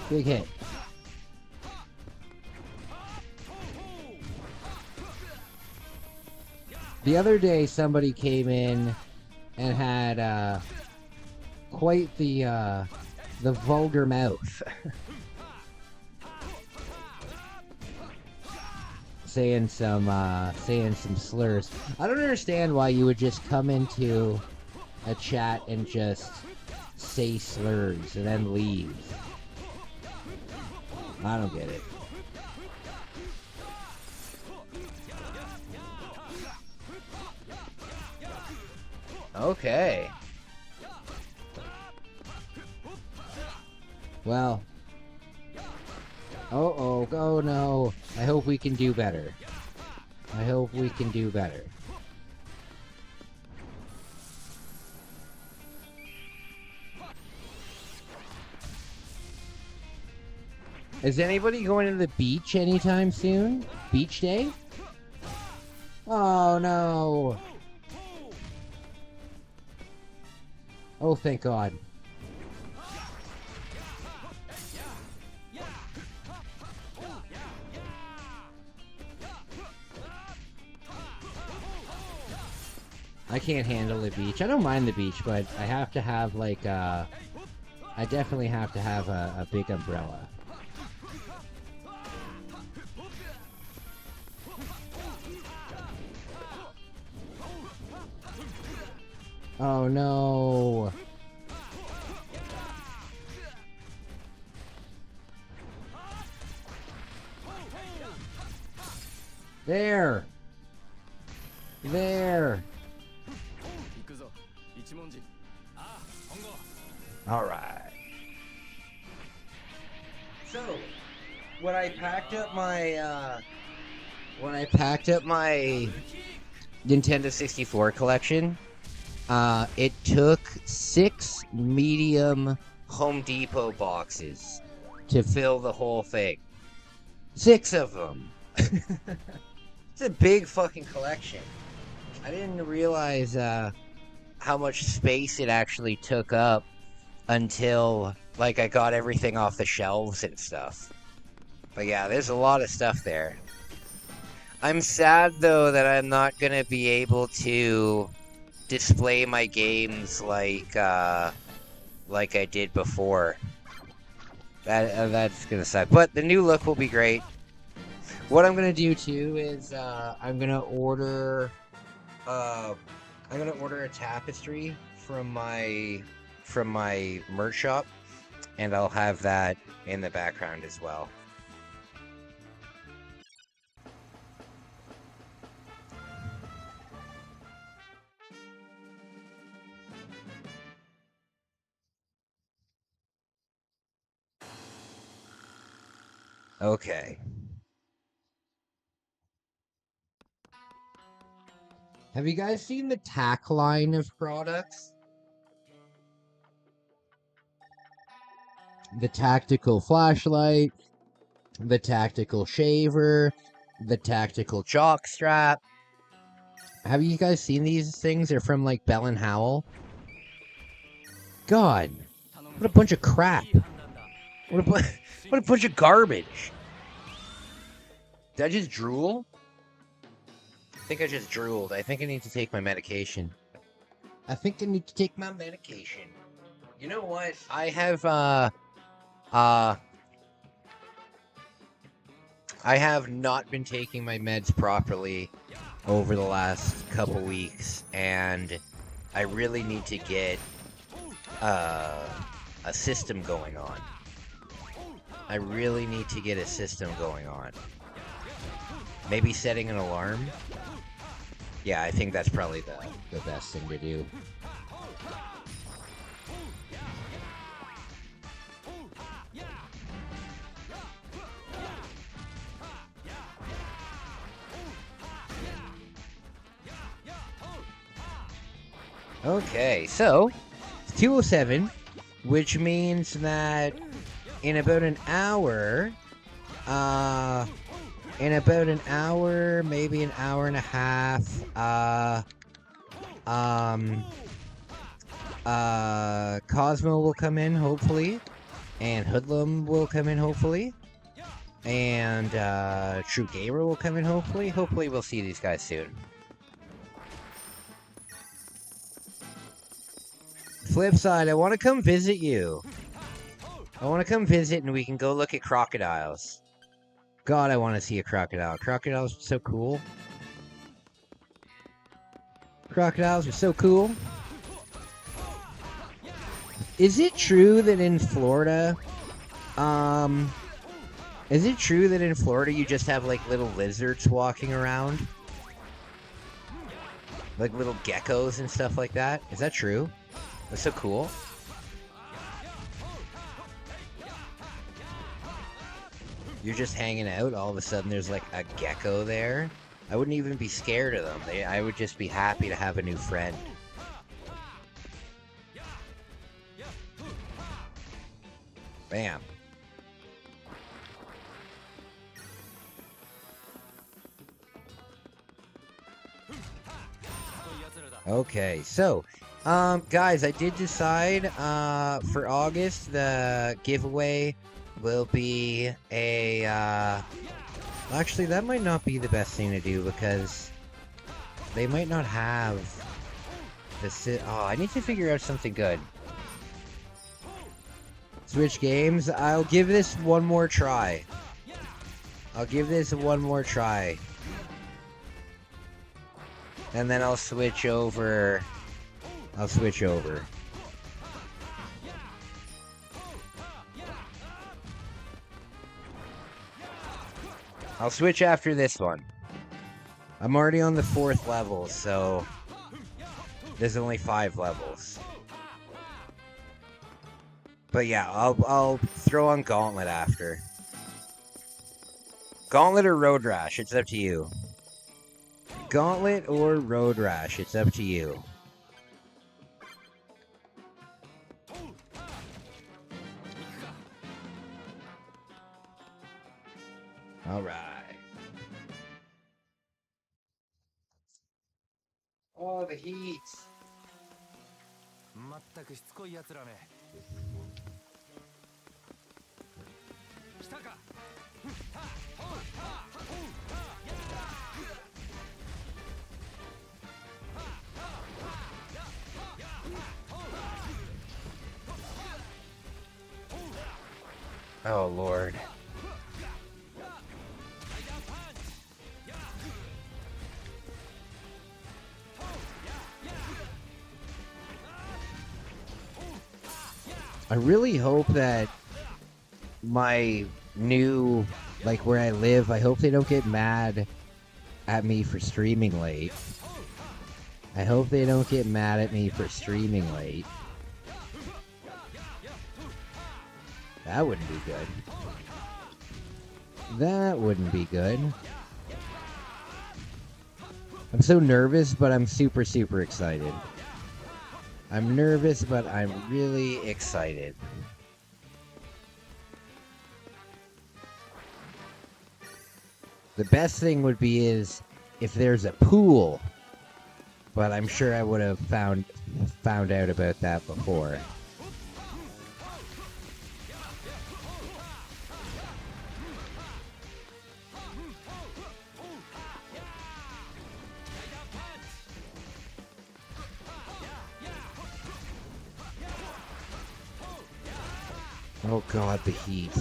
A: Big hit. The other day, somebody came in and had quite the vulgar mouth, saying some slurs. I don't understand why you would just come into a chat and just say slurs and then leave. I don't get it. Okay. Well. Oh no. I hope we can do better. Is anybody going to the beach anytime soon? Beach day? Oh no. Oh, thank God. I can't handle the beach. I don't mind the beach, but I have to have like I definitely have to have a big umbrella. Oh no. There.
N: There. All right. So, when I packed up my Nintendo 64 collection, it took 6 medium Home Depot boxes to fill the whole thing. 6 of them. It's a big fucking collection. I didn't realize how much space it actually took up until, like, I got everything off the shelves and stuff. But yeah, there's a lot of stuff there. I'm sad, though, that I'm not going to be able to display my games like I did before. That's going to suck. But the new look will be great. What I'm going to do, too, is I'm going to order a tapestry from my merch shop, and I'll have that in the background as well. Okay. Have you guys seen the TAC line of products? The tactical flashlight, the tactical shaver, the tactical jock strap. Have you guys seen these things? They're from like Bell and Howell. God, what a bunch of crap. What a bunch of garbage. Did I just drool? I think I just drooled. I think I need to take my medication. You know what? I have not been taking my meds properly over the last couple weeks, and I really need to get a system going on. Maybe setting an alarm. Yeah, I think that's probably the best thing to do. Okay, so it's 2:07, which means that in about an hour, maybe an hour and a half, Cosmo will come in, hopefully, and Hoodlum will come in, hopefully, and True Gamer will come in, hopefully. Hopefully we'll see these guys soon. Flip side, I want to come visit you. I want to come visit and we can go look at crocodiles. God, I want to see a crocodile. Crocodiles are so cool. Is it true that in Florida, you just have like little lizards walking around? Like little geckos and stuff like that? Is that true? That's so cool. You're just hanging out, all of a sudden there's like a gecko there. I wouldn't even be scared of them. I would just be happy to have a new friend. Bam. Okay, so, guys, I did decide, for August, the giveaway will be a, actually, that might not be the best thing to do, because they might not have the I need to figure out something good. Switch games, I'll give this one more try. And then I'll switch over. I'll switch after this one.
A: I'm already on the 4th level, so there's only 5 levels. But yeah, I'll throw on Gauntlet after. Gauntlet or Road Rash, it's up to you. Gauntlet or Road Rash, it's up to you. Alright. Oh, the heat.
Q: まったくしつこい奴らめ。来たか。
A: Oh, Lord. I really hope that my new, like where I live, I hope they don't get mad at me for streaming late. I hope they don't get mad at me for streaming late. That wouldn't be good. That wouldn't be good. I'm so nervous, but I'm super, super excited. I'm nervous, but I'm really excited. The best thing would be is if there's a pool, but I'm sure I would have found out about that before. Oh God, the heat.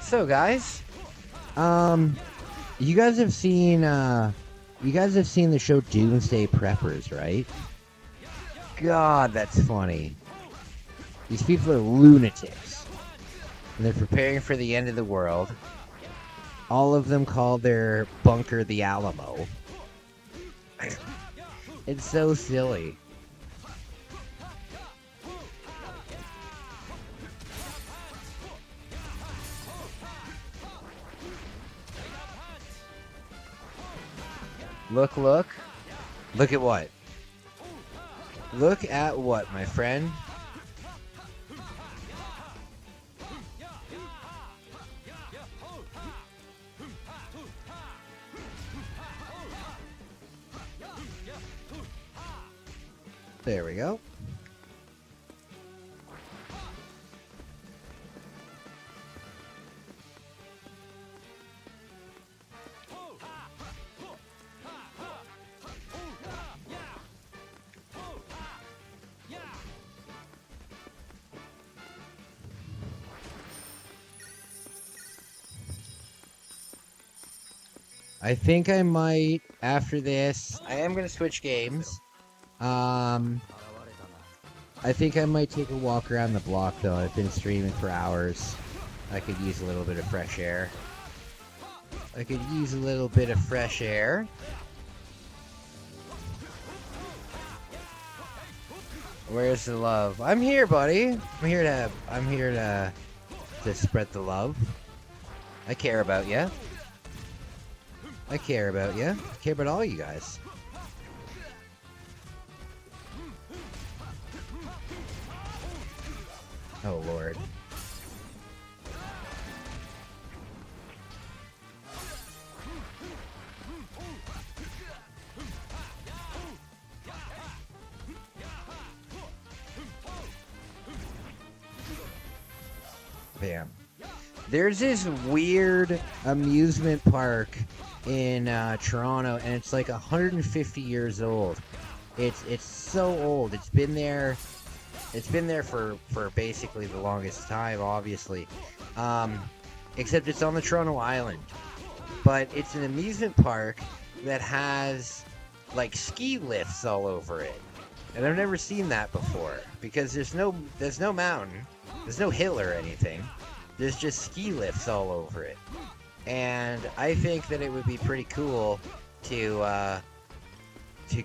A: So guys, you guys have seen the show Doomsday Preppers, right? God, that's funny. These people are lunatics. And they're preparing for the end of the world. All of them call their bunker the Alamo. It's so silly. Look, look. Look at what? Look at what, my friend? There we go. I think I might, after this, I am going to switch games. I think I might take a walk around the block, though. I've been streaming for hours. I could use a little bit of fresh air. I could use a little bit of fresh air. Where's the love? I'm here, buddy. I'm here to spread the love. I care about you. I care about you. I care about all you guys. Oh, Lord. Bam. There's this weird amusement park in Toronto, and it's like 150 years old. It's so old. It's been there for basically the longest time, obviously. Except it's on the Toronto Island. but it's an amusement park that has like ski lifts all over it. And I've never seen that before because there's no mountain, there's no hill or anything. There's just ski lifts all over it. And I think that it would be pretty cool to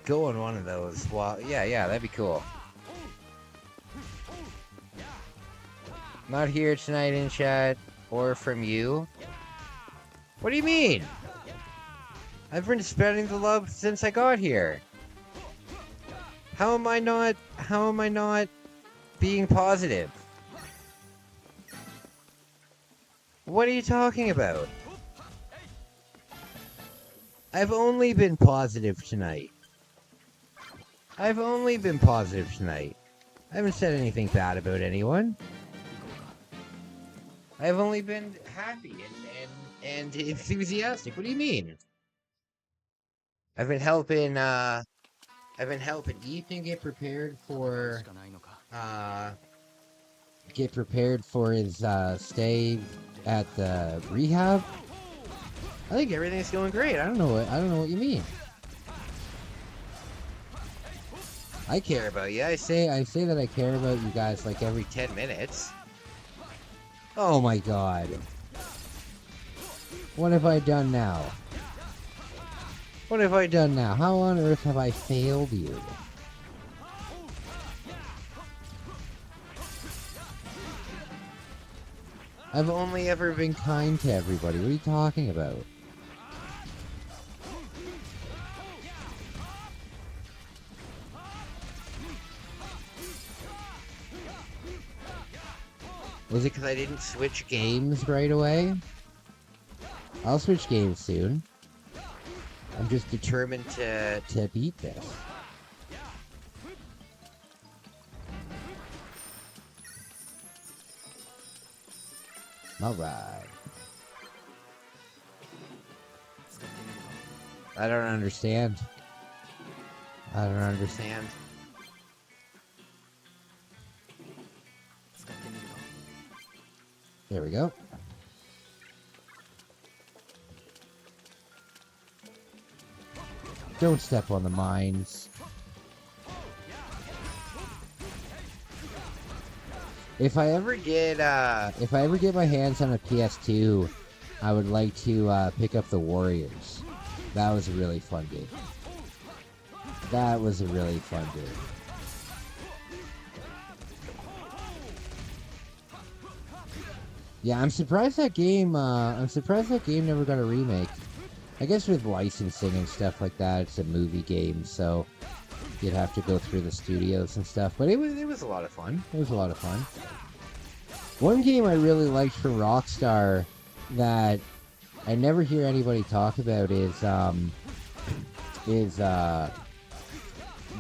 A: go on one of those. Well, yeah, that'd be cool. Not here tonight in chat or from you. What do you mean? I've been spreading the love since I got here. How am I not being positive? What are you talking about? I've only been positive tonight. I haven't said anything bad about anyone. I've only been happy and enthusiastic. What do you mean? I've been helping Ethan get prepared for his stay at the rehab. I think everything's going great. I don't know what you mean. I care about you. I say that I care about you guys like every 10 minutes. Oh my god. What have I done now? How on earth have I failed you? I've only ever been kind to everybody. What are you talking about? Was it because I didn't switch games right away? I'll switch games soon. I'm just determined to beat this. Alright. I don't understand. There we go. Don't step on the mines. If I ever get my hands on a PS2, I would like to pick up the Warriors. That was a really fun game. Yeah, I'm surprised that game never got a remake. I guess with licensing and stuff like that, it's a movie game, so you'd have to go through the studios and stuff. But it was a lot of fun. One game I really liked from Rockstar that I never hear anybody talk about is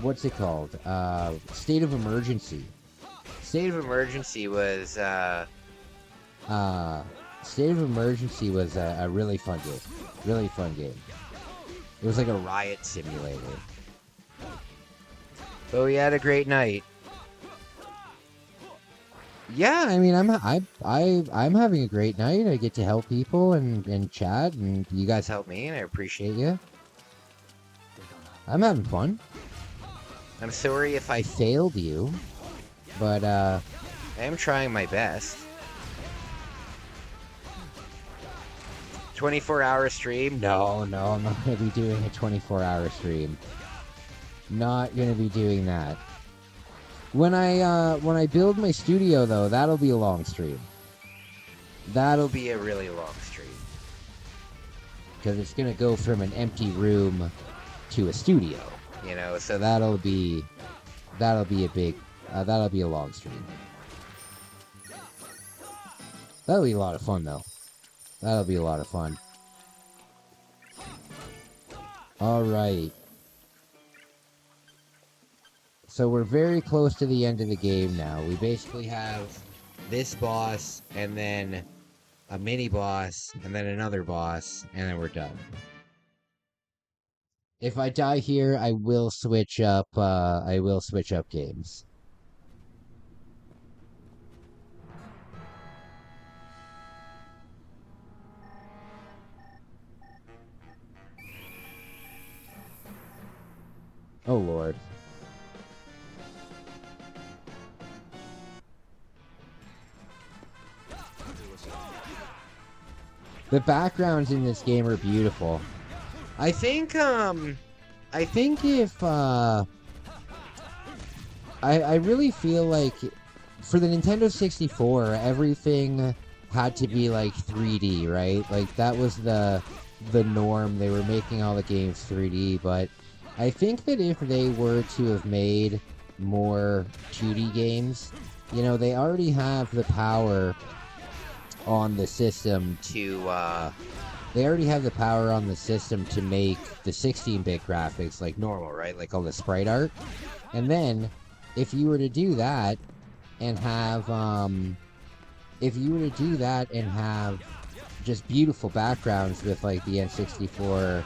A: what's it called? State of Emergency. State of Emergency was a really fun game. It was like a riot simulator. But we had a great night. Yeah, I mean, I'm having a great night. I get to help people and chat, and you guys help me, and I appreciate you. I'm having fun. I'm sorry if I failed you, but I am trying my best. 24-hour stream? No, I'm not going to be doing a 24-hour stream. Not going to be doing that. When I build my studio, though, that'll be a long stream. That'll be a really long stream. Because it's going to go from an empty room to a studio, you know, so that'll be a long stream. That'll be a lot of fun, though. Alright. So we're very close to the end of the game now. We basically have this boss, and then a mini boss, and then another boss, and then we're done. If I die here, I will switch up games.
N: Oh, Lord. The backgrounds in this game are beautiful. I think if, I really feel like for the Nintendo 64, everything had to be like 3D, right? Like that was the norm. They were making all the games 3D, but I think that if they were to have made more 2D games, you know, they already have the power on the system to make the 16-bit graphics like normal, right? Like all the sprite art. And then if you were to do that and have just beautiful backgrounds with like the N64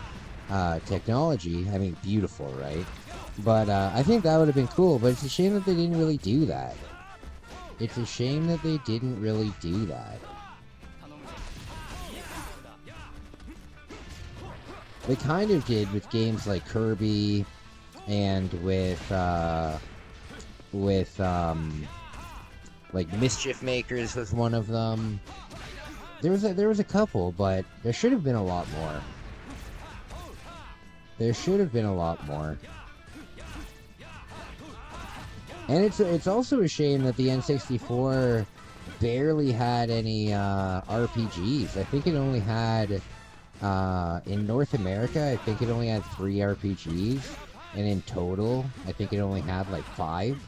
N: technology, I mean beautiful, right? But I think that would have been cool, but it's a shame that they didn't really do that. It's a shame that they didn't really do that. They kind of did with games like Kirby and with like Mischief Makers was one of them. There was a couple, but there should have been a lot more. There should have been a lot more. And it's also a shame that the N64 barely had any RPGs. I think it only had in North America, I think it only had 3 RPGs, and in total, I think it only had like 5.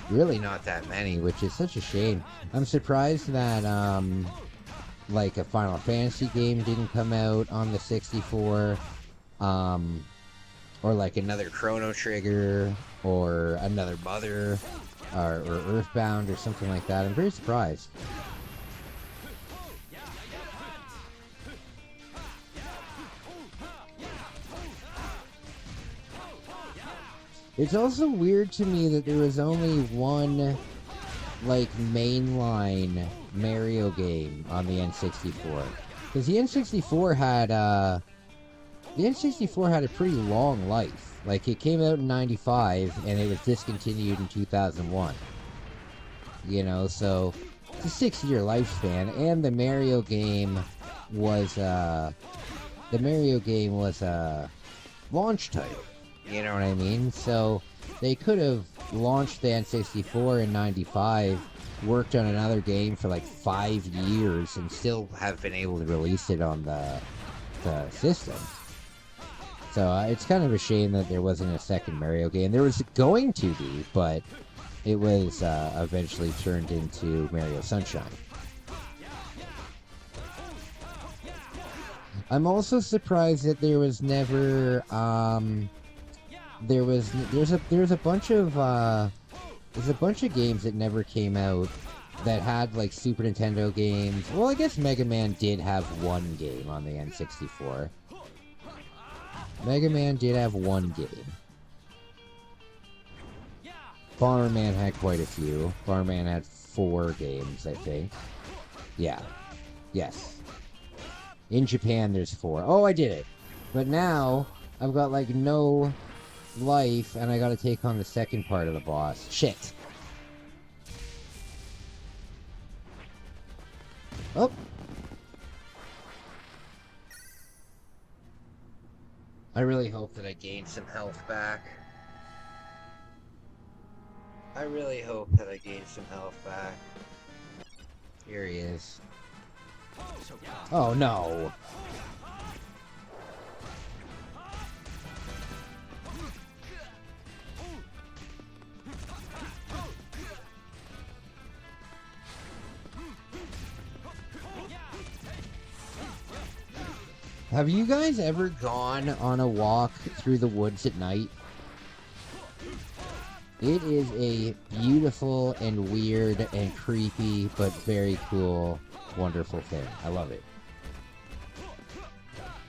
N: Really not that many, which is such a shame. I'm surprised that like a Final Fantasy game didn't come out on the 64, or like another Chrono Trigger, or another Mother, or Earthbound, or something like that. I'm very surprised. It's also weird to me that there was only one, like, mainline Mario game on the N64. Because the N64 had a pretty long life. Like, it came out in 95, and it was discontinued in 2001. You know, so it's a 6-year lifespan, and the Mario game was launch type. You know what I mean? So they could have launched the N64 in 95, worked on another game for like 5 years, and still have been able to release it on the system. So it's kind of a shame that there wasn't a second Mario game. There was going to be, but it was eventually turned into Mario Sunshine. I'm also surprised that there was never there's a bunch of games that never came out that had like Super Nintendo games. Well, I guess Mega Man did have one game on the N64. Mega Man did have one game. Bomberman had quite a few. Bomberman had 4 games, I think. Yeah. Yes. In Japan, there's 4. Oh, I did it. But now, I've got like no life, and I gotta take on the second part of the boss. Shit. Oh. I really hope that I gain some health back. I really hope that I gain some health back. Here he is. Oh no. Have you guys ever gone on a walk through the woods at night? It is a beautiful and weird and creepy, but very cool, wonderful thing. I love it.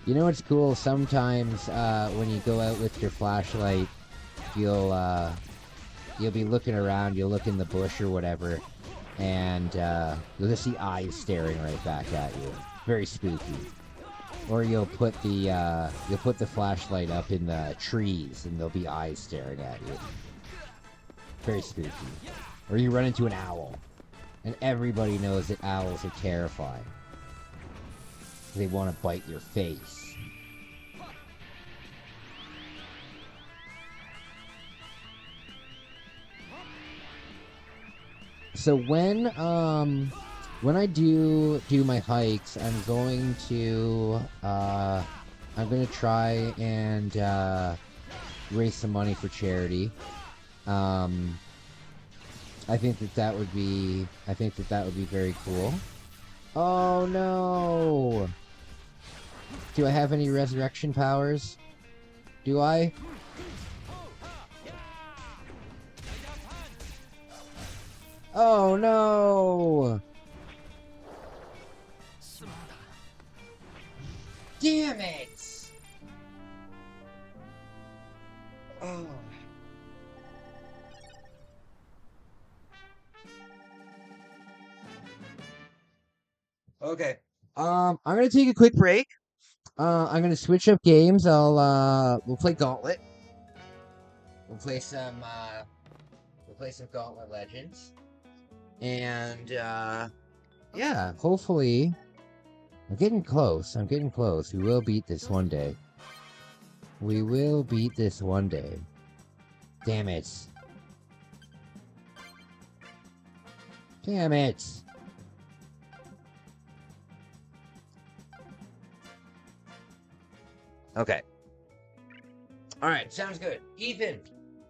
N: You know what's cool? Sometimes when you go out with your flashlight, you'll be looking around, you'll look in the bush or whatever, and you'll just see eyes staring right back at you. Very spooky. Or you'll put the flashlight up in the trees and there'll be eyes staring at you. Very spooky. Or you run into an owl. And everybody knows that owls are terrifying. They want to bite your face. So when I do my hikes, I'm going to try and raise some money for charity. I think that would be very cool. Oh no! Do I have any resurrection powers? Do I? Oh no! Damn it! Oh. Okay. I'm gonna take a quick break. I'm gonna switch up games. We'll play Gauntlet. We'll play some Gauntlet Legends. And, yeah, hopefully... I'm getting close. We will beat this one day. Damn it. Okay. Alright, sounds good. Ethan!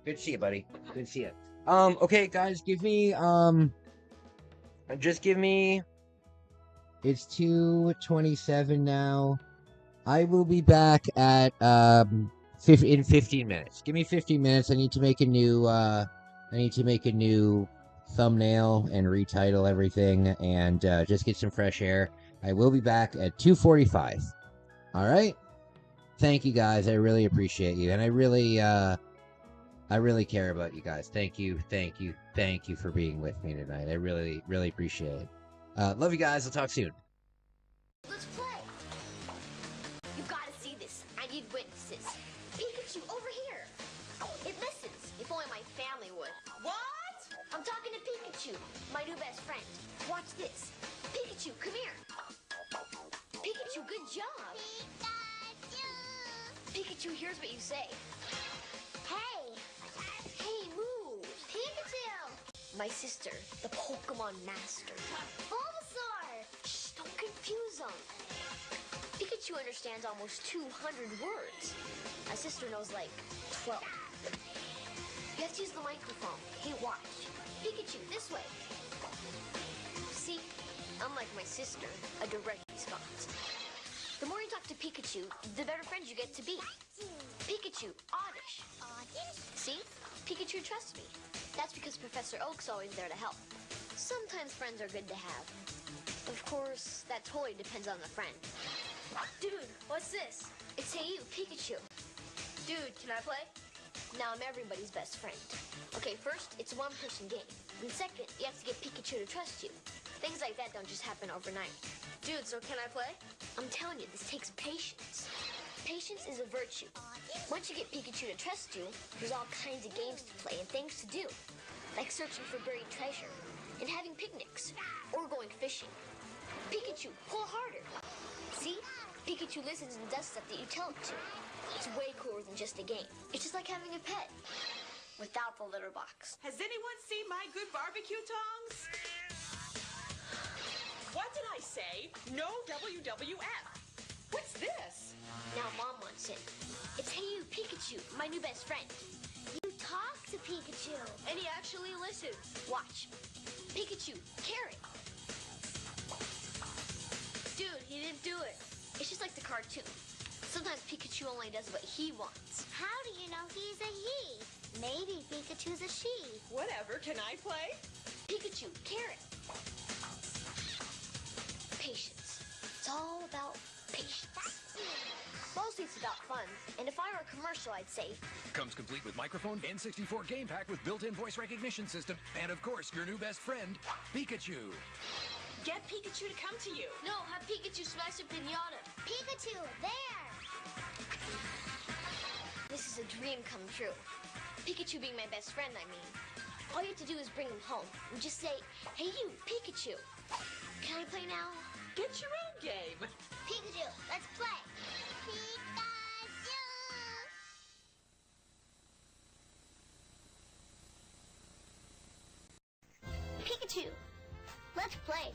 N: Good to see you, buddy. Good to see you. Okay, guys, give me, it's 2:27 now. I will be back at, in 15 minutes. Give me 15 minutes. I need to make a new thumbnail and retitle everything and, just get some fresh air. I will be back at 2:45. Alright? Thank you, guys. I really appreciate you. And I really care about you guys. Thank you for being with me tonight. I really, really appreciate it. Love you guys. I'll talk soon.
J: Let's play. You gotta see this. I need witnesses. Pikachu, over here. It listens. If only my family would. What? I'm talking to Pikachu, my new best friend. Watch this. Pikachu, come here. Pikachu, good job. Pikachu hears what you say. Hey! Hey, move! Pikachu! My sister, the Pokemon Master. Bulbasaur! Shh, don't confuse them. Pikachu understands almost 200 words. My sister knows like 12. You have to use the microphone. Hey, watch. Pikachu, this way. See? Unlike my sister, a direct response. The more you talk to Pikachu, the better friends you get to be. Pikachu, oddish. Oddish? See? Pikachu trusts me. That's because Professor Oak's always there to help. Sometimes friends are good to have. Of course, that totally depends on the friend. Dude, what's this? It's Hey You, Pikachu. Dude, can I play? Now I'm everybody's best friend. Okay, first, it's a one-person game. And second, you have to get Pikachu to trust you. Things like that don't just happen overnight. Dude, so can I play? I'm telling you, this takes patience. Patience is a virtue. Once you get Pikachu to trust you, there's all kinds of games to play and things to do. Like searching for buried treasure, and having picnics, or going fishing. Pikachu, pull harder. See? Pikachu listens and does stuff that you tell him to. It's way cooler than just a game. It's just like having a pet. Without the litter box.
O: Has anyone seen my good barbecue tongs? What did I say? No WWF. What's this?
J: Now Mom wants it. It's Hey You, Pikachu, my new best friend. You talk to Pikachu. And he actually listens. Watch. Pikachu, carrot. Dude, he didn't do it. It's just like the cartoon. Sometimes Pikachu only does what he wants.
P: How do you know he's a he? Maybe Pikachu's a she.
O: Whatever, can I play?
J: Pikachu, carrot. Patience. It's all about patience. Mostly it's about fun. And if I were a commercial, I'd say...
Q: Comes complete with microphone, N64 game pack with built-in voice recognition system, and of course, your new best friend, Pikachu.
O: Get Pikachu to come to you.
J: No, have Pikachu smash a pinata. Pikachu, there! This is a dream come true. Pikachu being my best friend, I mean. All you have to do is bring him home and just say, "Hey you, Pikachu. Can I play now?"
O: Get your own game.
J: Pikachu, let's play. Pikachu. Pikachu, let's play.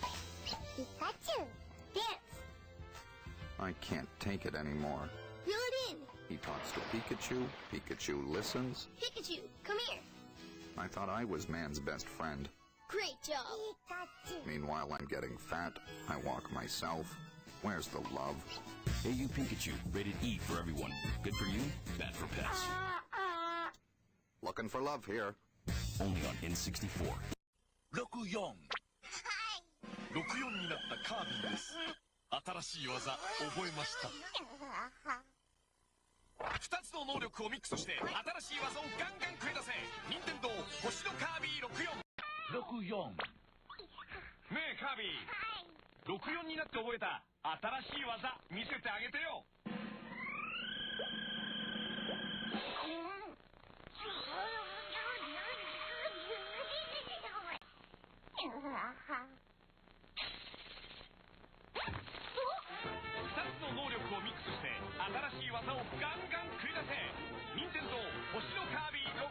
J: Pikachu, dance.
R: I can't take it anymore.
J: Reel it in.
R: He talks to Pikachu, Pikachu listens.
J: Pikachu, come here.
R: I thought I was man's best friend.
J: Great job. Pikachu.
R: Meanwhile, I'm getting fat. I walk myself. Where's the love?
I: Hey You Pikachu, rated E for everyone. Good for you, bad for pets.
R: Looking for love here.
I: Only on N64.
Q: 64 になったカービィです。新しい技覚えました。2つの能力をミックスして新しい技をガンガン繰り出せ。任天堂星のカービィ64。ねえカービィ、64になって覚えた新しい技見せてあげてよ。2つの能力をミックスして新しい技をガンガン繰り出せ。任天堂星のカービィ64。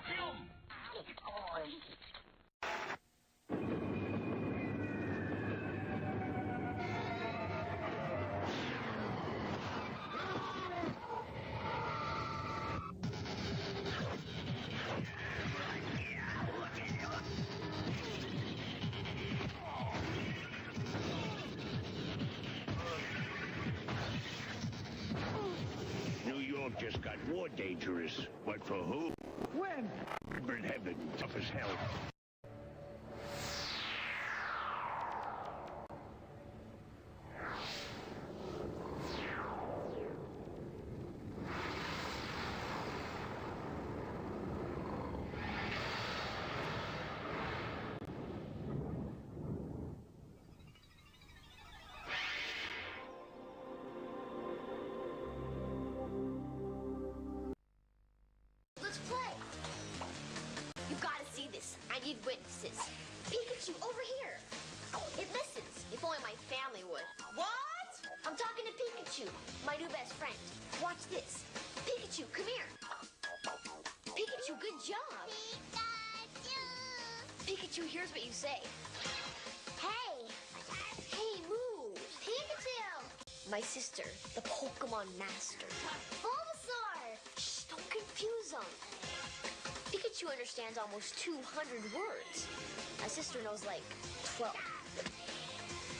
S: Just got more dangerous. But for who? When? In heaven, tough as hell.
J: I need witnesses. Pikachu, over here. It listens. If only my family would.
O: What?
J: I'm talking to Pikachu, my new best friend. Watch this. Pikachu, come here. Pikachu, good job. Pikachu hears what you say. Hey. Hey, move. Pikachu. My sister, the Pokemon Master. Bulbasaur. Shh, don't confuse them. Pikachu understands almost 200 words. My sister knows like 12.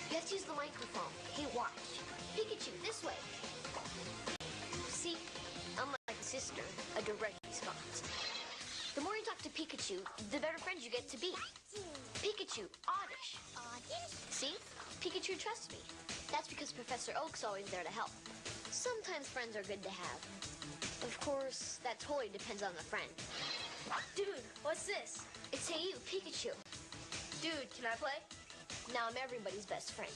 J: You have to use the microphone. Hey, watch. Pikachu, this way. See? Unlike my sister, a direct response. The more you talk to Pikachu, the better friends you get to be. Pikachu, oddish. See? Pikachu trusts me. That's because Professor Oak's always there to help. Sometimes friends are good to have. Of course, that totally depends on the friend. Dude, what's this? It's Hey You, Pikachu. Dude, can I play? Now I'm everybody's best friend.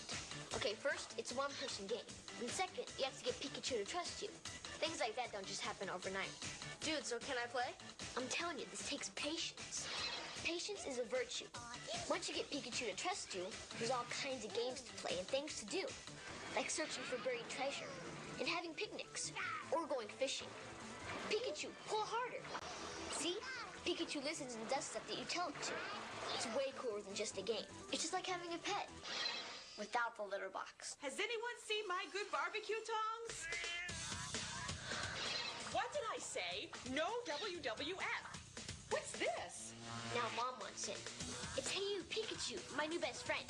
J: Okay, first, it's a one-person game. And second, you have to get Pikachu to trust you. Things like that don't just happen overnight.
O: Dude, so can I play?
J: I'm telling you, this takes patience. Patience is a virtue. Once you get Pikachu to trust you, there's all kinds of games to play and things to do. Like searching for buried treasure, and having picnics, or going fishing. Pikachu, pull harder. See? Pikachu listens and does stuff that you tell it to. It's way cooler than just a game. It's just like having a pet. Without the litter box.
O: Has anyone seen my good barbecue tongs? What did I say? No WWF. What's this?
J: Now Mom wants it. It's Hey You, Pikachu, my new best friend.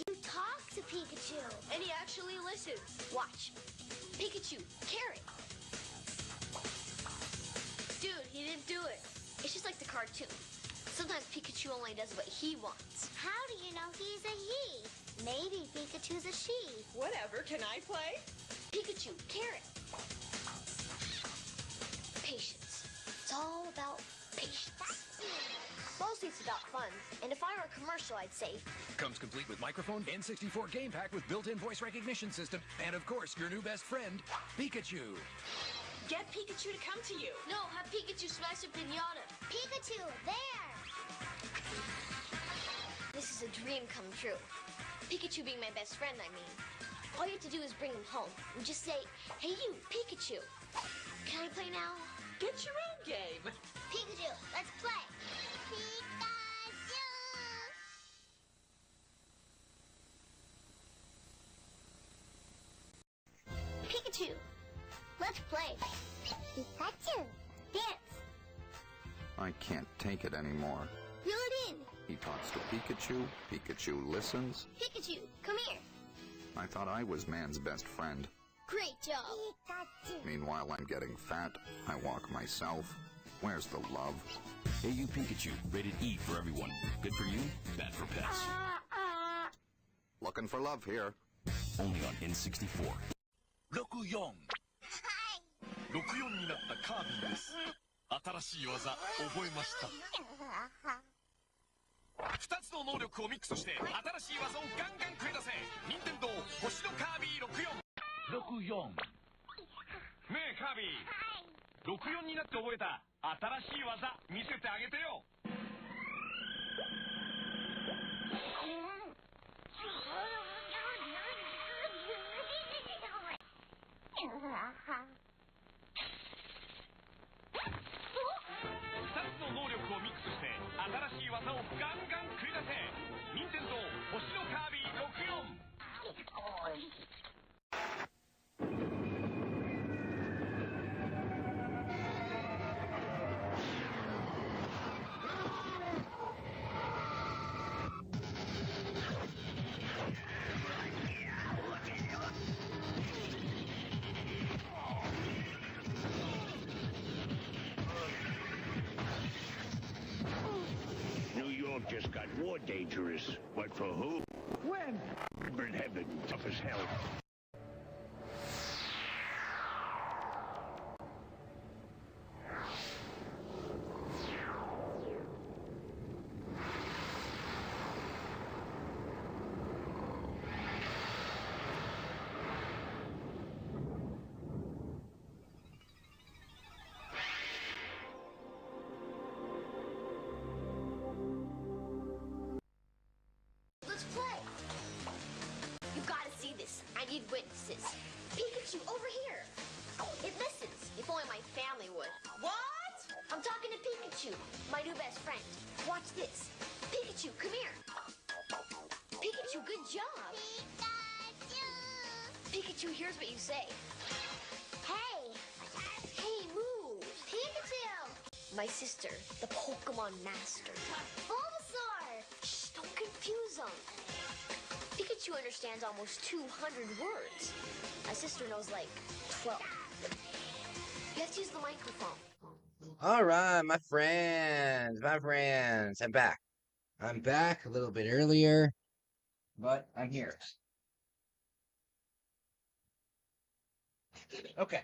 J: You talk to Pikachu. And he actually listens. Watch. Pikachu, carrot. Dude, he didn't do it. It's just like the cartoon. Sometimes Pikachu only does what he wants.
P: How do you know he's a he? Maybe Pikachu's a she.
O: Whatever, can I play?
J: Pikachu, carrot. Patience. It's all about patience. Mostly it's about fun. And if I were a commercial, I'd say,
Q: Comes complete with microphone, N64 game pack with built-in voice recognition system, and of course, your new best friend, Pikachu.
O: Get Pikachu to come to you.
J: no, have Pikachu smash a pinata.
P: Pikachu, there!
J: This is a dream come true. Pikachu being my best friend, I mean. All you have to do is bring him home and just say, hey you, Pikachu. Can I play now?
O: Get your own game.
P: Pikachu, let's play! Pikachu!
J: Pikachu, let's play.
P: Pikachu, dance!
R: I can't take it anymore.
J: Reel it in.
R: He talks to Pikachu, Pikachu listens.
J: Pikachu, come here.
R: I thought I was man's best friend.
J: Great job.
P: Pikachu!
R: Meanwhile, I'm getting fat. I walk myself. Where's the love?
I: Hey You Pikachu, rated E for everyone. Good for you, bad for pets.
R: Looking for love here.
I: Only on N64.
Q: 64 64になったカービィです。新しい技覚えました。2つの能力をミックスして新しい技をガンガン繰り出せ。任天堂星のカービィ64。64。ねえカービィ。64になって覚えた新しい技見せてあげてよ。2つの能力をミックスして新しい技をガンガン繰り出せ。任天堂星のカービィ64。
S: New York just got more dangerous. But for who? When? Burn heaven, tough as hell.
J: Let's play. You gotta see this. I need witnesses. Pikachu, over here. It listens. If only my family would.
O: What?
J: I'm talking to Pikachu, my new best friend. Watch this. Pikachu, come here. Pikachu, good job. Pikachu, here's what you say.
P: Hey!
J: Hey, move.
P: Pikachu!
J: My sister, the Pokemon Master.
P: Bulbasaur!
J: Shh, don't confuse them. Pikachu understands almost 200 words. My sister knows like 12. You have to use the microphone.
A: All right, my friends, I'm back. I'm back a little bit earlier, but I'm here. Okay.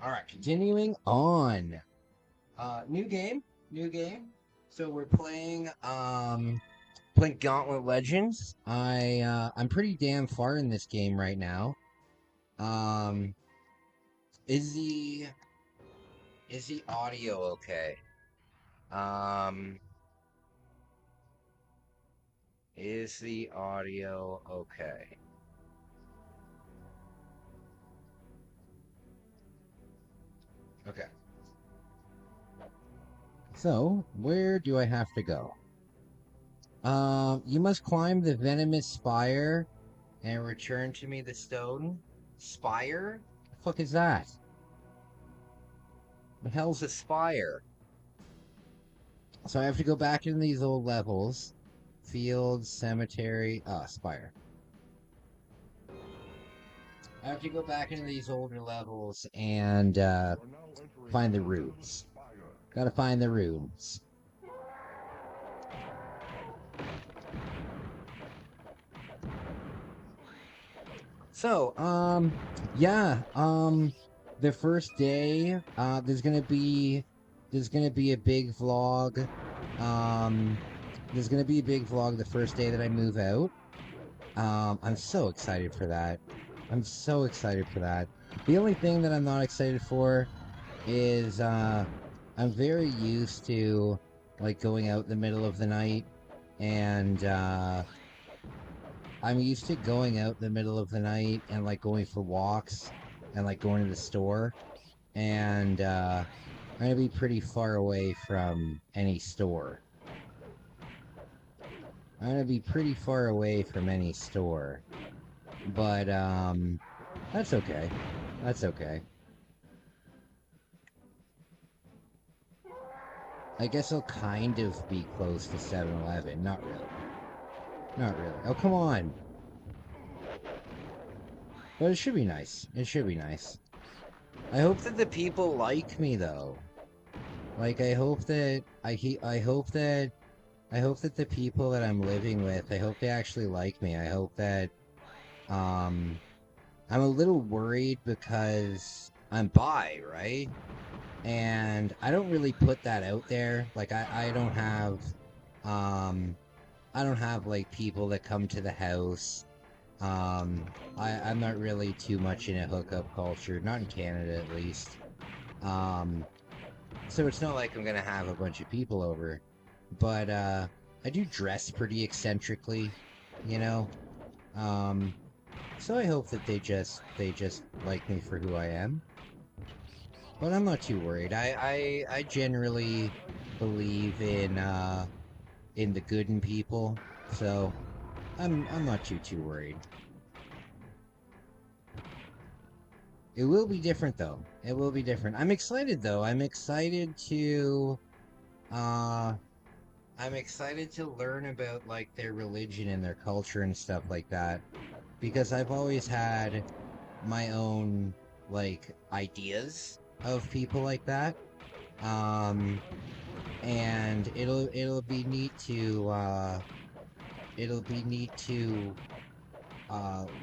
A: All right, continuing on. New game. So we're playing Gauntlet Legends. I'm pretty damn far in this game right now. Is the audio okay? Is the audio okay? Okay. So, where do I have to go? You must climb the venomous spire and return to me the stone. Spire? The fuck is that? The hell's a spire? So I have to go back in these old levels. Field, cemetery, spire. I have to go back into these older levels and find the runes. Gotta find the runes. So, the first day, there's gonna be
N: There's gonna be a big vlog. There's gonna be a big vlog the first day that I move out. I'm so excited for that. I'm so excited for that. The only thing that I'm not excited for is I'm very used to like going out in the middle of the night, and I'm used to going out in the middle of the night and like going for walks and like going to the store, and I'm gonna be pretty far away from any store. I'm gonna be pretty far away from any store. But that's okay. That's okay. I guess I'll kind of be close to 7-Eleven. Not really. Not really. Oh, come on. But it should be nice. It should be nice. I hope that the people like me though. Like I hope that I hope that the people that I'm living with, I hope they actually like me. I hope that I'm a little worried because I'm bi, right? And I don't really put that out there. Like I don't have like people that come to the house. I'm not really too much in a hookup culture, not in Canada at least. So it's not like I'm gonna have a bunch of people over, but I do dress pretty eccentrically, you know. So I hope that they just like me for who I am. But I'm not too worried. I generally believe in the good in people, so I'm not too worried. It will be different though. It will be different. I'm excited though. I'm excited to learn about like their religion and their culture and stuff like that, because I've always had my own like ideas of people like that. And it'll be neat to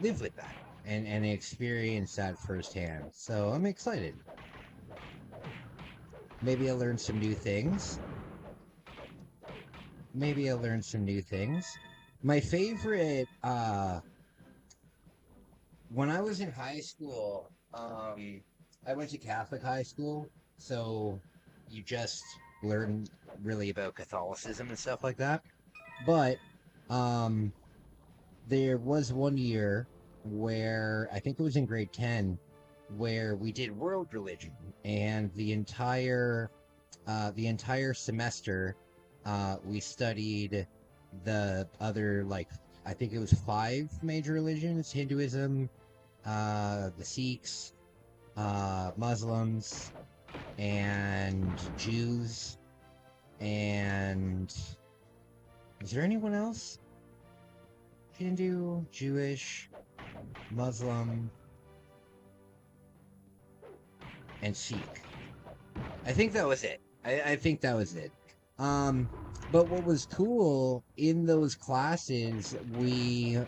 N: live with that and experience that firsthand. So I'm excited. Maybe I'll learn some new things. Maybe I'll learn some new things. My favorite, when I was in high school, I went to Catholic high school, so you just learn really about Catholicism and stuff like that. But there was one year where I think it was in grade 10 where we did world religion, and the entire semester we studied the other, like, I think it was 5 major religions: Hinduism, the Sikhs, Muslims, and Jews, and is there anyone else? Hindu, Jewish, Muslim, and Sikh. I think that was it. I think that was it. But what was cool in those classes, we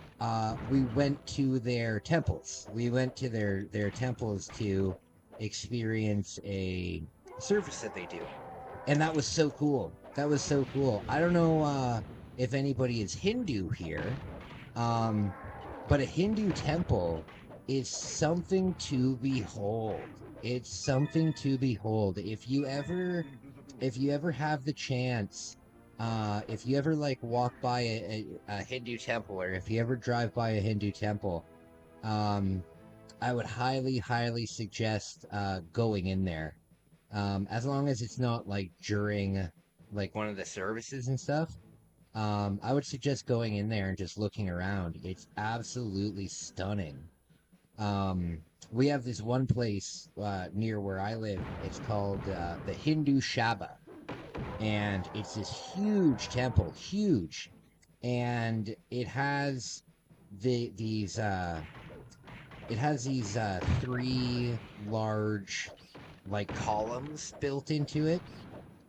N: went to their temples. We went to their temples to experience a service that they do, and that was so cool. That was so cool. I don't know if anybody is Hindu here, but a Hindu temple is something to behold. It's something to behold. If you ever have the chance, if you ever like walk by a Hindu temple, or if you ever drive by a Hindu temple, I would highly suggest going in there. As long as it's not like during like one of the services and stuff. I would suggest going in there and just looking around. It's absolutely stunning. We have this one place near where I live. It's called the Hindu Shaba, and it's this huge temple, huge, and it has these 3 large like columns built into it,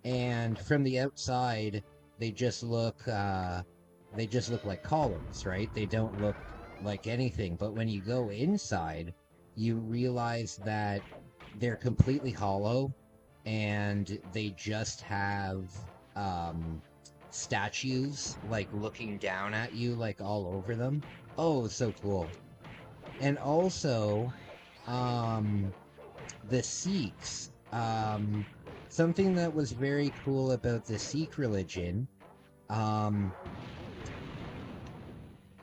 N: and from the outside they just look like columns, right? They don't look like anything, but when you go inside, you realize that they're completely hollow, and they just have statues like looking down at you like all over them. Oh, so cool. And also the Sikhs, something that was very cool about the Sikh religion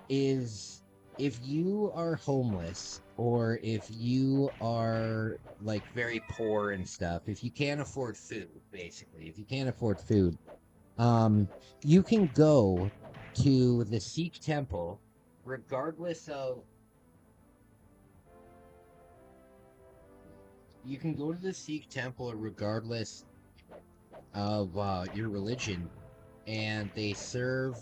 N: is if you are homeless or if you are like very poor and stuff, if you can't afford food, basically, if you can't afford food, you can go to the Sikh temple regardless of you can go to the Sikh temple regardless of your religion, and they serve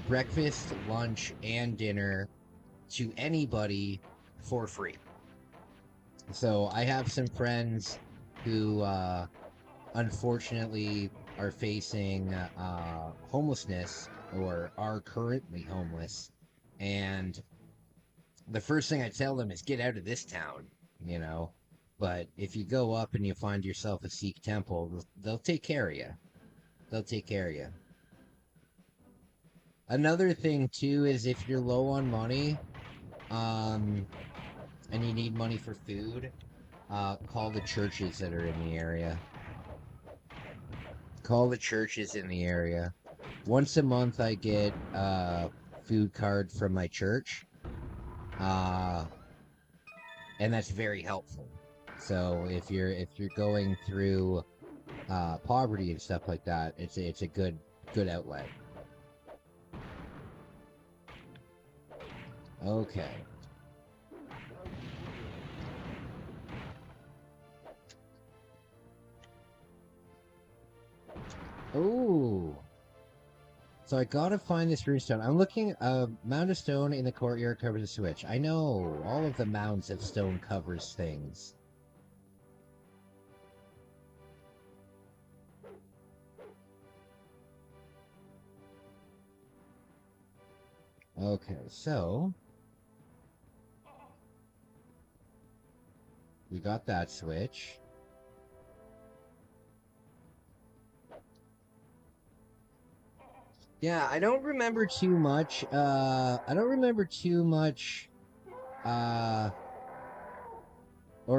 N: breakfast, lunch, and dinner to anybody for free. So I have some friends who unfortunately are facing homelessness or are currently homeless, and the first thing I tell them is get out of this town, you know. But if you go up and you find yourself a Sikh temple, they'll take care of you. They'll take care of you. Another thing too is if you're low on money, and you need money for food, call the churches that are in the area. Call the churches in the area. Once a month I get a food card from my church, and that's very helpful. So if you're going through poverty and stuff like that, it's a good outlet. Okay. Ooh. So I gotta find this runestone. I'm looking, mound of stone in the courtyard covers the switch. I know, all of the mounds of stone covers things. Okay, so we got that switch. Yeah, I don't remember too much. Or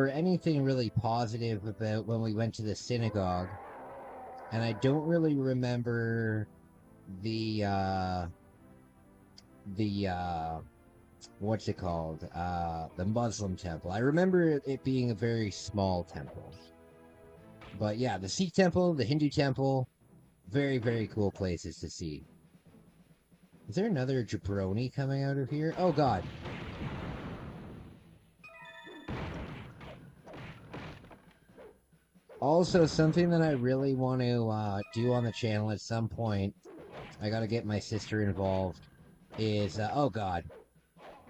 N: anything really positive about when we went to the synagogue. And I don't really remember the what's it called? The Muslim temple. I remember it being a very small temple. But yeah, the Sikh temple, the Hindu temple, very, very cool places to see. Is there another jabroni coming out of here? Oh god. Also, something that I really want to do on the channel at some point, I gotta get my sister involved, is, oh god.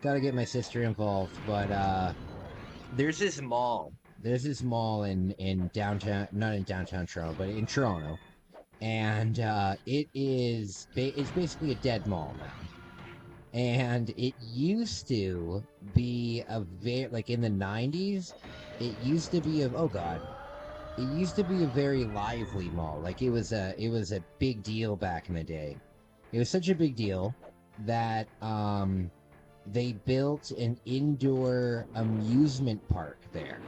N: Gotta get my sister involved, but, there's this mall. There's this mall in downtown, not in downtown Toronto, but in Toronto. And, it's basically a dead mall now. And it used to be a like in the 90s, it used to be oh god. It used to be a very lively mall. Like it was a big deal back in the day. It was such a big deal that they built an indoor amusement park there.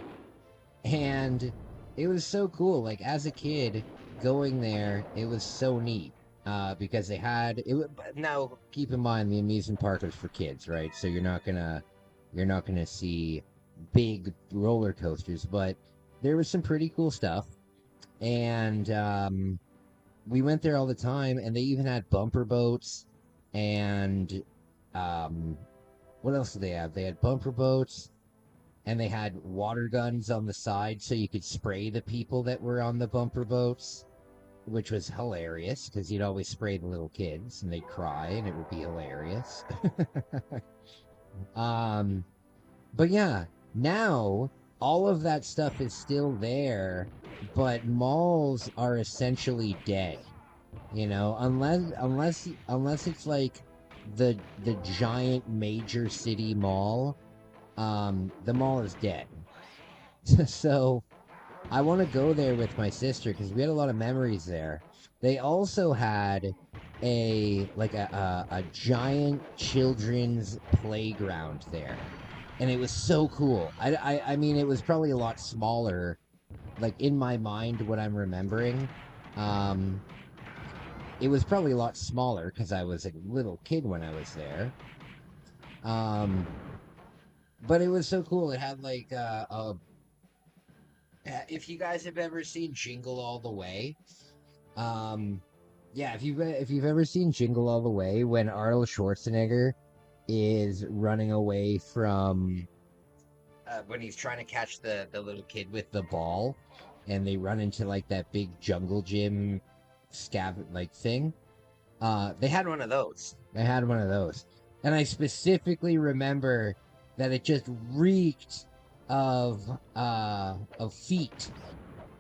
N: And it was so cool. Like as a kid going there, it was so neat. Because they had it. Now, keep in mind the amusement park was for kids, right? So you're not gonna see big roller coasters, but there was some pretty cool stuff, and we went there all the time. And they even had bumper boats, and what else did they have? They had bumper boats, and they had water guns on the side, so you could spray the people that were on the bumper boats. Which was hilarious, because you'd always spray the little kids, and they'd cry, and it would be hilarious. But yeah, now, all of that stuff is still there, but malls are essentially dead. You know, unless it's like the giant major city mall, the mall is dead. So, I want to go there with my sister because we had a lot of memories there. They also had a giant children's playground there, and it was so cool. I mean, it was probably a lot smaller, like in my mind, what I'm remembering. It was probably a lot smaller because I was a little kid when I was there. But it was so cool. It had like if you guys have ever seen Jingle All the Way, yeah, if you've ever seen Jingle All the Way, when Arnold Schwarzenegger is running away from when he's trying to catch the little kid with the ball, and they run into like that big jungle gym like thing. They had one of those. And I specifically remember that it just reeked of feet.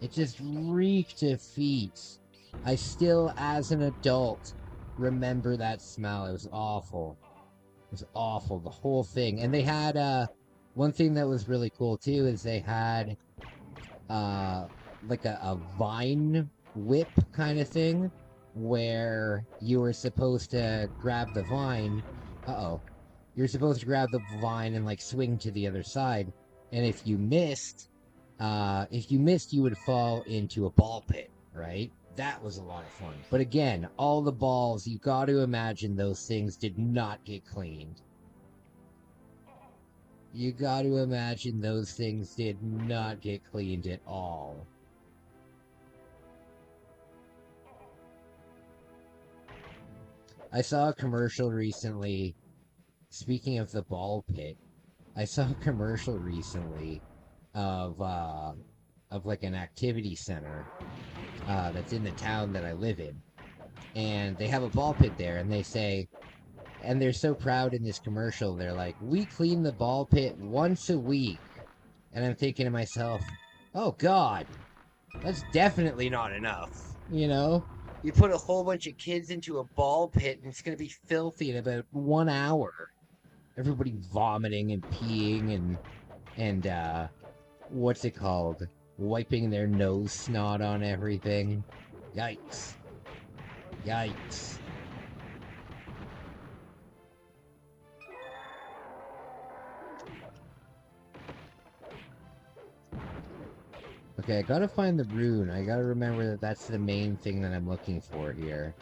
N: It just reeked of feet. I still, as an adult, remember that smell. It was awful. It was awful, the whole thing. And they had one thing that was really cool too is they had like a vine whip kind of thing where you were supposed to grab the vine. You're supposed to grab the vine and like swing to the other side. And if you missed, you would fall into a ball pit, right? That was a lot of fun. But again, all the balls, you got to imagine those things did not get cleaned. You got to imagine those things did not get cleaned at all. I saw a commercial recently. Speaking of the ball pit, I saw a commercial recently of like an activity center that's in the town that I live in, and they have a ball pit there, and they say, and they're so proud in this commercial, they're like, we clean the ball pit once a week, and I'm thinking to myself, oh God, that's definitely not enough, you know? You put a whole bunch of kids into a ball pit, and it's gonna be filthy in about 1 hour. Everybody vomiting and peeing and what's it called? Wiping their nose snot on everything. Yikes. Yikes. Okay, I gotta find the rune. I gotta remember that that's the main thing that I'm looking for here.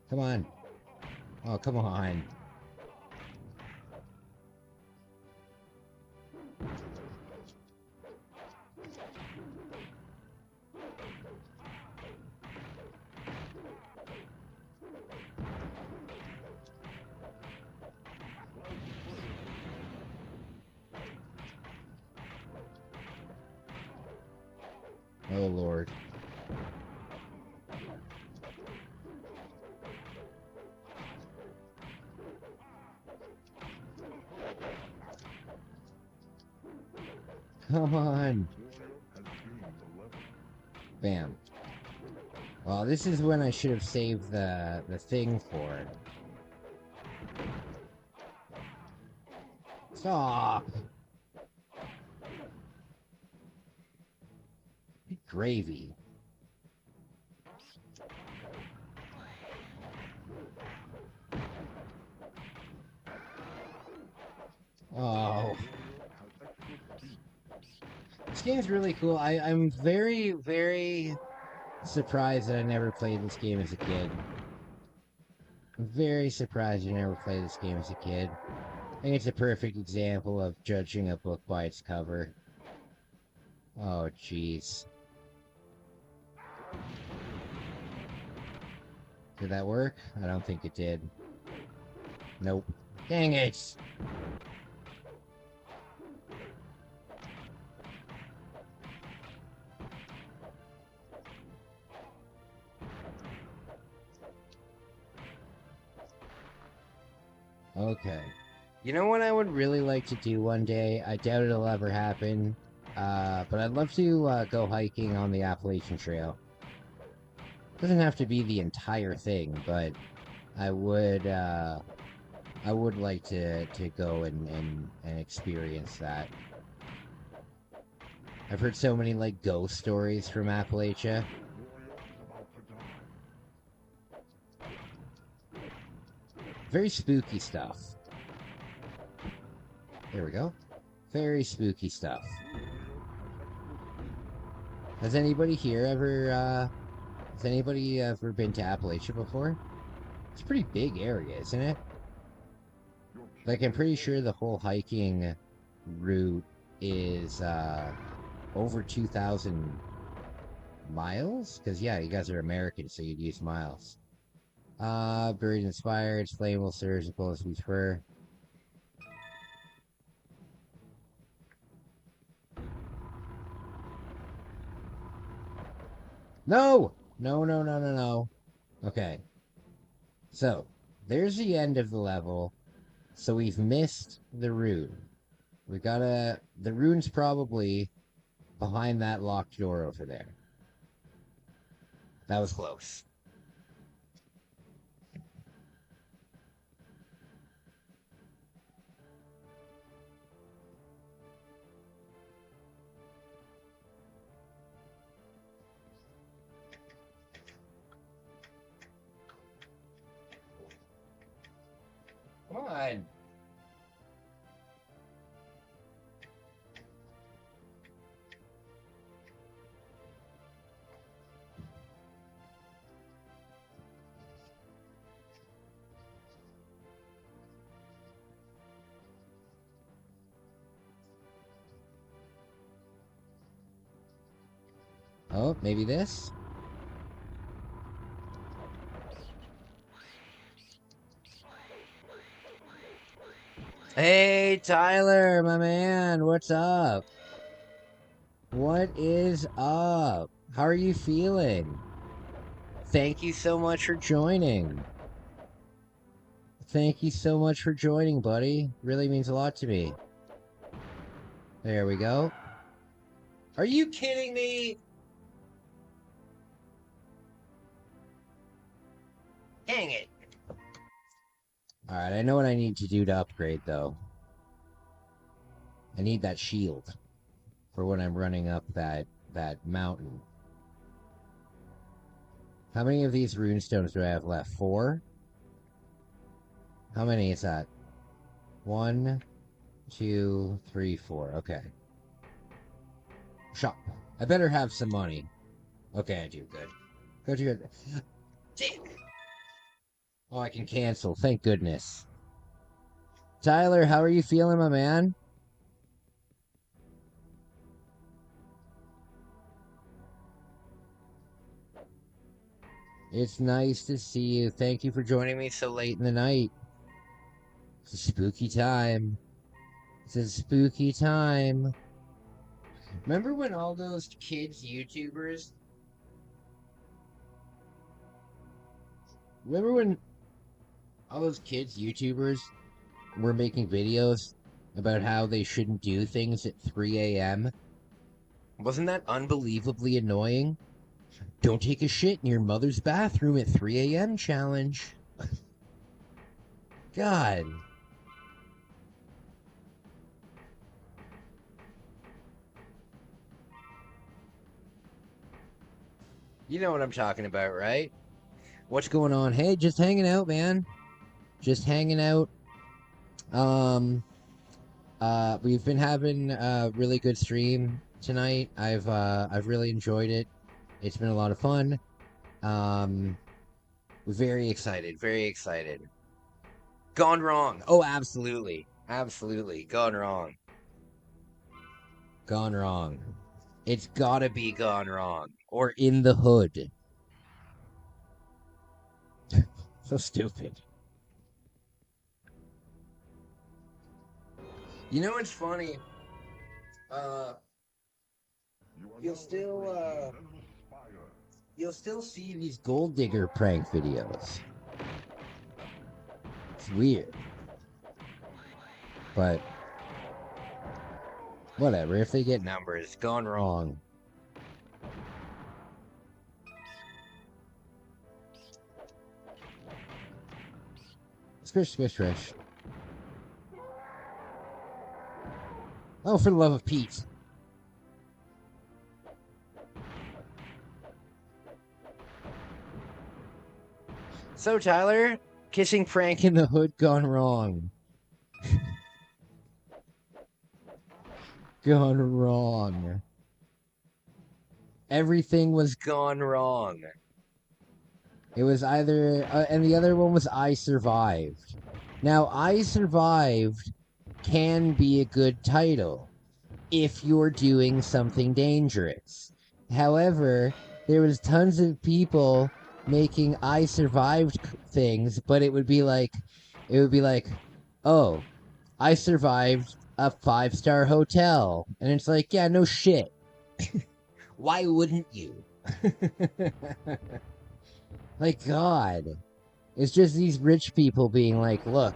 N: Come on. Oh, come on. Oh, Lord. Come on. Bam. Well, this is when I should have saved the thing for it. Stop. Gravy. Oh. This game's really cool. I'm very, very surprised that I never played this game as a kid. I'm very surprised I never played this game as a kid. I think it's a perfect example of judging a book by its cover. Oh, jeez. Did that work? I don't think it did. Nope. Dang it! Okay. You know what I would really like to do one day? I doubt it'll ever happen. But I'd love to go hiking on the Appalachian Trail. Doesn't have to be the entire thing, but I would I would like to go and experience that. I've heard so many like ghost stories from Appalachia. Very spooky stuff. There we go. Very spooky stuff. Has anybody here ever been to Appalachia before? It's a pretty big area, isn't it? Like, I'm pretty sure the whole hiking route is over 2,000 miles? Because, yeah, you guys are American, so you'd use miles. Buried inspired, flammable surgical as we prefer. No! No. Okay. So, there's the end of the level. So we've missed the rune. We gotta... The rune's probably behind that locked door over there. That was close. Come on. Oh, maybe this? Hey, Tyler, my man, what's up? What is up? How are you feeling? Thank you so much for joining. Thank you so much for joining, buddy. Really means a lot to me. There we go. Are you kidding me? Dang it. Alright, I know what I need to do to upgrade, though. I need that shield for when I'm running up that mountain. How many of these runestones do I have left? 4? How many is that? 1, 2, 3, 4. Okay. Shop. I better have some money. Okay, I do. Good. Go to your... Damn. Oh, I can cancel. Thank goodness. Tyler, how are you feeling, my man? It's nice to see you. Thank you for joining me so late in the night. It's a spooky time. It's a spooky time. Remember when all those kids YouTubers... Remember when all those kids YouTubers were making videos about how they shouldn't do things at 3 a.m.? Wasn't that unbelievably annoying? Don't take a shit in your mother's bathroom at 3 a.m. challenge. God. You know what I'm talking about, right? What's going on? Hey, just hanging out, man. Just hanging out. We've been having a really good stream tonight. I've really enjoyed it. It's been a lot of fun. Very excited. Very excited. Gone wrong. Oh, absolutely. Absolutely. Gone wrong. Gone wrong. It's gotta be gone wrong. Or in the hood. So stupid. You know what's funny? You'll still see these gold digger prank videos. It's weird. But whatever, if they get numbers, gone wrong. Squish, squish, squish. Oh, for the love of Pete. So, Tyler, kissing prank in the hood gone wrong. Gone wrong. Everything was gone wrong. It was either... and the other one was I Survived. Now, I Survived can be a good title if you're doing something dangerous. However, there was tons of people making I Survived things, but it would be like, oh, I survived a 5-star hotel. And it's like, yeah, no shit. Why wouldn't you? Like, God. It's just these rich people being like, look,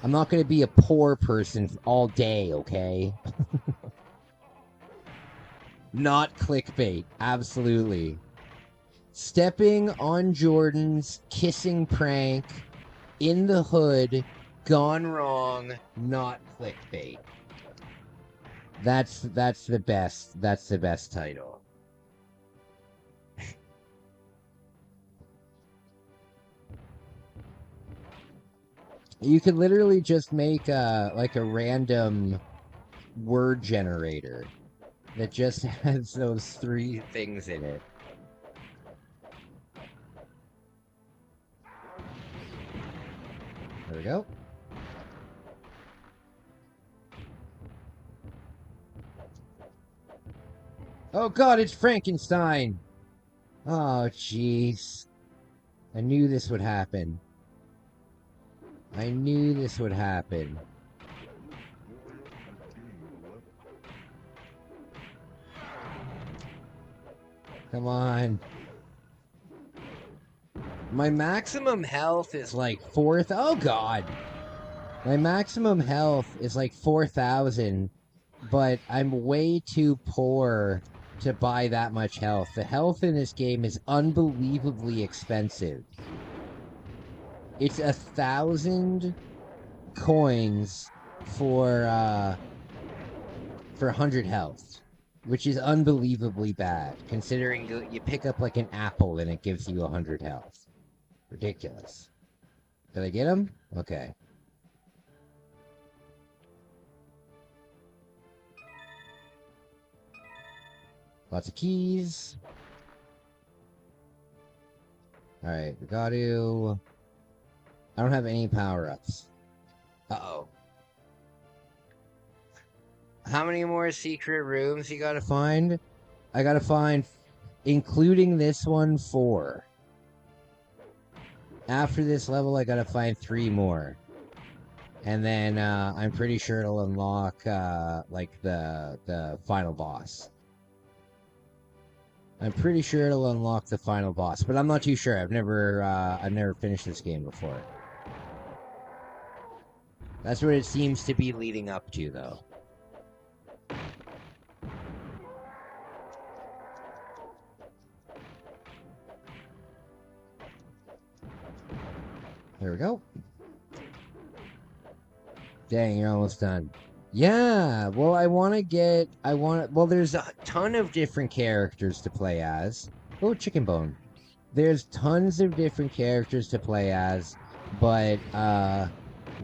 N: I'm not going to be a poor person all day, okay? Not clickbait. Absolutely. Stepping on Jordan's kissing prank in the hood, gone wrong, not clickbait. That's the best. That's the best title. You could literally just make like a random word generator that just has those 3 things in it. There we go. Oh God, it's Frankenstein! Oh, jeez. I knew this would happen. I knew this would happen. Come on. My maximum health is like 4,000. Oh, God. My maximum health is like 4,000, but I'm way too poor to buy that much health. The health in this game is unbelievably expensive. It's 1,000 coins for 100 health, which is unbelievably bad, considering you pick up like an apple and it gives you 100 health. Ridiculous. Did I get him? Okay. Lots of keys. Alright, we got to... I don't have any power-ups. Uh-oh. How many more secret rooms you gotta find? I gotta find, including this one, 4. After this level, I gotta find 3 more. And then, I'm pretty sure it'll unlock, like, the final boss. I'm pretty sure it'll unlock the final boss, but I'm not too sure. I've never finished this game before. That's what it seems to be leading up to, though. There we go. Dang, you're almost done. Yeah, well, well, there's a ton of different characters to play as. Oh, chicken bone. There's tons of different characters to play as, but,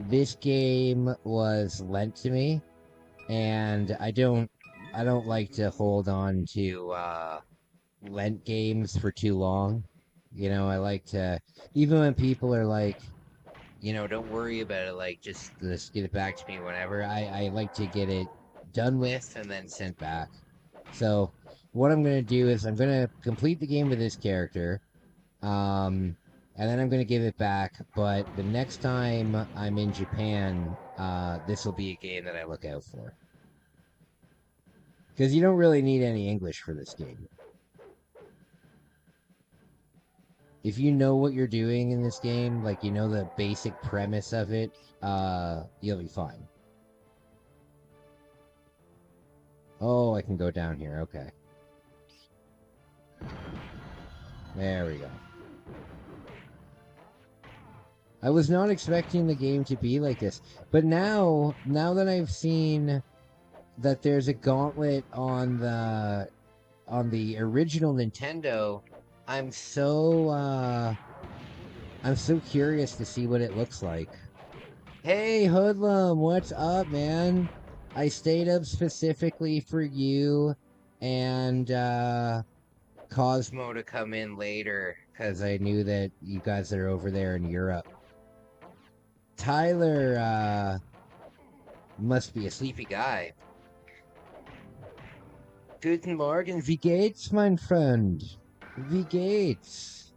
N: this game was lent to me, and I don't like to hold on to, lent games for too long. You know, I like to, even when people are like, you know, don't worry about it, like, just get it back to me whenever. I like to get it done with and then sent back. So, what I'm going to do is I'm going to complete the game with this character, and then I'm going to give it back, but the next time I'm in Japan, this will be a game that I look out for. Because you don't really need any English for this game. If you know what you're doing in this game, like you know the basic premise of it, you'll be fine. Oh, I can go down here, okay. There we go. I was not expecting the game to be like this, but now that I've seen that there's a Gauntlet on the original Nintendo. I'm so curious to see what it looks like. Hey Hoodlum, what's up, man? I stayed up specifically for you and Cosmo to come in later because I knew that you guys are over there in Europe. Tyler must be a sleepy guy. Guten Morgen, wie geht's, mein Freund? Wie geht's?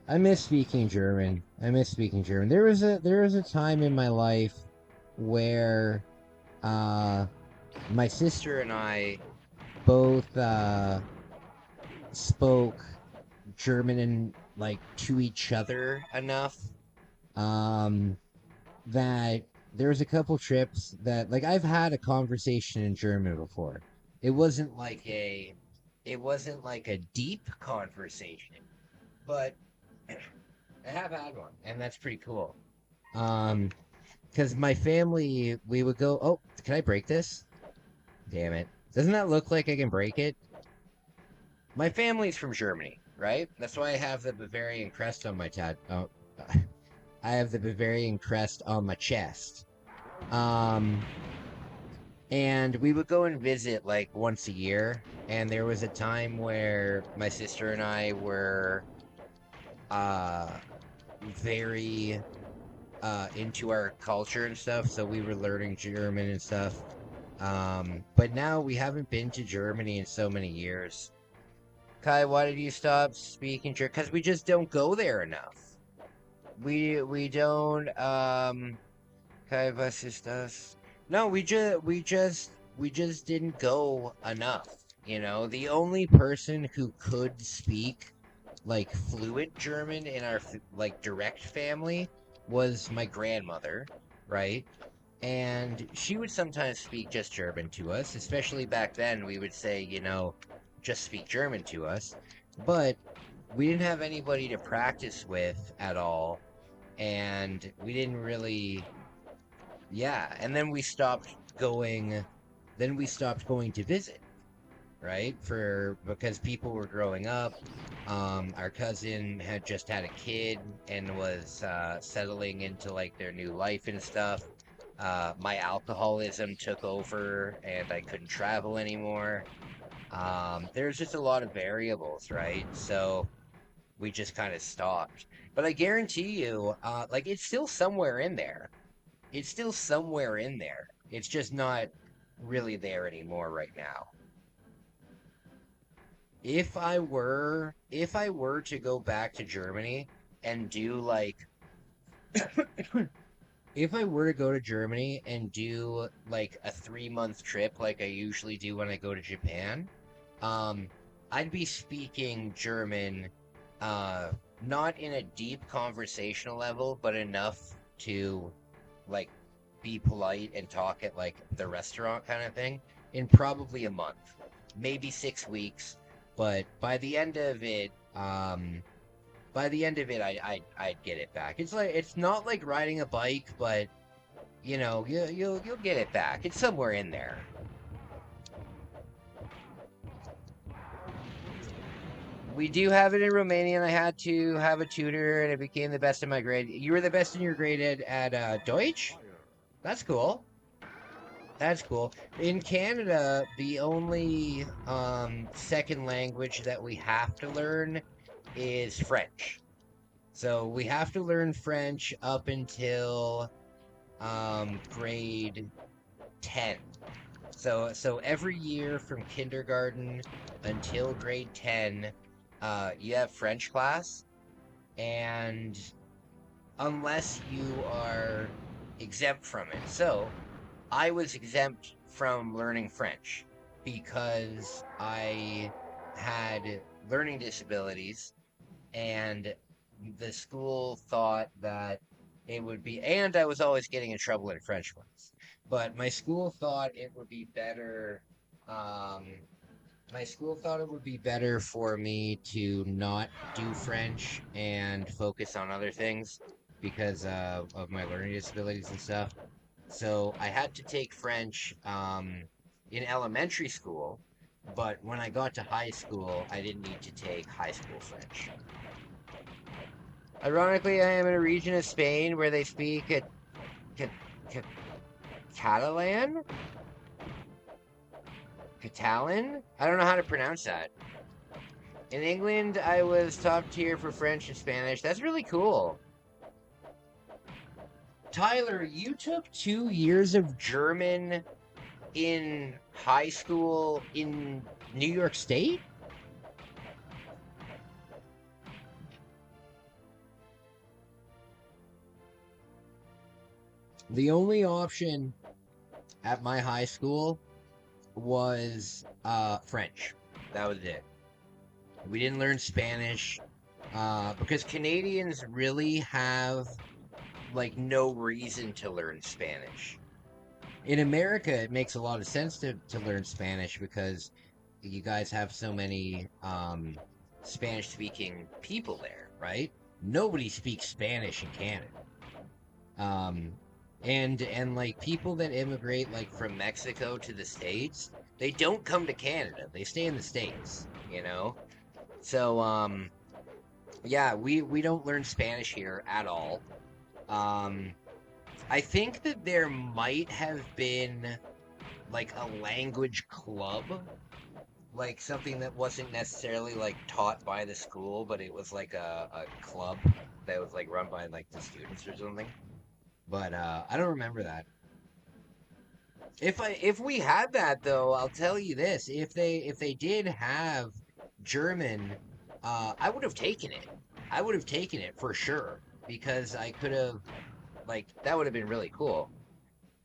N: I miss speaking German. There was a time in my life where my sister and I both spoke German and like to each other enough that there was a couple trips that like I've had a conversation in German before. It wasn't like a deep conversation, but I have had one, and that's pretty cool. Because my family, we would go. Oh, can I break this? Damn it! Doesn't that look like I can break it? My family's from Germany, right? That's why I have the Bavarian crest on my Oh, I have the Bavarian crest on my chest. And we would go and visit like once a year. And there was a time where my sister and I were very into our culture and stuff, so we were learning German and stuff. But now we haven't been to Germany in so many years. Kai, why did you stop speaking German? Because we just don't go there enough. We don't Kai, was ist das? No, we just didn't go enough. You know, the only person who could speak like fluent German in our like direct family was my grandmother, right? And she would sometimes speak just German to us, especially back then. We would say, you know, just speak German to us, but we didn't have anybody to practice with at all, and we didn't really, yeah. And then we stopped going. Then we stopped going to visit, right? Because people were growing up. Our cousin had just had a kid and was settling into like their new life and stuff. My alcoholism took over and I couldn't travel anymore. There's just a lot of variables, right? So we just kind of stopped. But I guarantee you, like it's still somewhere in there. It's still somewhere in there. It's just not really there anymore right now. If I were to go back to Germany and do like if I were to go to Germany and do like a 3-month trip like I usually do when I go to Japan, um, I'd be speaking German, not in a deep conversational level, but enough to like be polite and talk at like the restaurant kind of thing in probably a month, maybe 6 weeks. But I'd get it back. It's not like riding a bike, but you know, you'll get it back. It's somewhere in there. We do have it in Romania, and I had to have a tutor, and it became the best in my grade. You were the best in your grade at Deutsch? That's cool. That's cool. In Canada, the only second language that we have to learn is French. So we have to learn French up until grade 10. So every year from kindergarten until grade 10, you have French class, and unless you are exempt from it. So I was exempt from learning French because I had learning disabilities, and the school thought that it would be, and I was always getting in trouble in French ones, but my school thought it would be better My school thought it would be better for me to not do French and focus on other things because of my learning disabilities and stuff. So I had to take French in elementary school, but when I got to high school, I didn't need to take high school French. Ironically, I am in a region of Spain where they speak Ca- Ca- Catalan? Catalan? I don't know how to pronounce that. In England, I was top tier for French and Spanish. That's really cool. Tyler, you took 2 years of German in high school in New York State? The only option at my high school was French. That was it. We didn't learn Spanish because Canadians really have like no reason to learn Spanish. In America, it makes a lot of sense to learn Spanish because you guys have so many Spanish-speaking people there, right? Nobody speaks Spanish in Canada. And like people that immigrate like from Mexico to the States, they don't come to Canada. They stay in the States, you know? So yeah, we don't learn Spanish here at all. I think that there might have been like a language club, like something that wasn't necessarily like taught by the school, but it was like a club that was like run by like the students or something. But I don't remember that. If we had that though, I'll tell you this: if they did have German, I would have taken it. I would have taken it for sure because I could have like that would have been really cool.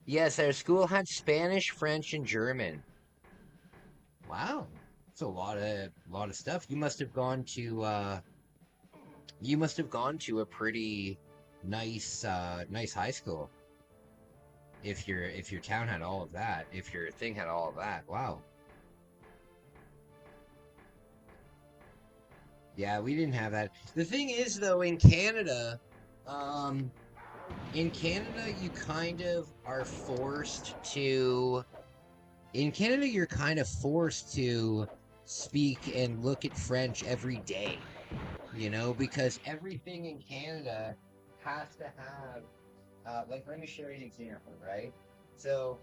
N: Yes, our school had Spanish, French, and German. Wow, that's a lot of stuff. You must have gone to a pretty nice high school. If your town had all of that, if your thing had all of that, wow. Yeah, we didn't have that. The thing is, though, um, in Canada, you kind of are forced to. In Canada, you're kind of forced to speak and look at French every day, because everything in Canada has to have. Like, let me show you an example, right? So,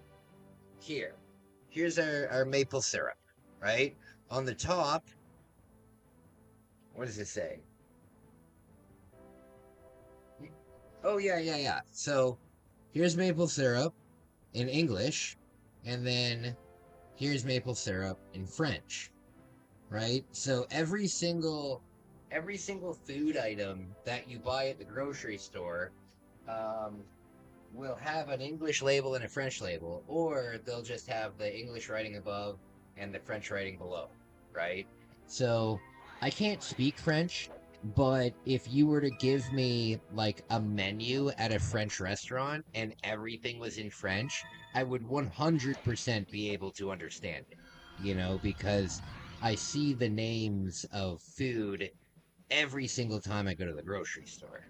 N: here's our maple syrup, right? On the top, what does it say? Oh, yeah, yeah, yeah. So, here's maple syrup in English, and then here's maple syrup in French, right? So every single food item that you buy at the grocery store um, will have an English label and a French label, or they'll just have the English writing above and the French writing below, right? So I can't speak French, but if you were to give me like a menu at a French restaurant and everything was in French, I would 100% be able to understand it, because I see the names of food every single time I go to the grocery store.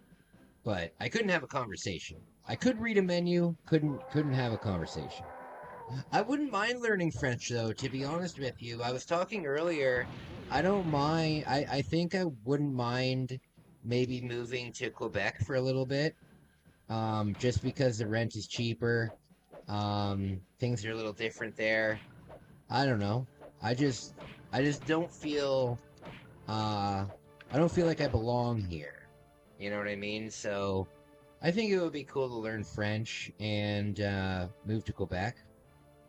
N: But I couldn't have a conversation. I could read a menu, couldn't have a conversation. I wouldn't mind learning French though, to be honest with you. I was talking earlier. I don't mind. I think I wouldn't mind maybe moving to Quebec for a little bit. Just because the rent is cheaper. Things are a little different there. I don't know. I just don't feel I don't feel like I belong here. You know what I mean? So I think it would be cool to learn French and move to Quebec.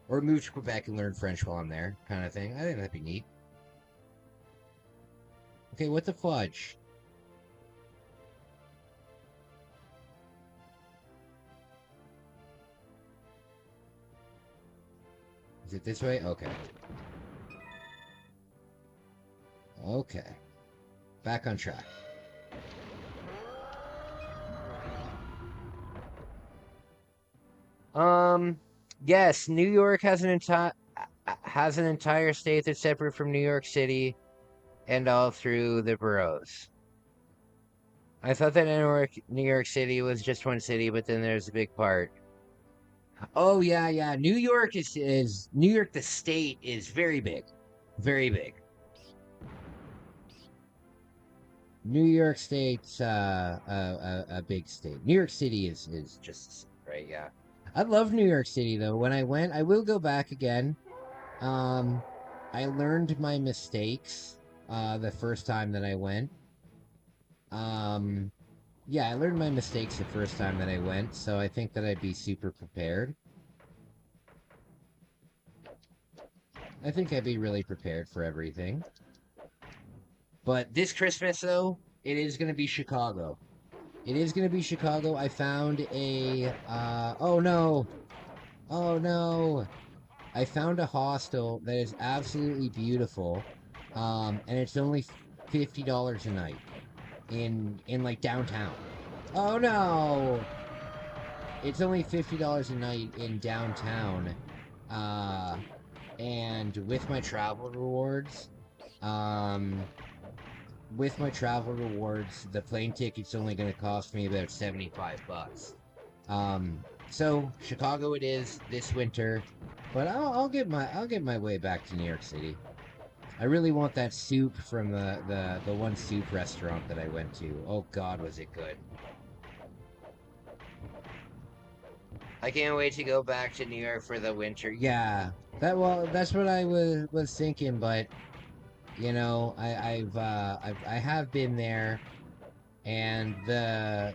N: Or move to Quebec and learn French while I'm there, kind of thing. I think that'd be neat. Okay, what the fudge? Is it this way? Okay. Okay. Back on track. Yes, New York has an entire
A: has an entire state that's separate from New York City and all through the boroughs. I thought that New York City was just one city, but then there's a big part. Oh yeah. New York is New York. The state is very big, very big. New York State's a big state. New York City is just right. Yeah, I love New York City though. When I went, I will go back again. I learned my mistakes the first time that I went. Yeah, I learned my mistakes the first time that I went, so I think that I'd be super prepared. I think I'd be really prepared for everything. But this Christmas, though, it is going to be Chicago. It is going to be Chicago. I found a... oh, no. Oh, no. I found a hostel that is absolutely beautiful. And it's only $50 a night. In like, downtown. Oh, no. It's only $50 a night in downtown. And with my travel rewards... with my travel rewards, the plane ticket's only going to cost me about $75. So Chicago it is this winter, but I'll get my way back to New York City. I really want that soup from the one soup restaurant that I went to. Oh God, was it good! I can't wait to go back to New York for the winter. Yeah, that's what I was thinking, but. You know, I have been there, and the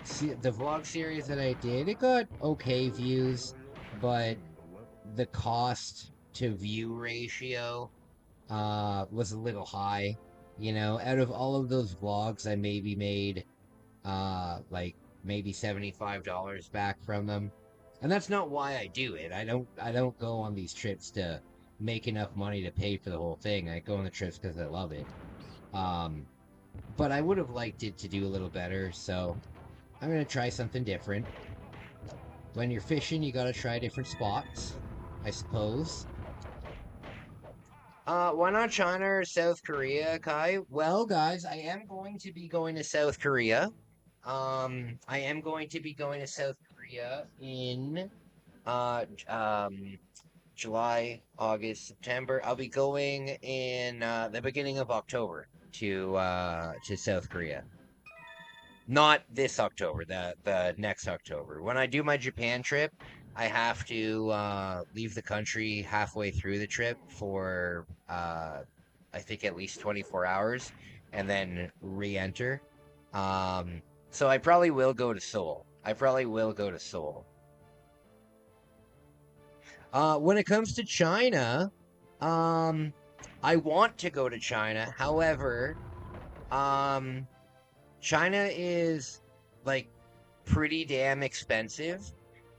A: vlog series that I did, it got okay views, but the cost to view ratio was a little high. You know, out of all of those vlogs, I maybe made like maybe $75 back from them, and that's not why I do it. I don't go on these trips to make enough money to pay for the whole thing. I go on the trips because I love it. But I would have liked it to do a little better, so I'm gonna try something different. When you're fishing, you gotta try different spots, I suppose. Why not China or South Korea, Kai? Well, guys, I am going to be going to South Korea. I am going to be going to South Korea in July, August, September. I'll be going in the beginning of October to South Korea. Not this October, the next October. When I do my Japan trip, I have to leave the country halfway through the trip for I think at least 24 hours, and then re-enter. So I probably will go to Seoul. When it comes to China, I want to go to China. However, China is like pretty damn expensive.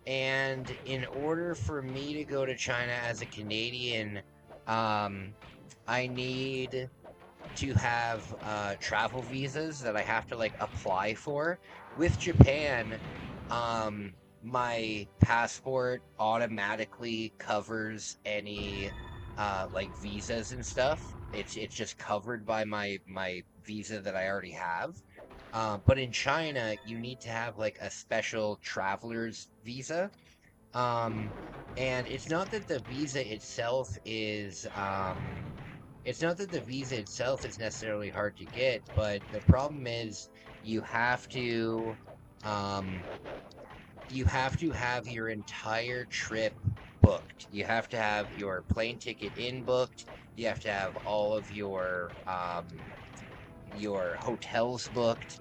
A: And in order for me to go to China as a Canadian, I need to have travel visas that I have to like apply for. With Japan, my passport automatically covers any like visas and stuff. It's just covered by my visa that I already have. But in China, you need to have like a special traveler's visa. And it's not that the visa itself is necessarily hard to get, but the problem is you have to have your entire trip booked. You have to have your plane ticket in booked. You have to have all of your hotels booked.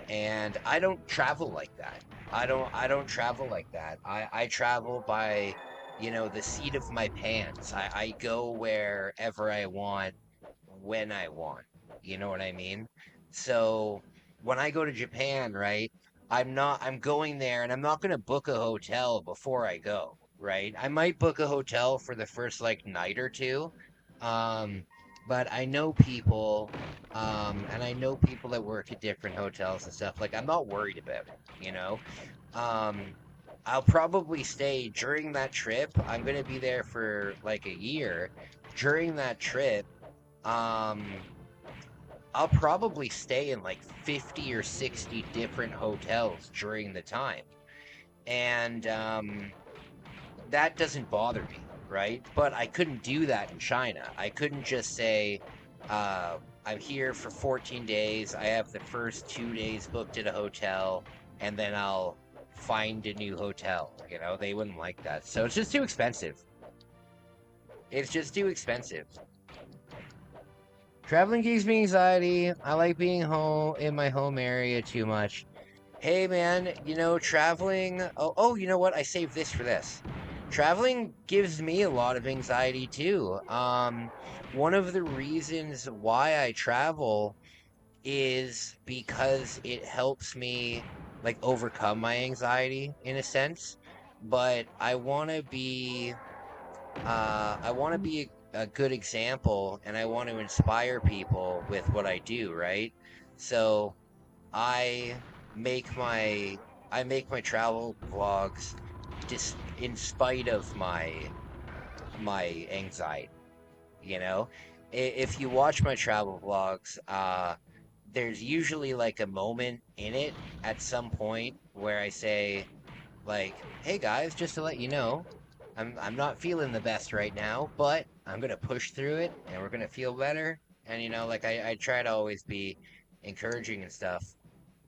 A: And I don't travel like that. I don't travel like that. I travel by, you know, the seat of my pants. I go wherever I want, when I want. You know what I mean? So when I go to Japan, right, I'm going there and I'm not going to book a hotel before I go, right? I might book a hotel for the first like night or two. But I know people, and I know people that work at different hotels and stuff. Like, I'm not worried about it, you know? I'll probably stay during that trip. I'm gonna be there for like a year. During that trip, um, I'll probably stay in like 50 or 60 different hotels during the time. And that doesn't bother me, right? But I couldn't do that in China. I couldn't just say, I'm here for 14 days. I have the first 2 days booked at a hotel, and then I'll find a new hotel. You know, they wouldn't like that. So it's just too expensive. It's just too expensive. Traveling gives me anxiety. I like being home in my home area too much. Hey man, you know, traveling. Oh, you know what? I saved this for this. Traveling gives me a lot of anxiety too. One of the reasons why I travel is because it helps me like overcome my anxiety in a sense. But I want to be a good example, and I want to inspire people with what I do, right? So I make my I make my travel vlogs just in spite of my anxiety, you know? If you watch my travel vlogs, there's usually like a moment in it at some point where I say like, "Hey guys, just to let you know, I'm not feeling the best right now, but I'm gonna push through it and we're gonna feel better." And you know, like I try to always be encouraging and stuff.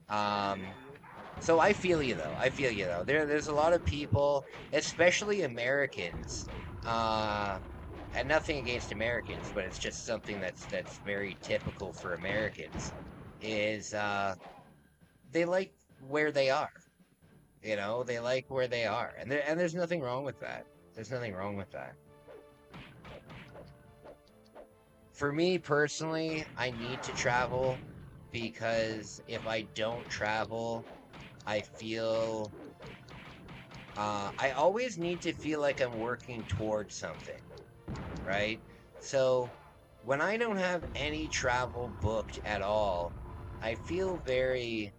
A: Um, so I feel you though. I feel you though. There's a lot of people, especially Americans, uh, and nothing against Americans, but it's just something that's very typical for Americans, is they like where they are. You know, they like where they are, and there's nothing wrong with that. There's nothing wrong with that. For me personally, I need to travel because if I don't travel, I feel I always need to feel like I'm working towards something, right? So when I don't have any travel booked at all, I feel very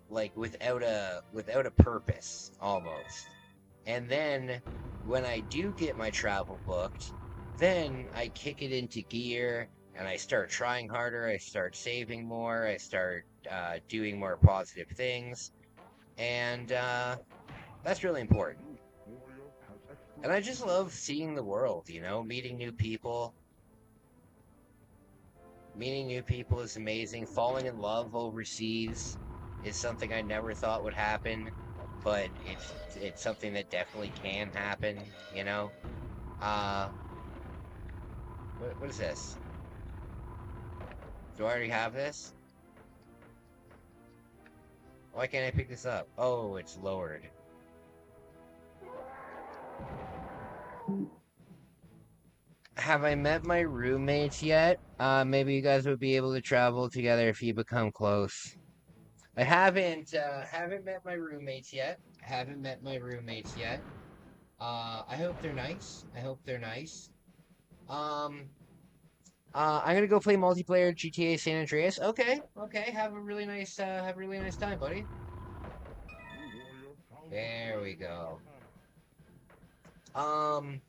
A: like without a purpose almost. And then when I do get my travel booked, then I kick it into gear and I start trying harder, I start saving more, I start doing more positive things, and that's really important. And I just love seeing the world, you know, meeting new people. Meeting new people is amazing. Falling in love overseas is something I never thought would happen, but it's something that definitely can happen, you know? Uh, what is this? Do I already have this? Why can't I pick this up? Oh, it's lowered. Have I met my roommates yet? Maybe you guys would be able to travel together if you become close. I haven't met my roommates yet. Haven't met my roommates yet. I hope they're nice. I hope they're nice. Um, I'm gonna go play multiplayer GTA San Andreas. Okay, okay. Have a really nice time, buddy. There we go. Um,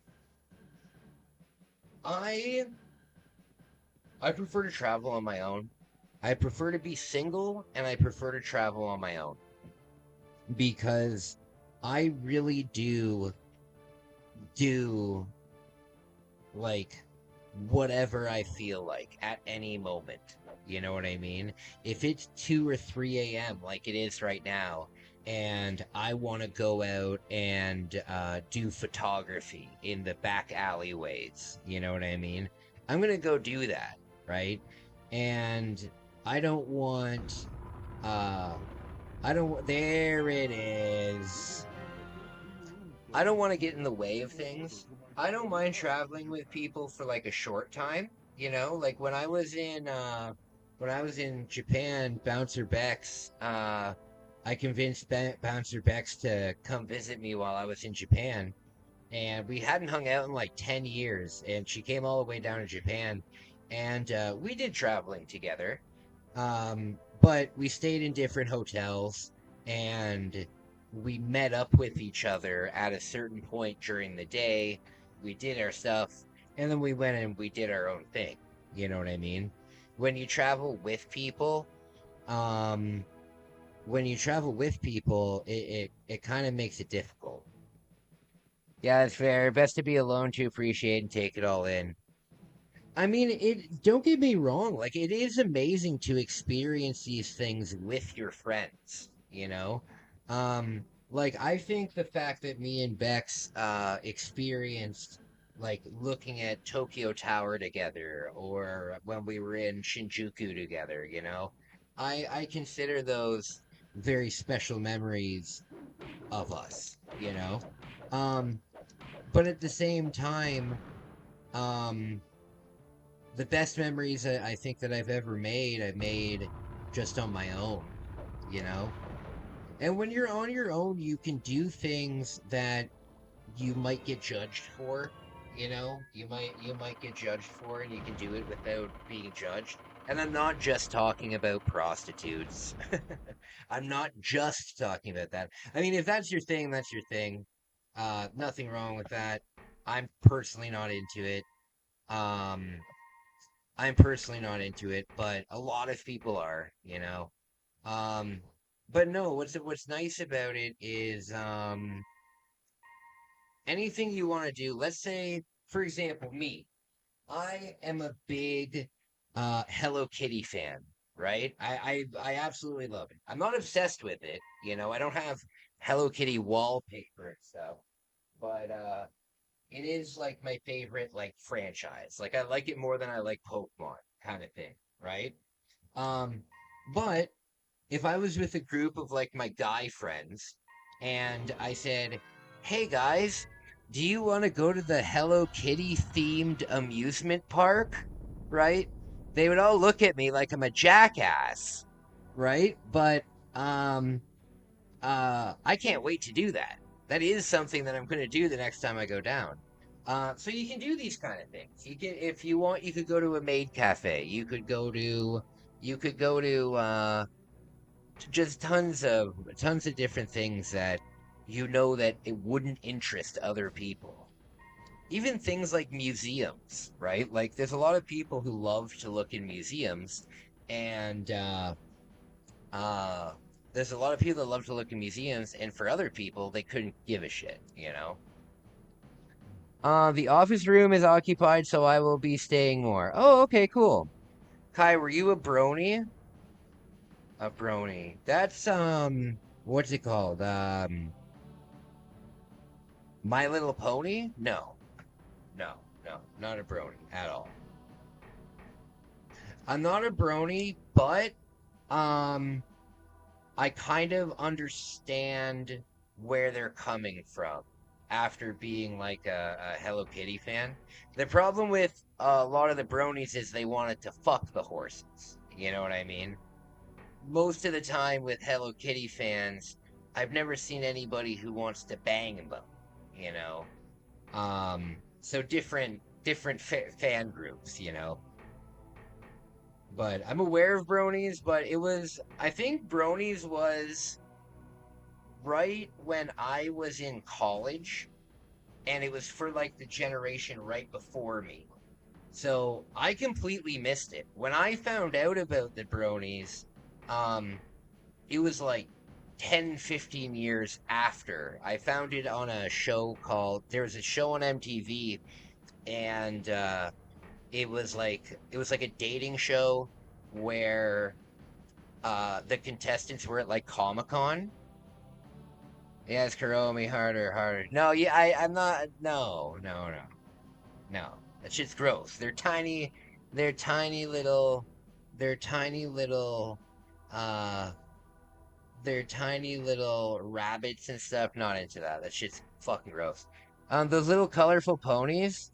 A: I I prefer to travel on my own. I prefer to be single, and I prefer to travel on my own because I really do like whatever I feel like at any moment. You know what I mean? If it's 2 or 3 a.m. like it is right now, and I want to go out and do photography in the back alleyways, you know what I mean? I'm gonna go do that, right? And I don't want, uh, there it is. I don't want to get in the way of things. I don't mind traveling with people for like a short time, you know, like when I was in Japan, Bouncer Bex, I convinced Bouncer Bex to come visit me while I was in Japan, and we hadn't hung out in like 10 years, and she came all the way down to Japan, and we did traveling together, but we stayed in different hotels, and we met up with each other at a certain point during the day, we did our stuff, and then we went and we did our own thing. You know what I mean? When you travel with people, um, it kind of makes it difficult. Yeah, it's fair. Best to be alone to appreciate and take it all in. I mean, don't get me wrong, like it is amazing to experience these things with your friends, you know? Like I think the fact that me and Bex experienced like looking at Tokyo Tower together or when we were in Shinjuku together, you know? I consider those very special memories of us, you know? Um, but at the same time, um the best memories I think that I made just on my own, you know? And when you're on your own, you can do things that you might get judged for, you know? You might get judged for and you can do it without being judged. And I'm not just talking about prostitutes. I'm not just talking about that. I mean, if that's your thing, that's your thing. Nothing wrong with that. I'm personally not into it. Um, I'm personally not into it, but a lot of people are, you know. Um, but no, what's nice about it is anything you want to do. Let's say, for example, me. I am a big Hello Kitty fan, right? I absolutely love it. I'm not obsessed with it, you know. I don't have Hello Kitty wallpaper and stuff, but it is like my favorite like franchise. Like I like it more than I like Pokemon kind of thing, right? Um, but if I was with a group of like my guy friends and I said, "Hey guys, do you want to go to the Hello Kitty themed amusement park?" Right? They would all look at me like I'm a jackass, right? But um I can't wait to do that. That is something that I'm going to do the next time I go down. So you can do these kind of things. You can, if you want, you could go to a maid cafe. You could go to just tons of different things that you know that it wouldn't interest other people. Even things like museums, right? Like there's a lot of people who love to look in museums, and uh, there's a lot of people that love to look in museums, and for other people, they couldn't give a shit, you know? The office room is occupied, so I will be staying more. Oh, okay, cool. Kai, were you a brony? A brony. That's, what's it called? My Little Pony? No. No, no, not a brony at all. I'm not a brony, but, um, I kind of understand where they're coming from after being like a Hello Kitty fan. The problem with a lot of the bronies is they wanted to fuck the horses. You know what I mean? Most of the time with Hello Kitty fans, I've never seen anybody who wants to bang them, you know? So different fan groups, you know? But I'm aware of bronies, but I think bronies was right when I was in college, and it was for like the generation right before me. So I completely missed it. When I found out about the bronies, um, it was like 10, 15 years after. I found it on a show there was a show on MTV, and it was like a dating show where the contestants were at like Comic-Con. Yes, Kuromi, harder, harder. No, yeah, I'm not. No, no, no, no. That shit's gross. They're tiny little, they're tiny little, uh, they're tiny little rabbits and stuff. Not into that. That shit's fucking gross. Those little colorful ponies.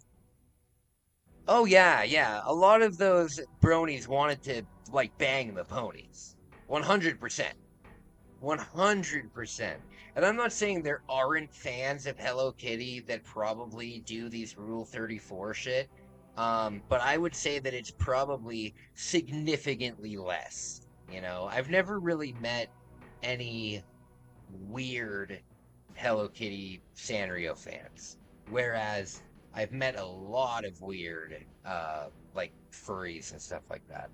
A: Oh yeah, yeah. A lot of those bronies wanted to like bang the ponies. 100%. 100%. And I'm not saying there aren't fans of Hello Kitty that probably do these Rule 34 shit. But I would say that it's probably significantly less. You know, I've never really met any weird Hello Kitty Sanrio fans. Whereas I've met a lot of weird, like furries and stuff like that.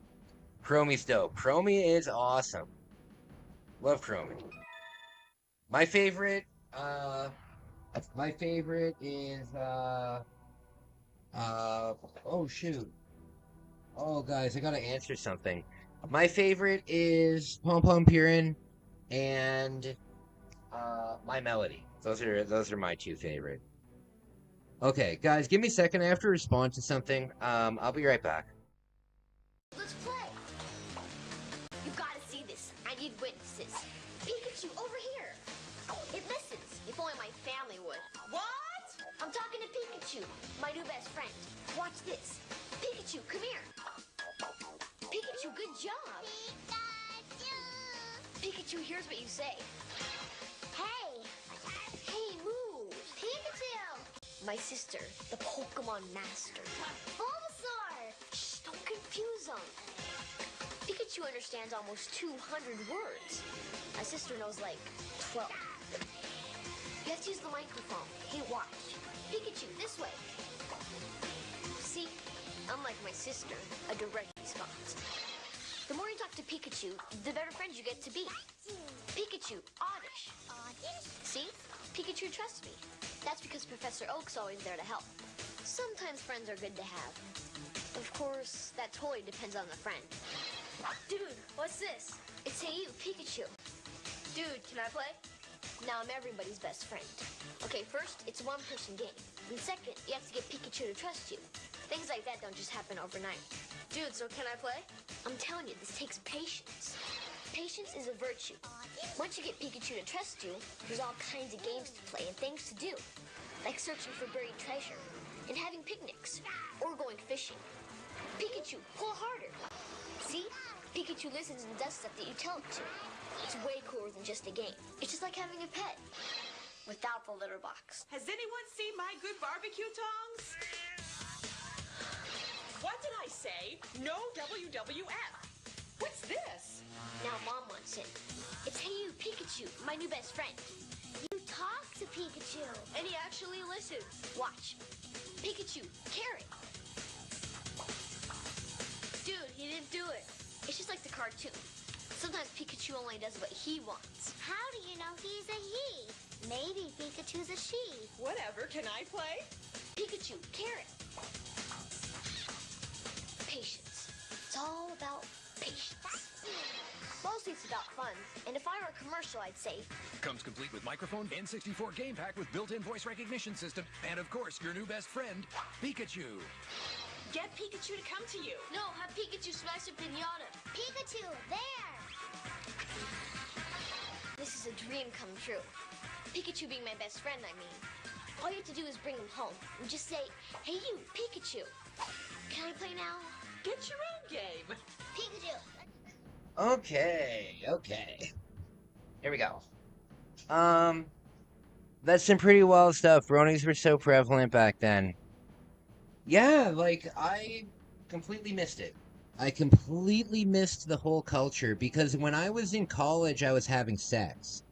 A: Chromie's dope. Chromie is awesome. Love Chromie. My favorite, is, oh shoot. Oh guys, I gotta answer something. My favorite is Pom Pom Purin and, My Melody. Those are my two favorite. Okay, guys, give me a second. I have to respond to something. I'll be right back.
J: Let's play. You gotta see this. I need witnesses. Pikachu, over here. It listens. If only my family would. What? I'm talking to Pikachu, my new best friend. Watch this. Pikachu, come here. Pikachu, good job. Pikachu hears what you say. Hey. Hey, move. Pikachu. My sister, the Pokemon master. Bulbasaur. Shh, don't confuse them. Pikachu understands almost 200 words. My sister knows like 12. You have to use the microphone. Hey, watch. Pikachu, this way. See, unlike my sister, a direct response. The more you talk to Pikachu, the better friends you get to be. Pikachu, oddish. Oddish? See? Pikachu trusts me. That's because Professor Oak's always there to help. Sometimes friends are good to have. Of course, that totally depends on the friend. Dude, what's this? It's Hey You, Pikachu. Dude, can I play? Now I'm everybody's best friend. Okay, first, it's a one-person game. And second, you have to get Pikachu to trust you. Things like that don't just happen overnight. Dude, so can I play? I'm telling you, this takes patience. Patience is a virtue. Once you get Pikachu to trust you, there's all kinds of games to play and things to do. Like searching for buried treasure, and having picnics, or going fishing. Pikachu, pull harder. See? Pikachu listens and does stuff that you tell him to. It's way cooler than just a game. It's just like having a pet. Without the litter box.
O: Has anyone seen my good barbecue tongs? What did I say? No WWF. What's this?
J: Now Mom wants it. It's Hey You, Pikachu, my new best friend.
P: You talk to Pikachu.
J: And he actually listens. Watch. Pikachu, carrot. Dude, he didn't do it. It's just like the cartoon. Sometimes Pikachu only does what he wants.
P: How do you know he's a he? Maybe Pikachu's a she.
O: Whatever, can I play?
J: Pikachu, carrot. Patience. It's all about patience. Mostly it's about fun. And if I were a commercial, I'd say,
Q: Comes complete with microphone, N64 game pack with built-in voice recognition system, and of course, your new best friend, Pikachu.
O: Get Pikachu to come to you.
J: no, have Pikachu smash a pinata.
P: Pikachu, there!
J: This is a dream come true. Pikachu being my best friend, I mean. All you have to do is bring him home and just say, Hey you, Pikachu. Can I play now?
O: Get your own game.
P: Pikachu.
A: Okay. Here we go. That's some pretty wild stuff. Bronies were so prevalent back then. Yeah, like, I completely missed it. I completely missed the whole culture because when I was in college, I was having sex.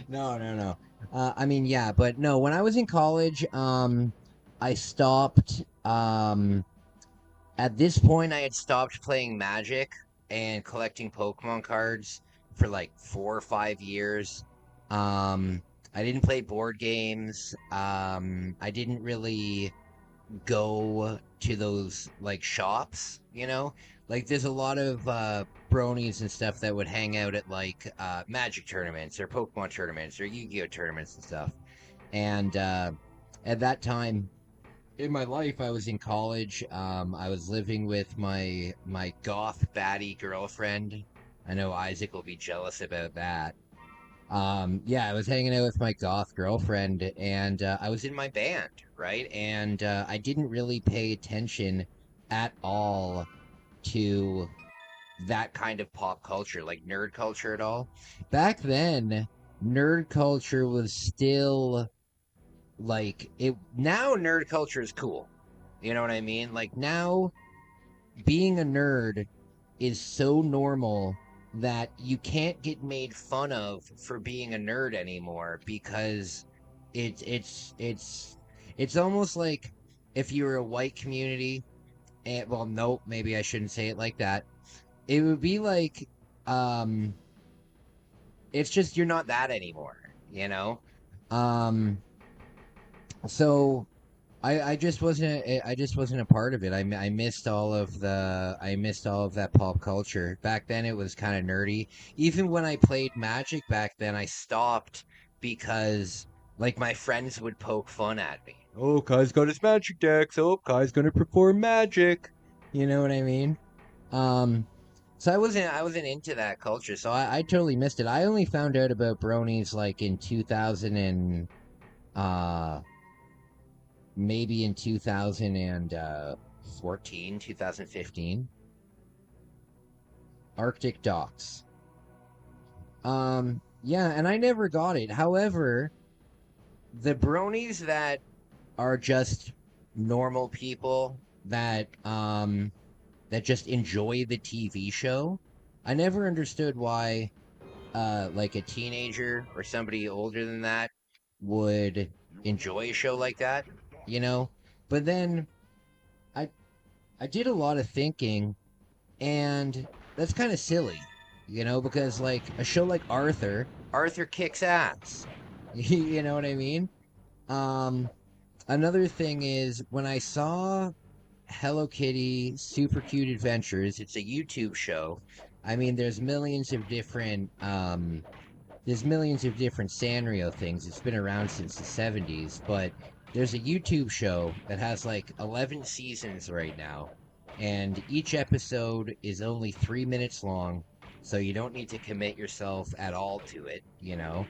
A: No. I mean, yeah, but no, when I was in college, I stopped, at this point, I had stopped playing Magic and collecting Pokemon cards for like 4 or 5 years. I didn't play board games. I didn't really go to those like shops, you know? Like there's a lot of bronies and stuff that would hang out at like Magic tournaments or Pokemon tournaments or Yu-Gi-Oh tournaments and stuff. And at that time in my life, I was in college. I was living with my goth baddie girlfriend. I know Isaac will be jealous about that. Yeah, I was hanging out with my goth girlfriend, and I was in my band, right? And I didn't really pay attention at all to that kind of pop culture, like nerd culture at all. Back then, nerd culture was still like it. Now nerd culture is cool. You know what I mean? Like now being a nerd is so normal that you can't get made fun of for being a nerd anymore because it's almost like if you were a white community and well, nope, maybe I shouldn't say it like that. It would be like it's just you're not that anymore, you know? Um so I just wasn't I just wasn't a part of it. I missed all of that pop culture. Back then it was kind of nerdy. Even when I played Magic back then, I stopped because like my friends would poke fun at me. Oh, Kai's got his magic deck. So Kai's gonna perform magic. You know what I mean? Um, so I wasn't into that culture. So I totally missed it. I only found out about bronies like in 2000 and maybe in 2014, 2015. Arctic Docks. Yeah, and I never got it. However, the bronies that are just normal people that just enjoy the TV show, I never understood why like a teenager or somebody older than that would enjoy a show like that, you know? But then I I did a lot of thinking, and that's kind of silly, you know, because like a show like Arthur kicks ass. You know what I mean? Um, Another thing is when I saw Hello Kitty Super Cute Adventures, it's a YouTube show. I mean, there's millions of different Sanrio things. It's been around since the 70s, but there's a YouTube show that has like 11 seasons right now, and each episode is only 3 minutes long, so you don't need to commit yourself at all to it, you know?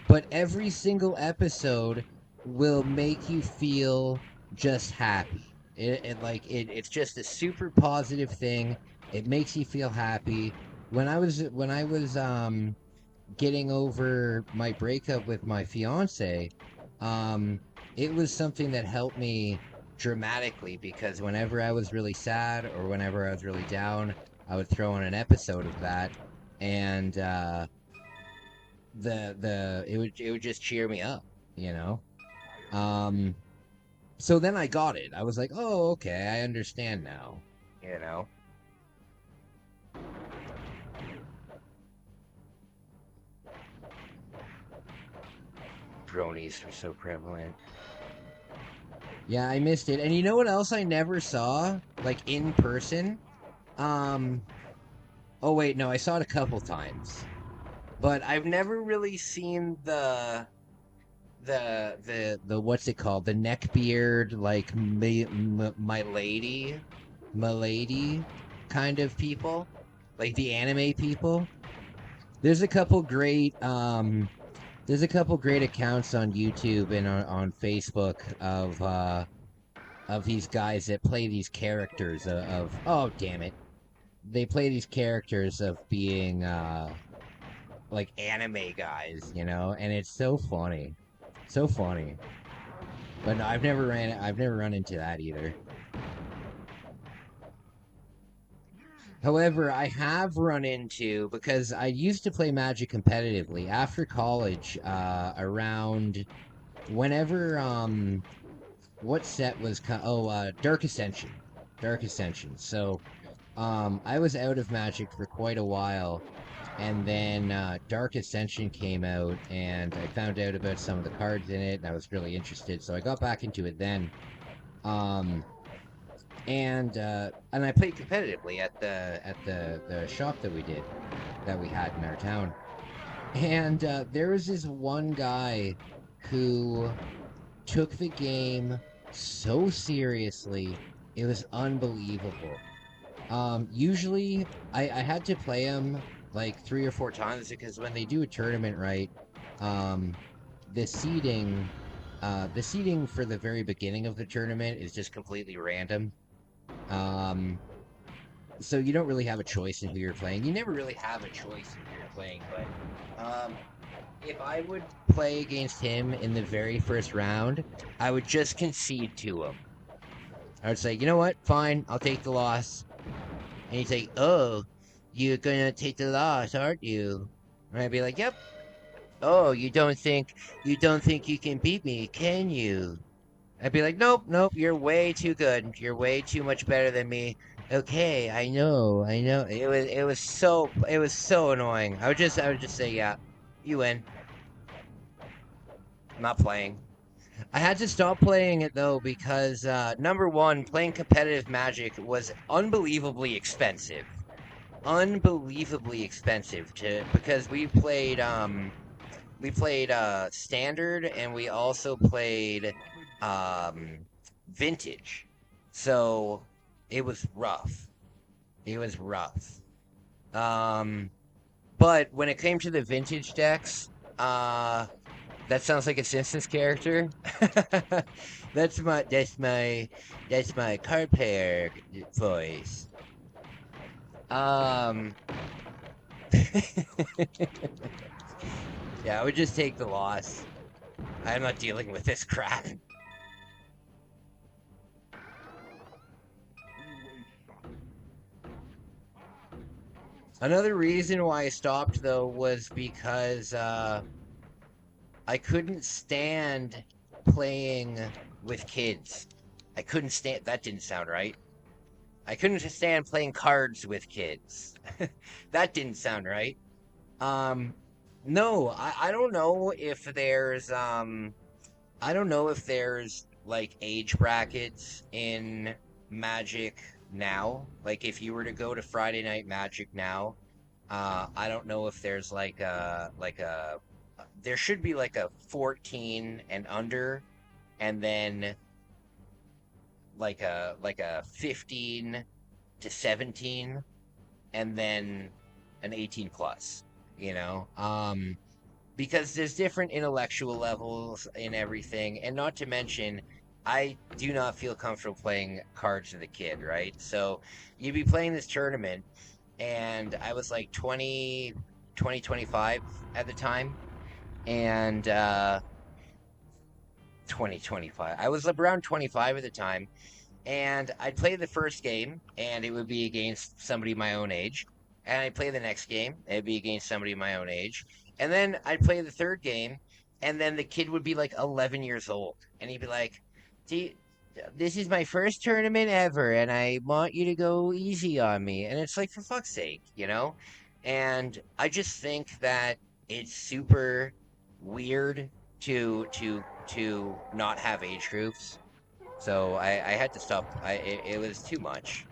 A: But every single episode will make you feel just happy. It's just a super positive thing. It makes you feel happy. When I was getting over my breakup with my fiance, it was something that helped me dramatically because whenever I was really sad or whenever I was really down, I would throw on an episode of that, and it would just cheer me up, you know. Um, so then I got it. I was like, oh, okay, I understand now, you know. Bronies are so prevalent. Yeah, I missed it. And you know what else I never saw? Like in person? Um oh wait, no, I saw it a couple times. But I've never really seen the what's it called? The neckbeard like my lady kind of people, like the anime people. There's a couple great there's a couple great accounts on YouTube and on Facebook of these guys that play these characters of oh damn it, they play these characters of being like anime guys, you know, and it's so funny, so funny. But no, I've never run into that either. However, I have run into, because I used to play Magic competitively after college, around whenever, what set was, Dark Ascension. Dark Ascension. So, I was out of Magic for quite a while, and then, Dark Ascension came out, and I found out about some of the cards in it, and I was really interested, so I got back into it then. Um, and I played competitively at the shop that we had in our town. And there was this one guy who took the game so seriously, it was unbelievable. Usually I had to play him like 3 or 4 times because when they do a tournament, right, um, the seeding the seeding for the very beginning of the tournament is just completely random. Um, so you don't really have a choice in who you're playing. You never really have a choice in who you're playing, but if I would play against him in the very first round, I would just concede to him. I would say, you know what, fine, I'll take the loss. And he'd say, oh, You're gonna take the loss, aren't you? And I'd be like, yep. Oh, you don't think you can beat me, can you? I'd be like, nope, nope, you're way too good. You're way too much better than me. Okay, I know, I know. It was so annoying. I would just say, yeah, you win. I'm not playing. I had to stop playing it though because number one, playing competitive Magic was unbelievably expensive. Unbelievably expensive to because we played standard and we also played vintage. So it was rough. It was rough. Um but when it came to the vintage decks, that sounds like a Simpsons character. That's my card player voice. Um Yeah, I would just take the loss. I'm not dealing with this crap. Another reason why I stopped though was because I couldn't stand playing with kids. I couldn't stand that didn't sound right. I couldn't stand playing cards with kids. That didn't sound right. Um no, I don't know if there's I don't know if there's like age brackets in Magic now. Like if you were to go to Friday Night Magic now, I don't know if there's like a there should be like a 14 and under and then like a 15 to 17 and then an 18 plus, you know? Because there's different intellectual levels in everything, and not to mention, I do not feel comfortable playing cards with a kid, right? So you'd be playing this tournament, and I was like 25 at the time, and 2025. I was around 25 at the time, and I'd play the first game, and it would be against somebody my own age. And I'd play the next game, it'd be against somebody my own age. And then I'd play the third game, and then the kid would be like 11 years old. And he'd be like, this is my first tournament ever, and I want you to go easy on me. And it's like, for fuck's sake, you know? And I just think that it's super weird to not have age groups. So I had to stop. It was too much.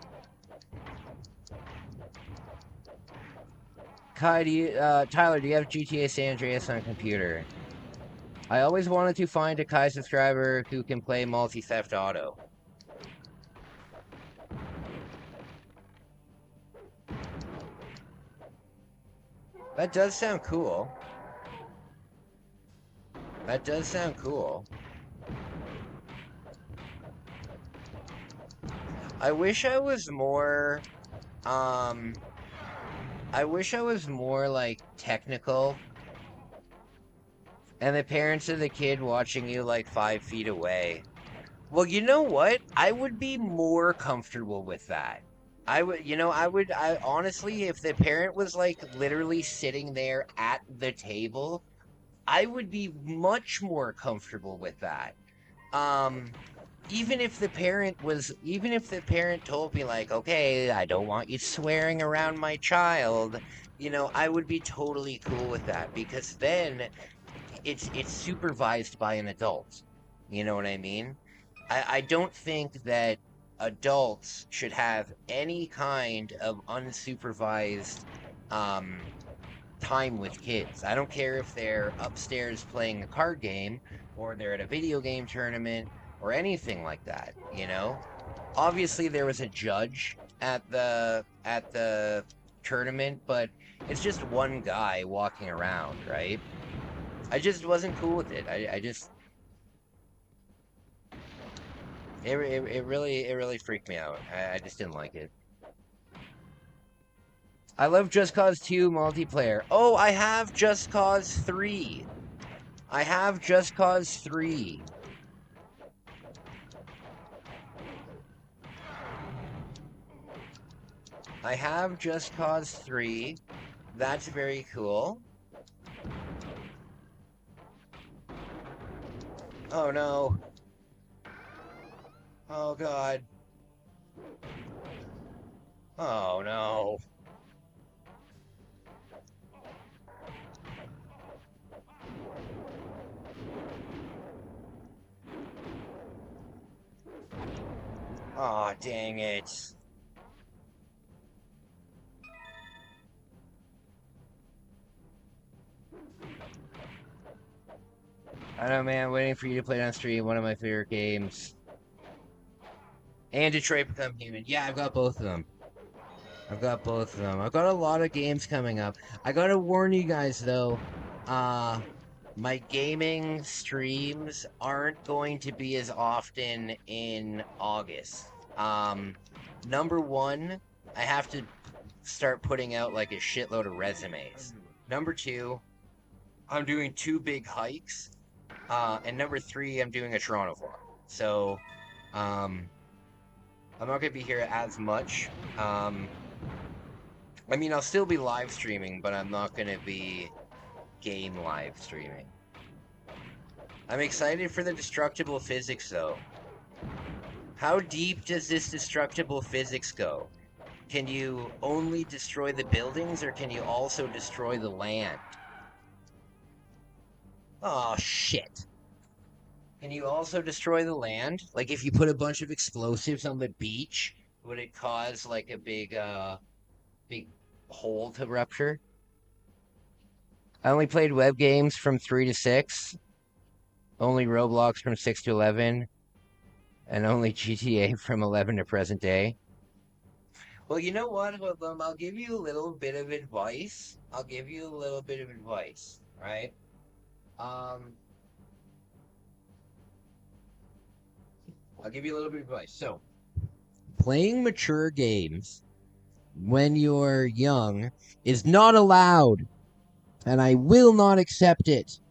A: Tyler, do you have GTA San Andreas on a computer? I always wanted to find a Kai subscriber who can play multi-theft auto. That does sound cool. That does sound cool. I wish I was more, I wish I was more, like, technical. And the parents of the kid watching you, like, 5 feet away. Well, you know what? I would be more comfortable with that. I honestly, if the parent was, like, literally sitting there at the table, I would be much more comfortable with that. Even if the parent told me like, okay, I don't want you swearing around my child, I would be totally cool with that because then it's supervised by an adult. You know what I mean? I don't think that adults should have any kind of unsupervised time with kids. I don't care if they're upstairs playing a card game or they're at a video game tournament or anything like that, you know? Obviously there was a judge at the tournament, but it's just one guy walking around, right? I just wasn't cool with it. It really freaked me out. I just didn't like it. I love Just Cause 2 multiplayer. Oh, I have Just Cause 3. I have Just Cause 3. I have Just Cause 3. That's very cool. Oh no. Oh god. Oh no. Aw, dang it. I know, man. Waiting for you to play it on stream. One of my favorite games. And Detroit Become Human. Yeah, I've got both of them. I've got both of them. I've got a lot of games coming up. I gotta warn you guys, though. My gaming streams aren't going to be as often in August. Number one, I have to start putting out like a shitload of resumes. Number two, I'm doing 2 big hikes. And number 3, I'm doing a Toronto vlog. So, I'm not gonna be here as much. I mean, I'll still be live streaming, but I'm not gonna be game live streaming. I'm excited for the destructible physics, though. How deep does this destructible physics go? Can you only destroy the buildings, or can you also destroy the land? Oh, shit. Can you also destroy the land? Like, if you put a bunch of explosives on the beach, would it cause, like, a big hole to rupture? I only played web games from 3 to 6. Only Roblox from 6 to 11. And only GTA from 11 to present day. Well, you know what, Hoodlum? I'll give you a little bit of advice. Right? I'll give you a little bit of advice. So, playing mature games when you're young is not allowed, and I will not accept it.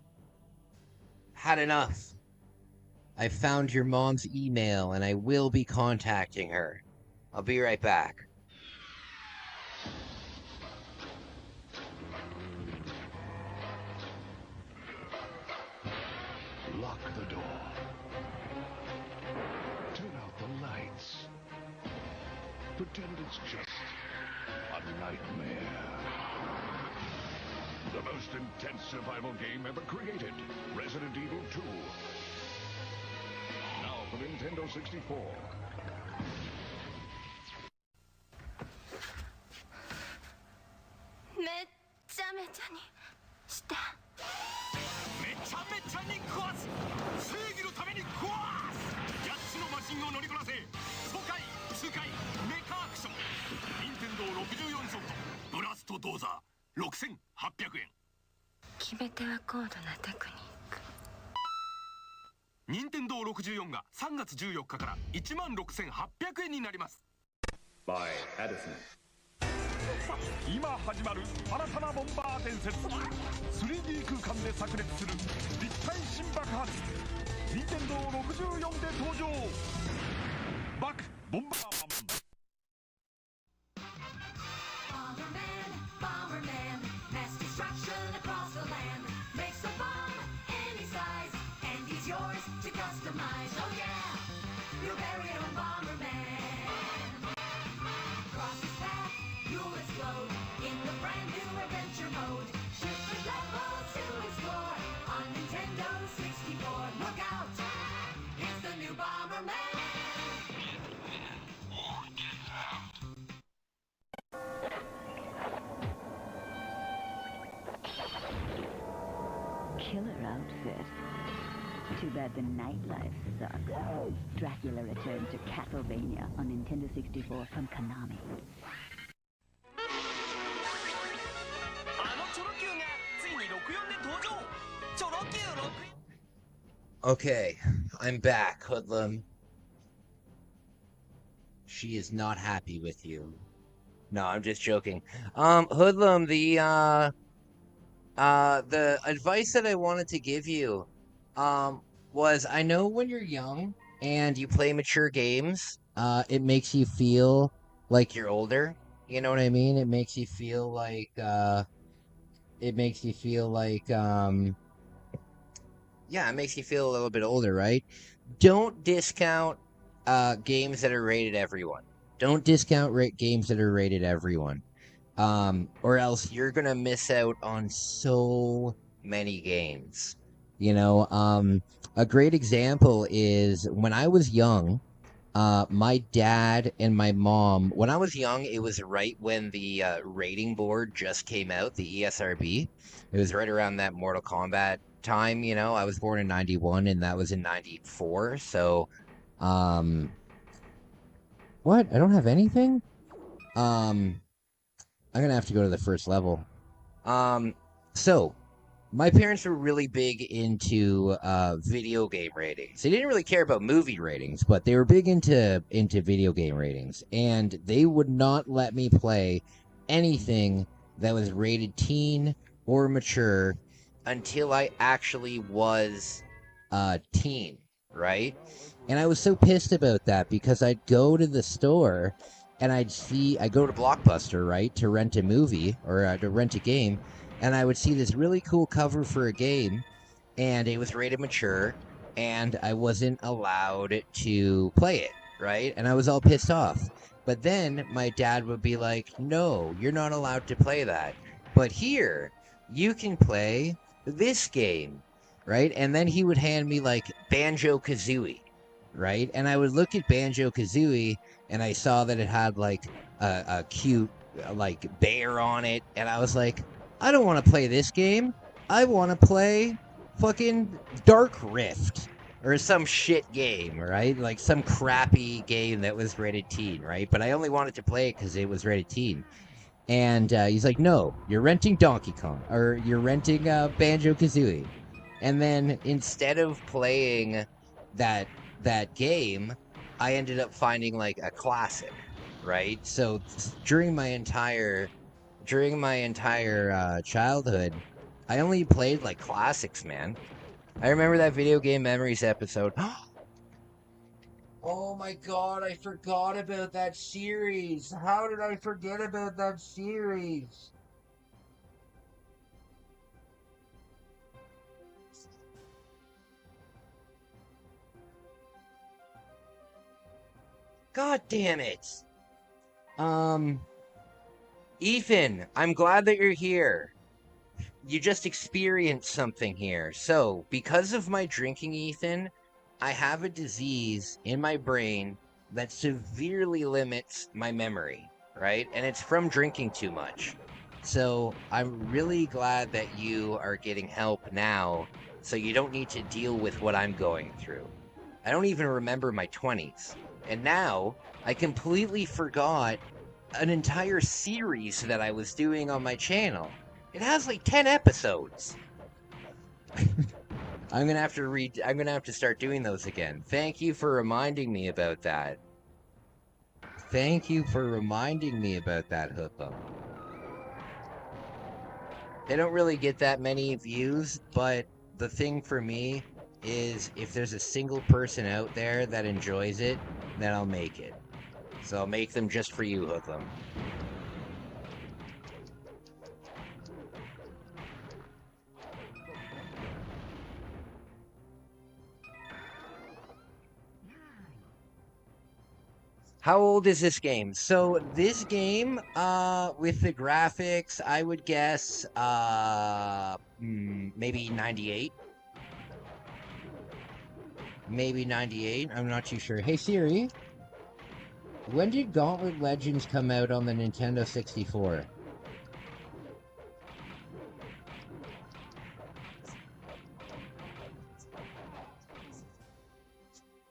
A: Had enough. I found your mom's email, and I will be contacting her. I'll be right back.
S: Lock the door. Turn out the lights. Pretend it's just a nightmare. The most intense survival game ever created. Resident Evil 2. Now for Nintendo 64.
Q: Nintendo 64が3月14日から16,800円になります。By Edison。今始まる新たなボンバー伝説。3D 空間で炸裂する立体新爆発。Nintendo 64で登場。バックボンバーマン。
T: Killer outfit. Too bad the nightlife sucks. Dracula returns to Castlevania on Nintendo 64 from Konami.
A: Okay, I'm back, Hoodlum. She is not happy with you. No, I'm just joking. Hoodlum, the advice that I wanted to give you, was I know when you're young and you play mature games, it makes you feel like you're older.
N: You know what I mean? It makes you feel like, it makes you feel like, yeah, it makes you feel a little bit older, right? Don't discount games that are rated everyone. Don't discount games that are rated everyone. Or else you're gonna miss out on so many games. You know, a great example is when I was young, my dad and my mom, when I was young, it was right when the rating board just came out, the ESRB. It was right around that Mortal Kombat time, you know. I was born in 91 and that was in 94. So, um, what? I don't have anything? I'm gonna have to go to the first level. So my parents were really big into video game ratings. They didn't really care about movie ratings, but they were big into video game ratings, and they would not let me play anything that was rated teen or mature until I actually was teen, right? And I was so pissed about that because I'd go to the store and I go to Blockbuster, right, to rent a movie or to rent a game, and I would see this really cool cover for a game, and it was rated mature, and I wasn't allowed to play it, right? And I was all pissed off. But then my dad would be like, no, you're not allowed to play that. But here, you can play this game, right? And then he would hand me like Banjo-Kazooie, right? And I would look at Banjo-Kazooie, and I saw that it had like a cute like bear on it, and I was like, I don't want to play this game. I want to play fucking Dark Rift or some shit game, right? Like some crappy game that was rated teen, right? But I only wanted to play it because it was rated teen. And he's like, no, you're renting Donkey Kong, or you're renting Banjo-Kazooie. And then instead of playing that game, I ended up finding like a classic, right? So during my entire childhood, I only played like classics, man. I remember that Video Game Memories episode. Oh my god, I forgot about that series. How did I forget about that series? God damn it. Ethan, I'm glad that you're here. You just experienced something here. So, because of my drinking, Ethan, I have a disease in my brain that severely limits my memory, right? And it's from drinking too much. So, I'm really glad that you are getting help now, so you don't need to deal with what I'm going through. I don't even remember my 20s. And now, I completely forgot an entire series that I was doing on my channel. It has like 10 episodes. I'm gonna have to start doing those again. Thank you for reminding me about that. Thank you for reminding me about that, Hoopum. They don't really get that many views, but the thing for me is if there's a single person out there that enjoys it, then I'll make it. So I'll make them just for you, Hoopum. How old is this game? So this game, with the graphics, I would guess, maybe 98. Maybe 98. I'm not too sure. Hey Siri, when did Gauntlet Legends come out on the Nintendo 64?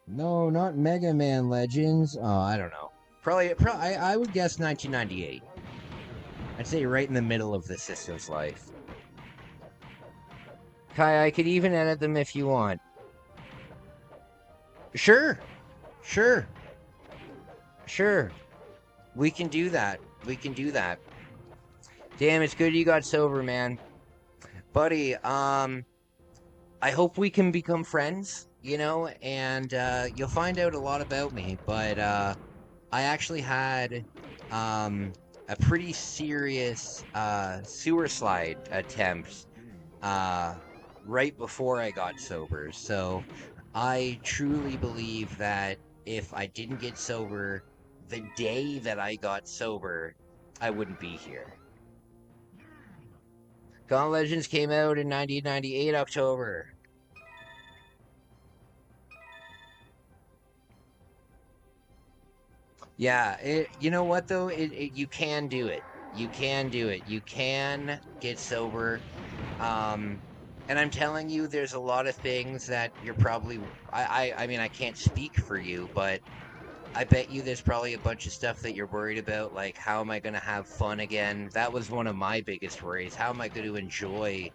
N: No, not Mega Man Legends. Oh, I don't know. Probably I would guess 1998. I'd say right in the middle of the system's life. Kai, I could even edit them if you want. Sure. Sure. Sure. We can do that. We can do that. Damn, it's good you got sober, man. Buddy, I hope we can become friends, you know, and you'll find out a lot about me, but I actually had
A: a pretty serious sewer slide attempt right before I got sober. So I truly believe that if I didn't get sober the day that I got sober, I wouldn't be here. Gauntlet Legends came out in 1998 October. Yeah, you know what though? You can do it. You can do it. You can get sober. And I'm telling you, there's a lot of things that you're probably. I mean, I can't speak for you, but I bet you there's probably a bunch of stuff that you're worried about, like how am I going to have fun again? That was one of my biggest worries. How am I going to enjoy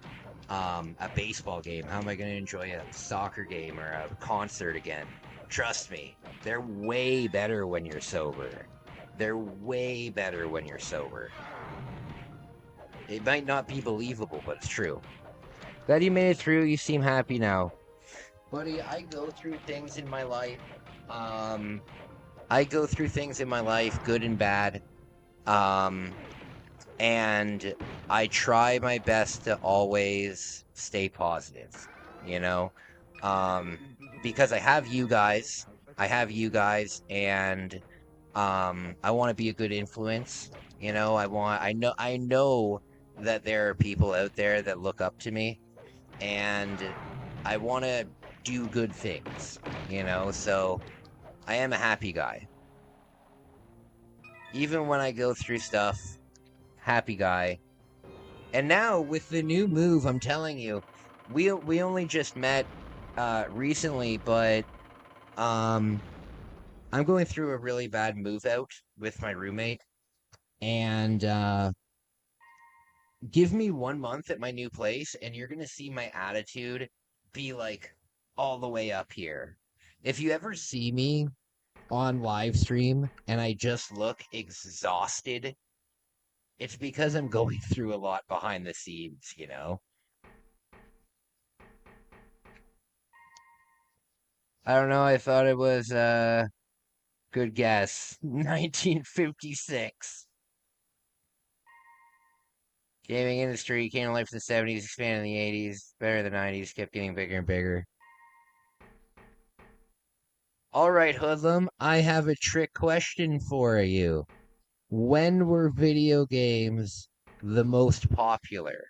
A: a baseball game? How am I going to enjoy a soccer game or a concert again? Trust me, they're way better when you're sober. They're way better when you're sober. It might not be believable, but it's true. Glad you made it through. You seem happy now. Buddy, I go through things in my life. I go through things in my life, good and bad. And I try my best to always stay positive, you know? Because I have you guys. And I want to be a good influence. You know, I know that there are people out there that look up to me, and I want to do good things, you know? So I am a happy guy. Even when I go through stuff, happy guy. And now with the new move, I'm telling you, we only just met recently, but I'm going through a really bad move out with my roommate, and give me 1 month at my new place, and you're gonna see my attitude be like all the way up here. If you ever see me on live stream and I just look exhausted, it's because I'm going through a lot behind the scenes, you know? I don't know, I thought it was a good guess. 1956. Gaming industry came to life in the 70s, expanded in the 80s, better in the 90s, kept getting bigger and bigger. Alright, Hoodlum, I have a trick question for you. When were video games the most popular?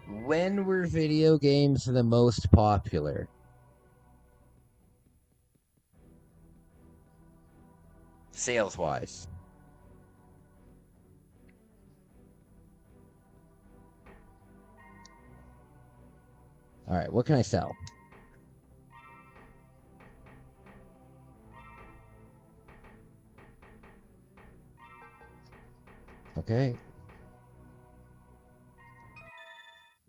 A: When were video games the most popular? Sales-wise. Alright, what can I sell? Okay.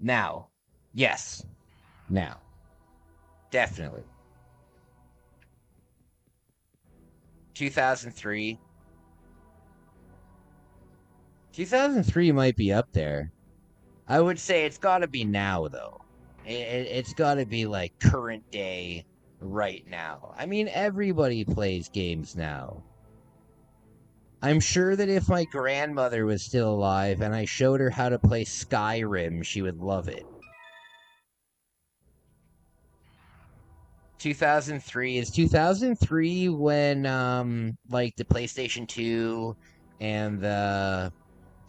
A: Now. Yes. Now. Definitely. 2003. 2003 might be up there. I would say it's got to be now, though. It's got to be like current day right now. I mean, everybody plays games now. I'm sure that if my grandmother was still alive and I showed her how to play Skyrim, she would love it. 2003 is 2003 when like the PlayStation 2 and the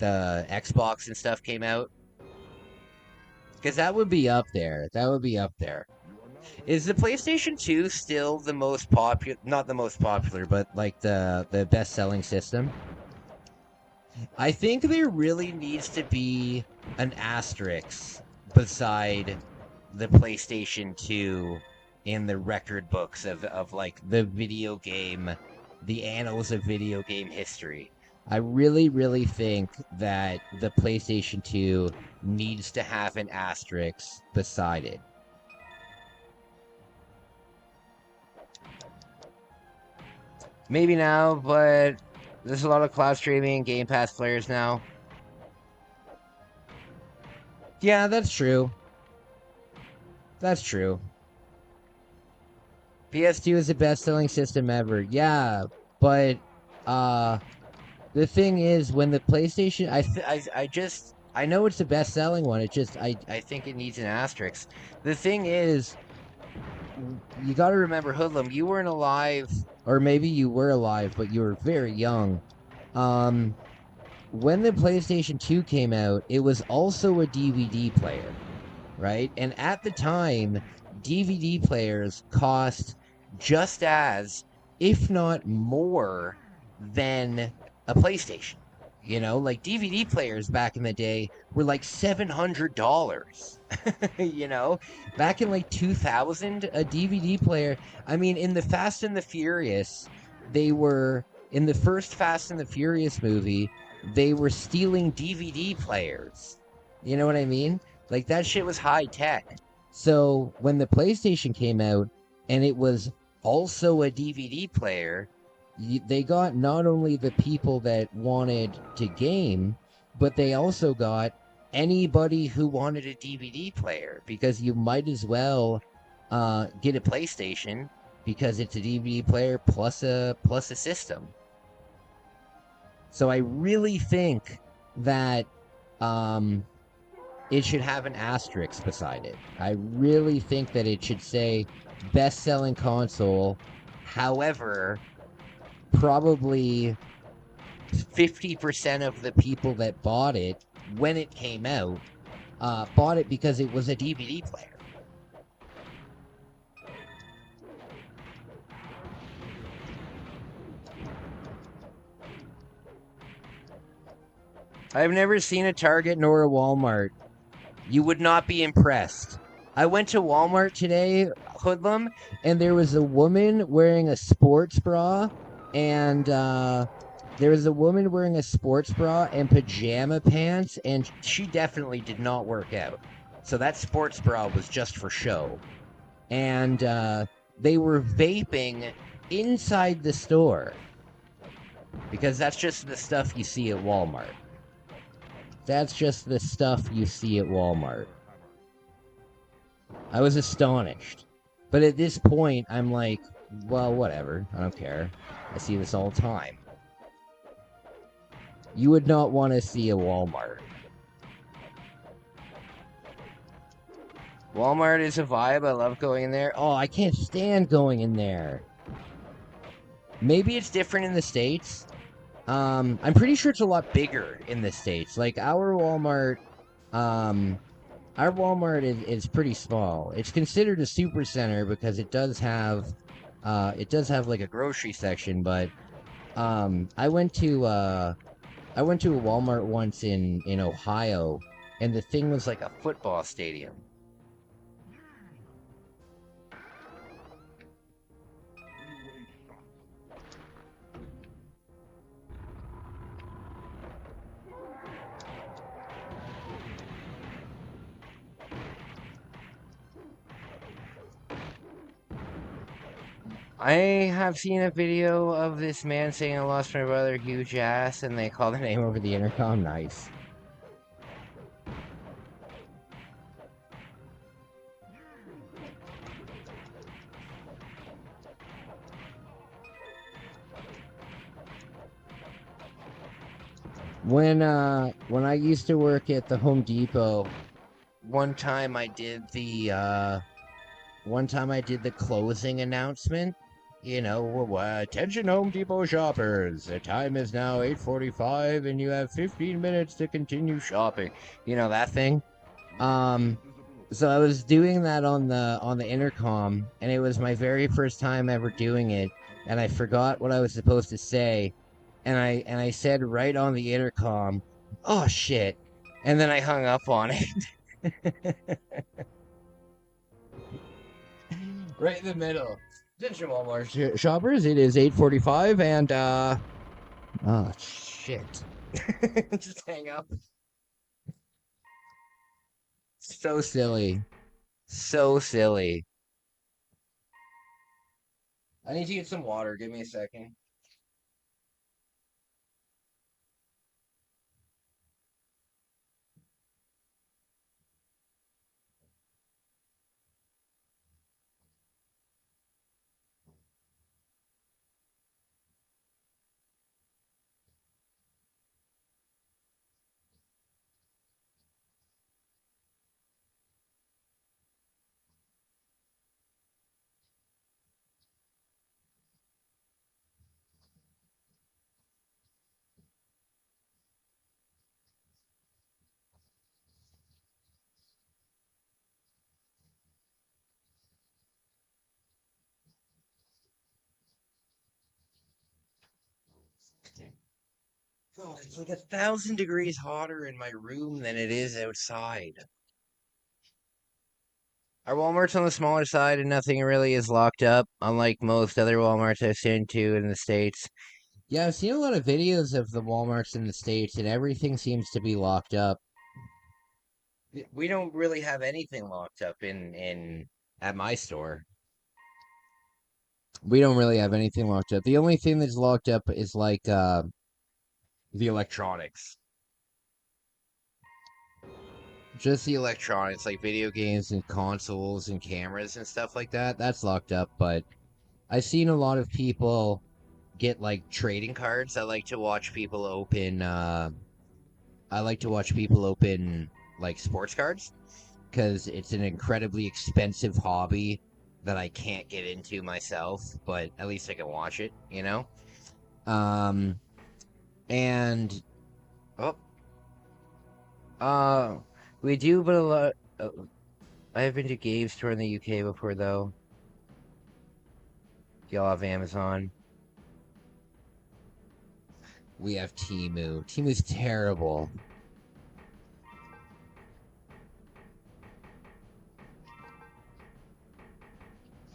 A: Xbox and stuff came out. Because that would be up there. That would be up there. Is the PlayStation 2 still the most popular? Not the most popular, but like the best-selling system? I think there really needs to be an asterisk beside the PlayStation 2 in the record books of like the video game, the annals of video game history. I really, really think that the PlayStation 2 needs to have an asterisk beside it. Maybe now, but there's a lot of cloud streaming and Game Pass players now. Yeah, that's true. That's true.
N: PS2 is the best-selling system ever. Yeah, but the thing is, when the PlayStation, I know it's the best-selling one. It just, I think it needs an asterisk. The thing is, you got to remember, Hoodlum, you weren't alive, or maybe you were alive, but you were very young. When the PlayStation 2 came out, it was also a DVD player, right? And at the time, DVD players cost just as, if not more, than a PlayStation. You know, like DVD players back in the day were like $700. You know, back in like 2000, a DVD player. I mean, in the Fast and the Furious, they were in the first Fast and the Furious movie, they were stealing DVD players. You know what I mean? Like that shit was high tech. So when the PlayStation came out and it was also a DVD player, they got not only the people that wanted to game, but they also got anybody who wanted a DVD player, because you might as well get a PlayStation because it's a DVD player plus a system. So I really think that it should have an asterisk beside it. I really think that it should say best-selling console. However, probably 50% of the people that bought it when it came out bought it because it was a DVD player. I've never seen a Target nor a Walmart. You would not be impressed. I went to Walmart today, Hoodlum, and there was a woman wearing a sports bra, and pajama pants, and she definitely did not work out. So that sports bra was just for show. And they were vaping inside the store, because that's just the stuff you see at Walmart. That's just the stuff you see at Walmart. I was astonished. But at this point, I'm like, well, whatever. I don't care. I see this all the time. You would not want to see a Walmart. Walmart is a vibe. I love going in there. Oh, I can't stand going in there. Maybe it's different in the States. I'm pretty sure it's a lot bigger in the States. Like our Walmart is pretty small. It's considered a super center because it does have like a grocery section, but I went to a Walmart once in Ohio, and the thing was like a football stadium. I have seen a video of this man saying, "I lost my brother, huge ass," and they call the name over the intercom. Nice. When I used to work at the Home Depot, one time I did the closing announcement. You know, attention Home Depot shoppers, the time is now 8:45 and you have 15 minutes to continue shopping. You know that thing? So I was doing that on the intercom, and it was my very first time ever doing it, and I forgot what I was supposed to say, and I said right on the intercom, "Oh shit," and then I hung up on it. Right in the middle. Attention Walmart shoppers, it is 8:45 and oh shit. Just hang up. So silly. So silly. I need to get some water. Give me a second.
A: Oh, it's like 1,000 degrees hotter in my room than it is outside. Our Walmart's on the smaller side and nothing really is locked up, unlike most other Walmarts I've seen to in the States. Yeah, I've seen a lot of videos of the Walmarts in the States and everything seems to be locked up. We don't really have anything locked up in at my store. We don't really have anything locked up. The only thing that's locked up is like the electronics. Just the electronics, like video games and consoles and cameras and stuff like that. That's locked up, but I've seen a lot of people get like trading cards. I like to watch people open like sports cards because it's an incredibly expensive hobby that I can't get into myself, but at least I can watch it, you know? And we do, but a lot. I have been to Gabe Store in the UK before, though. Y'all have Amazon. We have Temu. Temu's terrible.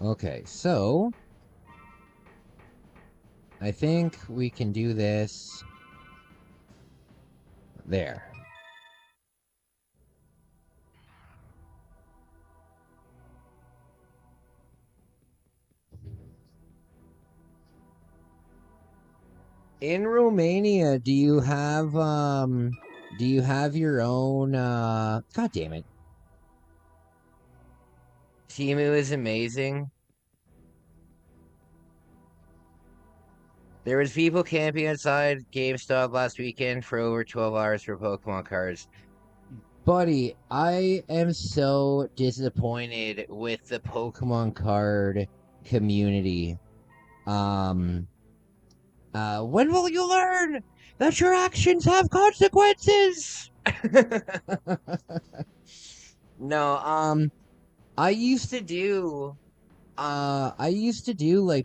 A: Okay, so I think we can do this there. In Romania, do you have your own God damn it. Temu is amazing. There was people camping outside GameStop last weekend for over 12 hours for Pokemon cards. Buddy, I am so disappointed with the Pokemon card community. When will you learn that your actions have consequences? No, I used to do like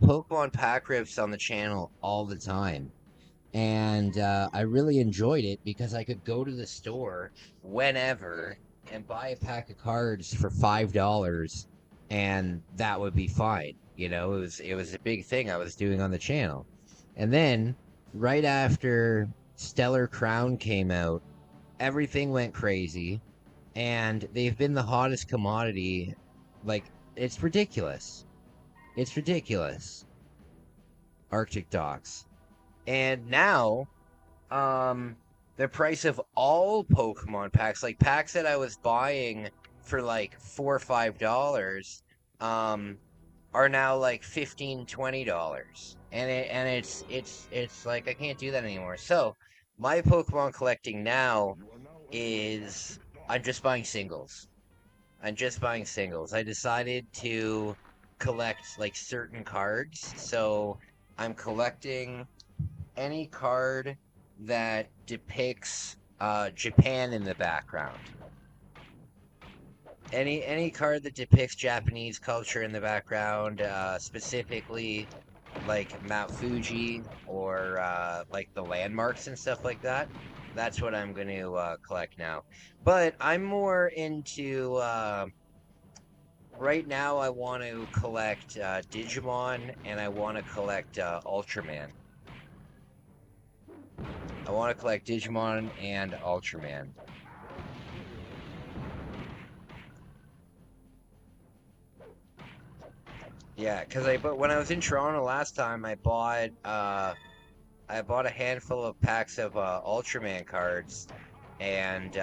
A: Pokemon pack rips on the channel all the time. And I really enjoyed it because I could go to the store whenever and buy a pack of cards for $5 and that would be fine. You know, it was a big thing I was doing on the channel. And then right after Stellar Crown came out, everything went crazy and they've been the hottest commodity. Like, it's ridiculous. It's ridiculous. Arctic Docks. And now, the price of all Pokemon packs, like packs that I was buying for like $4 or $5, are now like $15, $20. And it's like I can't do that anymore. So my Pokemon collecting now is I'm just buying singles. I'm just buying singles. I decided to collect like certain cards, so I'm collecting any card that depicts Japan in the background. Any card that depicts Japanese culture in the background, specifically like Mount Fuji or like the landmarks and stuff like that. That's what I'm going to collect now. But I'm more into right now I want to collect Digimon and I want to collect Ultraman. I want to collect Digimon and Ultraman. Yeah, but when I was in Toronto last time, I bought a handful of packs of Ultraman cards, and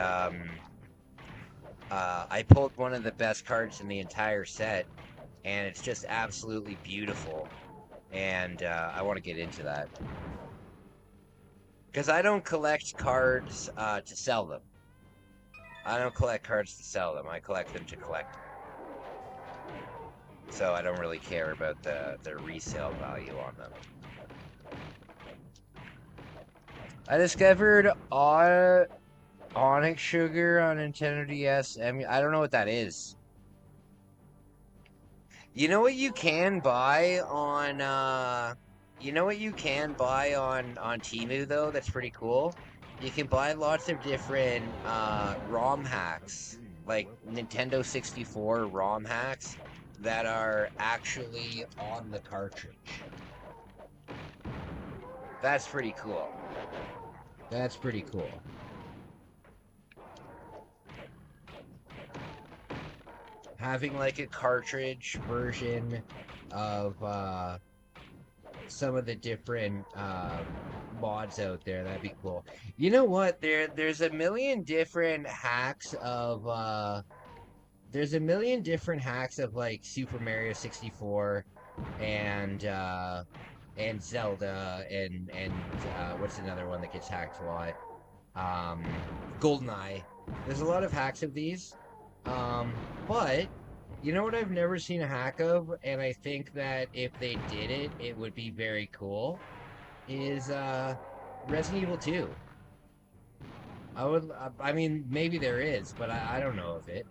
A: I pulled one of the best cards in the entire set, and it's just absolutely beautiful, and I want to get into that. Because I don't collect cards to sell them. I don't collect cards to sell them. I collect them to collect them. So I don't really care about the resale value on them. I discovered Onyx Sugar on Nintendo DS. I mean, I don't know what that is. You know what you can buy on You know what you can buy on Temu though? That's pretty cool. You can buy lots of different ROM hacks, like Nintendo 64 ROM hacks that are actually on the cartridge. That's pretty cool. That's pretty cool. Having like a cartridge version of some of the different mods out there, that'd be cool. You know what? There's a million different hacks of like Super Mario 64 and Zelda and what's another one that gets hacked a lot? GoldenEye. There's a lot of hacks of these. But you know what I've never seen a hack of, and I think that if they did it, it would be very cool, is Resident Evil 2. I mean, maybe there is, but I don't know of it.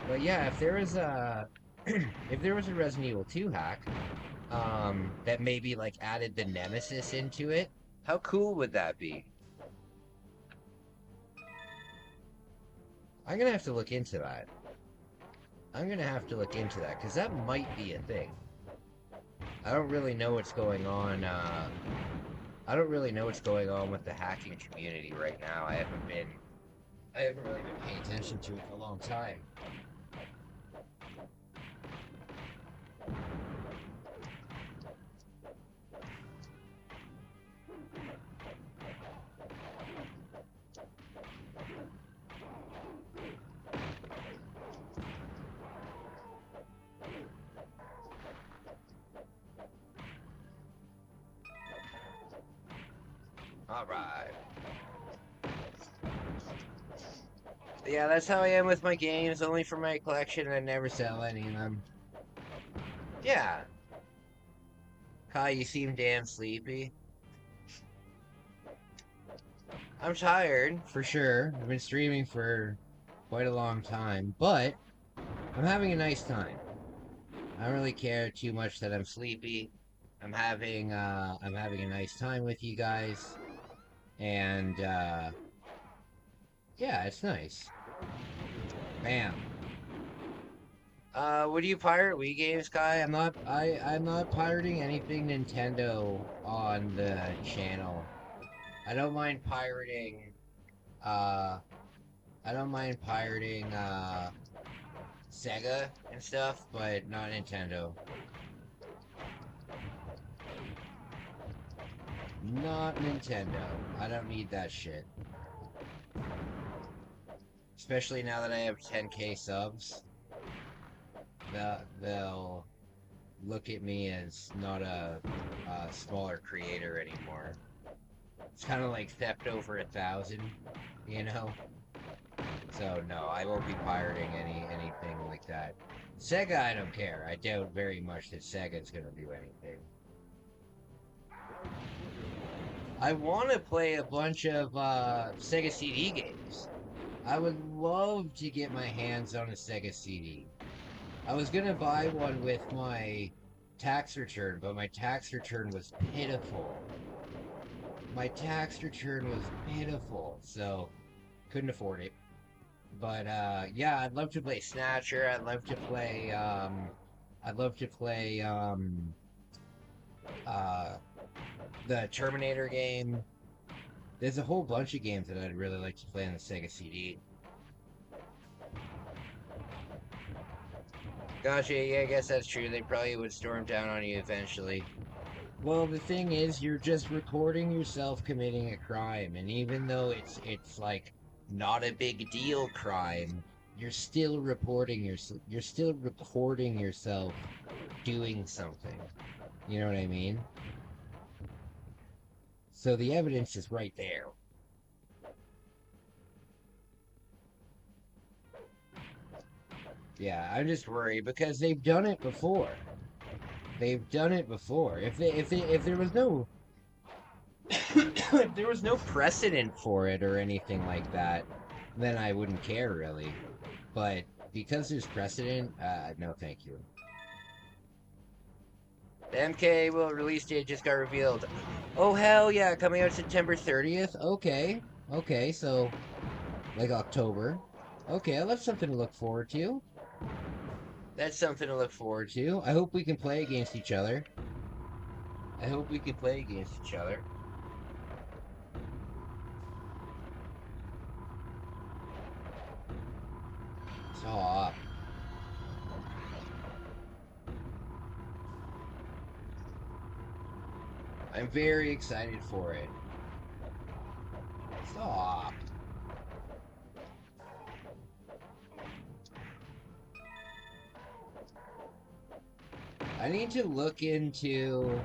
A: But yeah, if there was a, if there was a Resident Evil 2 hack, that maybe like added the Nemesis into it, how cool would that be? I'm gonna have to look into that. Because that might be a thing. I don't really know what's going on, I don't really know what's going on with the hacking community right now. I haven't really been paying attention to it for a long time. Alright. Yeah, that's how I am with my games, only for my collection, and I never sell any of them. Yeah. Kai, you seem damn sleepy. I'm tired, for sure. I've been streaming for quite a long time, but I'm having a nice time. I don't really care too much that I'm sleepy. I'm having a nice time with you guys. And, yeah, it's nice. Bam. Would you pirate Wii games, Kai? I'm not pirating anything Nintendo on the channel. I don't mind pirating, Sega and stuff, but not Nintendo. Not Nintendo. I don't need that shit. Especially now that I have 10k subs. They'll look at me as not a smaller creator anymore. It's kind of like theft over 1,000, you know? So no, I won't be pirating anything like that. Sega, I don't care. I doubt very much that Sega's gonna do anything. I want to play a bunch of Sega CD games. I would love to get my hands on a Sega CD. I was gonna buy one with my tax return, but my tax return was pitiful. So couldn't afford it. But yeah, I'd love to play Snatcher. I'd love to play the Terminator game. There's a whole bunch of games that I'd really like to play on the Sega CD. Gotcha, yeah, I guess that's true. They probably would storm down on you eventually. Well, the thing is, you're just recording yourself committing a crime, and even though it's like not a big deal crime, you're still recording yourself doing something. You know what I mean? So the evidence is right there. Yeah, I'm just worried because they've done it before. If there was no if there was no precedent for it or anything like that, then I wouldn't care really. But because there's precedent, no thank you. The MK will release date just got revealed. Oh hell yeah, coming out September 30th. Okay. Okay, so like October. Okay, that's something to look forward to. That's something to look forward to. I hope we can play against each other. I hope we can play against each other. Stop. I'm very excited for it. Stop. I need to look into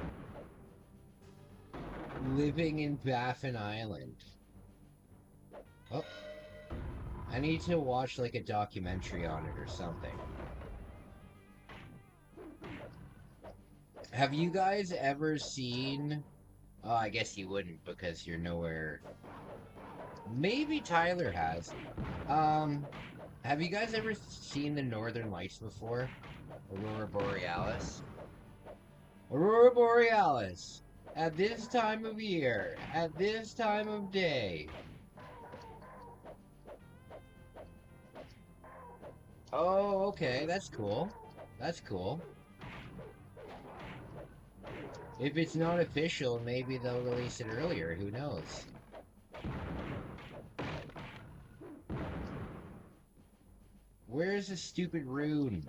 A: living in Baffin Island. Oh. I need to watch like a documentary on it or something. Have you guys ever seen... Oh, I guess you wouldn't because you're nowhere... Maybe Tyler has. Have you guys ever seen the Northern Lights before? Aurora Borealis? Aurora Borealis! At this time of year, at this time of day. Oh, okay, that's cool. That's cool. If it's not official, maybe they'll release it earlier, who knows? Where's the stupid rune?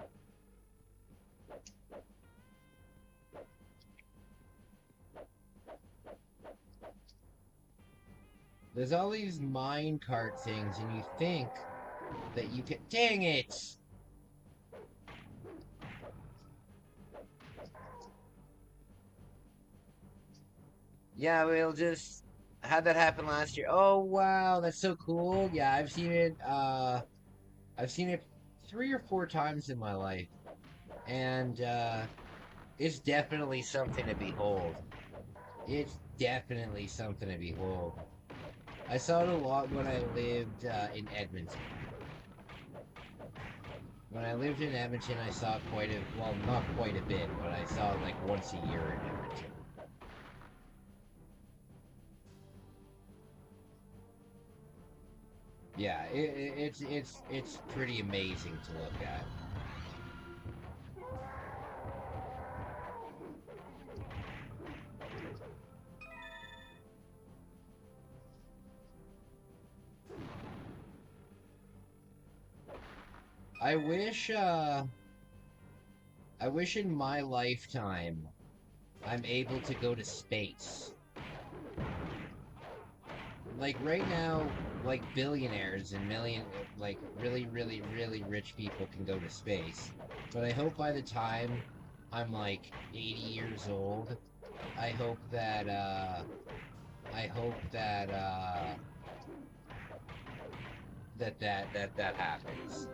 A: There's all these minecart things, and you think that you can... Dang it! Yeah, we'll just... How'd that happen last year? Oh, wow, that's so cool. Yeah, I've seen it 3 or 4 times in my life. And, it's definitely something to behold. It's definitely something to behold. I saw it a lot when I lived in Edmonton. When I lived in Edmonton, I saw quite a... Well, not quite a bit, but I saw it like once a year in Edmonton. Yeah, it's pretty amazing to look at. I wish in my lifetime I'm able to go to space. Like right now, like billionaires and like really rich people can go to space. But I hope by the time I'm like 80 years old, I hope that that happens.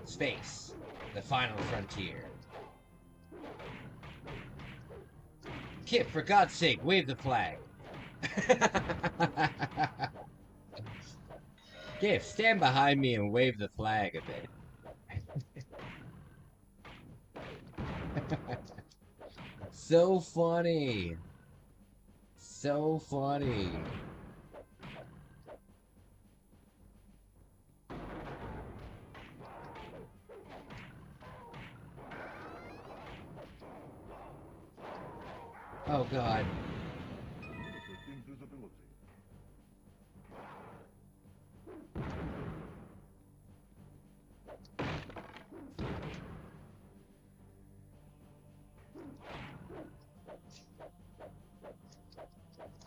A: Space, the final frontier. Kip, for God's sake, wave the flag. Kip, stand behind me and wave the flag a bit. So funny. So funny. Oh God.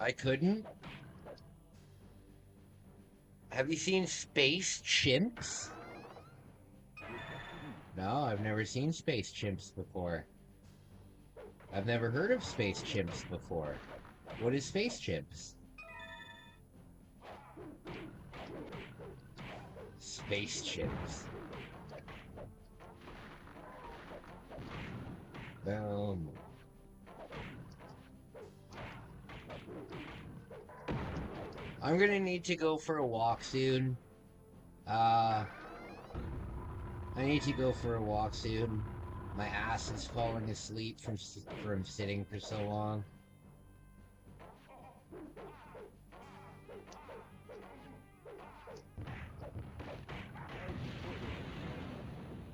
A: I couldn't? Have you seen Space Chimps? No, I've never seen Space Chimps before. I've never heard of Space Chimps before. What is Space Chimps? Space Chimps. Boom. I'm gonna need to go for a walk soon. I need to go for a walk soon.
N: My ass is falling asleep from sitting for so long.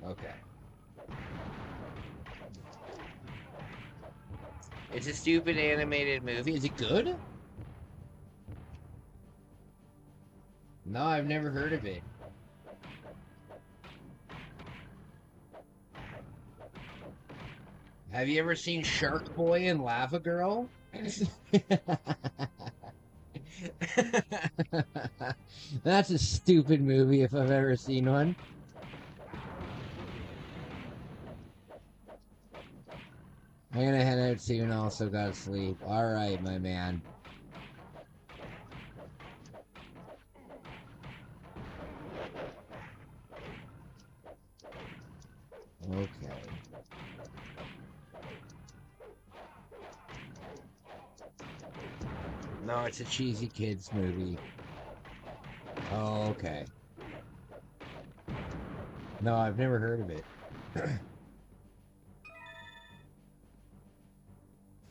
N: Okay.
A: It's a stupid animated movie.
N: Is it good? No, I've never heard of it. Have you ever seen Shark Boy and Lava Girl? That's a stupid movie if I've ever seen one. I'm gonna head out soon, also gotta sleep. Alright, my man. Okay. No, it's a cheesy kids movie. Oh, okay. No, I've never heard of it.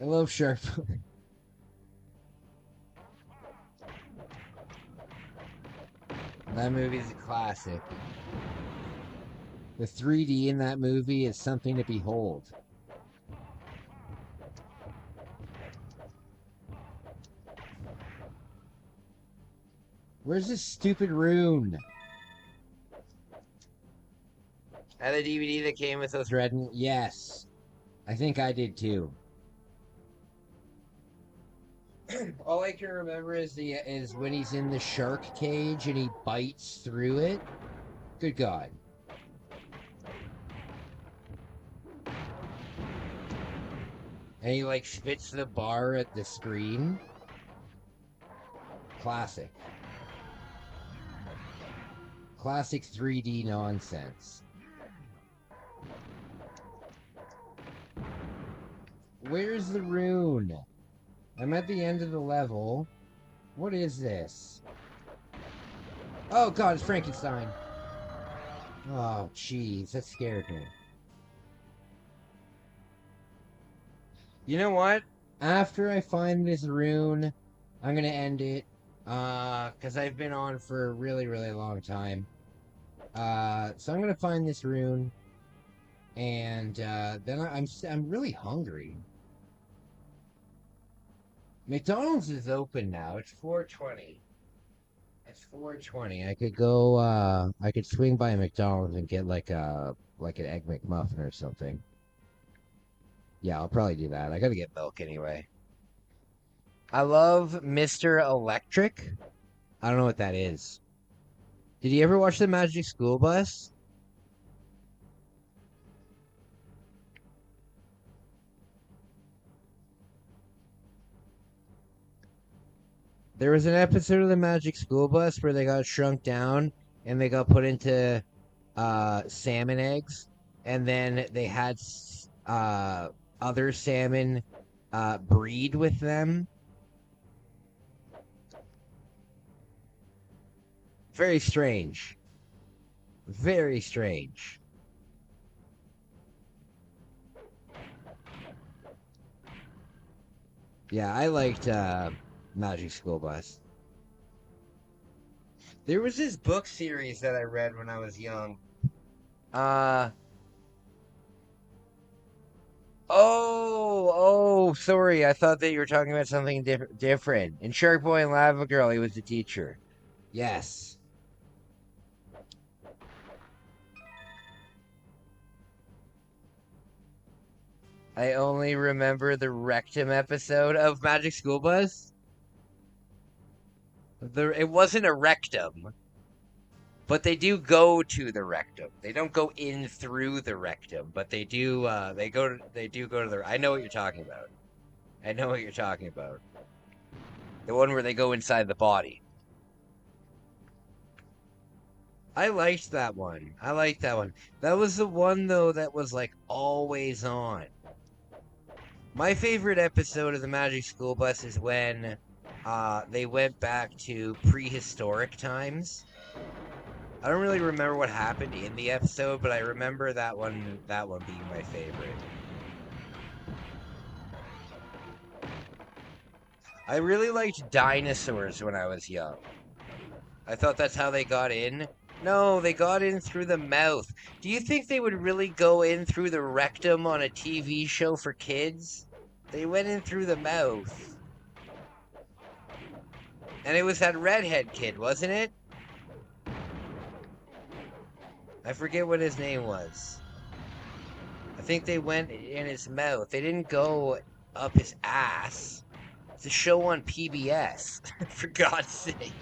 N: I love Shark Boy. That movie's a classic. The 3D in that movie is something to behold. Where's this stupid rune?
A: And the DVD that came with those
N: Red. Yes. I think I did too. All I can remember is when he's in the shark cage and he bites through it. Good God. And he like spits the bar at the screen. Classic. Classic 3D nonsense. Where's the rune? I'm at the end of the level. What is this? Oh God, it's Frankenstein. Oh, jeez, that scared me.
A: You know what?
N: After I find this rune, I'm gonna end it. Cause I've been on for a really, really long time. So I'm gonna find this rune, and then I'm really hungry. McDonald's is open now. It's 4:20. It's 4:20. I could go. I could swing by McDonald's and get like an egg McMuffin or something. Yeah, I'll probably do that. I gotta get milk anyway. I love Mr. Electric. I don't know what that is. Did you ever watch the Magic School Bus? There was an episode of the Magic School Bus where they got shrunk down and they got put into salmon eggs, and then they had other salmon breed with them. Very strange. Very strange. Yeah, I liked Magic School Bus. There was this book series that I read when I was young. Oh, sorry. I thought that you were talking about something different. In Shark Boy and Lava Girl, he was the teacher. Yes. I only remember the rectum episode of Magic School Bus. It wasn't a rectum, but they do go to the rectum. They don't go in through the rectum, but they do. They do go to the. I know what you're talking about. I know what you're talking about. The one where they go inside the body. I liked that one. I liked that one. That was the one though that was like always on. My favorite episode of the Magic School Bus is when they went back to prehistoric times.
A: I don't really remember what happened in the episode, but I remember that one being my favorite. I really liked dinosaurs when I was young. I thought that's how they got in. No, they got in through the mouth. Do you think they would really go in through the rectum on a TV show for kids? They went in through the mouth. And it was that redhead kid, wasn't it? I forget what his name was. I think they went in his mouth. They didn't go up his ass. It's a show on PBS, for God's sake.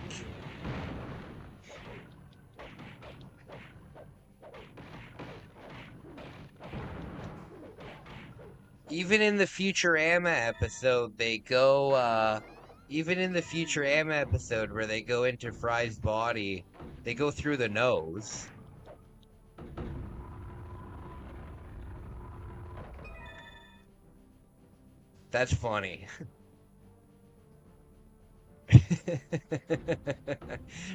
A: Even in the Futurama episode, they go, even in the Futurama episode where they go into Fry's body, they go through the nose. That's funny.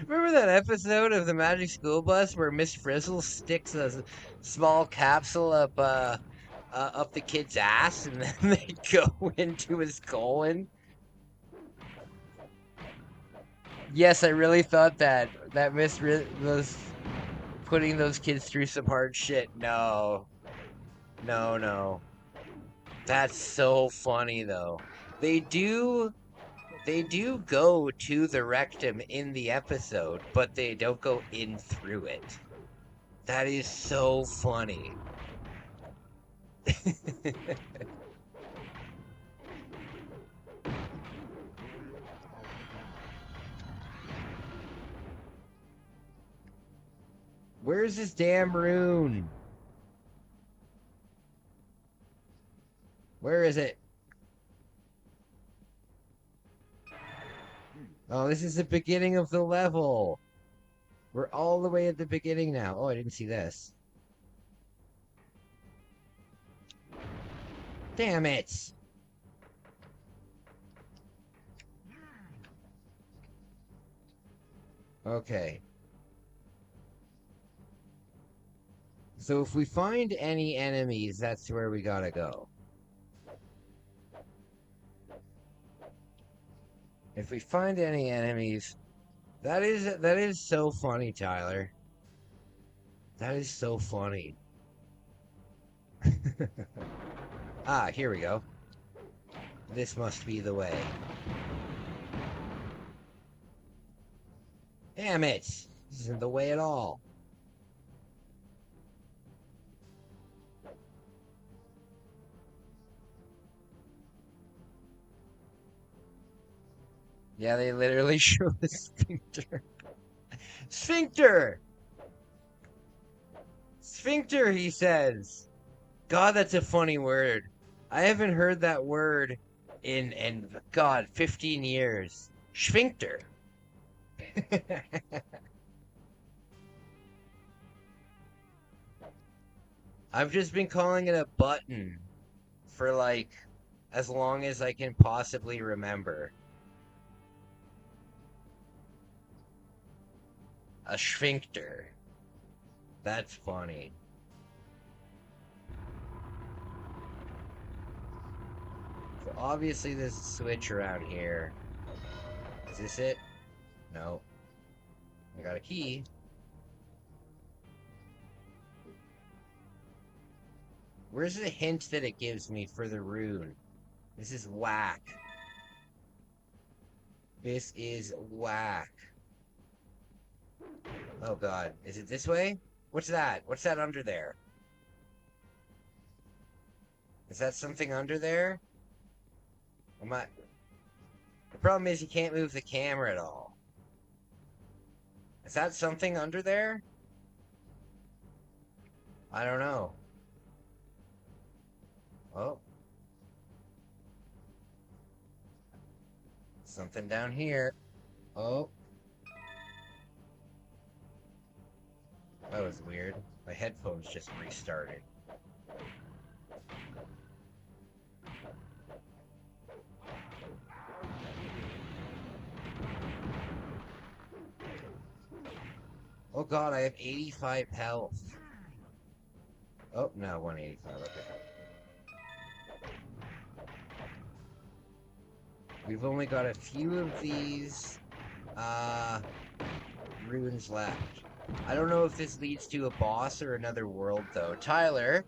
A: Remember that episode of the Magic School Bus where Miss Frizzle sticks a small capsule up the kid's ass and then they go into his colon? Yes, I really thought that Miss was putting those kids through some hard shit. No. No. That's so funny though. They do go to the rectum in the episode, but they don't go in through it. That is so funny. Where's this damn rune? Where is it? Oh, this is the beginning of the level. We're all the way at the beginning now. Oh, I didn't see this. Damn it! Okay. So if we find any enemies, that's where we gotta go. If we find any enemies, that is so funny, Tyler. That is so funny. Ah, here we go. This must be the way. Damn it! This isn't the way at all. Yeah, they literally show the sphincter. Sphincter! Sphincter, he says. God, that's a funny word. I haven't heard that word in God, 15 years. Sphincter. I've just been calling it a button for like as long as I can possibly remember. A sphincter. That's funny. So obviously there's a switch around here. Is this it? No. I got a key. Where's the hint that it gives me for the rune? This is whack. This is whack. Oh god, is it this way? What's that? What's that under there? Is that something under there? The problem is you can't move the camera at all. Is that something under there? I don't know. Oh. Something down here. Oh. That was weird. My headphones just restarted. Oh god, I have 85 health. Oh, no, 185, okay. We've only got a few of these, runes left. I don't know if this leads to a boss or another world, though. Tyler,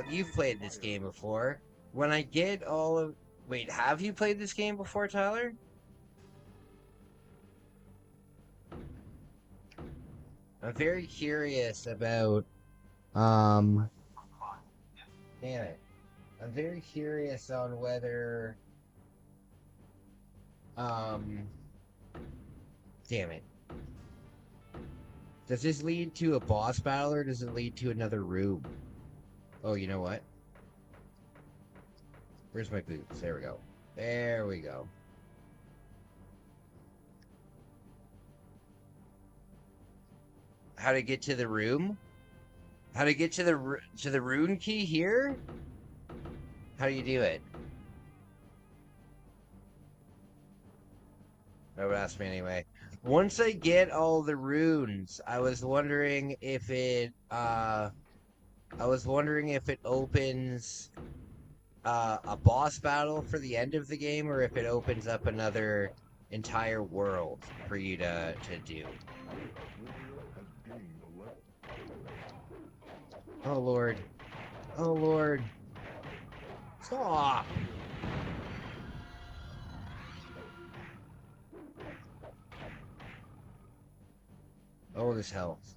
A: you've played this game before. When I get all of... Wait, have you played this game before, Tyler? I'm very curious about, damn it. I'm very curious on whether, damn it. Does this lead to a boss battle, or does it lead to another room? Oh, you know what? Where's my boots? There we go. There we go. How to get to the room? How to get to the rune key here? How do you do it? Don't ask me anyway. Once I get all the runes, I was wondering if it opens a boss battle for the end of the game, or if it opens up another entire world for you to do. Oh lord. Oh lord. Stop! Oh, this health.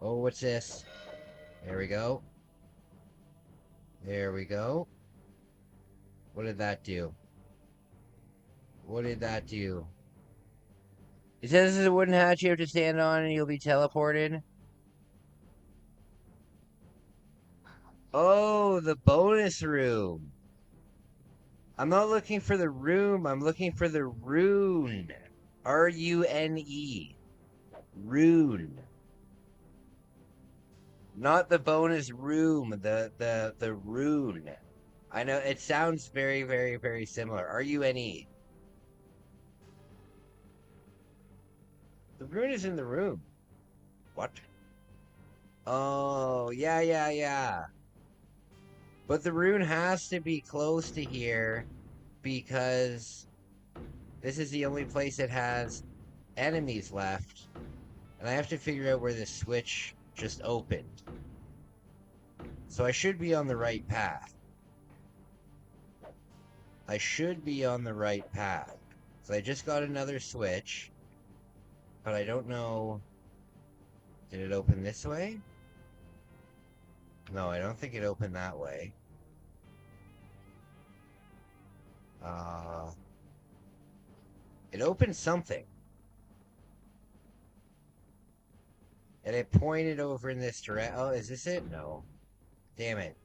A: Oh, what's this? There we go. There we go. What did that do? What did that do? It says this is a wooden hatch you have to stand on and you'll be teleported. Oh, the bonus room. I'm not looking for the room, I'm looking for the rune. R-U-N-E. Rune. Not the bonus room, the rune. I know, it sounds very, very, very similar. R-U-N-E. The rune is in the room. What? Oh, yeah. But the rune has to be close to here because this is the only place that has enemies left. And I have to figure out where this switch just opened. So I should be on the right path. I should be on the right path. So I just got another switch. But I don't know... Did it open this way? No, I don't think it opened that way. It opened something. And it pointed over in this direction. Oh, is this it? No. Damn it.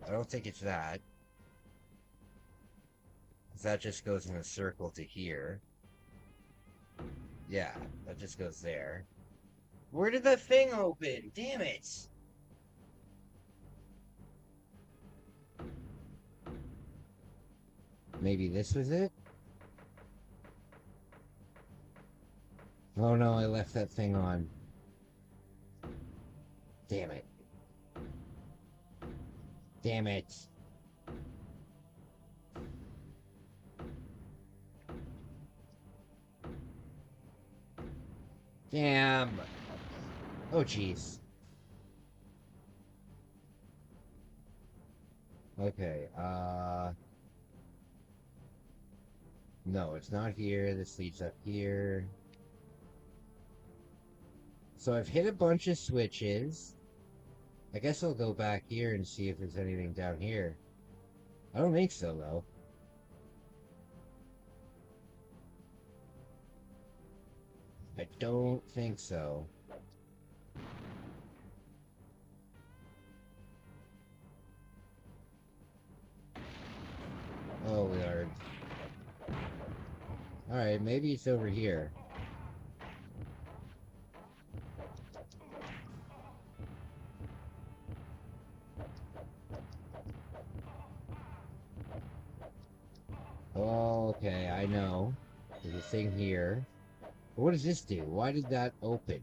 A: I don't think it's that. 'Cause that just goes in a circle to here. Yeah, that just goes there. Where did the thing open? Damn it! Maybe this was it? Oh no, I left that thing on. Damn it. Damn it. Damn. Oh, jeez. Okay, no, it's not here. This leads up here. So I've hit a bunch of switches. I guess I'll go back here and see if there's anything down here. I don't think so, though. I don't think so. Oh, Lord. Alright, maybe it's over here.
N: Okay, I know. There's a thing here. What does this do? Why did that open?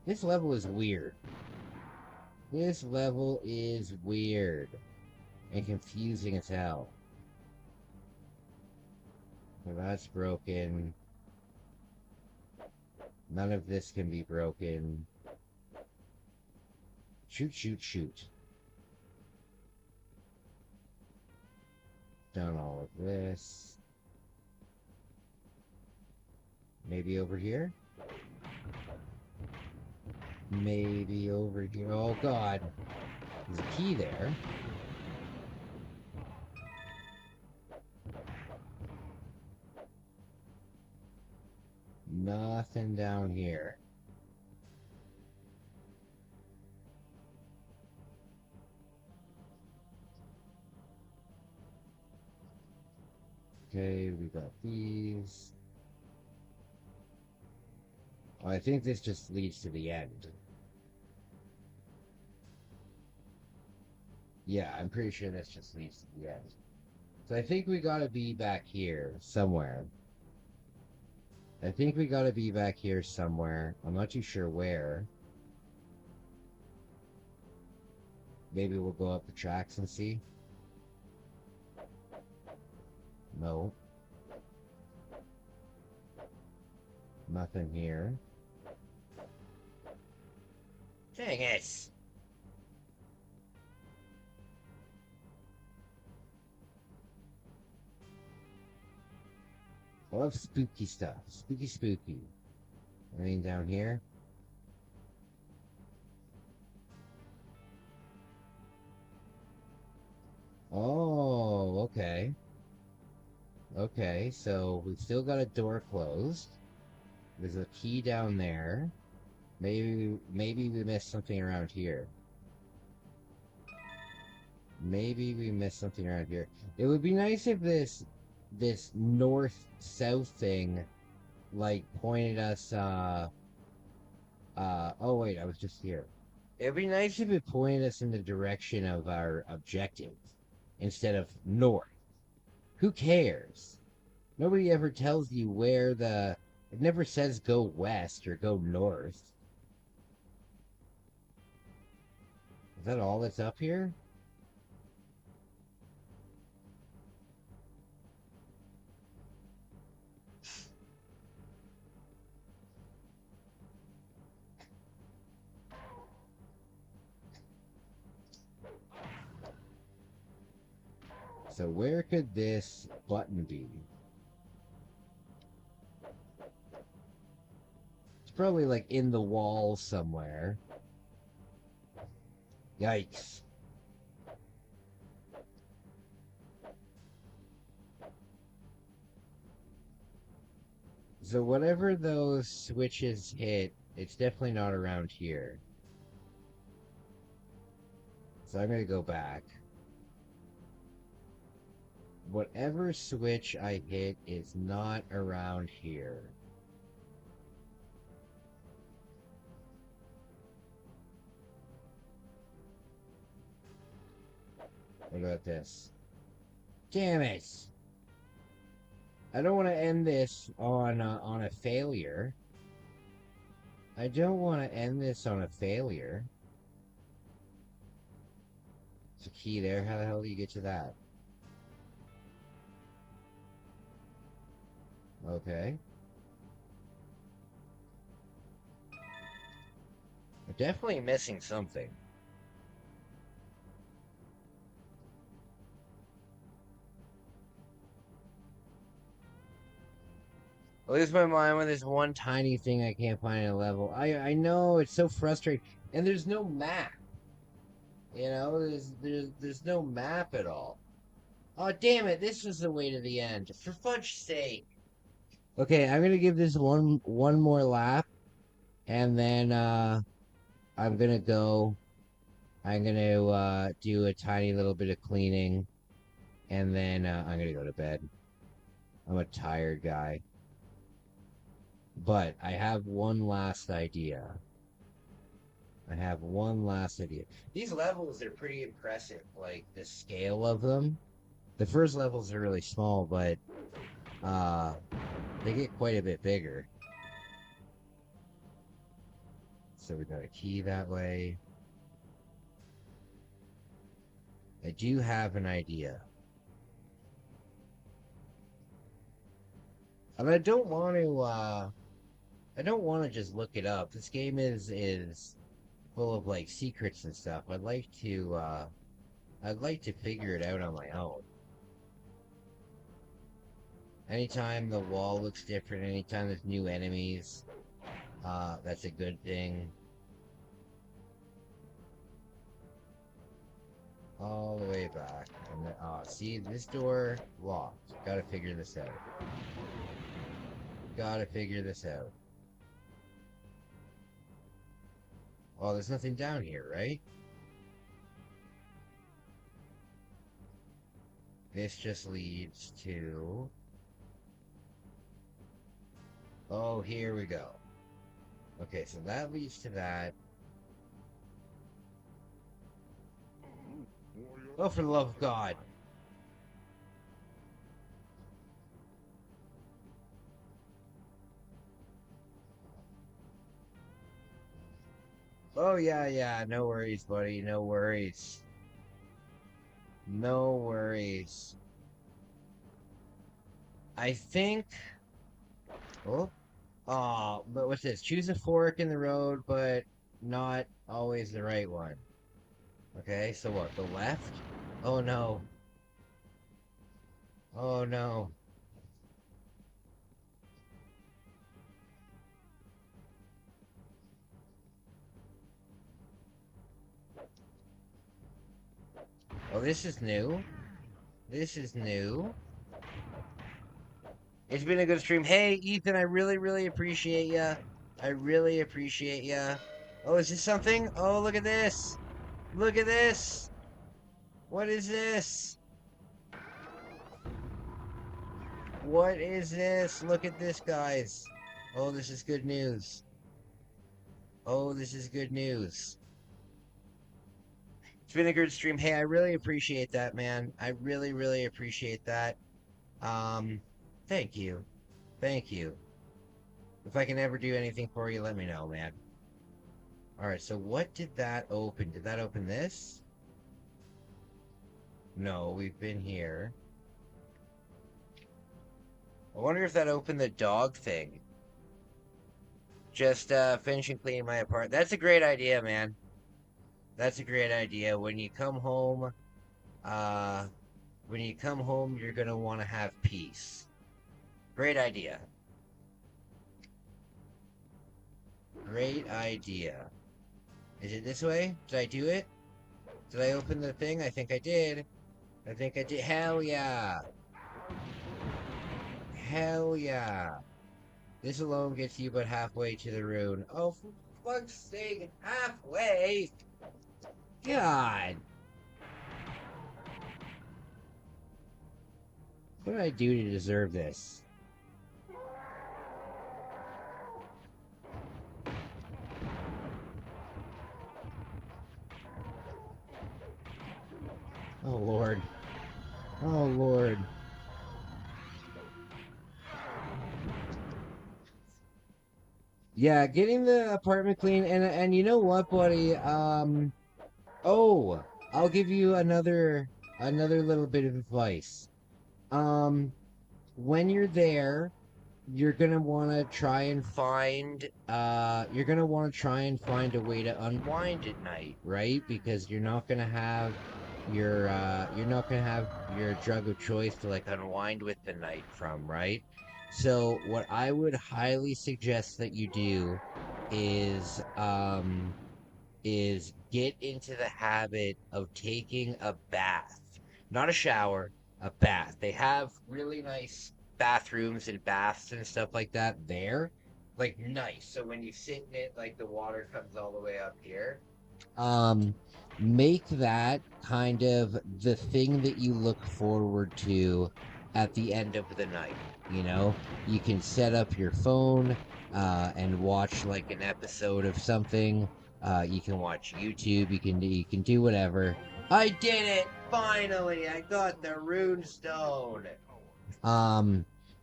N: This level is weird. This level is weird. And confusing as hell. So that's broken. None of this can be broken. Shoot, shoot, shoot. Done all of this. Maybe over here? Maybe over here. Oh god. There's a key there. Nothing down here. Okay, we got these. Oh, I think this just leads to the end. Yeah, I'm pretty sure this just leads to the end. So I think we gotta be back here somewhere. I think we gotta be back here somewhere. I'm not too sure where. Maybe we'll go up the tracks and see. No. Nothing here. Dang it! I love spooky stuff. Spooky, spooky. Anything down here? Oh, okay. Okay, so we've still got a door closed. There's a key down there. Maybe we missed something around here. Maybe we missed something around here. It would be nice if this north-south thing, like, pointed us, oh wait, I was just here. It'd be nice if it pointed us in the direction of our objective, instead of north. Who cares? Nobody ever tells you where it never says go west or go north. Is that all that's up here? So where could this button be? It's probably like in the wall somewhere. Yikes. So whatever those switches hit, it's definitely not around here. So I'm gonna go back. Whatever switch I hit is not around here. What about this? Damn it! I don't want to end this on a failure. I don't want to end this on a failure. There's a key there. How the hell do you get to that? Okay. I'm definitely missing something. I lose my mind when there's one tiny thing I can't find in a level. I know, it's so frustrating. And there's no map. You know, there's no map at all. Oh, damn it, this was the way to the end. For fudge's sake. Okay, I'm gonna give this one more lap. And then, I'm gonna go. I'm gonna, do a tiny little bit of cleaning. And then, I'm gonna go to bed. I'm a tired guy. But I have one last idea. I have one last idea. These levels are pretty impressive, like the scale of them. The first levels are really small, but they get quite a bit bigger. So we got a key that way. I do have an idea. And I don't want to just look it up. This game is full of like secrets and stuff. I'd like to figure it out on my own. Anytime the wall looks different, anytime there's new enemies, that's a good thing. All the way back. And then, see, this door locked. Gotta figure this out. Gotta figure this out. Oh, there's nothing down here, right? This just leads to... Oh, here we go. Okay, so that leads to that. Oh, for the love of God. Oh, yeah, no worries, buddy, no worries. No worries. I think... Oh, but what's this? Choose a fork in the road, but not always the right one. Okay, so what? The left? Oh no. Oh no. Oh, this is new. This is new. It's been a good stream. Hey, Ethan, I really appreciate ya. I really appreciate ya. Oh, is this something? Oh, look at this. Look at this. What is this? What is this? Look at this, guys. Oh, this is good news. Oh, this is good news. It's been a good stream. Hey, I really appreciate that, man. I really appreciate that. Thank you. Thank you. If I can ever do anything for you, let me know, man. Alright, so what did that open? Did that open this? No, we've been here. I wonder if that opened the dog thing. Just finishing cleaning my apartment. That's a great idea, man. That's a great idea. When you come home, you're gonna want to have peace. Great idea. Great idea. Is it this way? Did I do it? Did I open the thing? I think I did. I think I did. Hell yeah. Hell yeah. This alone gets you but halfway to the rune. Oh, for fuck's sake, halfway! God! What did I do to deserve this? Oh, Lord. Oh, Lord. Yeah, getting the apartment clean, and you know what, buddy? Oh, I'll give you another little bit of advice. When you're there, you're gonna want to try and find a way to unwind at night, right? Because you're not gonna have your drug of choice to like unwind with the night from, right? So what I would highly suggest that you do is get into the habit of taking a bath. Not a shower, a bath. They have really nice bathrooms and baths and stuff like that there. Like nice. So when you sit in it, like the water comes all the way up here. Make that kind of the thing that you look forward to at the end of the night. You know, you can set up your phone and watch like an episode of something You can watch YouTube. You can do whatever. I did it! Finally, I got the rune stone.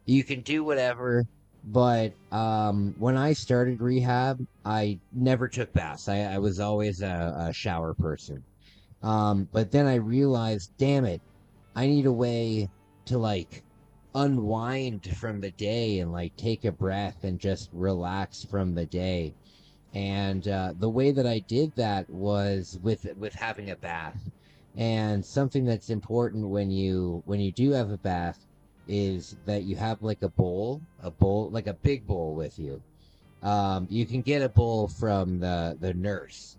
N: You can do whatever, but when I started rehab, I never took baths. I was always a shower person. But then I realized, damn it, I need a way to like unwind from the day and like take a breath and just relax from the day. And the way that I did that was with having a bath. And something that's important when you do have a bath is that you have like a bowl like a big bowl with you. You can get a bowl from the nurse,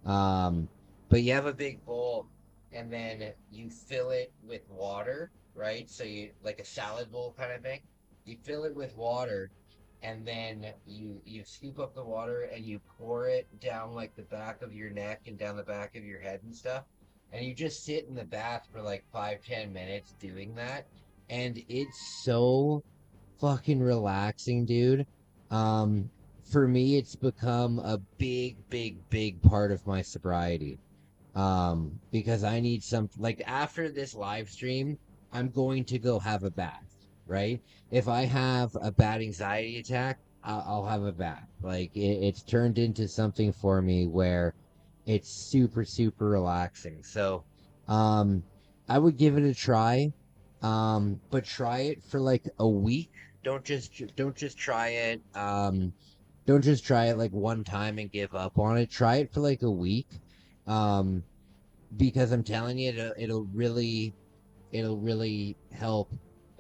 N: but you have a big bowl, and then you fill it with water, right? So you like a salad bowl kind of thing. You fill it with water, and then you scoop up the water and you pour it down like the back of your neck and down the back of your head and stuff. And you just sit in the bath for like 5-10 minutes doing that, and it's so fucking relaxing, dude. Um, for me, it's become a big part of my sobriety. Because I need some, like, after this live stream, I'm going to go have a bath, right? If I have a bad anxiety attack, I'll have a bath. Like, it's turned into something for me where it's super relaxing. So, um, I would give it a try. But try it for like a week. Don't just try it. Don't just try it like one time and give up on it. Try it for like a week. Um, because I'm telling you, it'll really help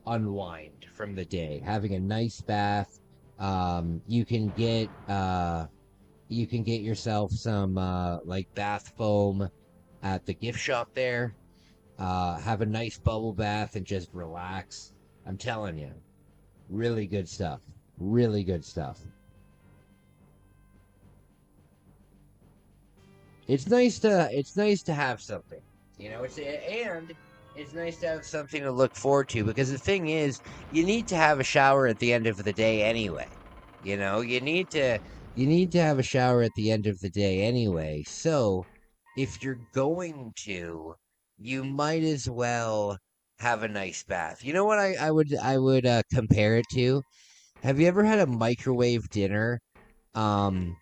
N: unwind from the day. Having a nice bath. You can get yourself some like bath foam at the gift shop there. Have a nice bubble bath and just relax. I'm telling you, really good stuff. Really good stuff. It's nice to have something, you know. It's nice to have something to look forward to, because the thing is, you need to have a shower at the end of the day anyway. You know, you need to have a shower at the end of the day anyway. So, if you're going to, you might as well have a nice bath. You know what I would compare it to? Have you ever had a microwave dinner? Um,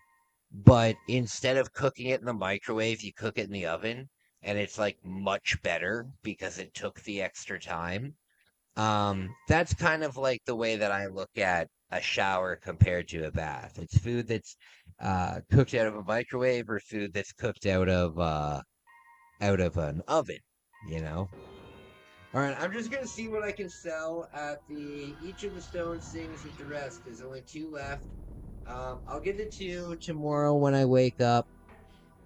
N: but instead of cooking it in the microwave, you cook it in the oven, and it's like much better because it took the extra time. That's kind of like the way that I look at a shower compared to a bath. It's food that's cooked out of a microwave or food that's cooked out of an oven, you know? All right, I'm just gonna see what I can sell at the each of the stones sings with the rest. There's only 2 left. I'll get the 2 tomorrow when I wake up.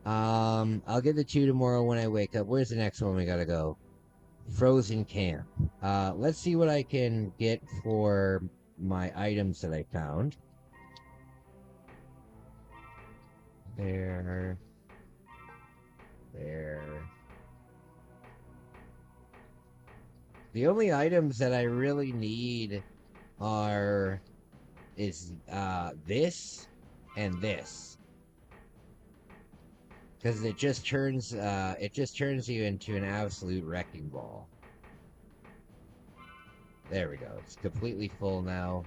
N: I'll get the 2 tomorrow when I wake up. Where's the next one we gotta go? Frozen Camp. Let's see what I can get for my items that I found. There. The only items that I really need is this and this, because it just turns you into an absolute wrecking ball. There we go. It's completely full now.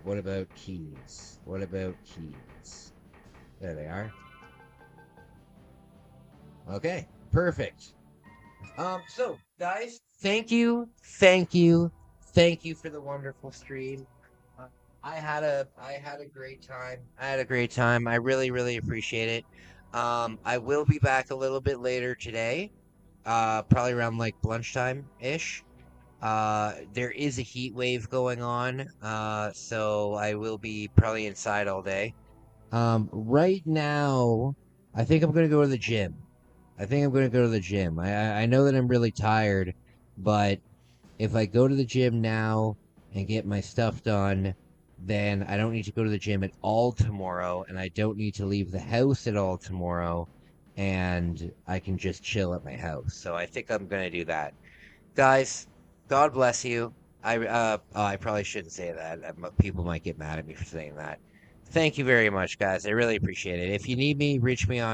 N: What about keys? What about keys? There they are. Okay, perfect. So guys, thank you for the wonderful stream. I had a great time. I really appreciate it. I will be back a little bit later today. Probably around like lunchtime ish. There is a heat wave going on. So I will be probably inside all day. Right now, I think I'm gonna go to the gym. I know that I'm really tired, but if I go to the gym now and get my stuff done, then I don't need to go to the gym at all tomorrow, and I don't need to leave the house at all tomorrow, and I can just chill at my house. So I think I'm gonna do that. Guys, God bless you. I probably shouldn't say that. People might get mad at me for saying that.
A: Thank you very much, guys. I really appreciate it. If you need me, reach me on